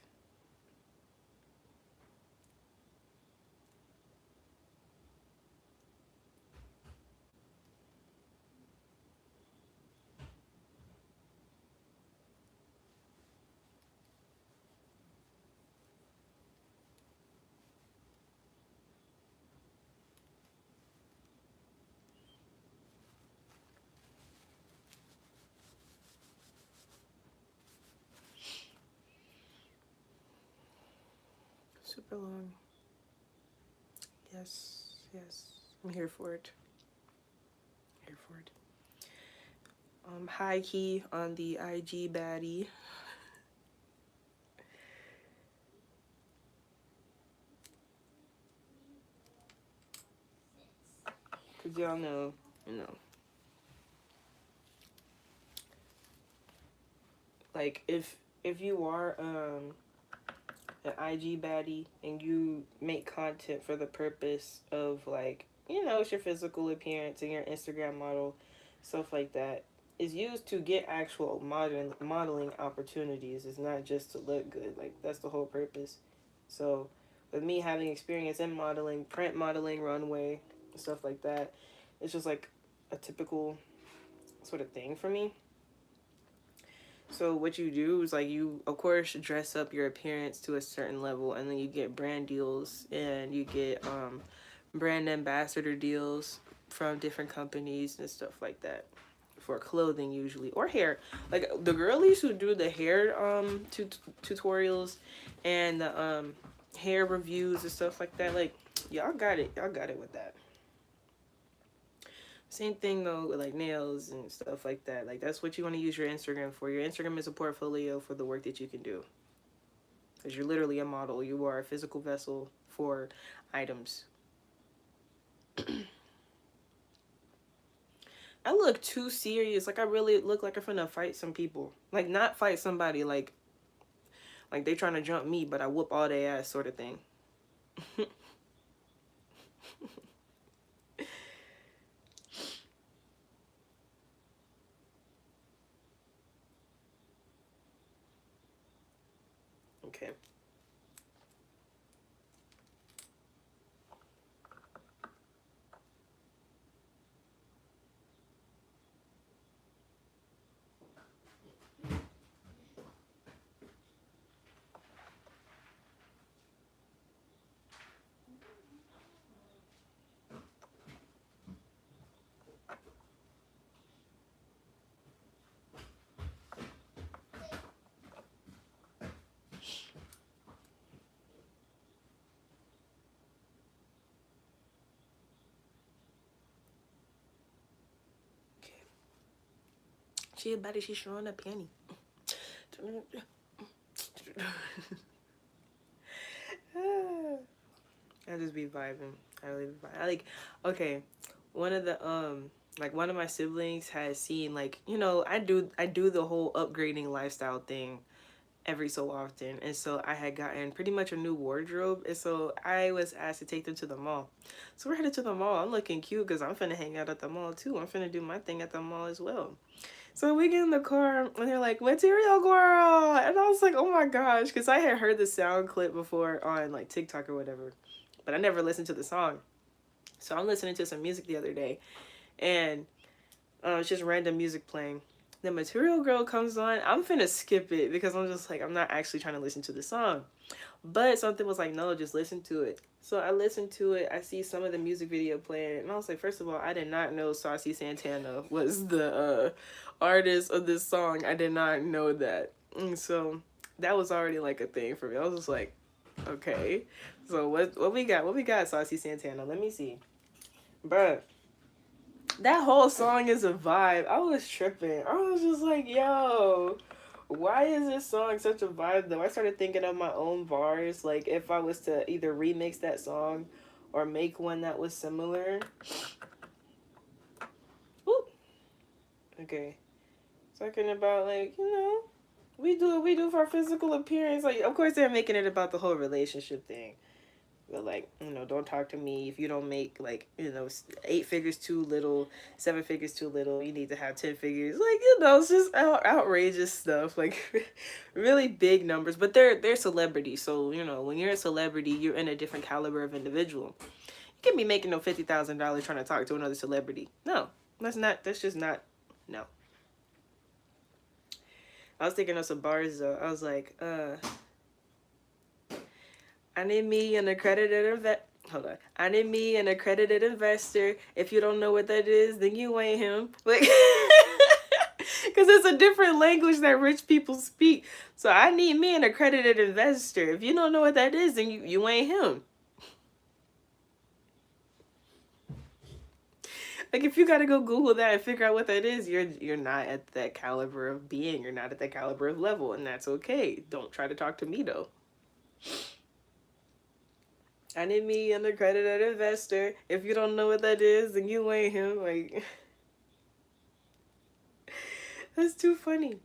Super long. Yes, yes. I'm here for it. Here for it. High key on the IG baddie. Cause y'all know, like if you are an IG baddie and you make content for the purpose of, like, it's your physical appearance and your Instagram model, stuff like that, is used to get actual modeling opportunities. It's not just to look good. Like, that's the whole purpose. So with me having experience in modeling, print modeling, runway, stuff like that, it's just like a typical sort of thing for me. So what you do is, like, you of course dress up your appearance to a certain level, and then you get brand deals and you get brand ambassador deals from different companies and stuff like that, for clothing usually, or hair. Like the girlies who do the hair tutorials and the hair reviews and stuff like that, like, y'all got it with that. Same thing though with like nails and stuff like that. Like, that's what you want to use your Instagram for. Your Instagram is a portfolio for the work that you can do. Because you're literally a model. You are a physical vessel for items. I look too serious. Like, I really look like I'm finna fight some people. Like, not fight somebody like they trying to jump me, but I whoop all their ass, sort of thing. Okay. She about it. She's showing a panty. I just be vibing. I really be vibing. Okay, one of the like, one of my siblings has seen, like, I do the whole upgrading lifestyle thing every so often, and so I had gotten pretty much a new wardrobe, and so I was asked to take them to the mall. So we're headed to the mall. I'm looking cute because I'm finna hang out at the mall too. I'm finna do my thing at the mall as well. So we get in the car and they're like, "Material girl," and I was like, "Oh my gosh," because I had heard the sound clip before on like TikTok or whatever, but I never listened to the song. So I'm listening to some music the other day, and it's just random music playing. The Material Girl comes on. I'm finna skip it because I'm just like, I'm not actually trying to listen to the song. But something was like, no, just listen to it. So I listened to it. I see some of the music video playing, and I was like, first of all, I did not know Saucy Santana was the artist of this song. I did not know that. And so that was already like a thing for me. I was just like, okay. So what we got? What we got, Saucy Santana? Let me see. Bruh, that whole song is a vibe. I was tripping. I was just like, yo, why is this song such a vibe though? I started thinking of my own bars, like if I was to either remix that song or make one that was similar. Ooh. Okay. Talking about like, we do what we do for our physical appearance. Like, of course they're making it about the whole relationship thing. But like, don't talk to me if you don't make like, 8 figures too little, 7 figures too little. You need to have 10 figures. Like, it's just outrageous stuff. Like, really big numbers. But they're celebrities, so when you're a celebrity, you're in a different caliber of individual. You can't be making no $50,000 trying to talk to another celebrity. No, that's not. That's just not. No. I was thinking of some bars though. I was like, I need me an accredited hold on. I need me an accredited investor. If you don't know what that is, then you ain't him. Like, because it's a different language that rich people speak. So I need me an accredited investor. If you don't know what that is, then you ain't him. Like, if you gotta go Google that and figure out what that is, you're not at that caliber of being. You're not at that caliber of level, and that's okay. Don't try to talk to me though. I need me an accredited investor. If you don't know what that is, then you ain't him. Like, that's too funny.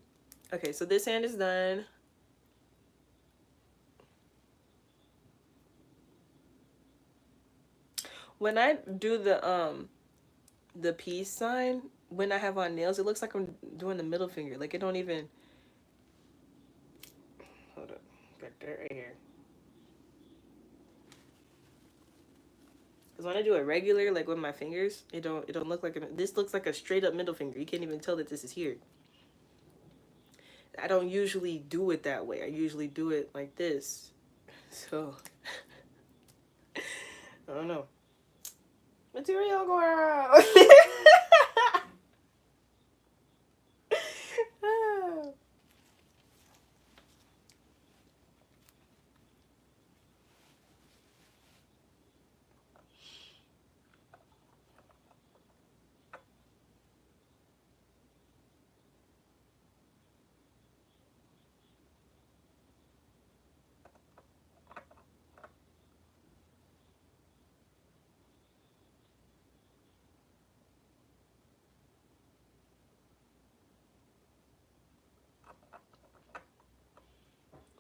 Okay, so this hand is done. When I do the peace sign, when I have on nails, it looks like I'm doing the middle finger. Like, it don't even. Hold up, back there, right here. Because when I do it regular, like with my fingers, it don't look like this looks like a straight up middle finger. You can't even tell that this is here. I don't usually do it that way. I usually do it like this. So, I don't know. Material girl.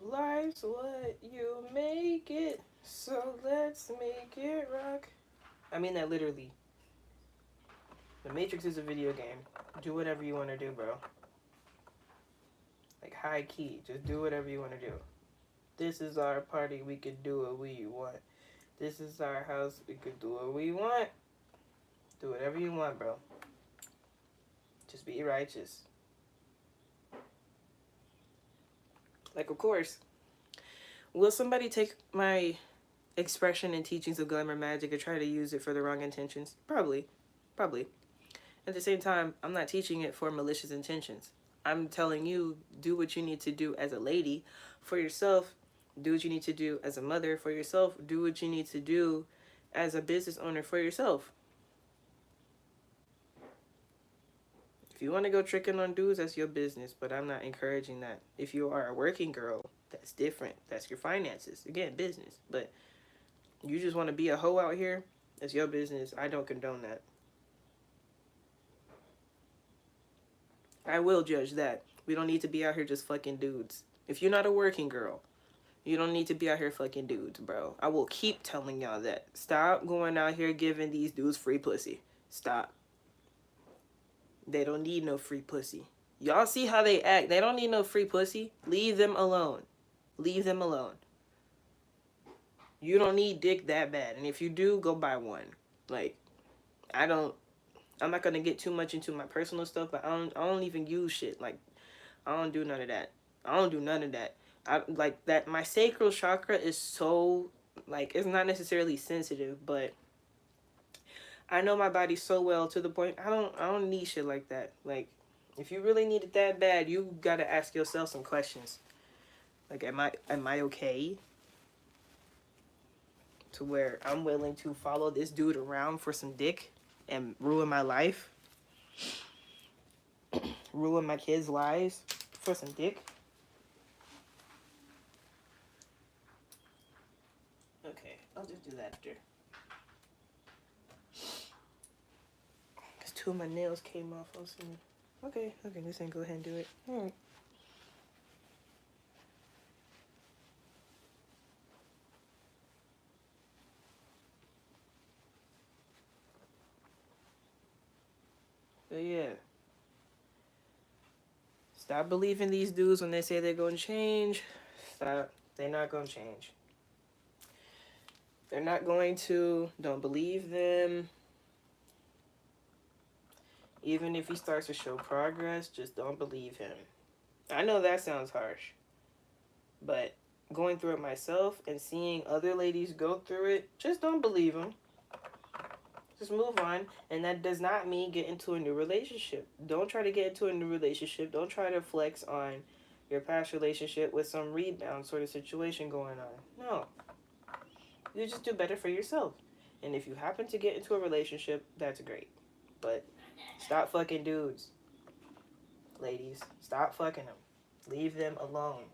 Life's what you make it, so let's make it rock. I mean that literally. The Matrix is a video game. Do whatever you want to do, bro. Like, high key. Just do whatever you want to do. This is our party. We can do what we want. This is our house. We could do what we want. Do whatever you want, bro. Just be righteous. Like, of course, will somebody take my expression and teachings of glamour magic and try to use it for the wrong intentions? Probably. Probably. At the same time, I'm not teaching it for malicious intentions. I'm telling you, do what you need to do as a lady for yourself. Do what you need to do as a mother for yourself. Do what you need to do as a business owner for yourself. If you want to go tricking on dudes, that's your business, but I'm not encouraging that. If you are a working girl, that's different. That's your finances. Again, business. But you just want to be a hoe out here, that's your business. I don't condone that. I will judge that. We don't need to be out here just fucking dudes. If you're not a working girl, you don't need to be out here fucking dudes, bro. I will keep telling y'all that. Stop going out here giving these dudes free pussy. Stop. They don't need no free pussy. Y'all see how they act. They don't need no free pussy. Leave them alone. Leave them alone. You don't need dick that bad. And if you do, go buy one. Like, I'm not going to get too much into my personal stuff, but I don't even use shit. Like, I don't do none of that. I don't do none of that. I like that. My sacral chakra is so, like, it's not necessarily sensitive, but I know my body so well to the point I don't need shit like that. Like, if you really need it that bad, you gotta ask yourself some questions. Like, am I okay to where I'm willing to follow this dude around for some dick and ruin my life, ruin my kids' lives for some dick? Okay, I'll just do that after. Because 2 of my nails came off. Okay, this ain't go ahead and do it. Alright. But yeah. Stop believing these dudes when they say they're going to change. Stop. They're not going to change. They're not going to. Don't believe them. Even if he starts to show progress, just don't believe him. I know that sounds harsh. But going through it myself and seeing other ladies go through it, just don't believe them. Just move on. And that does not mean get into a new relationship. Don't try to get into a new relationship. Don't try to flex on your past relationship with some rebound sort of situation going on. No. You just do better for yourself. And if you happen to get into a relationship, that's great. But stop fucking dudes. Ladies, stop fucking them. Leave them alone.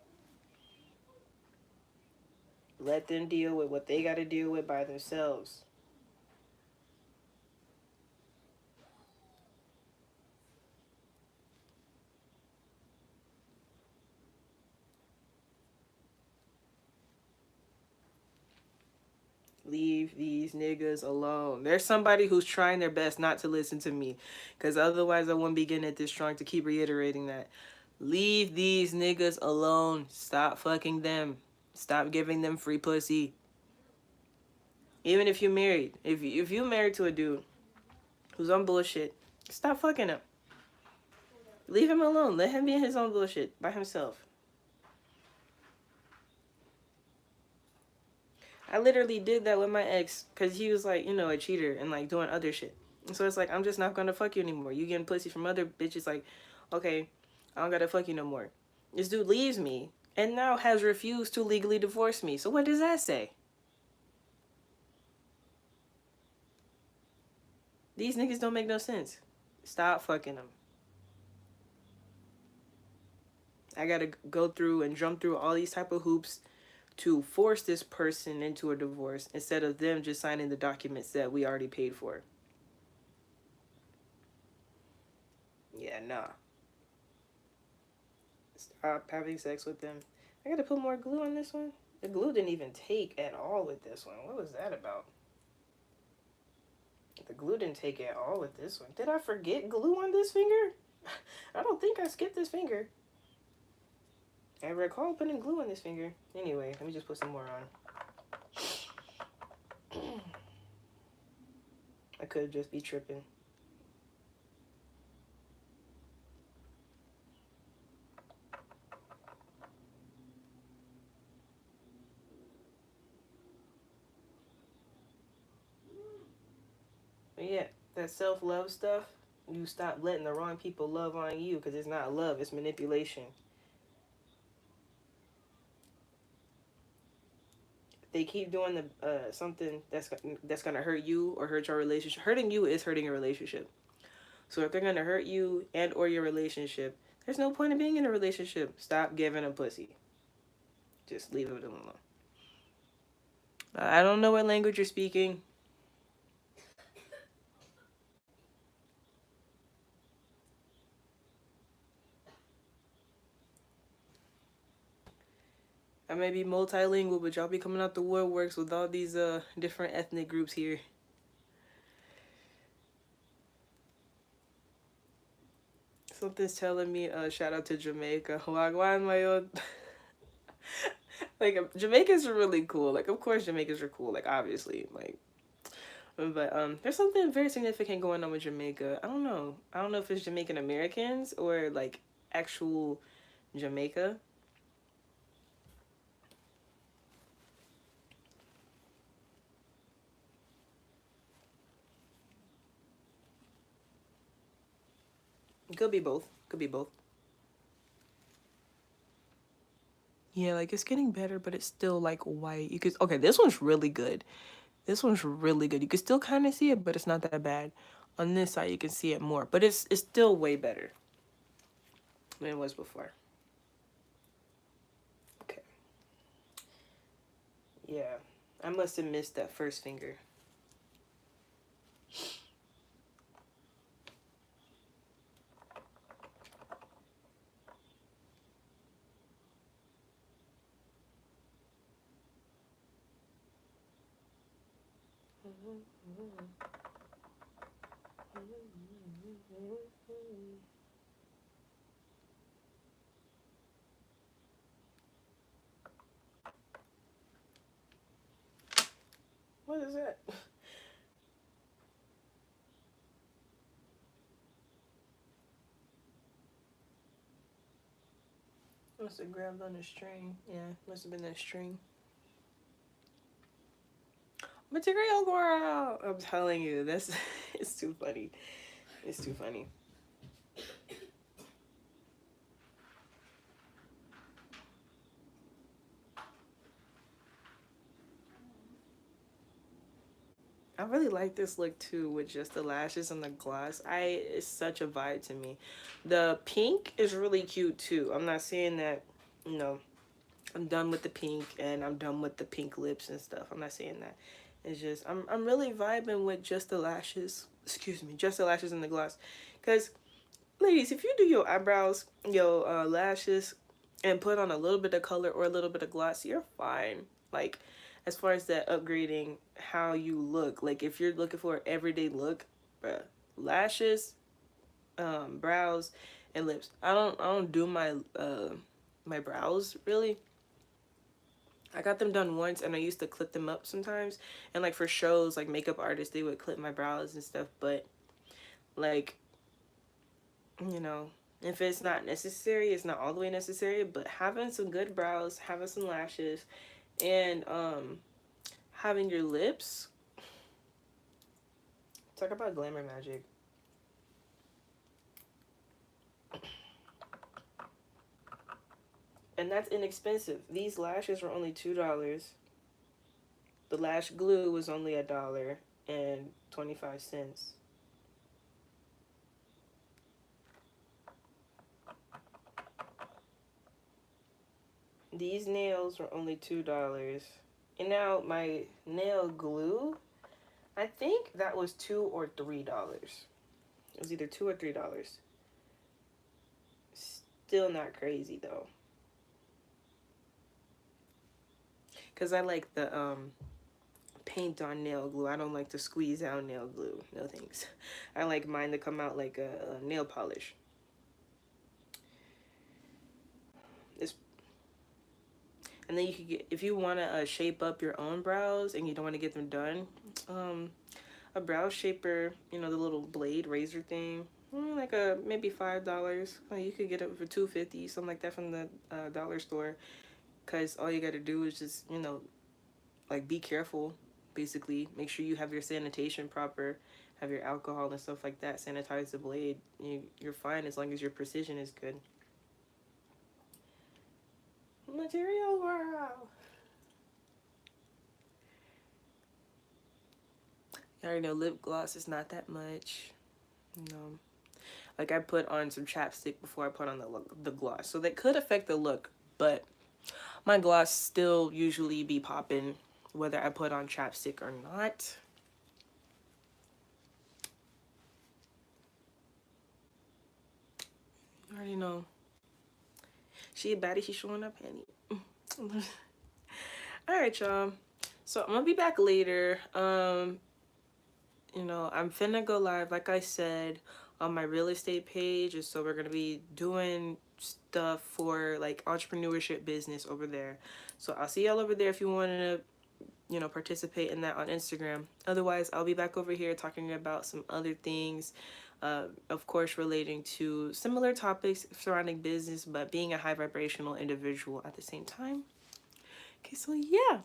Let them deal with what they got to deal with by themselves. Leave these niggas alone. There's somebody who's trying their best not to listen to me, because otherwise I wouldn't be getting it this strong to keep reiterating that. Leave these niggas alone. Stop fucking them. Stop giving them free pussy. Even if you're married. If you're married to a dude who's on bullshit, stop fucking him. Leave him alone. Let him be in his own bullshit by himself. I literally did that with my ex because he was like, a cheater and like doing other shit. And so it's like, I'm just not gonna fuck you anymore. You getting pussy from other bitches, like, okay, I don't gotta fuck you no more. This dude leaves me and now has refused to legally divorce me. So what does that say? These niggas don't make no sense. Stop fucking them. I gotta go through and jump through all these type of hoops to force this person into a divorce instead of them just signing the documents that we already paid for. Yeah, nah. Stop having sex with them. I gotta put more glue on this one. The glue didn't even take at all with this one. What was that about? The glue didn't take at all with this one. Did I forget glue on this finger? I don't think I skipped this finger. I recall putting glue on this finger. Anyway, let me just put some more on. I could just be tripping. But yeah, that self-love stuff, you stop letting the wrong people love on you, because it's not love, it's manipulation. They keep doing the something that's gonna hurt you or hurt your relationship. Hurting you is hurting your relationship. So if they're gonna hurt you and or your relationship, there's no point in being in a relationship. Stop giving them pussy. Just leave it alone. I don't know what language you're speaking. I may be multilingual, but y'all be coming out the woodworks with all these different ethnic groups here. Something's telling me shout out to Jamaica. Wagwan mayo. Like Jamaicans are really cool. Like of course Jamaicans are cool. Like obviously like. But there's something very significant going on with Jamaica. I don't know. I don't know if it's Jamaican Americans or like actual Jamaica. Could be both. Could be both. Yeah, like it's getting better, but it's still like white. You could okay, this one's really good. This one's really good. You can still kind of see it, but it's not that bad. On this side, you can see it more, but it's still way better than it was before. Okay. Yeah, I must have missed that first finger. What is that? Must have grabbed on the string. Yeah, must have been that string. Material girl! I'm telling you, that's it's too funny. It's too funny. I really like this look too with just the lashes and the gloss. It's such a vibe to me. The pink is really cute too. I'm not saying that, you know, I'm done with the pink and I'm done with the pink lips and stuff. I'm not saying that. It's just I'm really vibing with just the lashes. Excuse me, just the lashes and the gloss. Cause ladies, if you do your eyebrows, your lashes, and put on a little bit of color or a little bit of gloss, you're fine. Like, as far as that upgrading how you look, like if you're looking for an everyday look, bruh, lashes, brows, and lips. I don't do my brows really. I got them done once and I used to clip them up sometimes. And like for shows, like makeup artists, they would clip my brows and stuff. But like, you know, if it's not necessary, it's not all the way necessary. But having some good brows, having some lashes, and having your lips. Talk about glamour magic. And that's inexpensive. These lashes were only $2. The lash glue was only $1.25. These nails were only $2. And now my nail glue, I think that was $2 or $3. It was either $2 or $3. Still not crazy though. Cause I like the paint on nail glue. I don't like to squeeze out nail glue. No thanks. I like mine to come out like a nail polish. It's, and then you could get, if you want to shape up your own brows and you don't want to get them done, a brow shaper, you know, the little blade razor thing, like a maybe $5. You could get it for $2.50, something like that from the dollar store. Cause all you gotta do is just, you know, like be careful. Basically, make sure you have your sanitation proper, have your alcohol and stuff like that. Sanitize the blade. You're fine as long as your precision is good. Material girl. I already know lip gloss is not that much. You know, like I put on some chapstick before I put on the gloss, so that could affect the look. But my gloss still usually be popping whether I put on chapstick or not. You already know. She a baddie, she showing up handy. Alright, y'all. So I'm gonna be back later. You know, I'm finna go live, like I said, on my real estate page. And so we're gonna be doing stuff for like entrepreneurship business over there. So I'll see y'all over there if you want to, you know, participate in that on Instagram. Otherwise, I'll be back over here talking about some other things, of course, relating to similar topics surrounding business, but being a high vibrational individual at the same time. Okay, so yeah.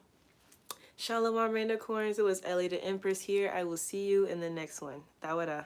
Shalom, Raina Corns. It was Ellie the Empress here. I will see you in the next one. Dawada.